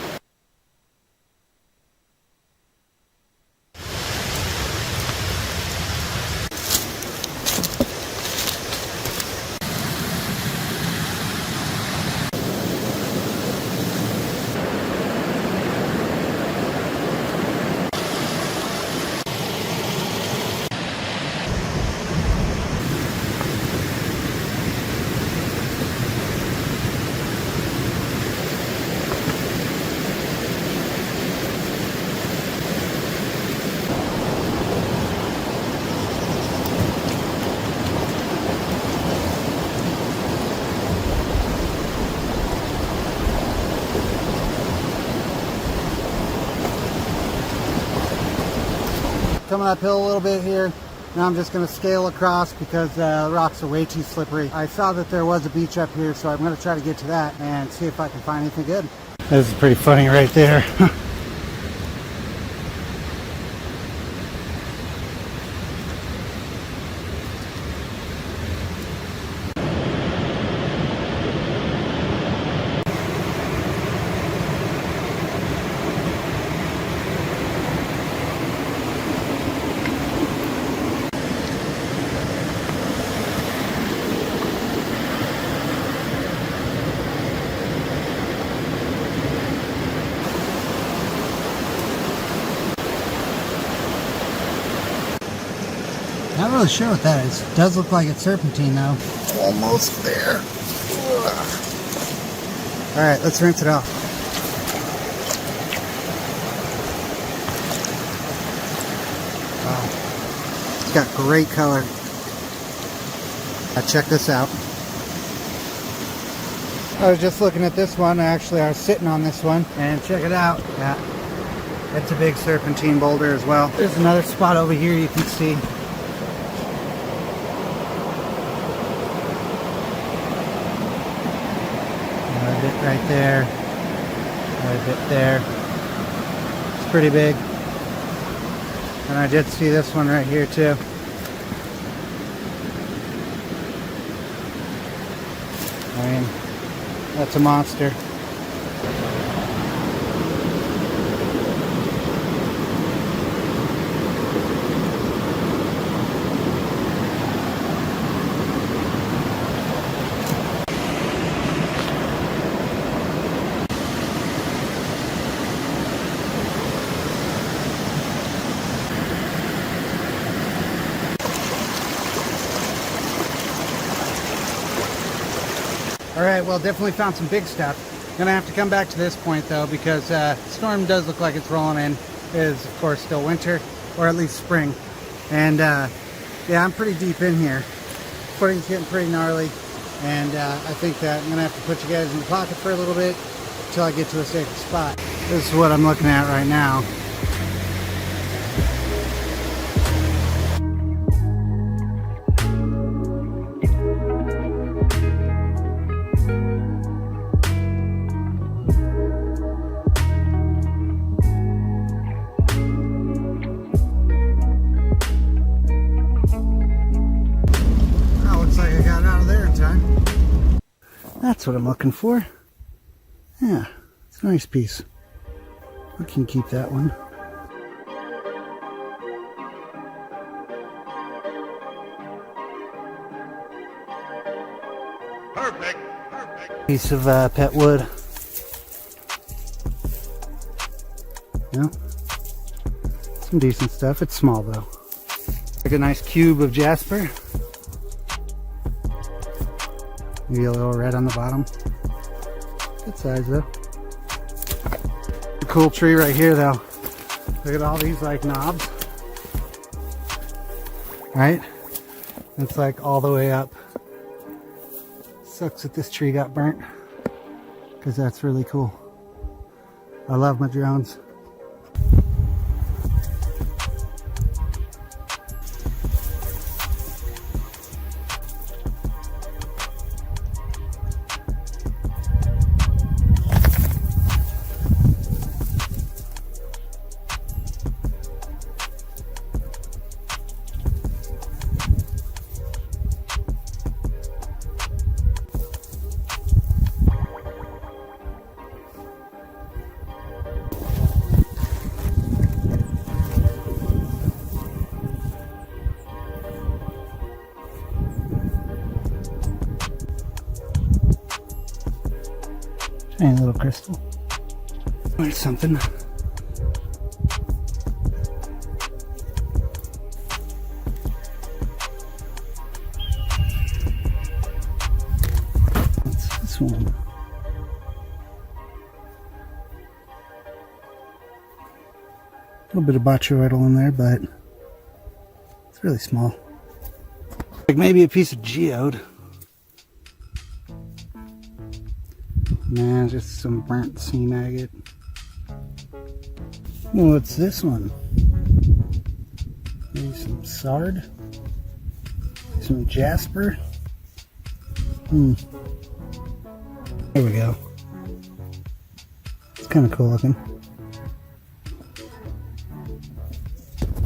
coming uphill a little bit here. Now I'm just going to scale across because the rocks are way too slippery. I saw that there was a beach up here, so I'm going to try to get to that and see if I can find anything good. This is pretty funny right there. Not really sure what that is. It does look like it's serpentine though. Almost there. Alright, let's rinse it off. Wow. It's got great color. Check this out. I was just looking at this one. Actually, I was sitting on this one. And check it out. Yeah. It's a big serpentine boulder as well. There's another spot over here you can see. Bit right there, another bit there. It's pretty big. And I did see this one right here too. I mean, that's a monster. Alright, well, definitely found some big stuff. Gonna have to come back to this point though, because storm does look like it's rolling in. It is, of course, still winter, or at least spring. And yeah, I'm pretty deep in here. Footing's getting pretty gnarly, and I think that I'm gonna have to put you guys in the pocket for a little bit until I get to a safer spot. This is what I'm looking at right now. That's what I'm looking for. Yeah, it's a nice piece. I can keep that one. Perfect. Perfect. Piece of pet wood. Yeah, some decent stuff. It's small though. Like a nice cube of jasper. Maybe a little red on the bottom. Good size though. A cool tree right here though. Look at all these like knobs. Right? It's like all the way up. Sucks that this tree got burnt, because that's really cool. I love madrones. Tiny little crystal. There's something. What's this one? A little bit of boturoidal in there, but it's really small. Like maybe a piece of geode. Nah, just some burnt seam agate. What's this one? Maybe some sard. Some jasper. There we go. It's kind of cool looking.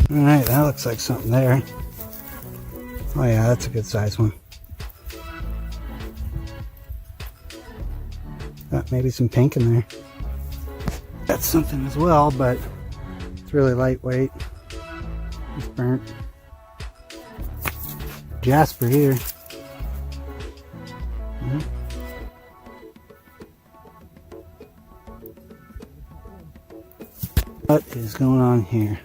Alright, that looks like something there. Oh yeah, that's a good size one. Got maybe some pink in there. That's something as well, but it's really lightweight. It's burnt. Jasper here. What is going on here?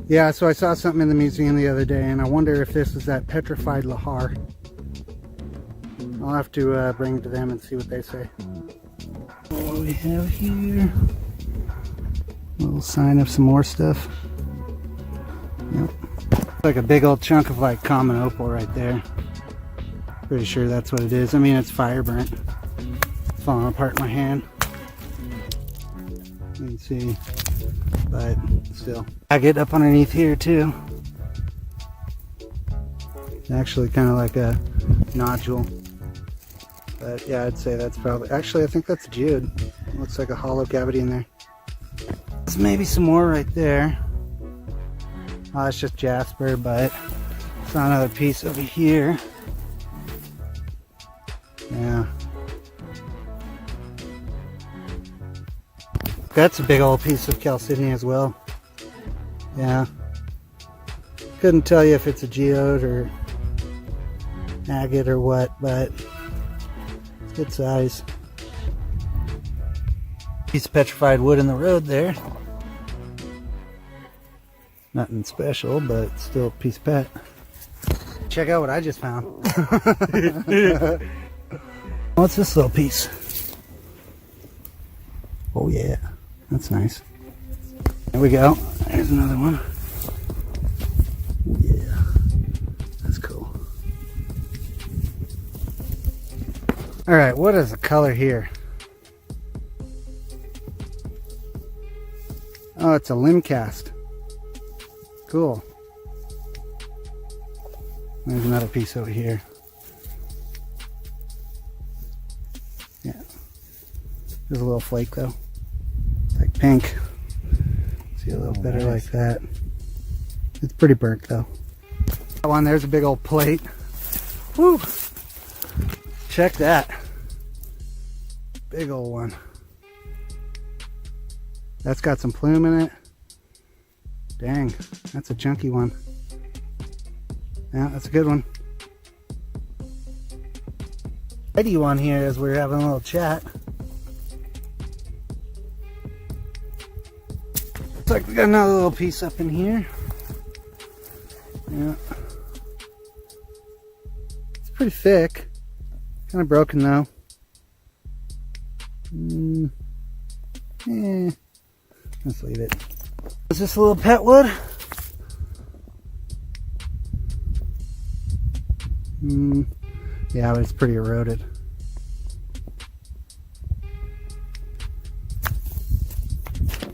Yeah, so I saw something in the museum the other day, and I wonder if this is that petrified lahar. I'll have to bring it to them and see what they say. What do we have here? A little sign of some more stuff. Yep. Like a big old chunk of like common opal right there. Pretty sure that's what it is. I mean, it's fire burnt. It's falling apart in my hand. You can see, but still. I get up underneath here too. It's actually kind of like a nodule. But yeah, I'd say that's probably, actually I think that's geode. Looks like a hollow cavity in there. There's maybe some more right there. Oh, it's just jasper, but saw another piece over here. Yeah. That's a big old piece of chalcedony as well. Yeah. Couldn't tell you if it's a geode or agate or what, but it's good size. Piece of petrified wood in the road there. Nothing special, but still a piece of pet. Check out what I just found. What's this little piece? Oh yeah, that's nice. There we go. There's another one. Yeah, that's cool. All right, what is the color here? Oh, it's a limb cast. Cool. There's another piece over here. Yeah. There's a little flake though. It's like pink. See a little better like that. It's pretty burnt though. That one, there's a big old plate. Woo! Check that. Big old one. That's got some plume in it. Dang, that's a chunky one. Yeah, that's a good one. Ready one here as we're having a little chat. Looks like we got another little piece up in here. Yeah. It's pretty thick. Kind of broken though. Yeah. Let's leave it. Is this a little pet wood? Yeah, but it's pretty eroded.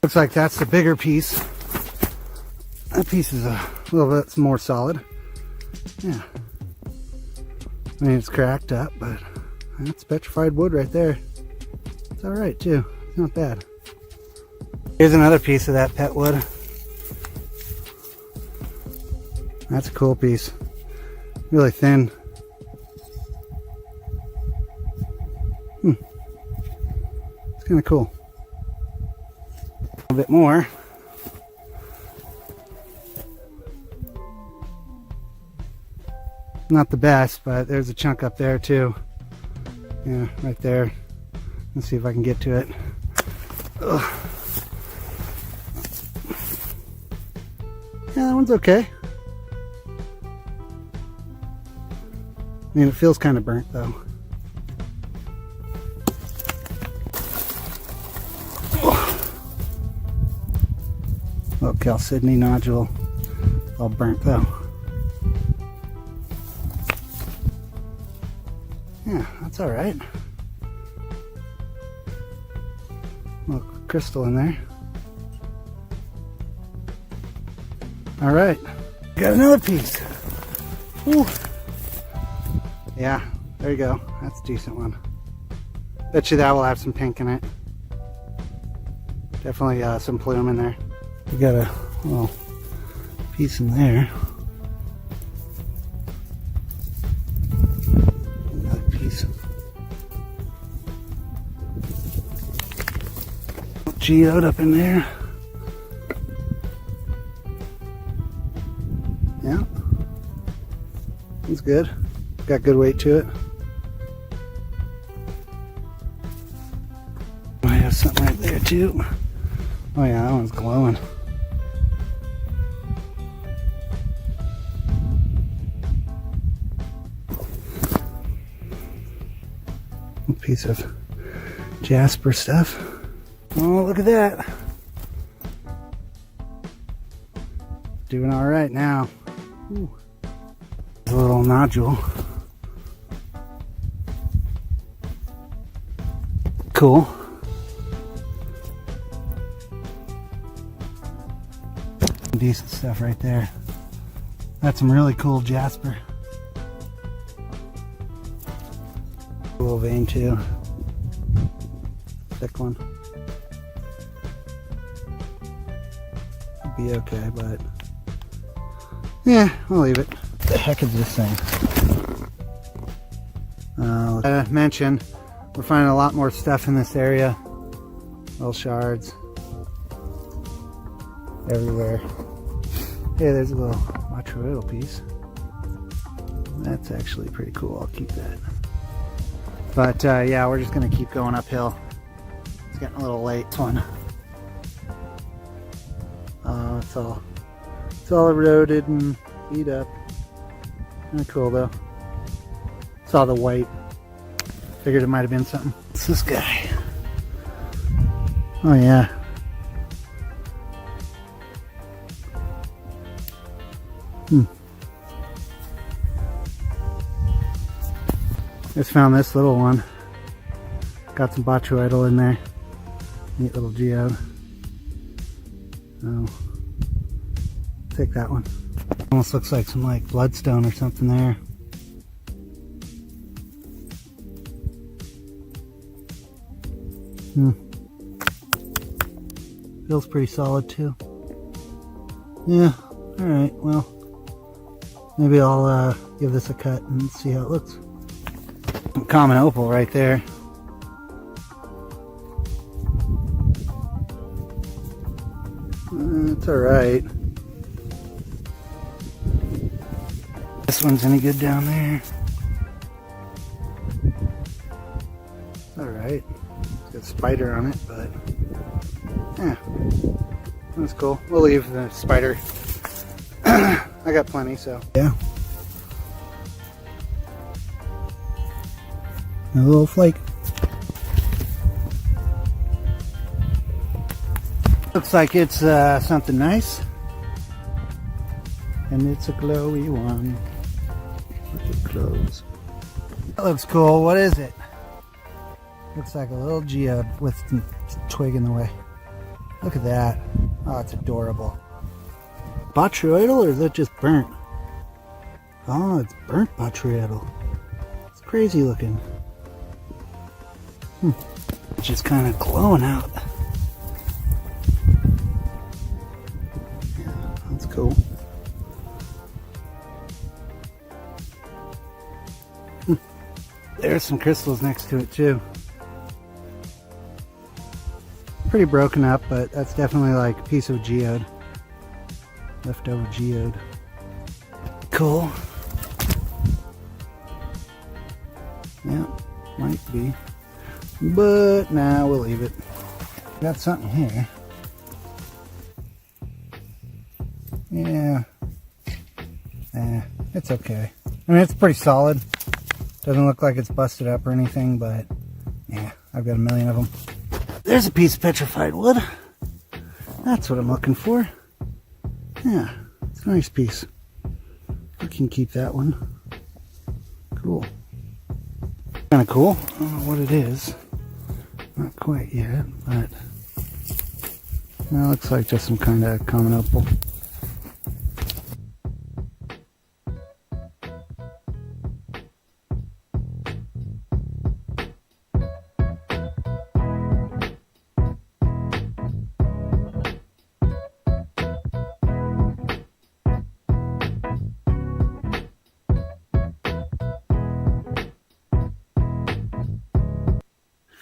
Looks like that's the bigger piece. That piece is a little bit more solid. Yeah. I mean, it's cracked up, but that's petrified wood right there. It's alright too. It's not bad. Here's another piece of that pet wood. That's a cool piece. Really thin. It's kind of cool. A bit more. Not the best, but there's a chunk up there too. Yeah, right there. Let's see if I can get to it. Ugh. Yeah, that one's okay. I mean, it feels kind of burnt though. Little chalcedony nodule. All burnt though. Yeah, that's alright. little crystal in there. All right, got another piece. Woo. Yeah, there you go. That's a decent one. Bet you that will have some pink in it. Definitely some plume in there. We got a little piece in there. Another piece. Geode up in there. Yeah. It's good. Got good weight to it. I have something right there too. Oh yeah, that one's glowing. A piece of jasper stuff. Oh, look at that. Doing all right now. Ooh. A little nodule. Cool. Decent stuff right there. That's some really cool jasper. Cool vein too. Thick one. Be okay, but yeah, I'll leave it. What the heck is this thing? I mentioned we're finding a lot more stuff in this area. Little shards everywhere. Hey, there's a little matroidal piece. That's actually pretty cool. I'll keep that. But yeah, we're just gonna keep going uphill. It's getting a little late. This one. It's all eroded and beat up. Kind of cool though. Saw the white. Figured it might have been something. What's this guy? Oh yeah. Just found this little one. Got some botryoidal in there. Neat little geode. Oh, take that one. Almost looks like some like bloodstone or something there. Feels pretty solid too. Yeah. All right. Well, maybe I'll give this a cut and see how it looks. Some common opal right there. It's all right. This one's any good down there? It's all right. It's got a spider on it, but yeah, that's cool. We'll leave the spider. I got plenty, so yeah. A little flake. Looks like it's something nice. And it's a glowy one. Look at clothes. That looks cool. What is it? Looks like a little geode with some twig in the way. Look at that. Oh, it's adorable. Botryoidal, or is that just burnt? Oh, it's burnt botryoidal. It's crazy looking. It's just kind of glowing out. Yeah, that's cool. There's some crystals next to it too. Pretty broken up, but that's definitely like a piece of geode. Leftover geode. Cool. Yeah, might be. But nah, we'll leave it. Got something here. Yeah. It's okay. I mean, it's pretty solid. Doesn't look like it's busted up or anything, but yeah, I've got a million of them. There's a piece of petrified wood. That's what I'm looking for. Yeah, it's a nice piece. I can keep that one. Cool. Kind of cool. I don't know what it is. Not quite yet, but it looks like just some kind of common opal.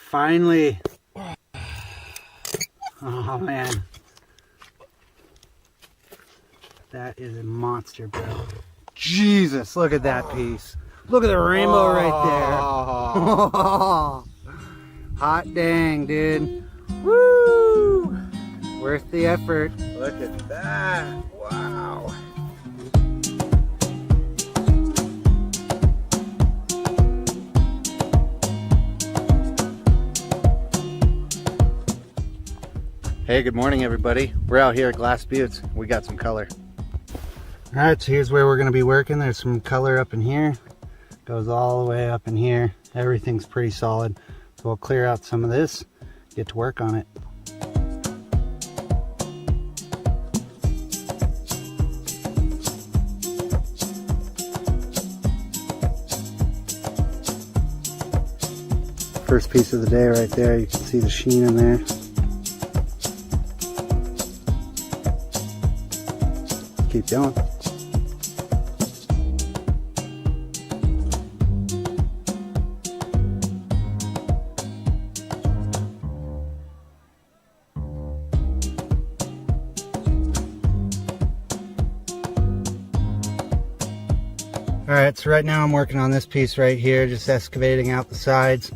Finally. Oh man. That is a monster, bro. Jesus, look at that piece. Look at the rainbow right there. Hot dang, dude. Woo! Worth the effort. Look at that. Wow. Hey, good morning everybody. We're out here at Glass Buttes. We got some color. Alright, so here's where we're going to be working. There's some color up in here. Goes all the way up in here. Everything's pretty solid. So we'll clear out some of this, get to work on it. First piece of the day right there. You can see the sheen in there. Keep going. Alright, so right now I'm working on this piece right here, just excavating out the sides.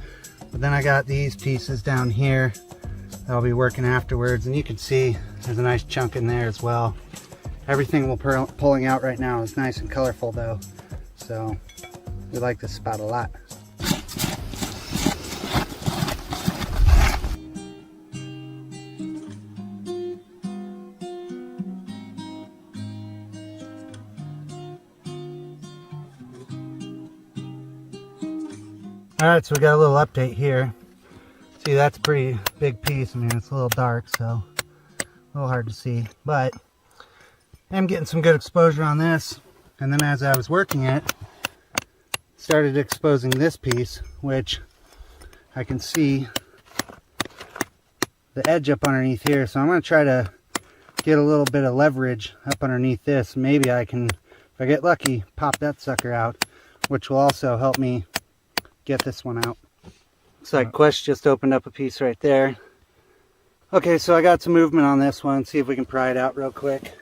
But then I got these pieces down here that I'll be working afterwards, and you can see there's a nice chunk in there as well. Everything we're pulling out right now is nice and colorful though, so we like this spot a lot. Alright, so we got a little update here. See, that's a pretty big piece. I mean, it's a little dark, so a little hard to see, but I'm getting some good exposure on this. And then as I was working it, started exposing this piece, which I can see the edge up underneath here. So I'm going to try to get a little bit of leverage up underneath this. Maybe I can, if I get lucky, pop that sucker out, which will also help me get this one out. Looks like Quest just opened up a piece right there. Okay, so I got some movement on this one. See if we can pry it out real quick.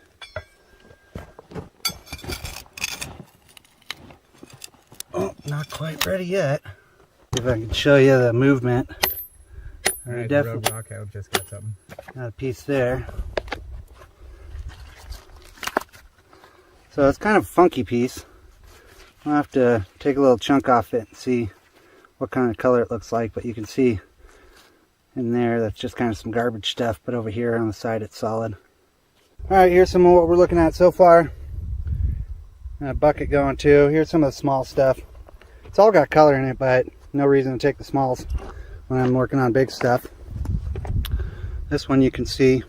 Oh, not quite ready yet. See if I can show you the movement. Alright, definitely Rockhound just got something. got a piece there. So it's kind of a funky piece. I'll have to take a little chunk off it and see what kind of color it looks like, but you can see in there that's just kind of some garbage stuff, but over here on the side it's solid. Alright, here's some of what we're looking at so far. And a bucket going too. Here's some of the small stuff. It's all got color in it, but no reason to take the smalls when I'm working on big stuff. This one you can see,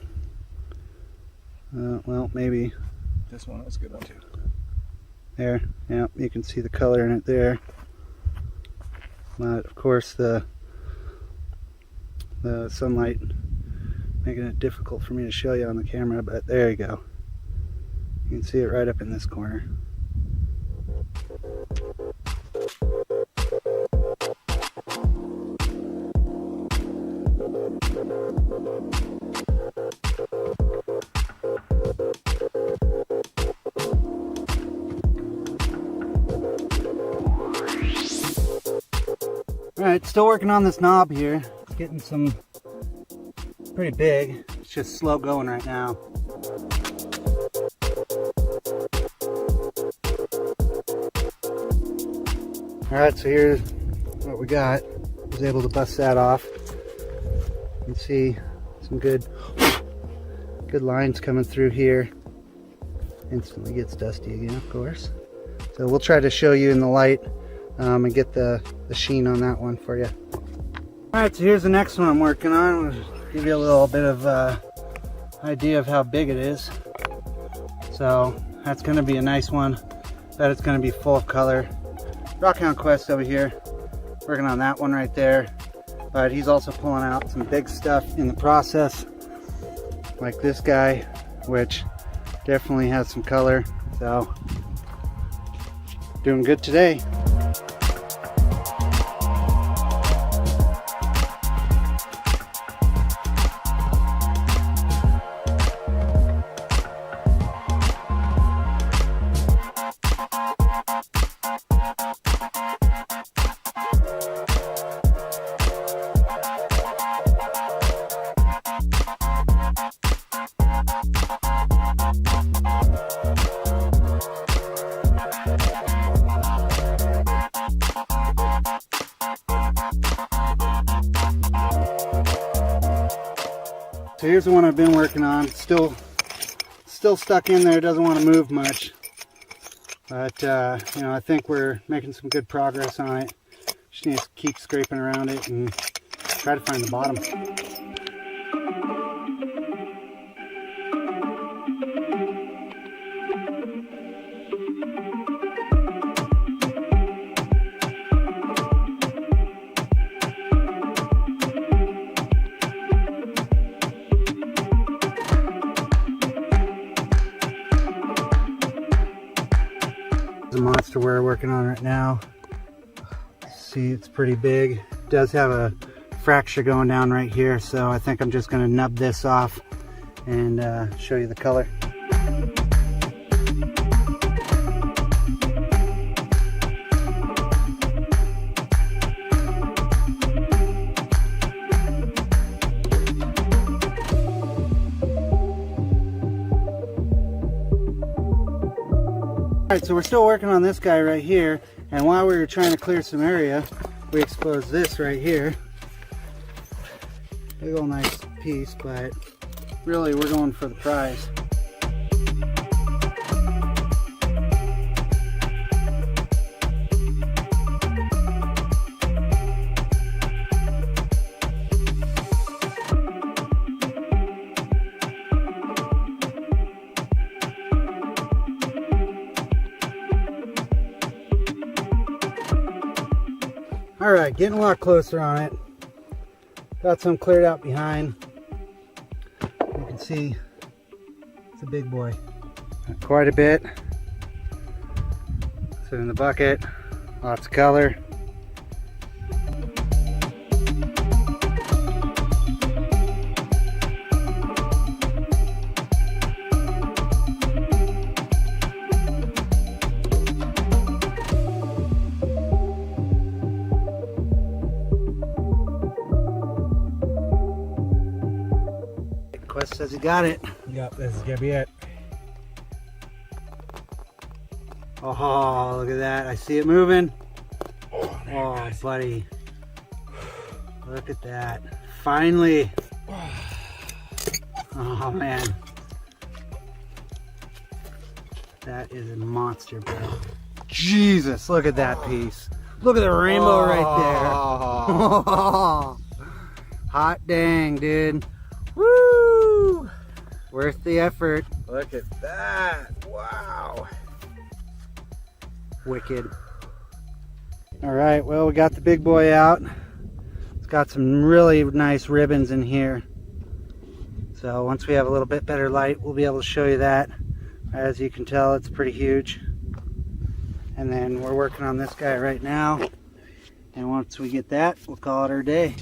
well, maybe This one was a good one too. there. Yeah, you can see the color in it there. But of course the sunlight making it difficult for me to show you on the camera, but there you go. You can see it right up in this corner. Alright, still working on this knob here. It's getting some pretty big. It's just slow going right now. Alright, so here's what we got. I was able to bust that off. You can see some good lines coming through here. Instantly gets dusty again, of course. So we'll try to show you in the light and get the sheen on that one for you. Alright, so here's the next one I'm working on. I'll give you a little bit of idea of how big it is. So that's going to be a nice one. Bet it's going to be full of color. Rockhound Quest over here, working on that one right there. But he's also pulling out some big stuff in the process, like this guy, which definitely has some color. So doing good today. So here's the one I've been working on. Still stuck in there, doesn't want to move much. But you know, I think we're making some good progress on it. Just need to keep scraping around it and try to find the bottom. The monster we're working on right now. See, it's pretty big. It does have a fracture going down right here, so I think I'm just going to nub this off and show you the color. Alright, so we're still working on this guy right here, and while we were trying to clear some area, we exposed this right here. Big old nice piece, but really we're going for the prize. Alright, getting a lot closer on it. Got some cleared out behind. You can see it's a big boy. Quite a bit. So in the bucket, lots of color. Quest says he got it. Yep, this is gonna be it. Oh, look at that. I see it moving. Oh, Oh, buddy. Look at that. Finally. Oh, man. That is a monster, bro. Jesus, look at that piece. Look at the rainbow right there. Hot dang, dude. Woo! Worth the effort. Look at that. Wow. Wicked. All right, well, we got the big boy out. It's got some really nice ribbons in here. So once we have a little bit better light, we'll be able to show you that. As you can tell, it's pretty huge. And then we're working on this guy right now. And once we get that, we'll call it our day.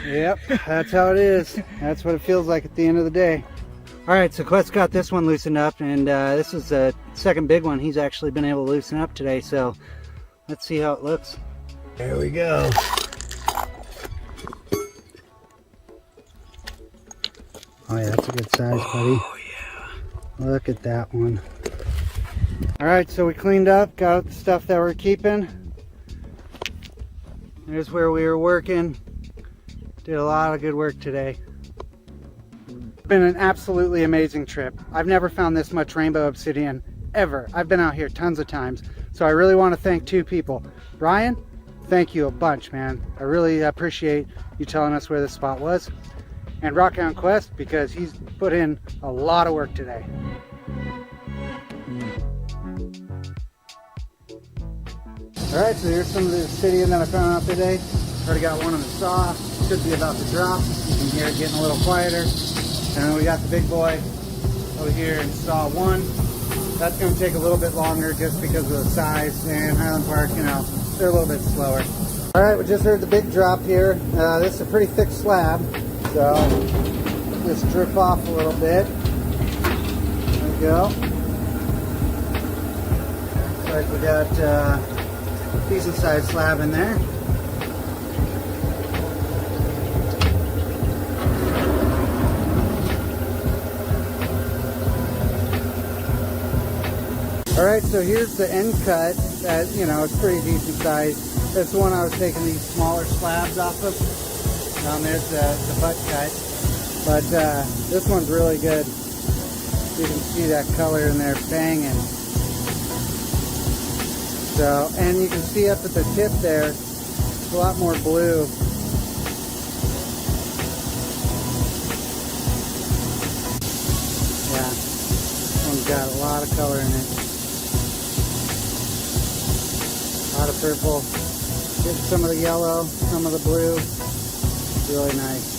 Yep, that's how it is. That's what it feels like at the end of the day. Alright, so Quest got this one loosened up, and this is the second big one he's actually been able to loosen up today, so Let's see how it looks. There we go. Oh yeah, that's a good size, buddy. Oh yeah. Look at that one. Alright, so we cleaned up, got out the stuff that we're keeping. Here's where we were working. Did a lot of good work today. Been an absolutely amazing trip. I've never found this much rainbow obsidian ever. I've been out here tons of times. So I really want to thank two people. Ryan, thank you a bunch, man. I really appreciate you telling us where this spot was. And Rockhound Quest, because he's put in a lot of work today. Alright, so here's some of the obsidian that I found out today. Already got one on the saw. Should be about to drop. You can hear it getting a little quieter. And then we got the big boy over here in saw 1. That's going to take a little bit longer just because of the size. And Highland Park, you know, they're a little bit slower. Alright, we just heard the big drop here. This is a pretty thick slab. So, just drip off a little bit. There we go. Looks like we got a decent sized slab in there. Alright, so here's the end cut that, you know, it's pretty decent size. That's the one I was taking these smaller slabs off of. Down there's the butt cut. But this one's really good. You can see that color in there banging. So, and you can see up at the tip there, it's a lot more blue. Yeah, this one's got a lot of color in it. A lot of purple. Get some of the yellow, some of the blue. Really nice.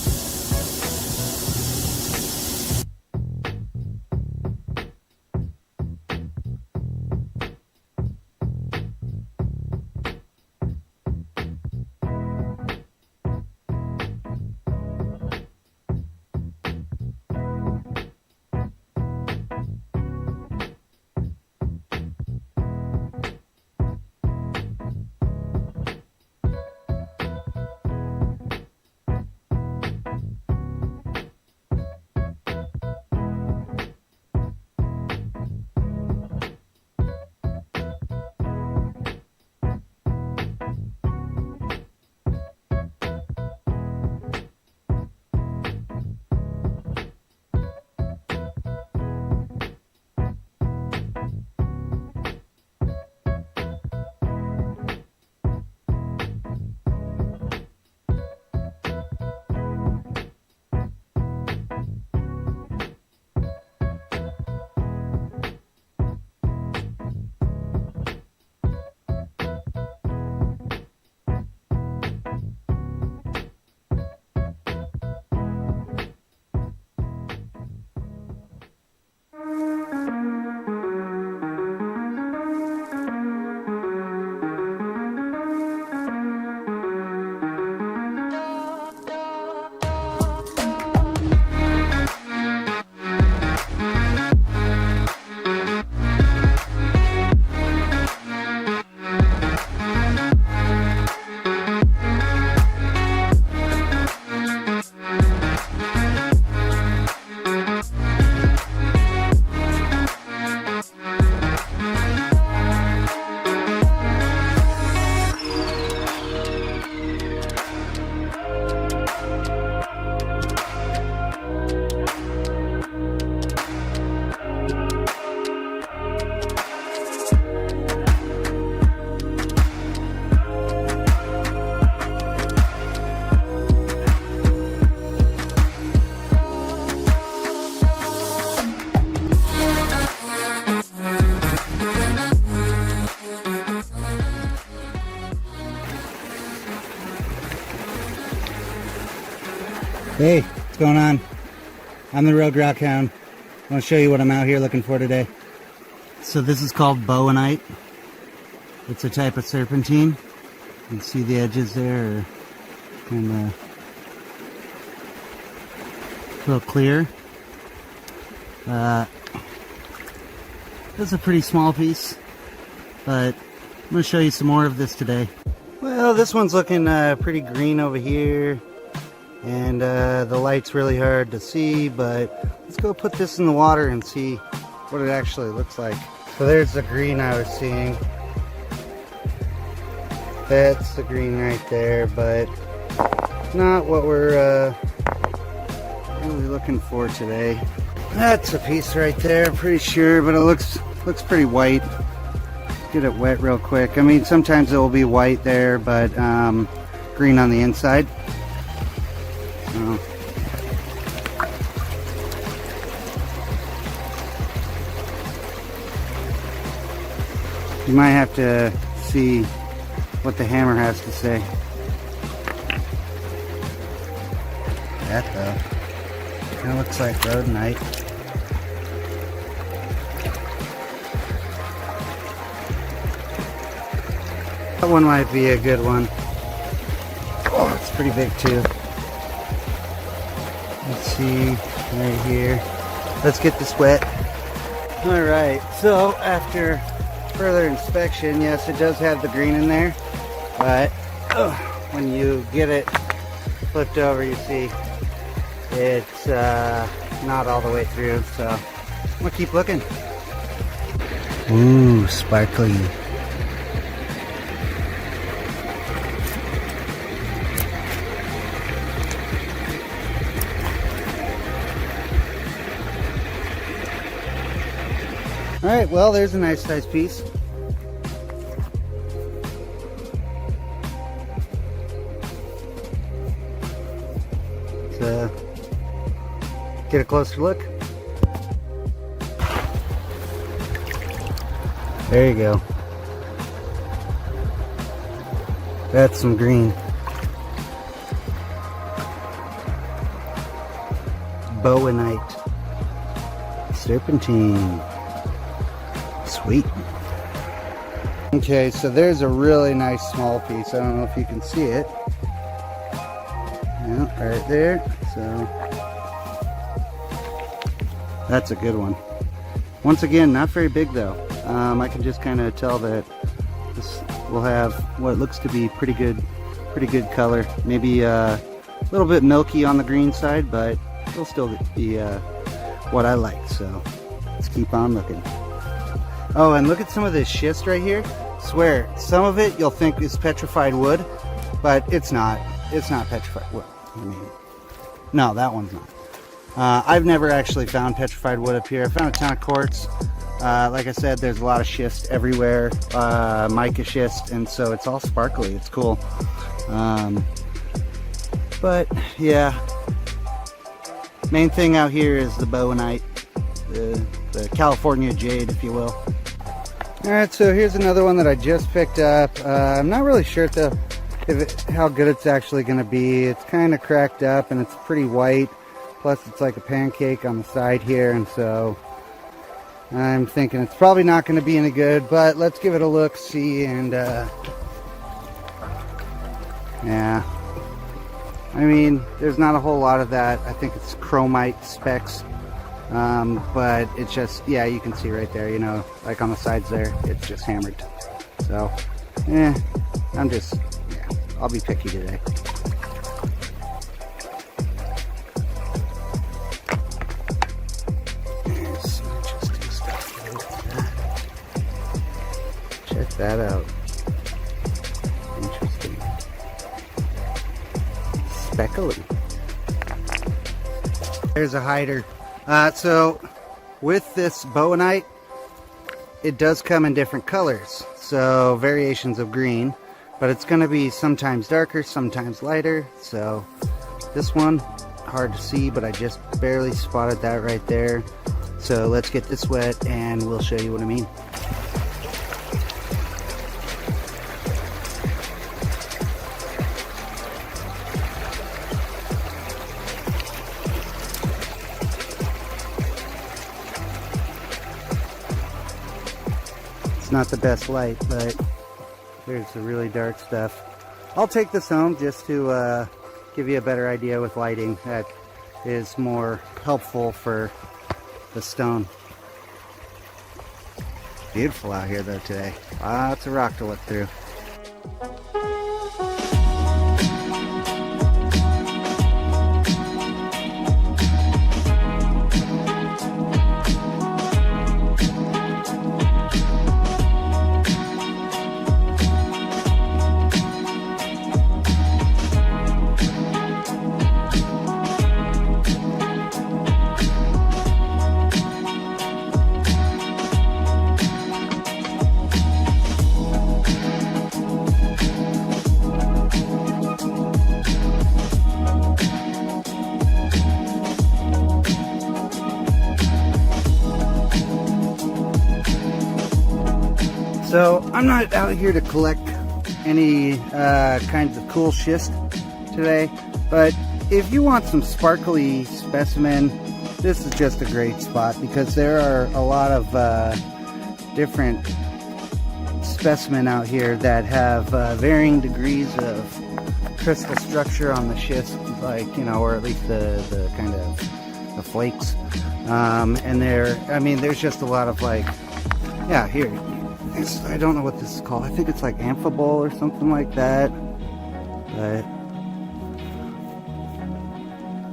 Hey, what's going on? I'm the Road Rockhound. I want to show you what I'm out here looking for today. So this is called bowenite. It's a type of serpentine. You can see the edges there are kind of a little clear. This is a pretty small piece, but I'm going to show you some more of this today. Well, this one's looking pretty green over here. And the light's really hard to see, but let's go put this in the water and see what it actually looks like. So there's the green I was seeing. That's the green right there, but not what we're really looking for today. That's a piece right there, I'm pretty sure, but it looks pretty white. Get it wet real quick. I mean, sometimes it will be white there, but green on the inside. So. You might have to see what the hammer has to say. That though, kind of looks like rhodonite. That one might be a good one. Oh, it's pretty big too. Let's see, right here. Let's get this wet. Alright, so after further inspection, yes, it does have the green in there, but when you get it flipped over, you see it's not all the way through, so I'm gonna keep looking. Ooh, sparkly. Alright, well, there's a nice size piece. Let's get a closer look. There you go. That's some green. Bowenite. Serpentine. Sweet. Okay, so there's a really nice small piece. I don't know if you can see it. Yeah, right there. So that's a good one. Once again, not very big though. I can just kind of tell that this will have what looks to be pretty good color. Maybe a little bit milky on the green side, but it'll still be what I like. So let's keep on looking. Oh, and look at some of this schist right here. Swear, some of it you'll think is petrified wood, but it's not. It's not petrified wood. I mean, no, that one's not. I've never actually found petrified wood up here. I found a ton of quartz. Like I said, there's a lot of schist everywhere, mica schist, and so it's all sparkly. It's cool. But yeah, main thing out here is the bowenite, the California jade, if you will. Alright, so here's another one that I just picked up. I'm not really sure though how good it's actually going to be. It's kind of cracked up and it's pretty white. Plus it's like a pancake on the side here, and so I'm thinking it's probably not going to be any good, but let's give it a look, see, and yeah. I mean, there's not a whole lot of that. I think it's chromite specks. But it's just, yeah, you can see right there, you know, like on the sides there, it's just hammered. So, yeah, I'll be picky today. There's some interesting stuff. Check that out. Interesting. Speckly. There's a hider. So with this bowenite, it does come in different colors, so variations of green, but it's going to be sometimes darker, sometimes lighter. So this one, hard to see, but I just barely spotted that right there. So let's get this wet and we'll show you what I mean. It's not the best light, but there's the really dark stuff. I'll take this home just to give you a better idea with lighting that is more helpful for the stone. Beautiful out here though today. Lots of rock to look through. So I'm not out here to collect any kinds of cool schist today, but if you want some sparkly specimen, this is just a great spot because there are a lot of different specimen out here that have varying degrees of crystal structure on the schist, like, you know, or at least the kind of the flakes. And there's just a lot of, like, yeah, here. I don't know what this is called. I think it's like amphibole or something like that. But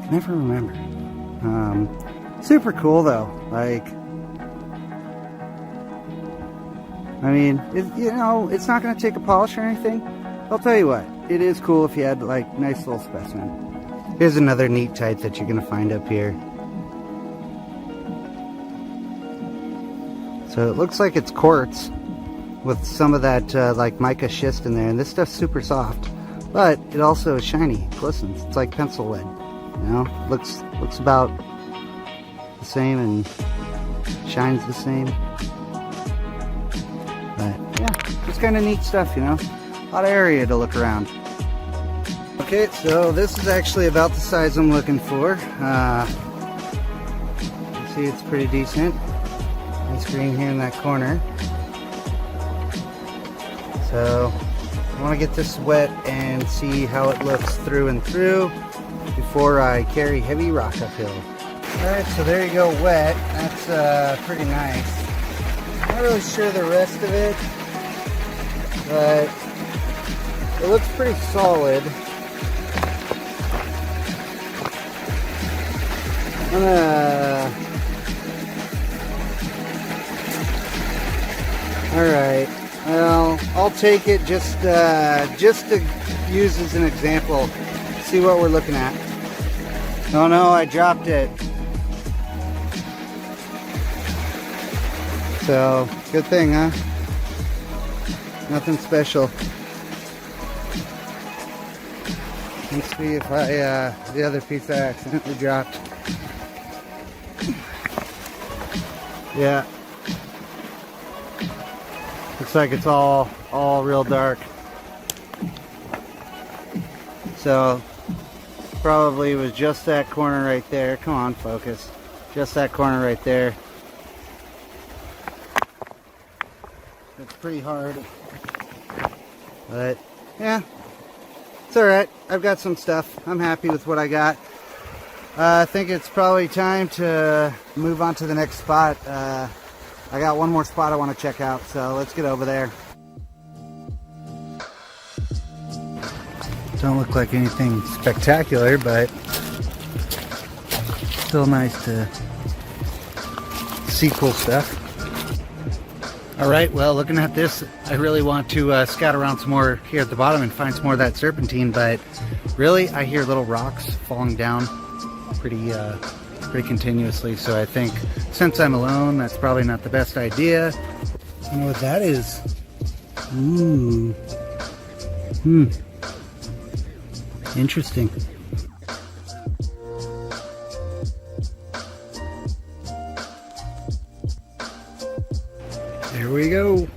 I never remember. Super cool though. Like, I mean, it's not going to take a polish or anything. I'll tell you what, it is cool if you had like nice little specimen. Here's another neat type that you're going to find up here. So it looks like it's quartz with some of that like mica schist in there, and this stuff's super soft, but it also is shiny, it glistens. It's like pencil lead, you know. Looks about the same and shines the same. But yeah, just kind of neat stuff, you know. A lot of area to look around. Okay, so this is actually about the size I'm looking for. You see, it's pretty decent. Nice green here in that corner. So I want to get this wet and see how it looks through and through before I carry heavy rock uphill. Alright, so there you go, wet. That's pretty nice. Not really sure the rest of it, but it looks pretty solid. Alright. Well, I'll take it just to use as an example. See what we're looking at. Oh no, I dropped it. So, good thing, huh? Nothing special. Let's see if the other piece I accidentally dropped. Yeah. Looks like it's all real dark. So probably was just that corner right there. Come on, focus. Just that corner right there. It's pretty hard. But yeah, it's alright. I've got some stuff. I'm happy with what I got. I think it's probably time to move on to the next spot. I got one more spot I want to check out, so let's get over there. Don't look like anything spectacular, but still nice to see cool stuff. Alright, well, looking at this, I really want to scout around some more here at the bottom and find some more of that serpentine, but really I hear little rocks falling down pretty continuously, so I think since I'm alone, that's probably not the best idea. You know what that is? Ooh. Interesting. There we go.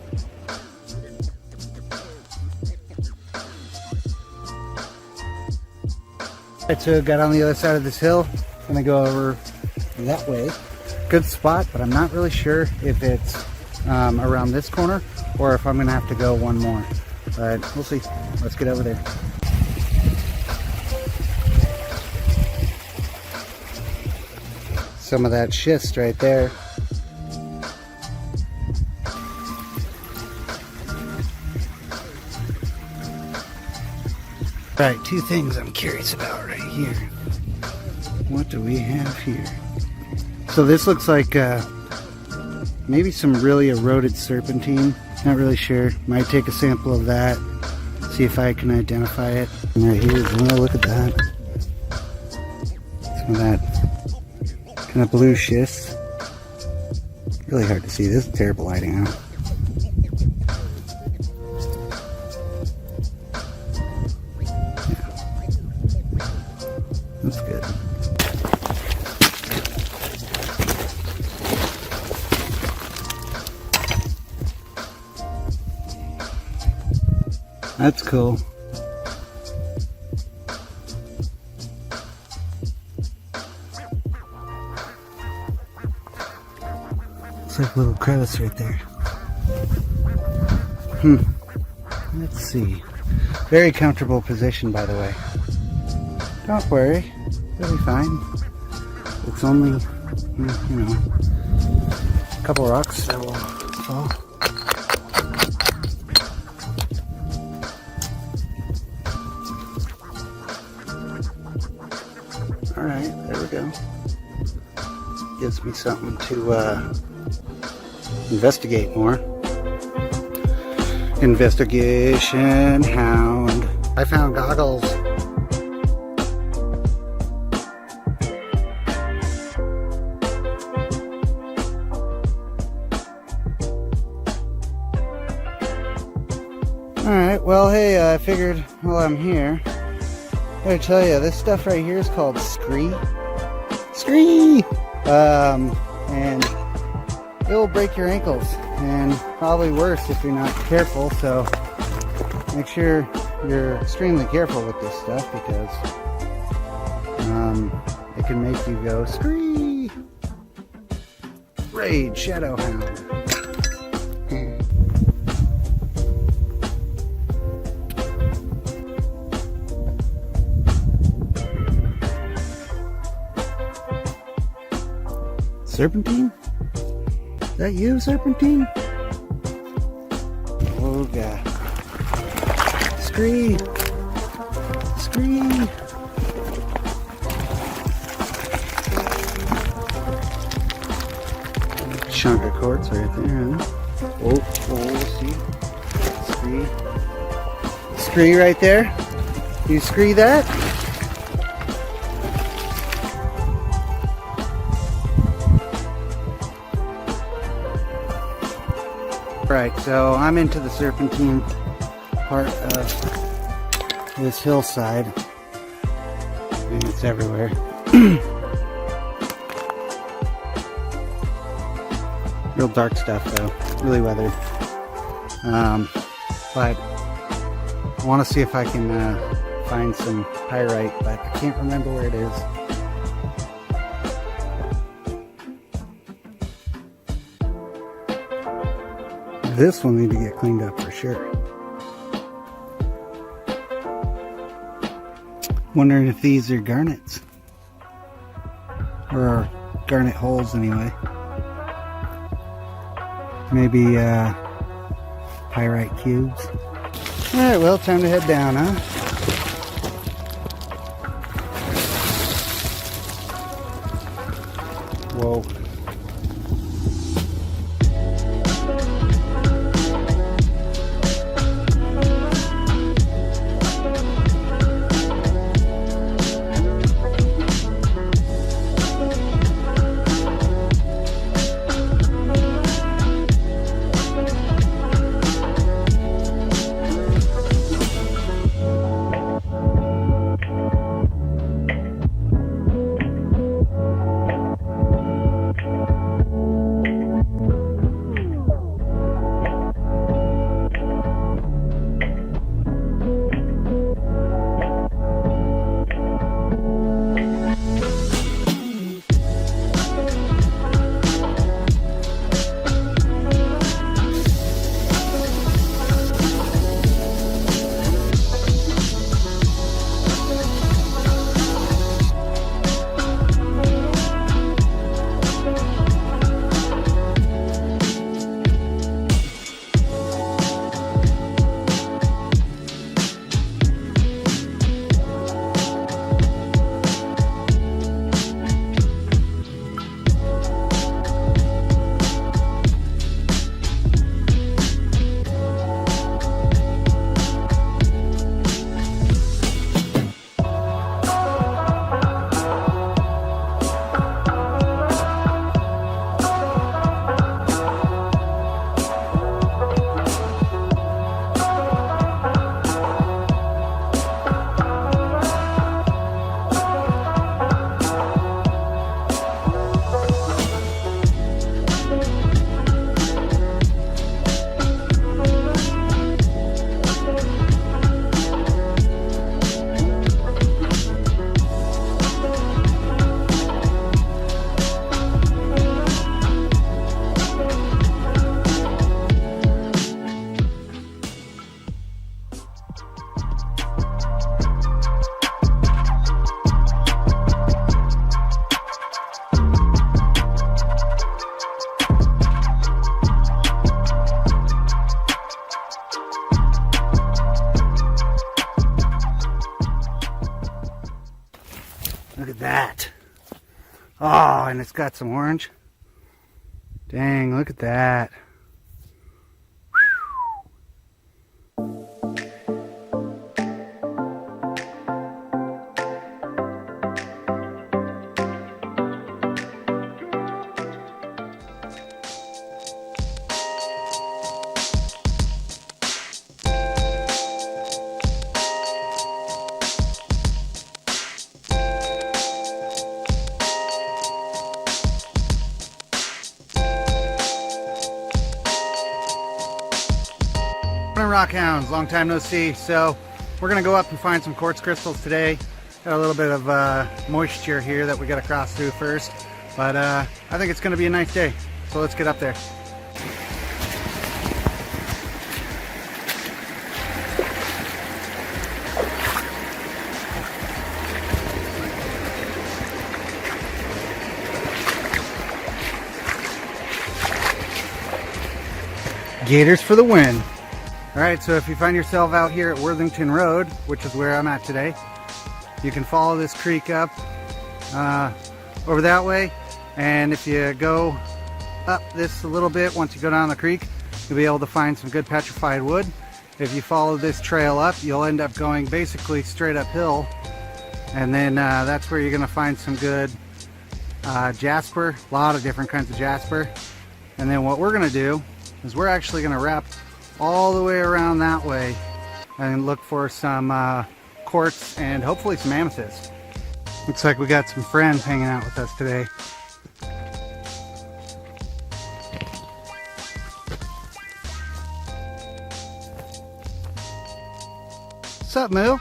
Alright, so got on the other side of this hill. I'm gonna go over that way. Good spot, but I'm not really sure if it's around this corner or if I'm gonna have to go one more. But we'll see. Let's get over there. Some of that schist right there. Right, two things I'm curious about right here. What do we have here? So this looks like maybe some really eroded serpentine. Not really sure. Might take a sample of that. See if I can identify it. And right here, oh, look at that. Some of that kind of blue schist. Really hard to see. This is terrible lighting, huh? That's good. That's cool. Looks like a little crevice right there. Let's see. Very comfortable position, by the way. Don't worry, it'll be fine. It's only, you know, a couple rocks that will fall. Alright, there we go. Gives me something to investigate more. Investigation hound. I found goggles. Alright, well hey, I figured while I'm here, I gotta tell you, this stuff right here is called scree. Scree! And it will break your ankles, and probably worse if you're not careful, so make sure you're extremely careful with this stuff because it can make you go scree! Rage Shadow Hound. Serpentine? Is that you, Serpentine? Oh god. Scree! Scree! Chunk of quartz right there, huh? Oh, see? Scree. Scree right there? You scree that? Right, so I'm into the serpentine part of this hillside, and it's everywhere. Real dark stuff though, really weathered. But I want to see if I can find some pyrite, but I can't remember where it is. This will need to get cleaned up for sure. Wondering if these are garnets. Or garnet holes anyway. Maybe pyrite cubes. Alright, well, time to head down, huh? Whoa. Look at that. Oh, and it's got some orange. Dang, look at that. Rockhounds, long time no see. So we're gonna go up and find some quartz crystals today. Got a little bit of moisture here that we gotta cross through first, but I think it's gonna be a nice day. So let's get up there. Gators for the win. Alright, so if you find yourself out here at Worthington Road, which is where I'm at today, you can follow this creek up over that way, and if you go up this a little bit, once you go down the creek, you'll be able to find some good petrified wood. If you follow this trail up, you'll end up going basically straight uphill, and then that's where you're going to find some good jasper, a lot of different kinds of jasper. And then what we're going to do is we're actually going to wrap all the way around that way and look for some quartz and hopefully some amethyst. Looks like we got some friends hanging out with us today. What's up, Moo?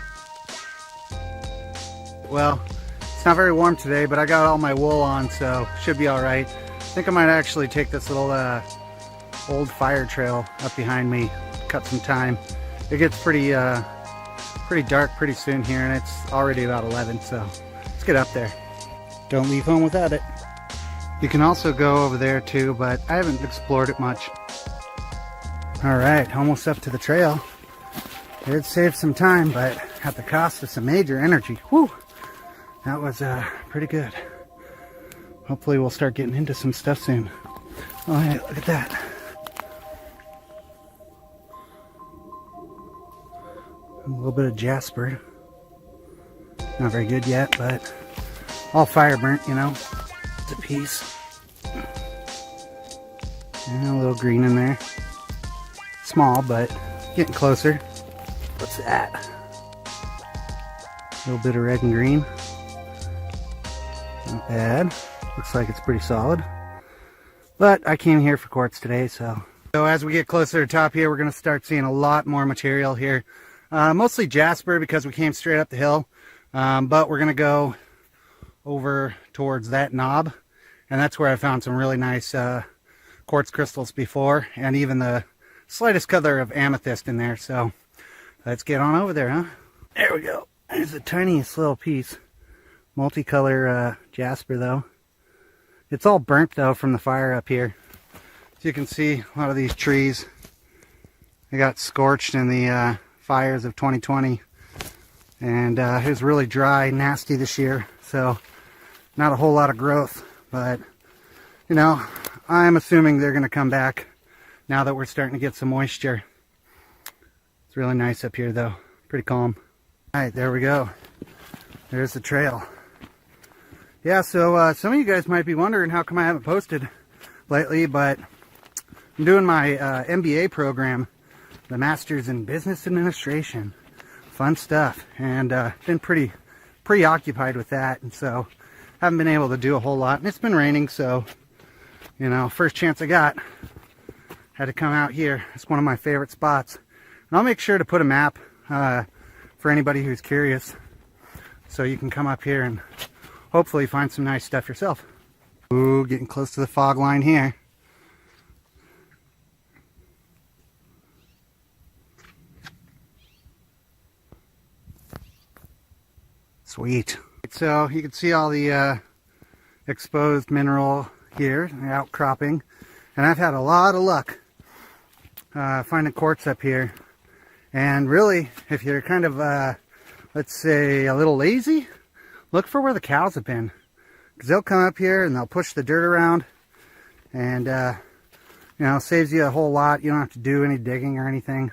Well, it's not very warm today, but I got all my wool on, so should be all right. I think I might actually take this little old fire trail up behind me, cut some time. It gets pretty dark pretty soon here, and it's already about 11, so let's get up there. Don't leave home without it. You can also go over there too, but I haven't explored it much. Alright, almost up to the trail. It saved some time, but at the cost of some major energy. Whew! That was pretty good. Hopefully we'll start getting into some stuff soon. Oh hey, look at that. A little bit of jasper. Not very good yet, but all fire burnt, you know. It's a piece. And a little green in there. Small, but getting closer. What's that? A little bit of red and green. Not bad. Looks like it's pretty solid. But I came here for quartz today, so as we get closer to the top here, we're going to start seeing a lot more material here. Mostly jasper because we came straight up the hill, but we're going to go over towards that knob, and that's where I found some really nice quartz crystals before, and even the slightest color of amethyst in there. So let's get on over there, huh? There we go. There's the tiniest little piece. Multicolor jasper though. It's all burnt though from the fire up here. As you can see, a lot of these trees, they got scorched in the fires of 2020, and it was really dry, nasty this year, so not a whole lot of growth, but you know, I'm assuming they're going to come back now that we're starting to get some moisture. It's really nice up here though, pretty calm. Alright, there we go. There's the trail. Yeah, so some of you guys might be wondering how come I haven't posted lately, but I'm doing my MBA program, the Masters in Business Administration. Fun stuff, and been pretty preoccupied with that, and so haven't been able to do a whole lot, and it's been raining, so you know, first chance I got, had to come out here. It's one of my favorite spots, and I'll make sure to put a map for anybody who's curious, so you can come up here and hopefully find some nice stuff yourself. Ooh, getting close to the fog line here. Sweet. So you can see all the exposed mineral here, the outcropping, and I've had a lot of luck finding quartz up here. And really, if you're kind of let's say a little lazy, a look for where the cows have been. Because they'll come up here and they'll push the dirt around. And, you know, saves you a whole lot. You don't have to do any digging or anything.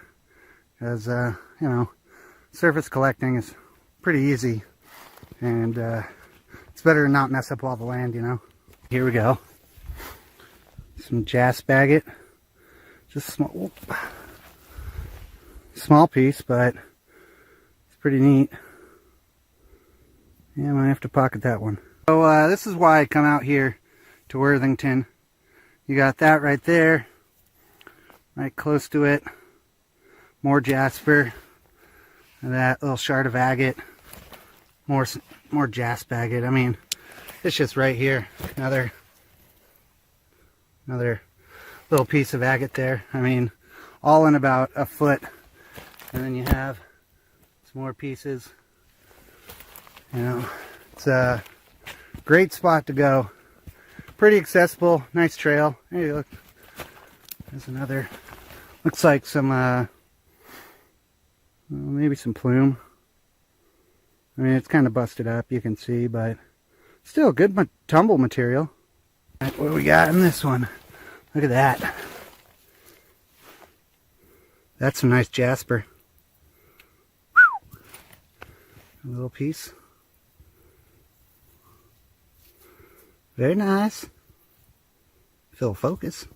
Because, you know, surface collecting is pretty easy. And it's better to not mess up all the land, you know. Here we go. Some jasp agate. Just small piece, but it's pretty neat. Yeah, I might have to pocket that one. So this is why I come out here to Worthington. You got that right there, right close to it. More jasper, and that little shard of agate. More jasp agate. I mean, it's just right here. Another little piece of agate there. I mean, all in about a foot. And then you have some more pieces. You know, it's a great spot to go. Pretty accessible, nice trail. Hey, look, there's another. Looks like some, maybe some plume. I mean, it's kind of busted up, you can see, but still good tumble material. All right, what do we got in this one? Look at that. That's some nice jasper. Whew. A little piece. Very nice. Fill focus.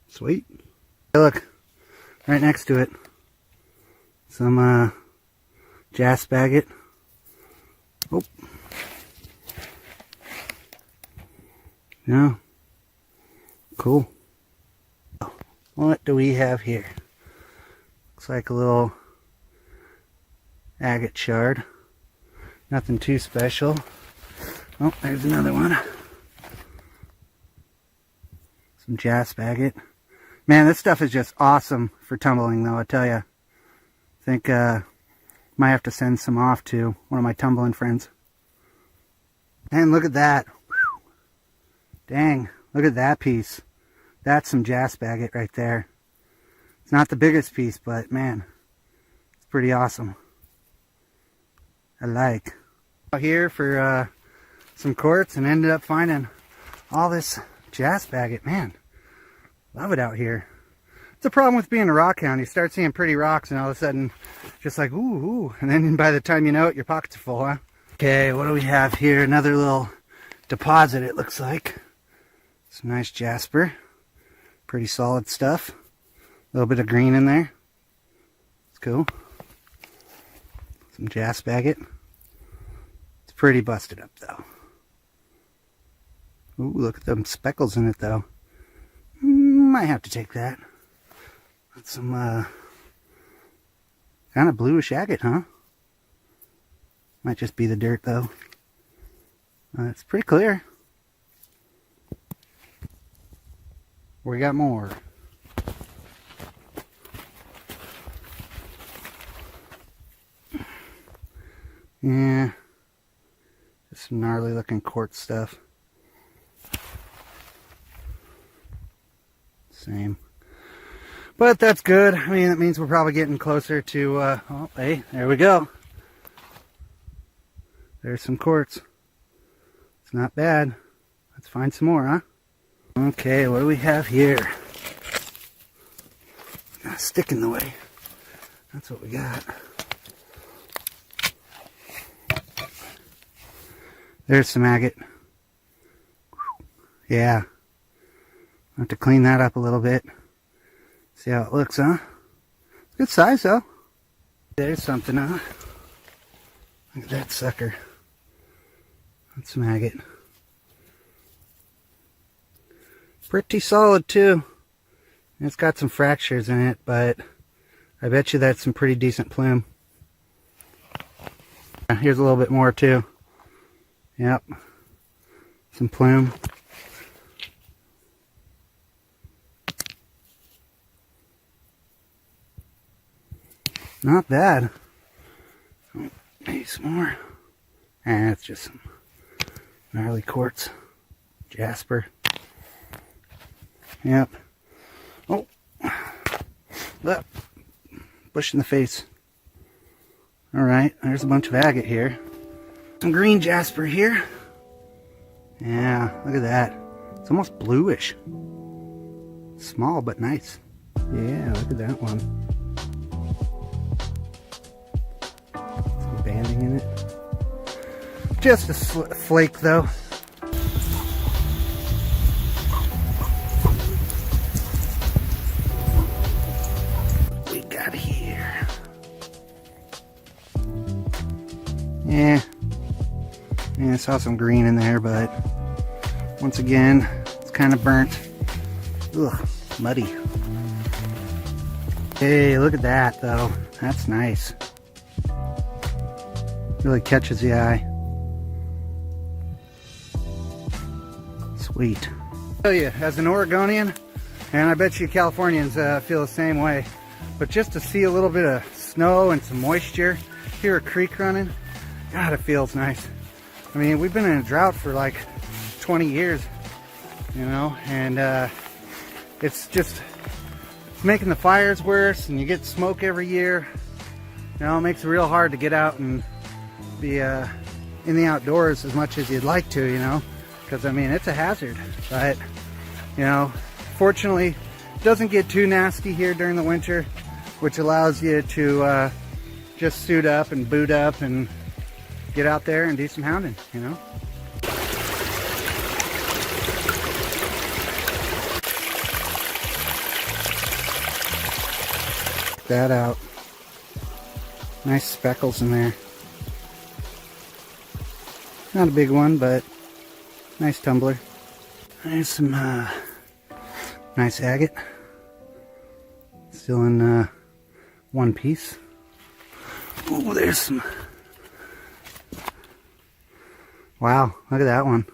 Sweet. Hey, look, right next to it, some jasp agate. Oh. Yeah. Cool. What do we have here? Looks like a little agate shard. Nothing too special. Oh, there's another one. Some jasp agate. Man, this stuff is just awesome for tumbling, though, I tell you. I think might have to send some off to one of my tumbling friends. And look at that. Whew. Dang, look at that piece. That's some jasp agate right there. It's not the biggest piece, but man, it's pretty awesome. I like. Out here for some quartz and ended up finding all this jasp agate. Man, love it out here. It's a problem with being a rockhound. You start seeing pretty rocks and all of a sudden just like ooh, and then by the time you know it, your pockets are full, huh? Okay, what do we have here? Another little deposit, it looks like. Some nice jasper. Pretty solid stuff. A little bit of green in there. It's cool. Some jasp agate. It's pretty busted up though. Ooh, look at them speckles in it though. Might have to take that. That's some kind of bluish agate, huh? Might just be the dirt though. It's pretty clear. We got more. Yeah. Just some gnarly looking quartz stuff. Same. But that's good. I mean, that means we're probably getting closer to, oh, hey, there we go. There's some quartz. It's not bad. Let's find some more, huh? Okay, what do we have here? Got a stick in the way. That's what we got. There's some agate. Yeah. I'll have to clean that up a little bit. See how it looks, huh? Good size, though. There's something, huh? Look at that sucker. That's some agate. Pretty solid, too. It's got some fractures in it, but I bet you that's some pretty decent plume. Here's a little bit more, too. Yep. Some plume. Not bad. Oh, maybe some more. And it's just some gnarly quartz. Jasper. Yep. Oh. Look. Bush in the face. Alright, there's a bunch of agate here. Some green jasper here. Yeah, look at that. It's almost bluish. Small but nice. Yeah, look at that one. Some banding in it. Just a flake though. What we got here? Yeah, I saw some green in there, but once again, it's kind of burnt. Ugh, muddy. Hey, look at that though. That's nice. Really catches the eye. Sweet. I tell you, as an Oregonian, and I bet you Californians feel the same way, but just to see a little bit of snow and some moisture, hear a creek running, God, it feels nice. I mean, we've been in a drought for like 20 years, you know, and it's just making the fires worse, and you get smoke every year. You know, it makes it real hard to get out and be in the outdoors as much as you'd like to, you know, because I mean, it's a hazard. But you know, fortunately, it doesn't get too nasty here during the winter, which allows you to just suit up and boot up and get out there and do some hounding, you know. Check that out. Nice speckles in there. Not a big one, but nice tumbler. There's some nice agate. Still in one piece. Oh, there's some. Wow, look at that one.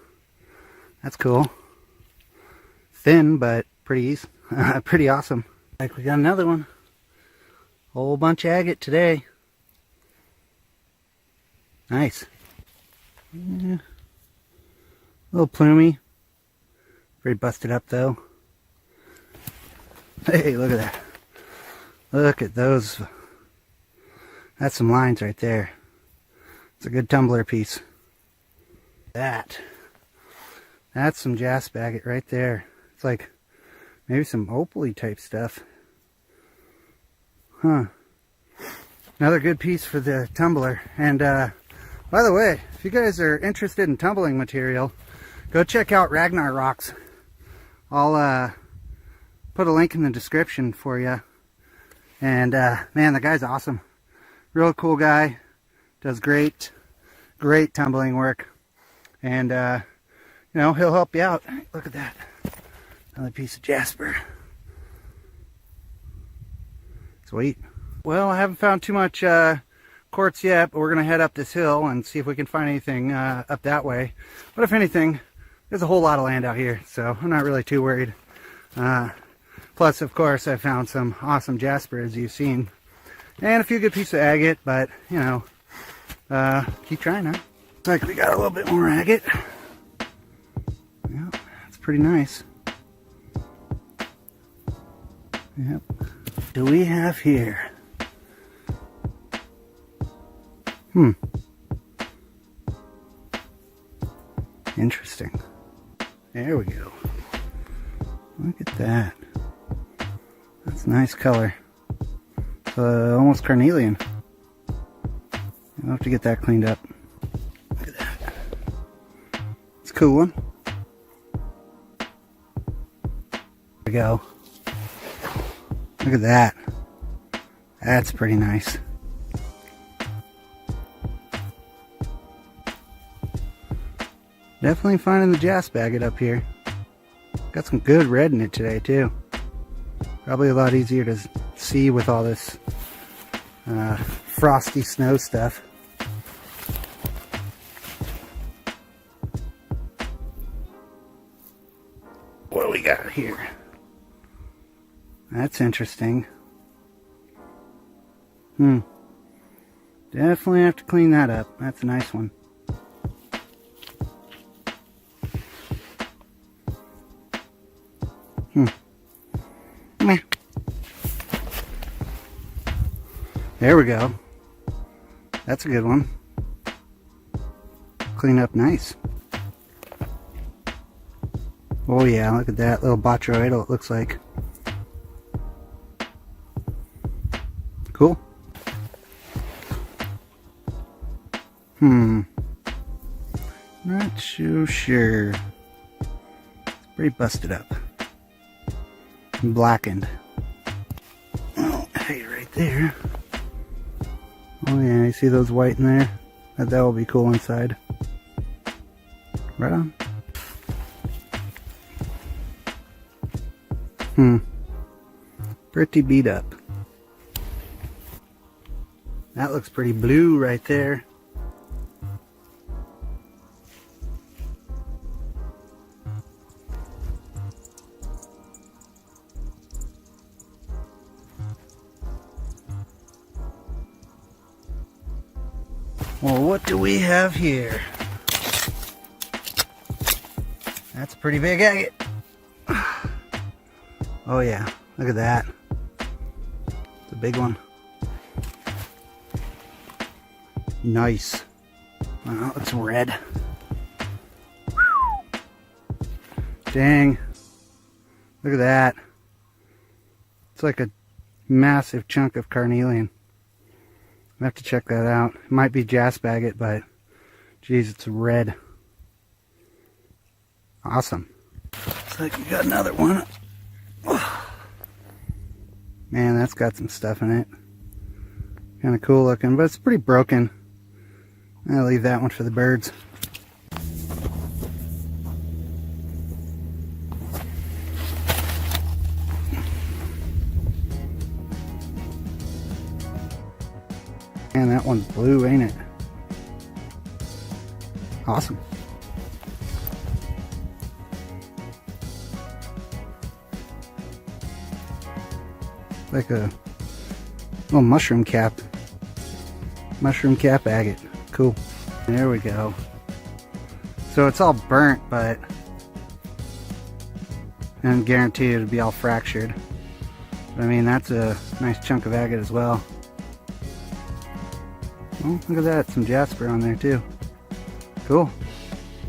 That's cool. Thin, but pretty pretty awesome. Like, we got another one. Whole bunch of agate today. Nice. Yeah. A little plumy. Very busted up though. Hey, look at that. Look at those. That's some lines right there. It's a good tumbler piece. That's some jasp agate right there. It's like maybe some opal-y type stuff. Huh. Another good piece for the tumbler. And by the way, if you guys are interested in tumbling material, go check out Ragnar Rocks. I'll put a link in the description for you. And man, the guy's awesome. Real cool guy. Does great tumbling work. And you know, he'll help you out. Look at that. Another piece of jasper. Sweet. Well, I haven't found too much quartz yet, but we're going to head up this hill and see if we can find anything up that way. But if anything, there's a whole lot of land out here, so I'm not really too worried. Plus, of course, I found some awesome jasper, as you've seen. And a few good pieces of agate, but, you know, keep trying, huh? Looks like we got a little bit more agate. Yep, that's pretty nice. Yep. What do we have here? Interesting. There we go. Look at that. That's a nice color. It's almost carnelian. I'll have to get that cleaned up. Look at that. It's a cool one. There we go. Look at that. That's pretty nice. Definitely finding the jasp agate up here. Got some good red in it today too. Probably a lot easier to see with all this frosty snow stuff. What do we got here? That's interesting. Definitely have to clean that up. That's a nice one. Meh. There we go. That's a good one. clean up nice. Oh yeah, look at that little botryoidal, it looks like. Cool. Not so sure. It's pretty busted up. And blackened. Oh, hey, right there. Oh yeah, you see those white in there? That will be cool inside. Right on. Pretty beat up. That looks pretty blue right there. Well, what do we have here? That's a pretty big agate. Oh yeah, look at that. It's a big one. Nice. Well, it's red. Dang. Look at that. It's like a massive chunk of carnelian. I have to check that out. It might be jasp agate, but geez, it's red. Awesome. Looks like you got another one. Man, that's got some stuff in it. Kind of cool looking, but it's pretty broken. I'll leave that one for the birds. Man, that one's blue, ain't it? Awesome. Like a little mushroom cap. Mushroom cap agate. Cool. There we go. So it's all burnt, but I'm guaranteed it'll be all fractured. But I mean, that's a nice chunk of agate as well. Oh, look at that, some jasper on there too. Cool.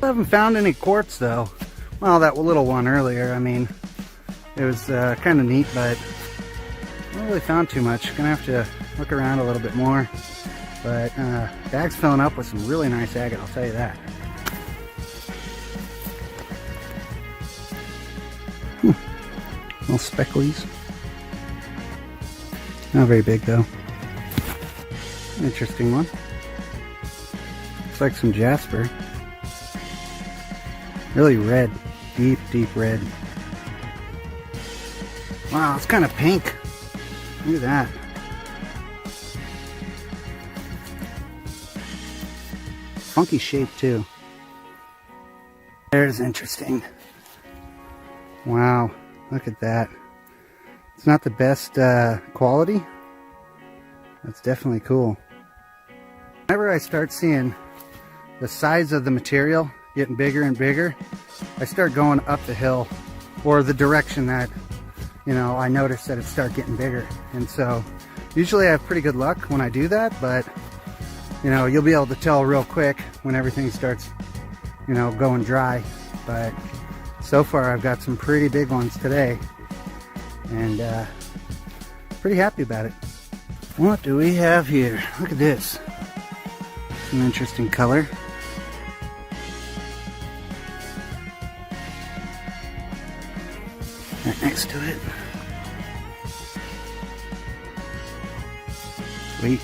I haven't found any quartz though. Well, that little one earlier, I mean, it was kind of neat, but I haven't really found too much. Gonna have to look around a little bit more. But bag's filling up with some really nice agate, I'll tell you that. Little specklies. Not very big though. Interesting one. Looks like some jasper. Really red. Deep, deep red. Wow, it's kind of pink. Look at that. Funky shape too. There's interesting. Wow, look at that. It's not the best quality. That's definitely cool. Whenever I start seeing the size of the material getting bigger and bigger, I start going up the hill or the direction that, you know, I notice that it starts getting bigger. And so usually I have pretty good luck when I do that, but you know, you'll be able to tell real quick when everything starts, you know, going dry. But so far I've got some pretty big ones today, and pretty happy about it. What do we have here? Look at this. Some interesting color. Right next to it. Sweet.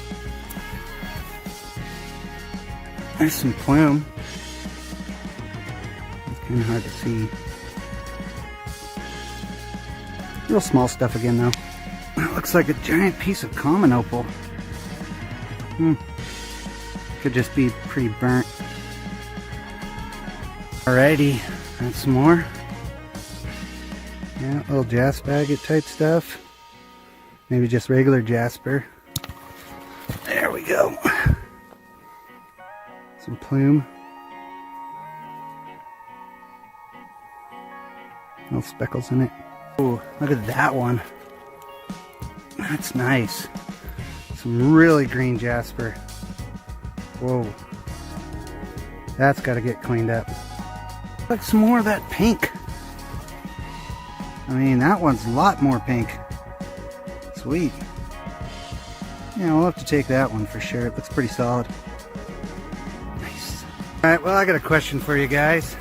There's some plume. It's kind of hard to see. Real small stuff again though. That looks like a giant piece of common opal. Could just be pretty burnt. Alrighty, and some more. Yeah, little jasper agate type stuff. Maybe just regular jasper. There we go. Some plume. Little speckles in it. Ooh, look at that one. That's nice. Some really green jasper. Whoa. That's got to get cleaned up. Like some more of that pink. I mean, that one's a lot more pink. Sweet. Yeah, we'll have to take that one for sure. It looks pretty solid. Nice. Alright, well, I got a question for you guys.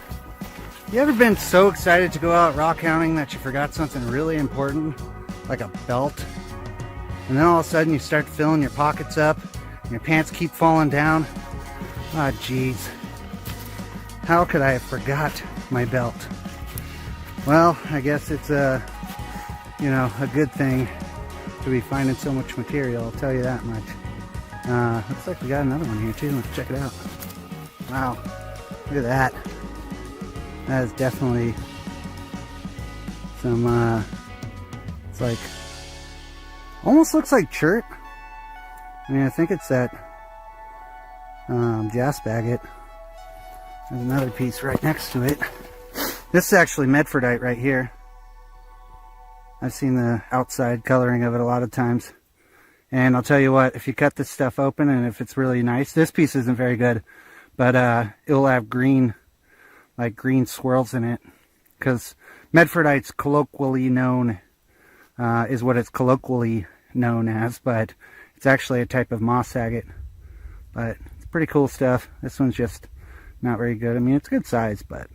You ever been so excited to go out rock hounding that you forgot something really important, like a belt? And then all of a sudden you start filling your pockets up, and your pants keep falling down? Ah, jeez. How could I have forgot my belt? Well, I guess it's a good thing to be finding so much material, I'll tell you that much. Looks like we got another one here too. Let's check it out. Wow, look at that. That is definitely some, it's like, almost looks like chert. I mean, I think it's that jasp agate. There's another piece right next to it. This is actually Medfordite right here. I've seen the outside coloring of it a lot of times. And I'll tell you what, if you cut this stuff open and if it's really nice, this piece isn't very good, but it'll have green, like green swirls in it. Because Medfordite's colloquially known, is what it's colloquially known as, but it's actually a type of moss agate. But it's pretty cool stuff. This one's just not very good. I mean, it's good size, but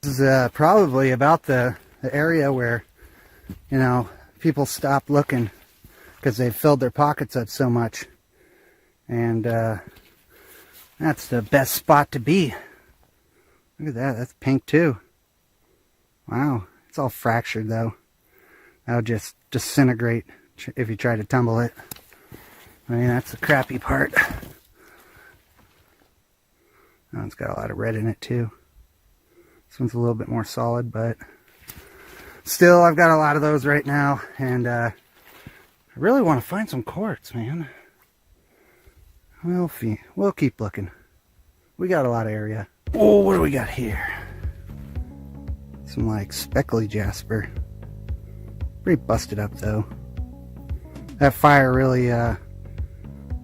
this is probably about the area where, you know, people stop looking because they've filled their pockets up so much. And that's the best spot to be. Look at that. That's pink too. Wow. It's all fractured though. That'll just disintegrate if you try to tumble it. I mean, that's the crappy part. Oh, it's got a lot of red in it too. This one's a little bit more solid, but still, I've got a lot of those right now, and I really want to find some quartz, man. We'll keep looking. We got a lot of area. Oh, what do we got here? Some like speckly jasper. Pretty busted up though. That fire really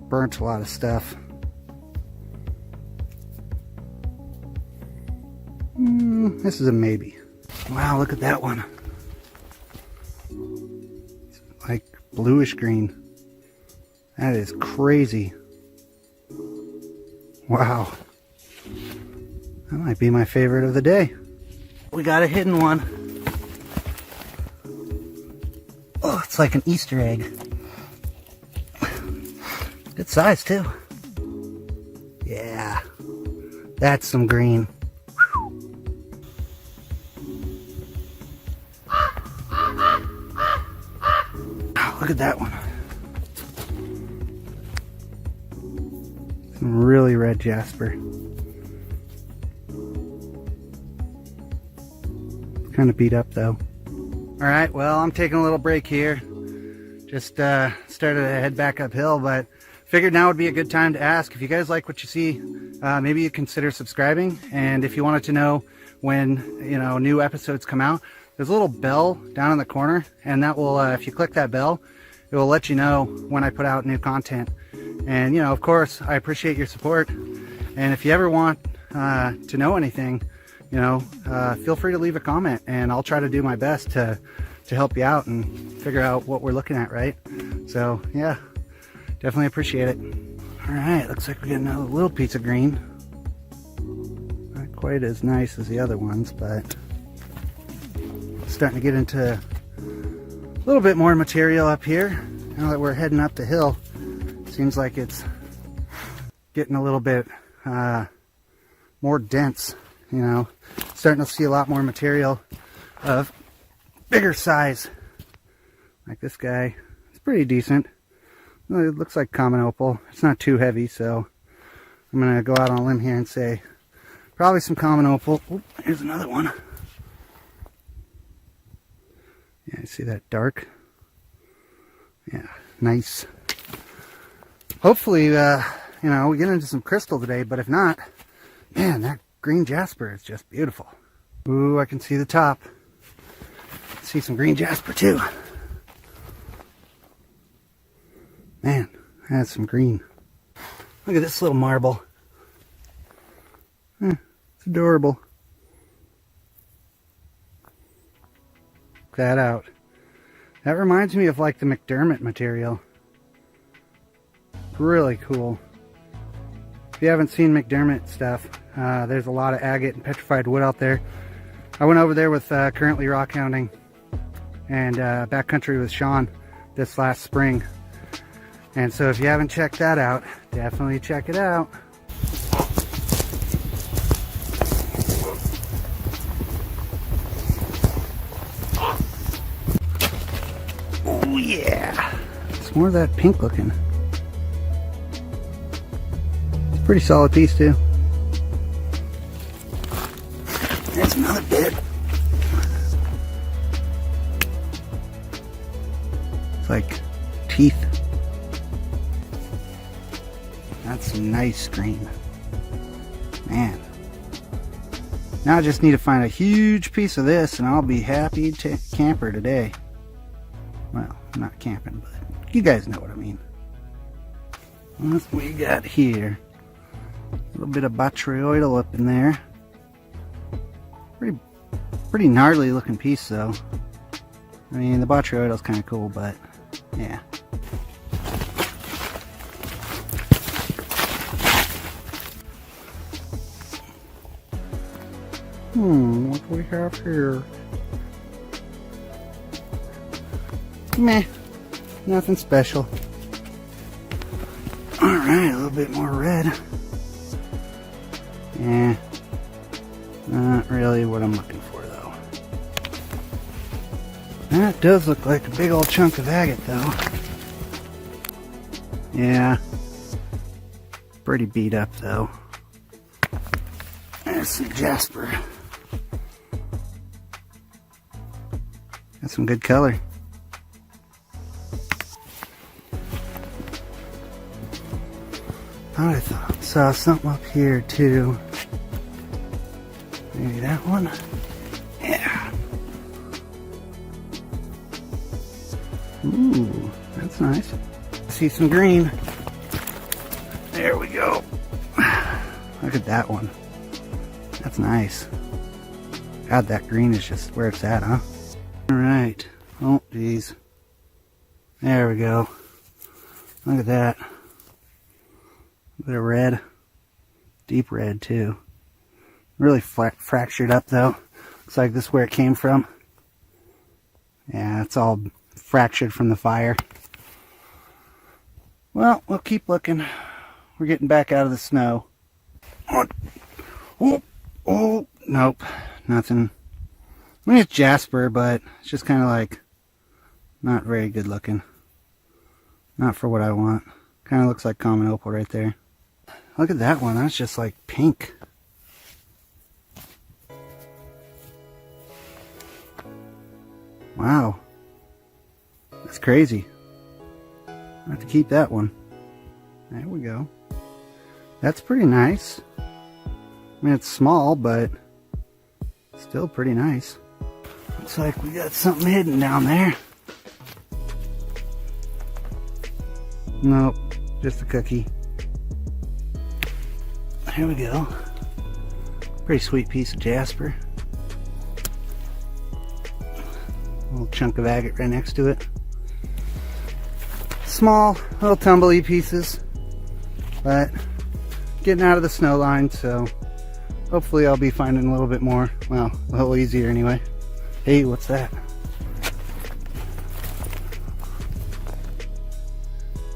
burnt a lot of stuff. This is a maybe. Wow, look at that one. It's like bluish green. That is crazy. Wow. That might be my favorite of the day. We got a hidden one. Oh, it's like an Easter egg. Good size too. Yeah. That's some green. Look at that one. Some really red jasper. Kind of beat up though. Alright, well, I'm taking a little break here. Just started to head back uphill, but figured now would be a good time to ask. If you guys like what you see, maybe you consider subscribing. And if you wanted to know when, new episodes come out, there's a little bell down in the corner, and that will, if you click that bell, it will let you know when I put out new content. And, of course, I appreciate your support. And if you ever want to know anything, feel free to leave a comment, and I'll try to do my best to help you out and figure out what we're looking at, right? So, yeah, definitely appreciate it. All right, looks like we got another little piece of green. Not quite as nice as the other ones, but starting to get into a little bit more material up here. Now that we're heading up the hill, seems like it's getting a little bit more dense, starting to see a lot more material of bigger size. Like this guy, it's pretty decent. It looks like common opal. It's not too heavy, so I'm gonna go out on a limb here and say probably some common opal. Oop, here's another one. Yeah, see that dark? Yeah, nice. Hopefully, we get into some crystal today, but if not, man, that green jasper is just beautiful. Ooh, I can see the top. See some green jasper too. Man, that's some green. Look at this little marble. adorable. Check that out. That reminds me of like the McDermott material. Really cool. If you haven't seen McDermott stuff, there's a lot of agate and petrified wood out there. I went over there with currently rockhounding and backcountry with Sean this last spring. And so if you haven't checked that out, definitely check it out. Oh yeah, it's more of that pink looking. It's a pretty solid piece too. There's another bit. It's like teeth. That's some nice green. Man. Now I just need to find a huge piece of this and I'll be happy to camper today. Well, I'm not camping, but you guys know what I mean. What we got here? A little bit of botryoidal up in there. Pretty gnarly looking piece though. I mean, the botryoidal's kind of cool, but yeah. What do we have here? Meh, nothing special. Alright, a little bit more red. Yeah, not really what I'm looking for though. That does look like a big old chunk of agate though. Yeah, pretty beat up though. There's some jasper. Got some good color. I saw something up here too. Maybe that one? Yeah. Ooh, that's nice. See some green. There we go. Look at that one. That's nice. God, that green is just where it's at, huh? Alright. Oh, geez. There we go. Look at that. A bit of red. Deep red, too. Really fractured up, though. Looks like this is where it came from. Yeah, it's all fractured from the fire. Well, we'll keep looking. We're getting back out of the snow. Oh, nope. Nothing. I mean, it's jasper, but it's just kind of like not very good looking. Not for what I want. Kind of looks like common opal right there. Look at that one. That's just like pink. Wow. That's crazy. I have to keep that one. There we go. That's pretty nice. I mean, it's small, but still pretty nice. Looks like we got something hidden down there. Nope, just a cookie. There we go. Pretty sweet piece of jasper. A little chunk of agate right next to it. Small, little tumbly pieces, but getting out of the snow line, so hopefully I'll be finding a little bit more. Well, a little easier anyway. Hey, what's that?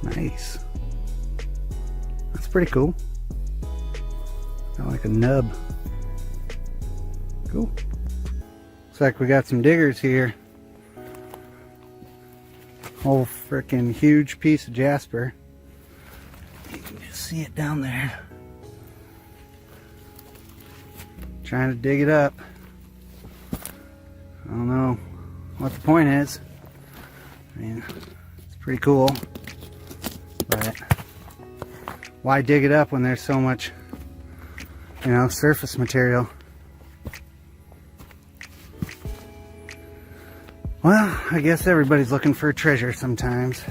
Nice. That's pretty cool. Got like a nub. Cool. Looks like we got some diggers here. Whole freaking huge piece of jasper. You can just see it down there. Trying to dig it up. I don't know what the point is. I mean, it's pretty cool. But why dig it up when there's so much, you know, surface material? Well, I guess everybody's looking for a treasure sometimes.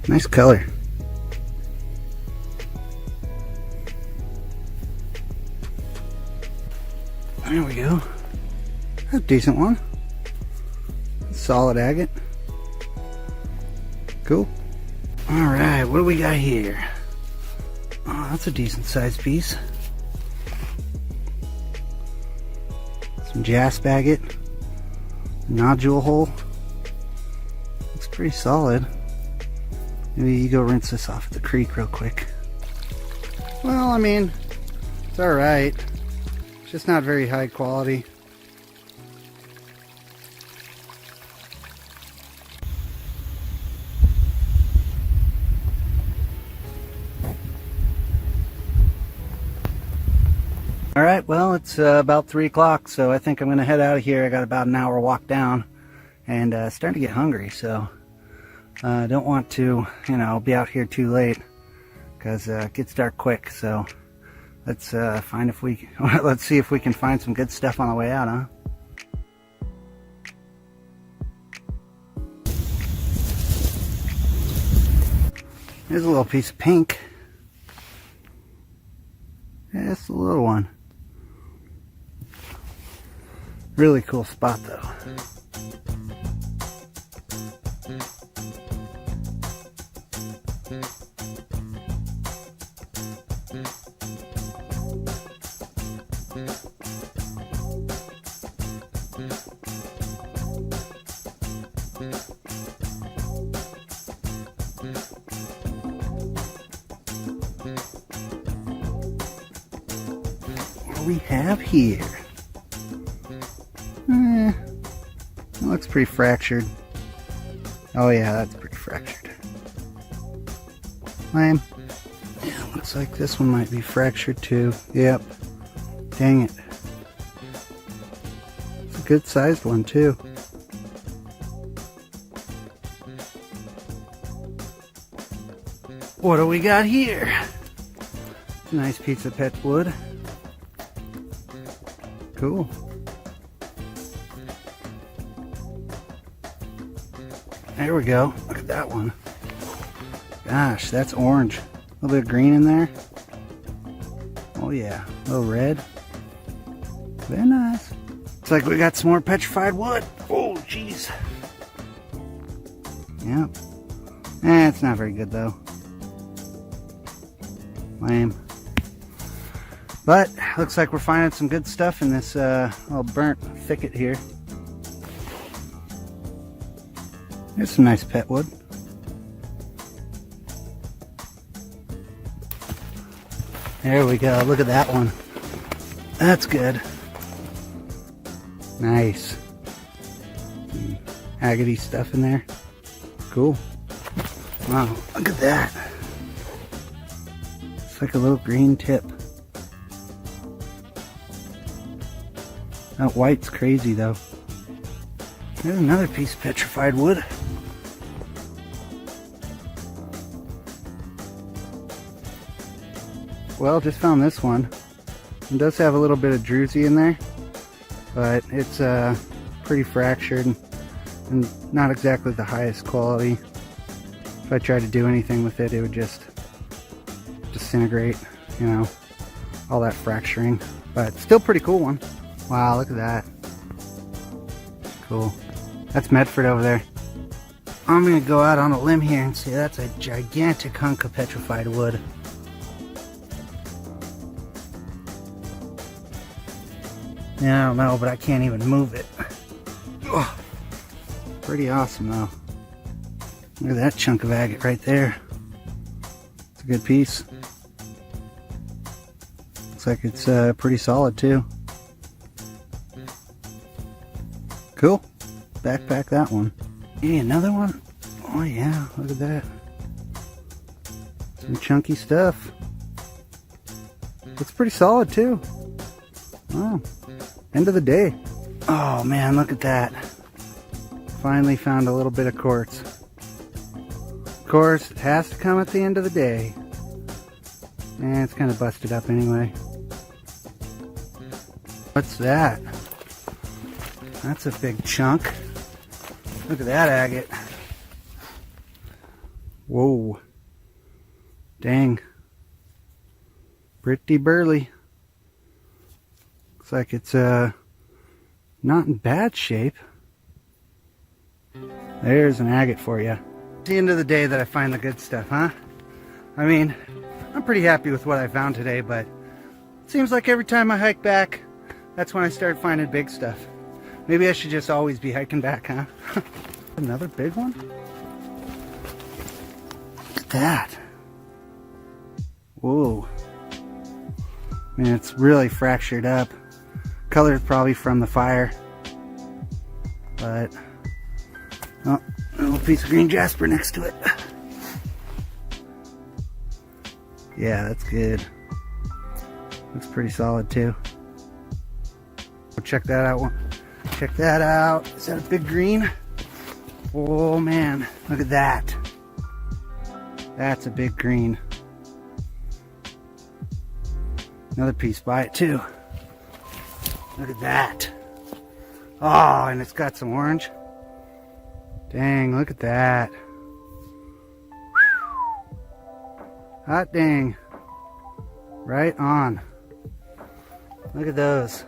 Nice color. There we go. That's a decent one. Solid agate. Cool. Alright, what do we got here? Oh, that's a decent sized piece. Some jasp agate. Nodule hole. Looks pretty solid. Maybe you go rinse this off at the creek real quick. Well, I mean, it's alright. It's just not very high quality. Alright, well, it's about 3 o'clock, so I think I'm going to head out of here. I got about an hour walk down, and starting to get hungry, so I don't want to, you know, be out here too late, because it gets dark quick, so let's let's see if we can find some good stuff on the way out, huh? Here's a little piece of pink. Yeah, it's a little one. Really cool spot though. What do we have here? It looks pretty fractured. Oh yeah, that's pretty fractured. Lame. Yeah, looks like this one might be fractured too. Yep. Dang it. It's a good sized one too. What do we got here? It's a nice piece of pet wood. Cool. There we go. Look at that one. Gosh, that's orange. A little bit of green in there. Oh yeah, a little red. Very nice. Looks like we got some more petrified wood. Oh, jeez. Yep. It's not very good though. Lame. But looks like we're finding some good stuff in this little burnt thicket here. There's some nice pet wood. There we go. Look at that one. That's good. Nice. Some agate stuff in there. Cool. Wow. Look at that. It's like a little green tip. That white's crazy though. There's another piece of petrified wood. Well, just found this one. It does have a little bit of druzy in there, but it's pretty fractured and not exactly the highest quality. If I tried to do anything with it, it would just disintegrate, you know, all that fracturing. But still pretty cool one. Wow, look at that. Cool. That's Medford over there. I'm gonna go out on a limb here and say that's a gigantic hunk of petrified wood. Yeah, I don't know, but I can't even move it. Ugh. Pretty awesome though. Look at that chunk of agate right there. It's a good piece. Looks like it's pretty solid too. Cool. Backpack that one. Hey, another one? Oh yeah, look at that. Some chunky stuff. Looks pretty solid too. Wow. End of the day. Oh man, look at that. Finally found a little bit of quartz. Of course, it has to come at the end of the day. And it's kind of busted up anyway. What's that? That's a big chunk. Look at that agate. Whoa. Dang. Pretty burly. Looks like it's not in bad shape. There's an agate for you. It's the end of the day that I find the good stuff, huh? I mean, I'm pretty happy with what I found today, but it seems like every time I hike back, that's when I start finding big stuff. Maybe I should just always be hiking back, huh? Another big one? Look at that. Whoa. Man, it's really fractured up. Color's probably from the fire. But, oh, a little piece of green jasper next to it. Yeah, that's good. Looks pretty solid too. Check that out. Check that out. Is that a big green? Oh man, look at that. That's a big green. Another piece by it too. Look at that. Oh, and it's got some orange. Dang, look at that. Hot dang. Right on. Look at those.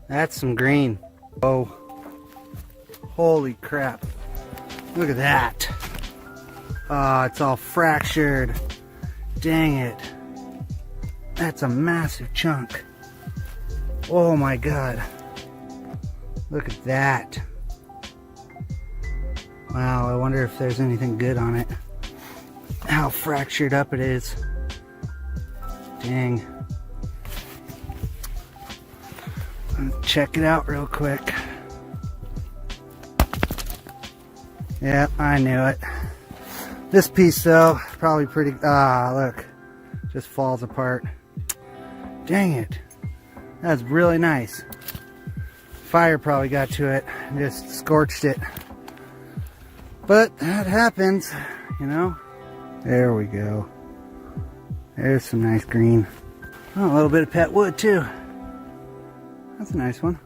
That's some green. Oh. Holy crap. Look at that. Oh, it's all fractured. Dang it. That's a massive chunk. Oh my god. Look at that. Wow, I wonder if there's anything good on it. How fractured up it is. Dang. Let's check it out real quick. Yeah, I knew it. This piece though, probably pretty, look, just falls apart. Dang it. That's really nice. Fire probably got to it and just scorched it. But that happens, you know. There we go. There's some nice green. Oh, a little bit of pet wood too. That's a nice one.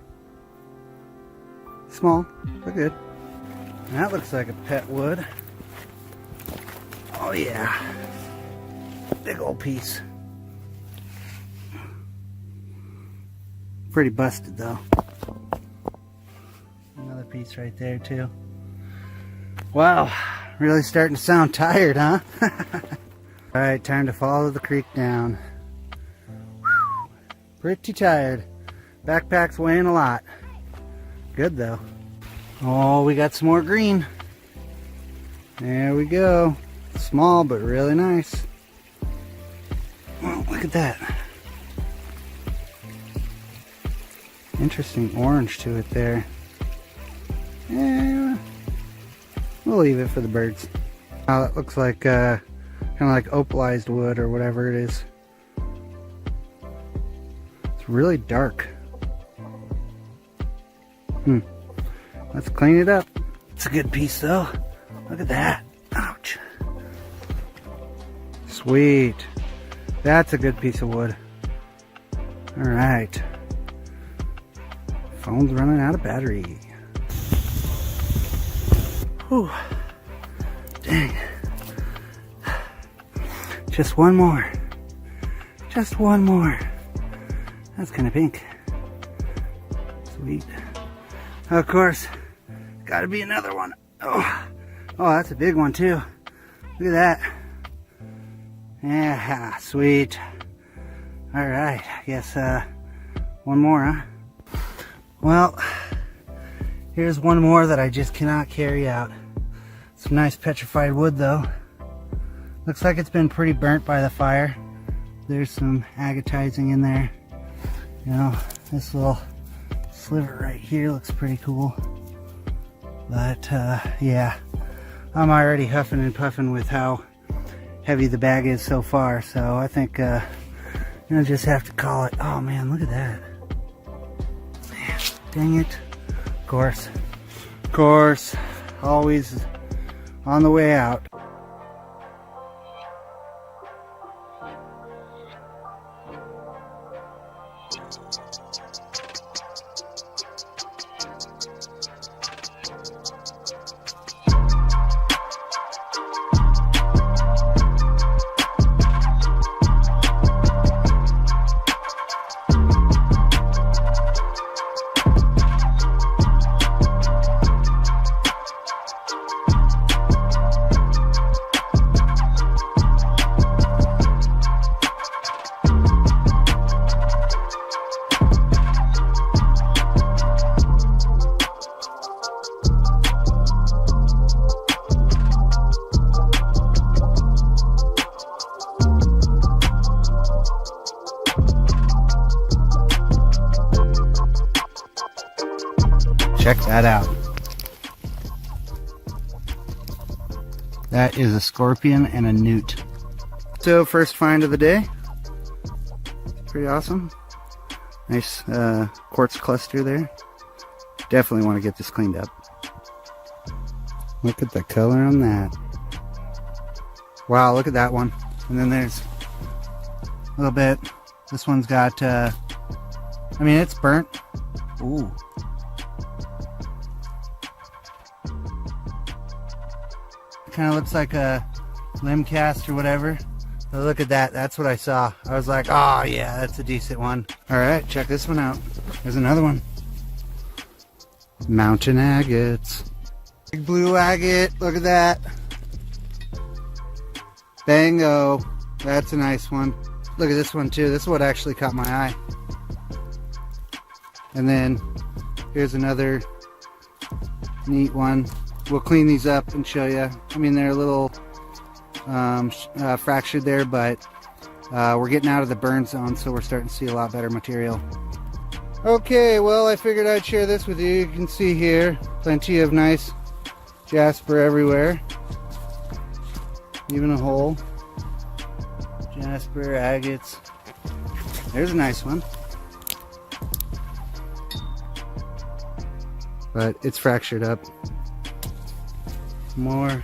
Small, but good. That looks like a pet wood. Oh yeah. Big old piece. Pretty busted though. Another piece right there too. Wow, really starting to sound tired, huh? Alright, time to follow the creek down. Pretty tired. Backpack's weighing a lot. Good though. Oh, we got some more green. There we go. Small but really nice. Oh, look at that. Interesting orange to it there. Yeah, we'll leave it for the birds. Oh, it looks like kind of like opalized wood or whatever it is. It's really dark. Let's clean it up. It's a good piece though. Look at that. Ouch. Sweet. That's a good piece of wood. Alright. Phone's running out of battery. Whew. Dang. Just one more. Just one more. That's kind of pink. Sweet. Of course, gotta be another one. Oh, that's a big one too. Look at that. Yeah, sweet. All right, I guess one more, huh? Well, here's one more that I just cannot carry out. Some nice petrified wood though. Looks like it's been pretty burnt by the fire. There's some agatizing in there. You know, this little sliver right here looks pretty cool. But yeah, I'm already huffing and puffing with how heavy the bag is so far, so I think I'm gonna just have to call it. Oh man, look at that. Man, dang it. Of course, always on the way out. Check that out. That is a scorpion and a newt. So first find of the day. Pretty awesome. Nice quartz cluster there. Definitely want to get this cleaned up. Look at the color on that. Wow, look at that one. And then there's a little bit. This one's got, I mean, it's burnt. Ooh. Kind of looks like a limb cast or whatever. But look at that. That's what I saw. I was like, oh yeah, that's a decent one. All right, check this one out. There's another one. Mountain agates. Big blue agate. Look at that. Bango. That's a nice one. Look at this one too. This is what actually caught my eye. And then here's another neat one. We'll clean these up and show you. I mean, they're a little fractured there, but we're getting out of the burn zone, so we're starting to see a lot better material. Okay, well, I figured I'd share this with you. You can see here plenty of nice jasper everywhere, even a hole. Jasper, agates. There's a nice one, but it's fractured up. More.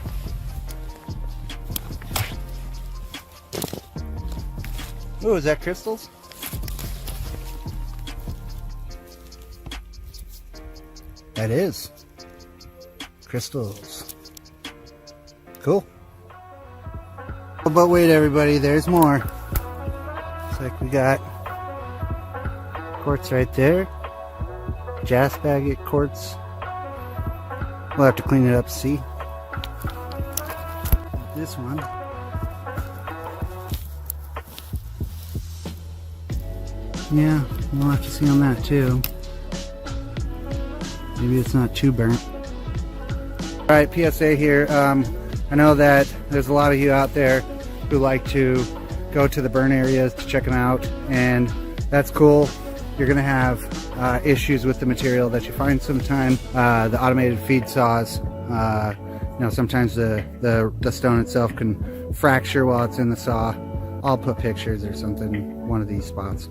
Oh, is that crystals? That is crystals. Cool. But wait, everybody, there's more. Looks like we got quartz right there. Jasper agate quartz. We'll have to clean it up, see. This one. Yeah, we'll have to see on that too. Maybe it's not too burnt. Alright, PSA here. I know that there's a lot of you out there who like to go to the burn areas to check them out, and that's cool. You're gonna have issues with the material that you find sometimes. The automated feed saws, you know, sometimes the stone itself can fracture while it's in the saw. I'll put pictures or something, one of these spots.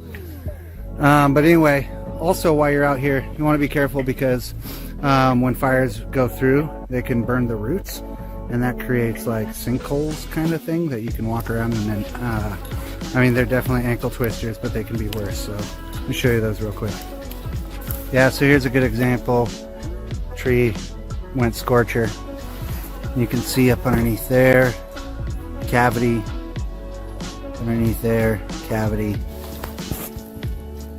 But anyway, also while you're out here, you want to be careful because when fires go through, they can burn the roots, and that creates like sinkholes kind of thing that you can walk around and then, I mean, they're definitely ankle twisters, but they can be worse. So let me show you those real quick. Yeah, so here's a good example. Tree went scorcher. You can see up underneath there, cavity. Underneath there, cavity.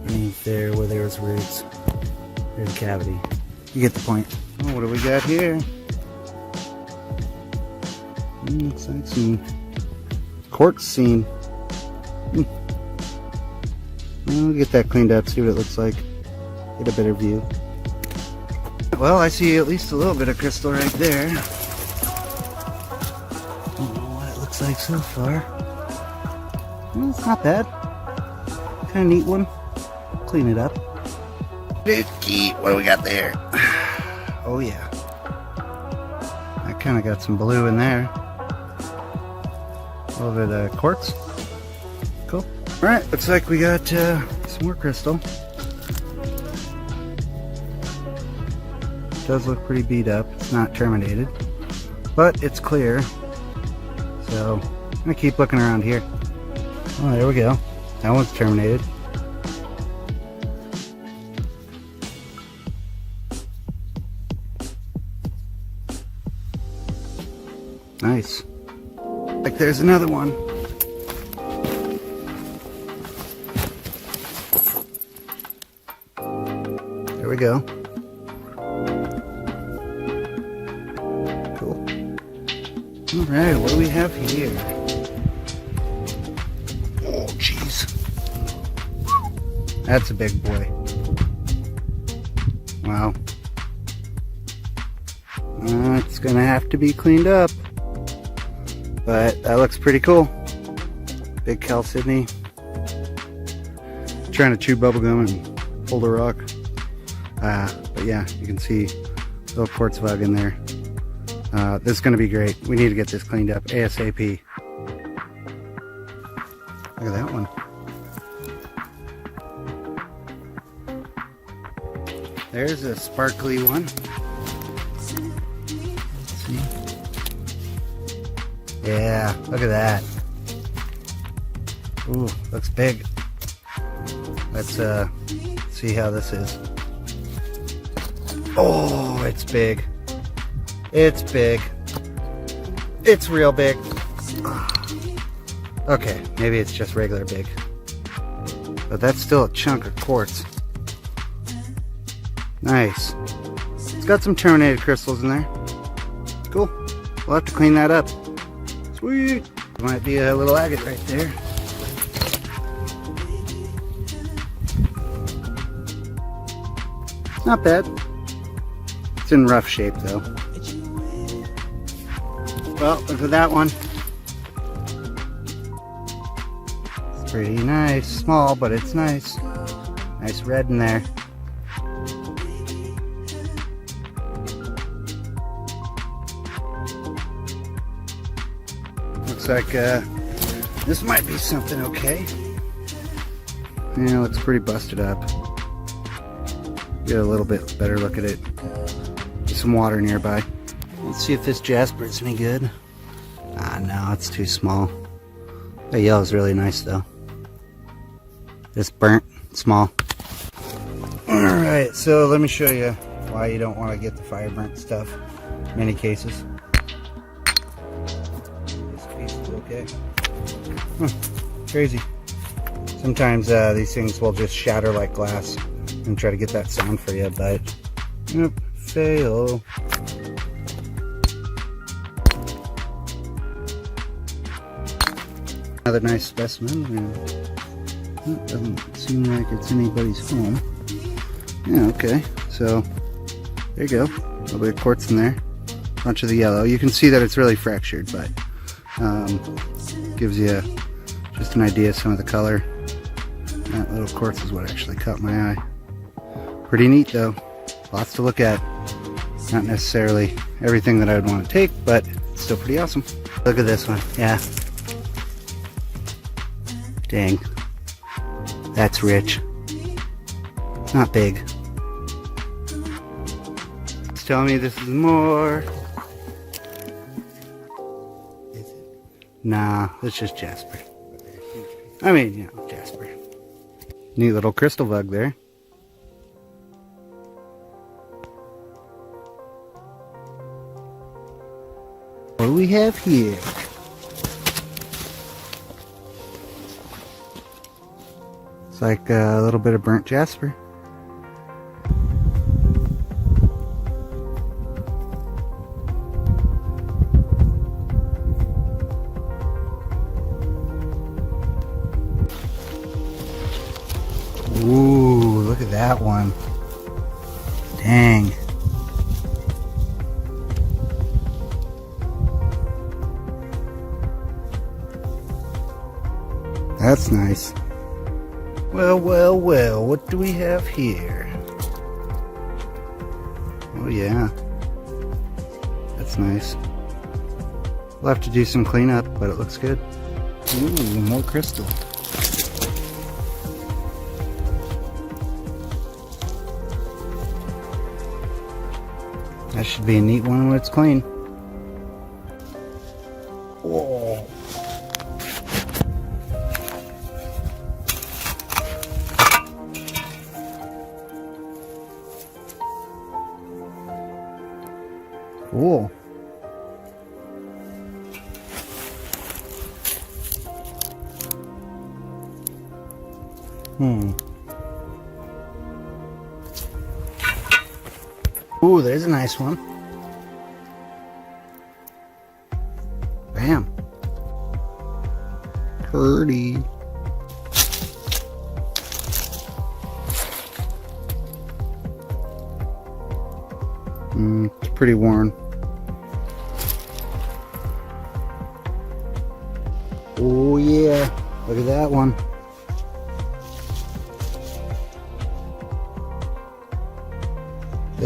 Underneath there where there was roots, there's a cavity. You get the point. Oh, what do we got here? Looks like some quartz seam. We'll get that cleaned up, see what it looks like. Get a better view. Well, I see at least a little bit of crystal right there. Don't know what it looks like so far. Well, it's not bad. Kind of neat one. Clean it up. Vicky, what do we got there? Oh yeah. I kind of got some blue in there. A little bit of quartz. Cool. Alright, looks like we got some more crystal. Does look pretty beat up. It's not terminated, but it's clear. So I'm gonna keep looking around here. Oh, there we go. That one's terminated. Nice. Like there's another one. There we go. Cool. Alright, what do we have here? Oh, jeez. That's a big boy. Wow. It's gonna have to be cleaned up. But that looks pretty cool. Big chalcedony. Trying to chew bubblegum and hold a rock. But yeah, you can see little quartz bug in there. This is going to be great. We need to get this cleaned up ASAP. Look at that one. There's a sparkly one. Let's see. Yeah, look at that. Ooh, looks big. Let's see how this is. Oh, it's big. It's big. It's real big. Okay, maybe it's just regular big. But that's still a chunk of quartz. Nice. It's got some terminated crystals in there. Cool. We'll have to clean that up. Sweet. Might be a little agate right there. Not bad. It's in rough shape though. Well, look at that one. It's pretty nice. Small, but it's nice. Nice red in there. Looks like this might be something okay. Yeah, it looks pretty busted up. Get a little bit better look at it. Get some water nearby. Let's see if this jasper is any good. Ah, no, it's too small. That yellow's really nice though. It's burnt, small. Alright, so let me show you why you don't want to get the fire burnt stuff in many cases. This piece is okay. Crazy. Sometimes these things will just shatter like glass and try to get that sound for you, but nope, fail. Another nice specimen. It doesn't seem like it's anybody's home. Yeah, okay. So there you go. A little bit of quartz in there. Bunch of the yellow. You can see that it's really fractured, but gives you just an idea of some of the color. That little quartz is what actually caught my eye. Pretty neat though. Lots to look at. Not necessarily everything that I would want to take, but it's still pretty awesome. Look at this one. Yeah. Dang. That's rich. Not big. It's telling me this is more. Is it? Nah, it's just jasper. I mean, you know, jasper. Neat little crystal bug there. What do we have here? It's like a little bit of burnt jasper. Ooh, look at that one. Dang. That's nice. Well, well, well, what do we have here? Oh yeah. That's nice. We'll have to do some cleanup, but it looks good. Ooh, more crystal. That should be a neat one when it's clean. Whoa. Cool. Ooh, there's a nice one. Bam. Pretty. It's pretty worn. Oh yeah, look at that one.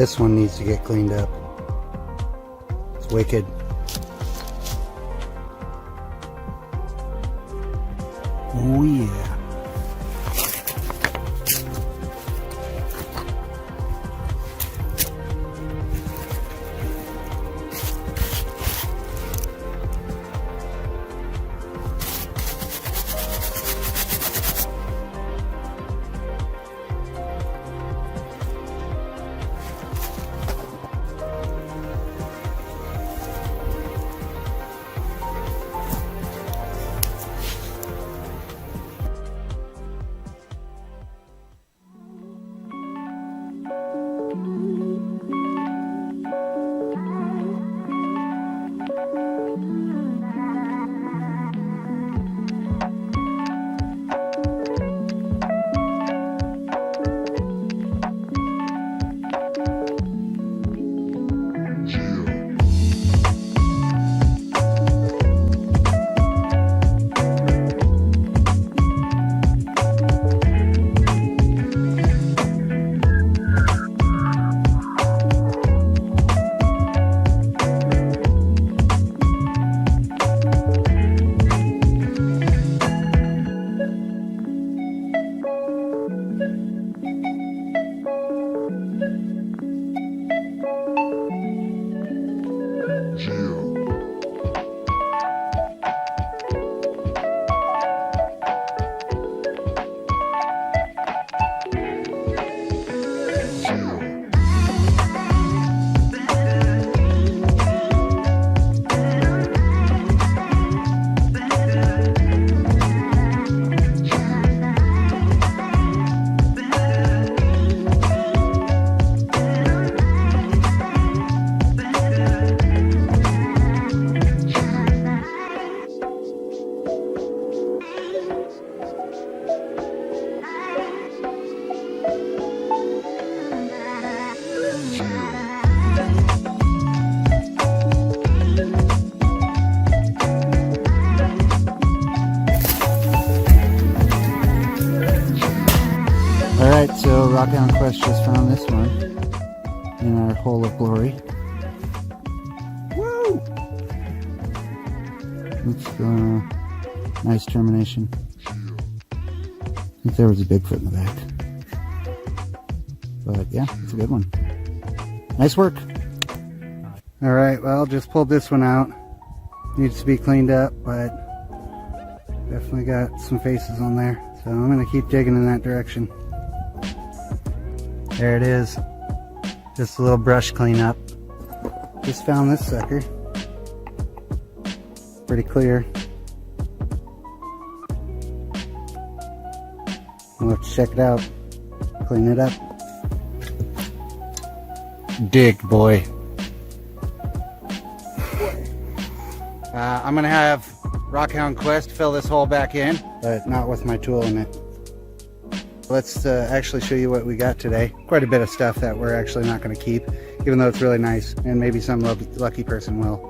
This one needs to get cleaned up. It's wicked. Oh yeah. Alright, so Rockhound Quest just found this one in our hole of glory. Woo! It's nice termination. I think there was a Bigfoot in the back. But yeah, it's a good one. Nice work. Alright, well, just pulled this one out. Needs to be cleaned up, but definitely got some faces on there. So I'm going to keep digging in that direction. There it is. Just a little brush cleanup. Just found this sucker. Pretty clear. We'll have to check it out. Clean it up. Dig, boy. I'm going to have Rockhound Quest fill this hole back in, but not with my tool in it. Let's actually show you what we got today. Quite a bit of stuff that we're actually not going to keep, even though it's really nice, and maybe some lucky person will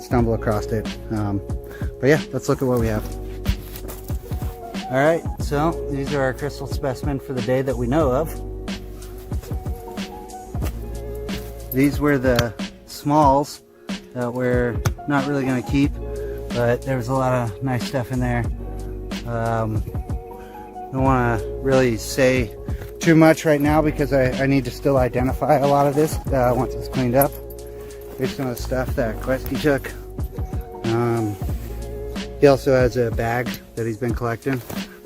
stumble across it. But yeah, let's look at what we have. Alright, so these are our crystal specimen for the day that we know of. These were the smalls that we're not really going to keep, but there was a lot of nice stuff in there. Don't want to really say too much right now because I need to still identify a lot of this once it's cleaned up. Here's some of the stuff that Questy took. He also has a bag that he's been collecting,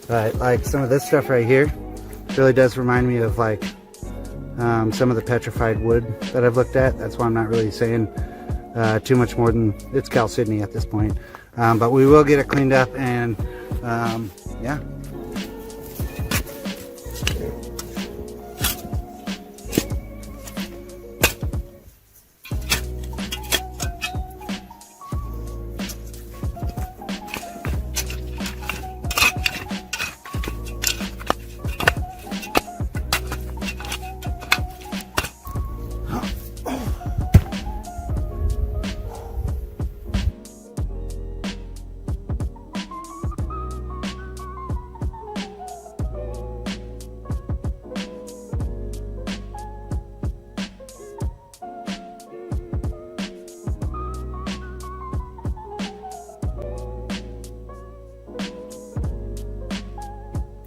but like some of this stuff right here really does remind me of like some of the petrified wood that I've looked at. That's why I'm not really saying too much more than it's chalcedony at this point. But we will get it cleaned up, and yeah.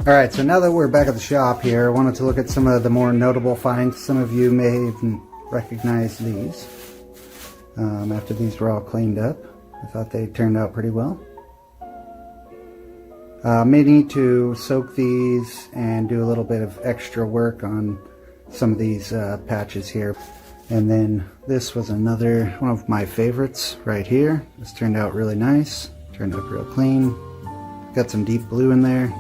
Alright, so now that we're back at the shop here, I wanted to look at some of the more notable finds. Some of you may even recognize these. After these were all cleaned up, I thought they turned out pretty well. May need to soak these and do a little bit of extra work on some of these patches here. And then this was another one of my favorites right here. This turned out really nice. Turned out real clean. Got some deep blue in there.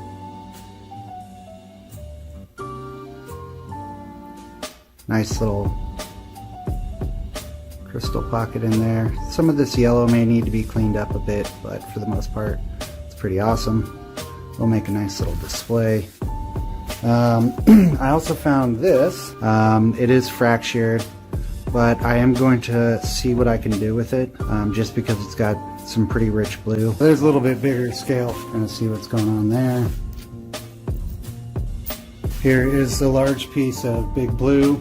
Nice little crystal pocket in there. Some of this yellow may need to be cleaned up a bit, but for the most part, it's pretty awesome. We'll make a nice little display. I also found this. It is fractured, but I am going to see what I can do with it, just because it's got some pretty rich blue. There's a little bit bigger scale. Gonna see what's going on there. Here is the large piece of big blue.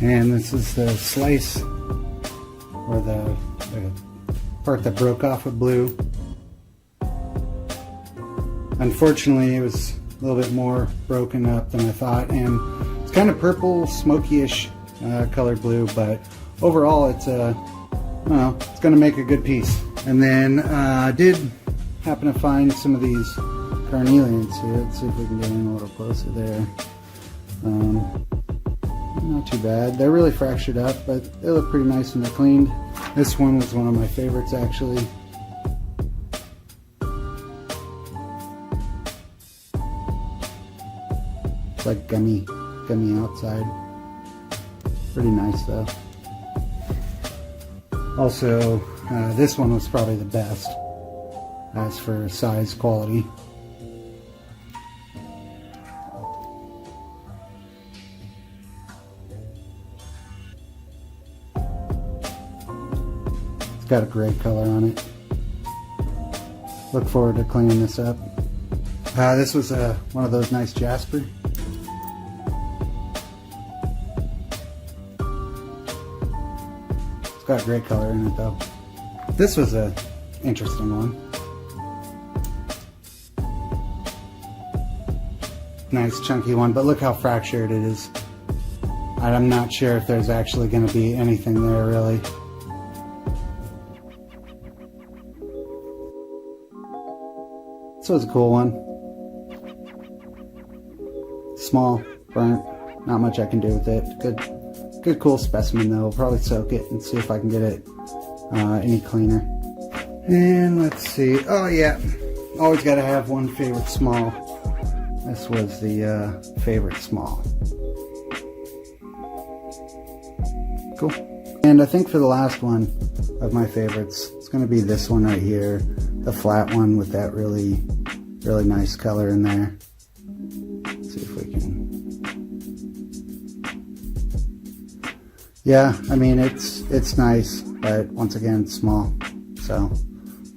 And this is the slice, or the part that broke off with blue. Unfortunately, it was a little bit more broken up than I thought, and it's kind of purple, smoky-ish colored blue, but overall it's it's going to make a good piece. And then I did happen to find some of these carnelians here. Let's see if we can get in a little closer there. Not too bad. They're really fractured up, but they look pretty nice when they're cleaned. This one was one of my favorites, actually. It's like gummy outside. Pretty nice though. Also, this one was probably the best as for size, quality. It's got a great color on it. Look forward to cleaning this up. This was one of those nice jasper. It's got a great color in it though. This was a interesting one. Nice chunky one, but look how fractured it is. I'm not sure if there's actually going to be anything there really. This was a cool one. Small, burnt, not much I can do with it. Good cool specimen though. I'll probably soak it and see if I can get it any cleaner. And let's see. Oh yeah, always got to have one favorite small. This was the favorite small. Cool. And I think for the last one of my favorites, it's going to be this one right here. The flat one with that really nice color in there. Let's see if we can. Yeah, I mean it's nice, but once again it's small. So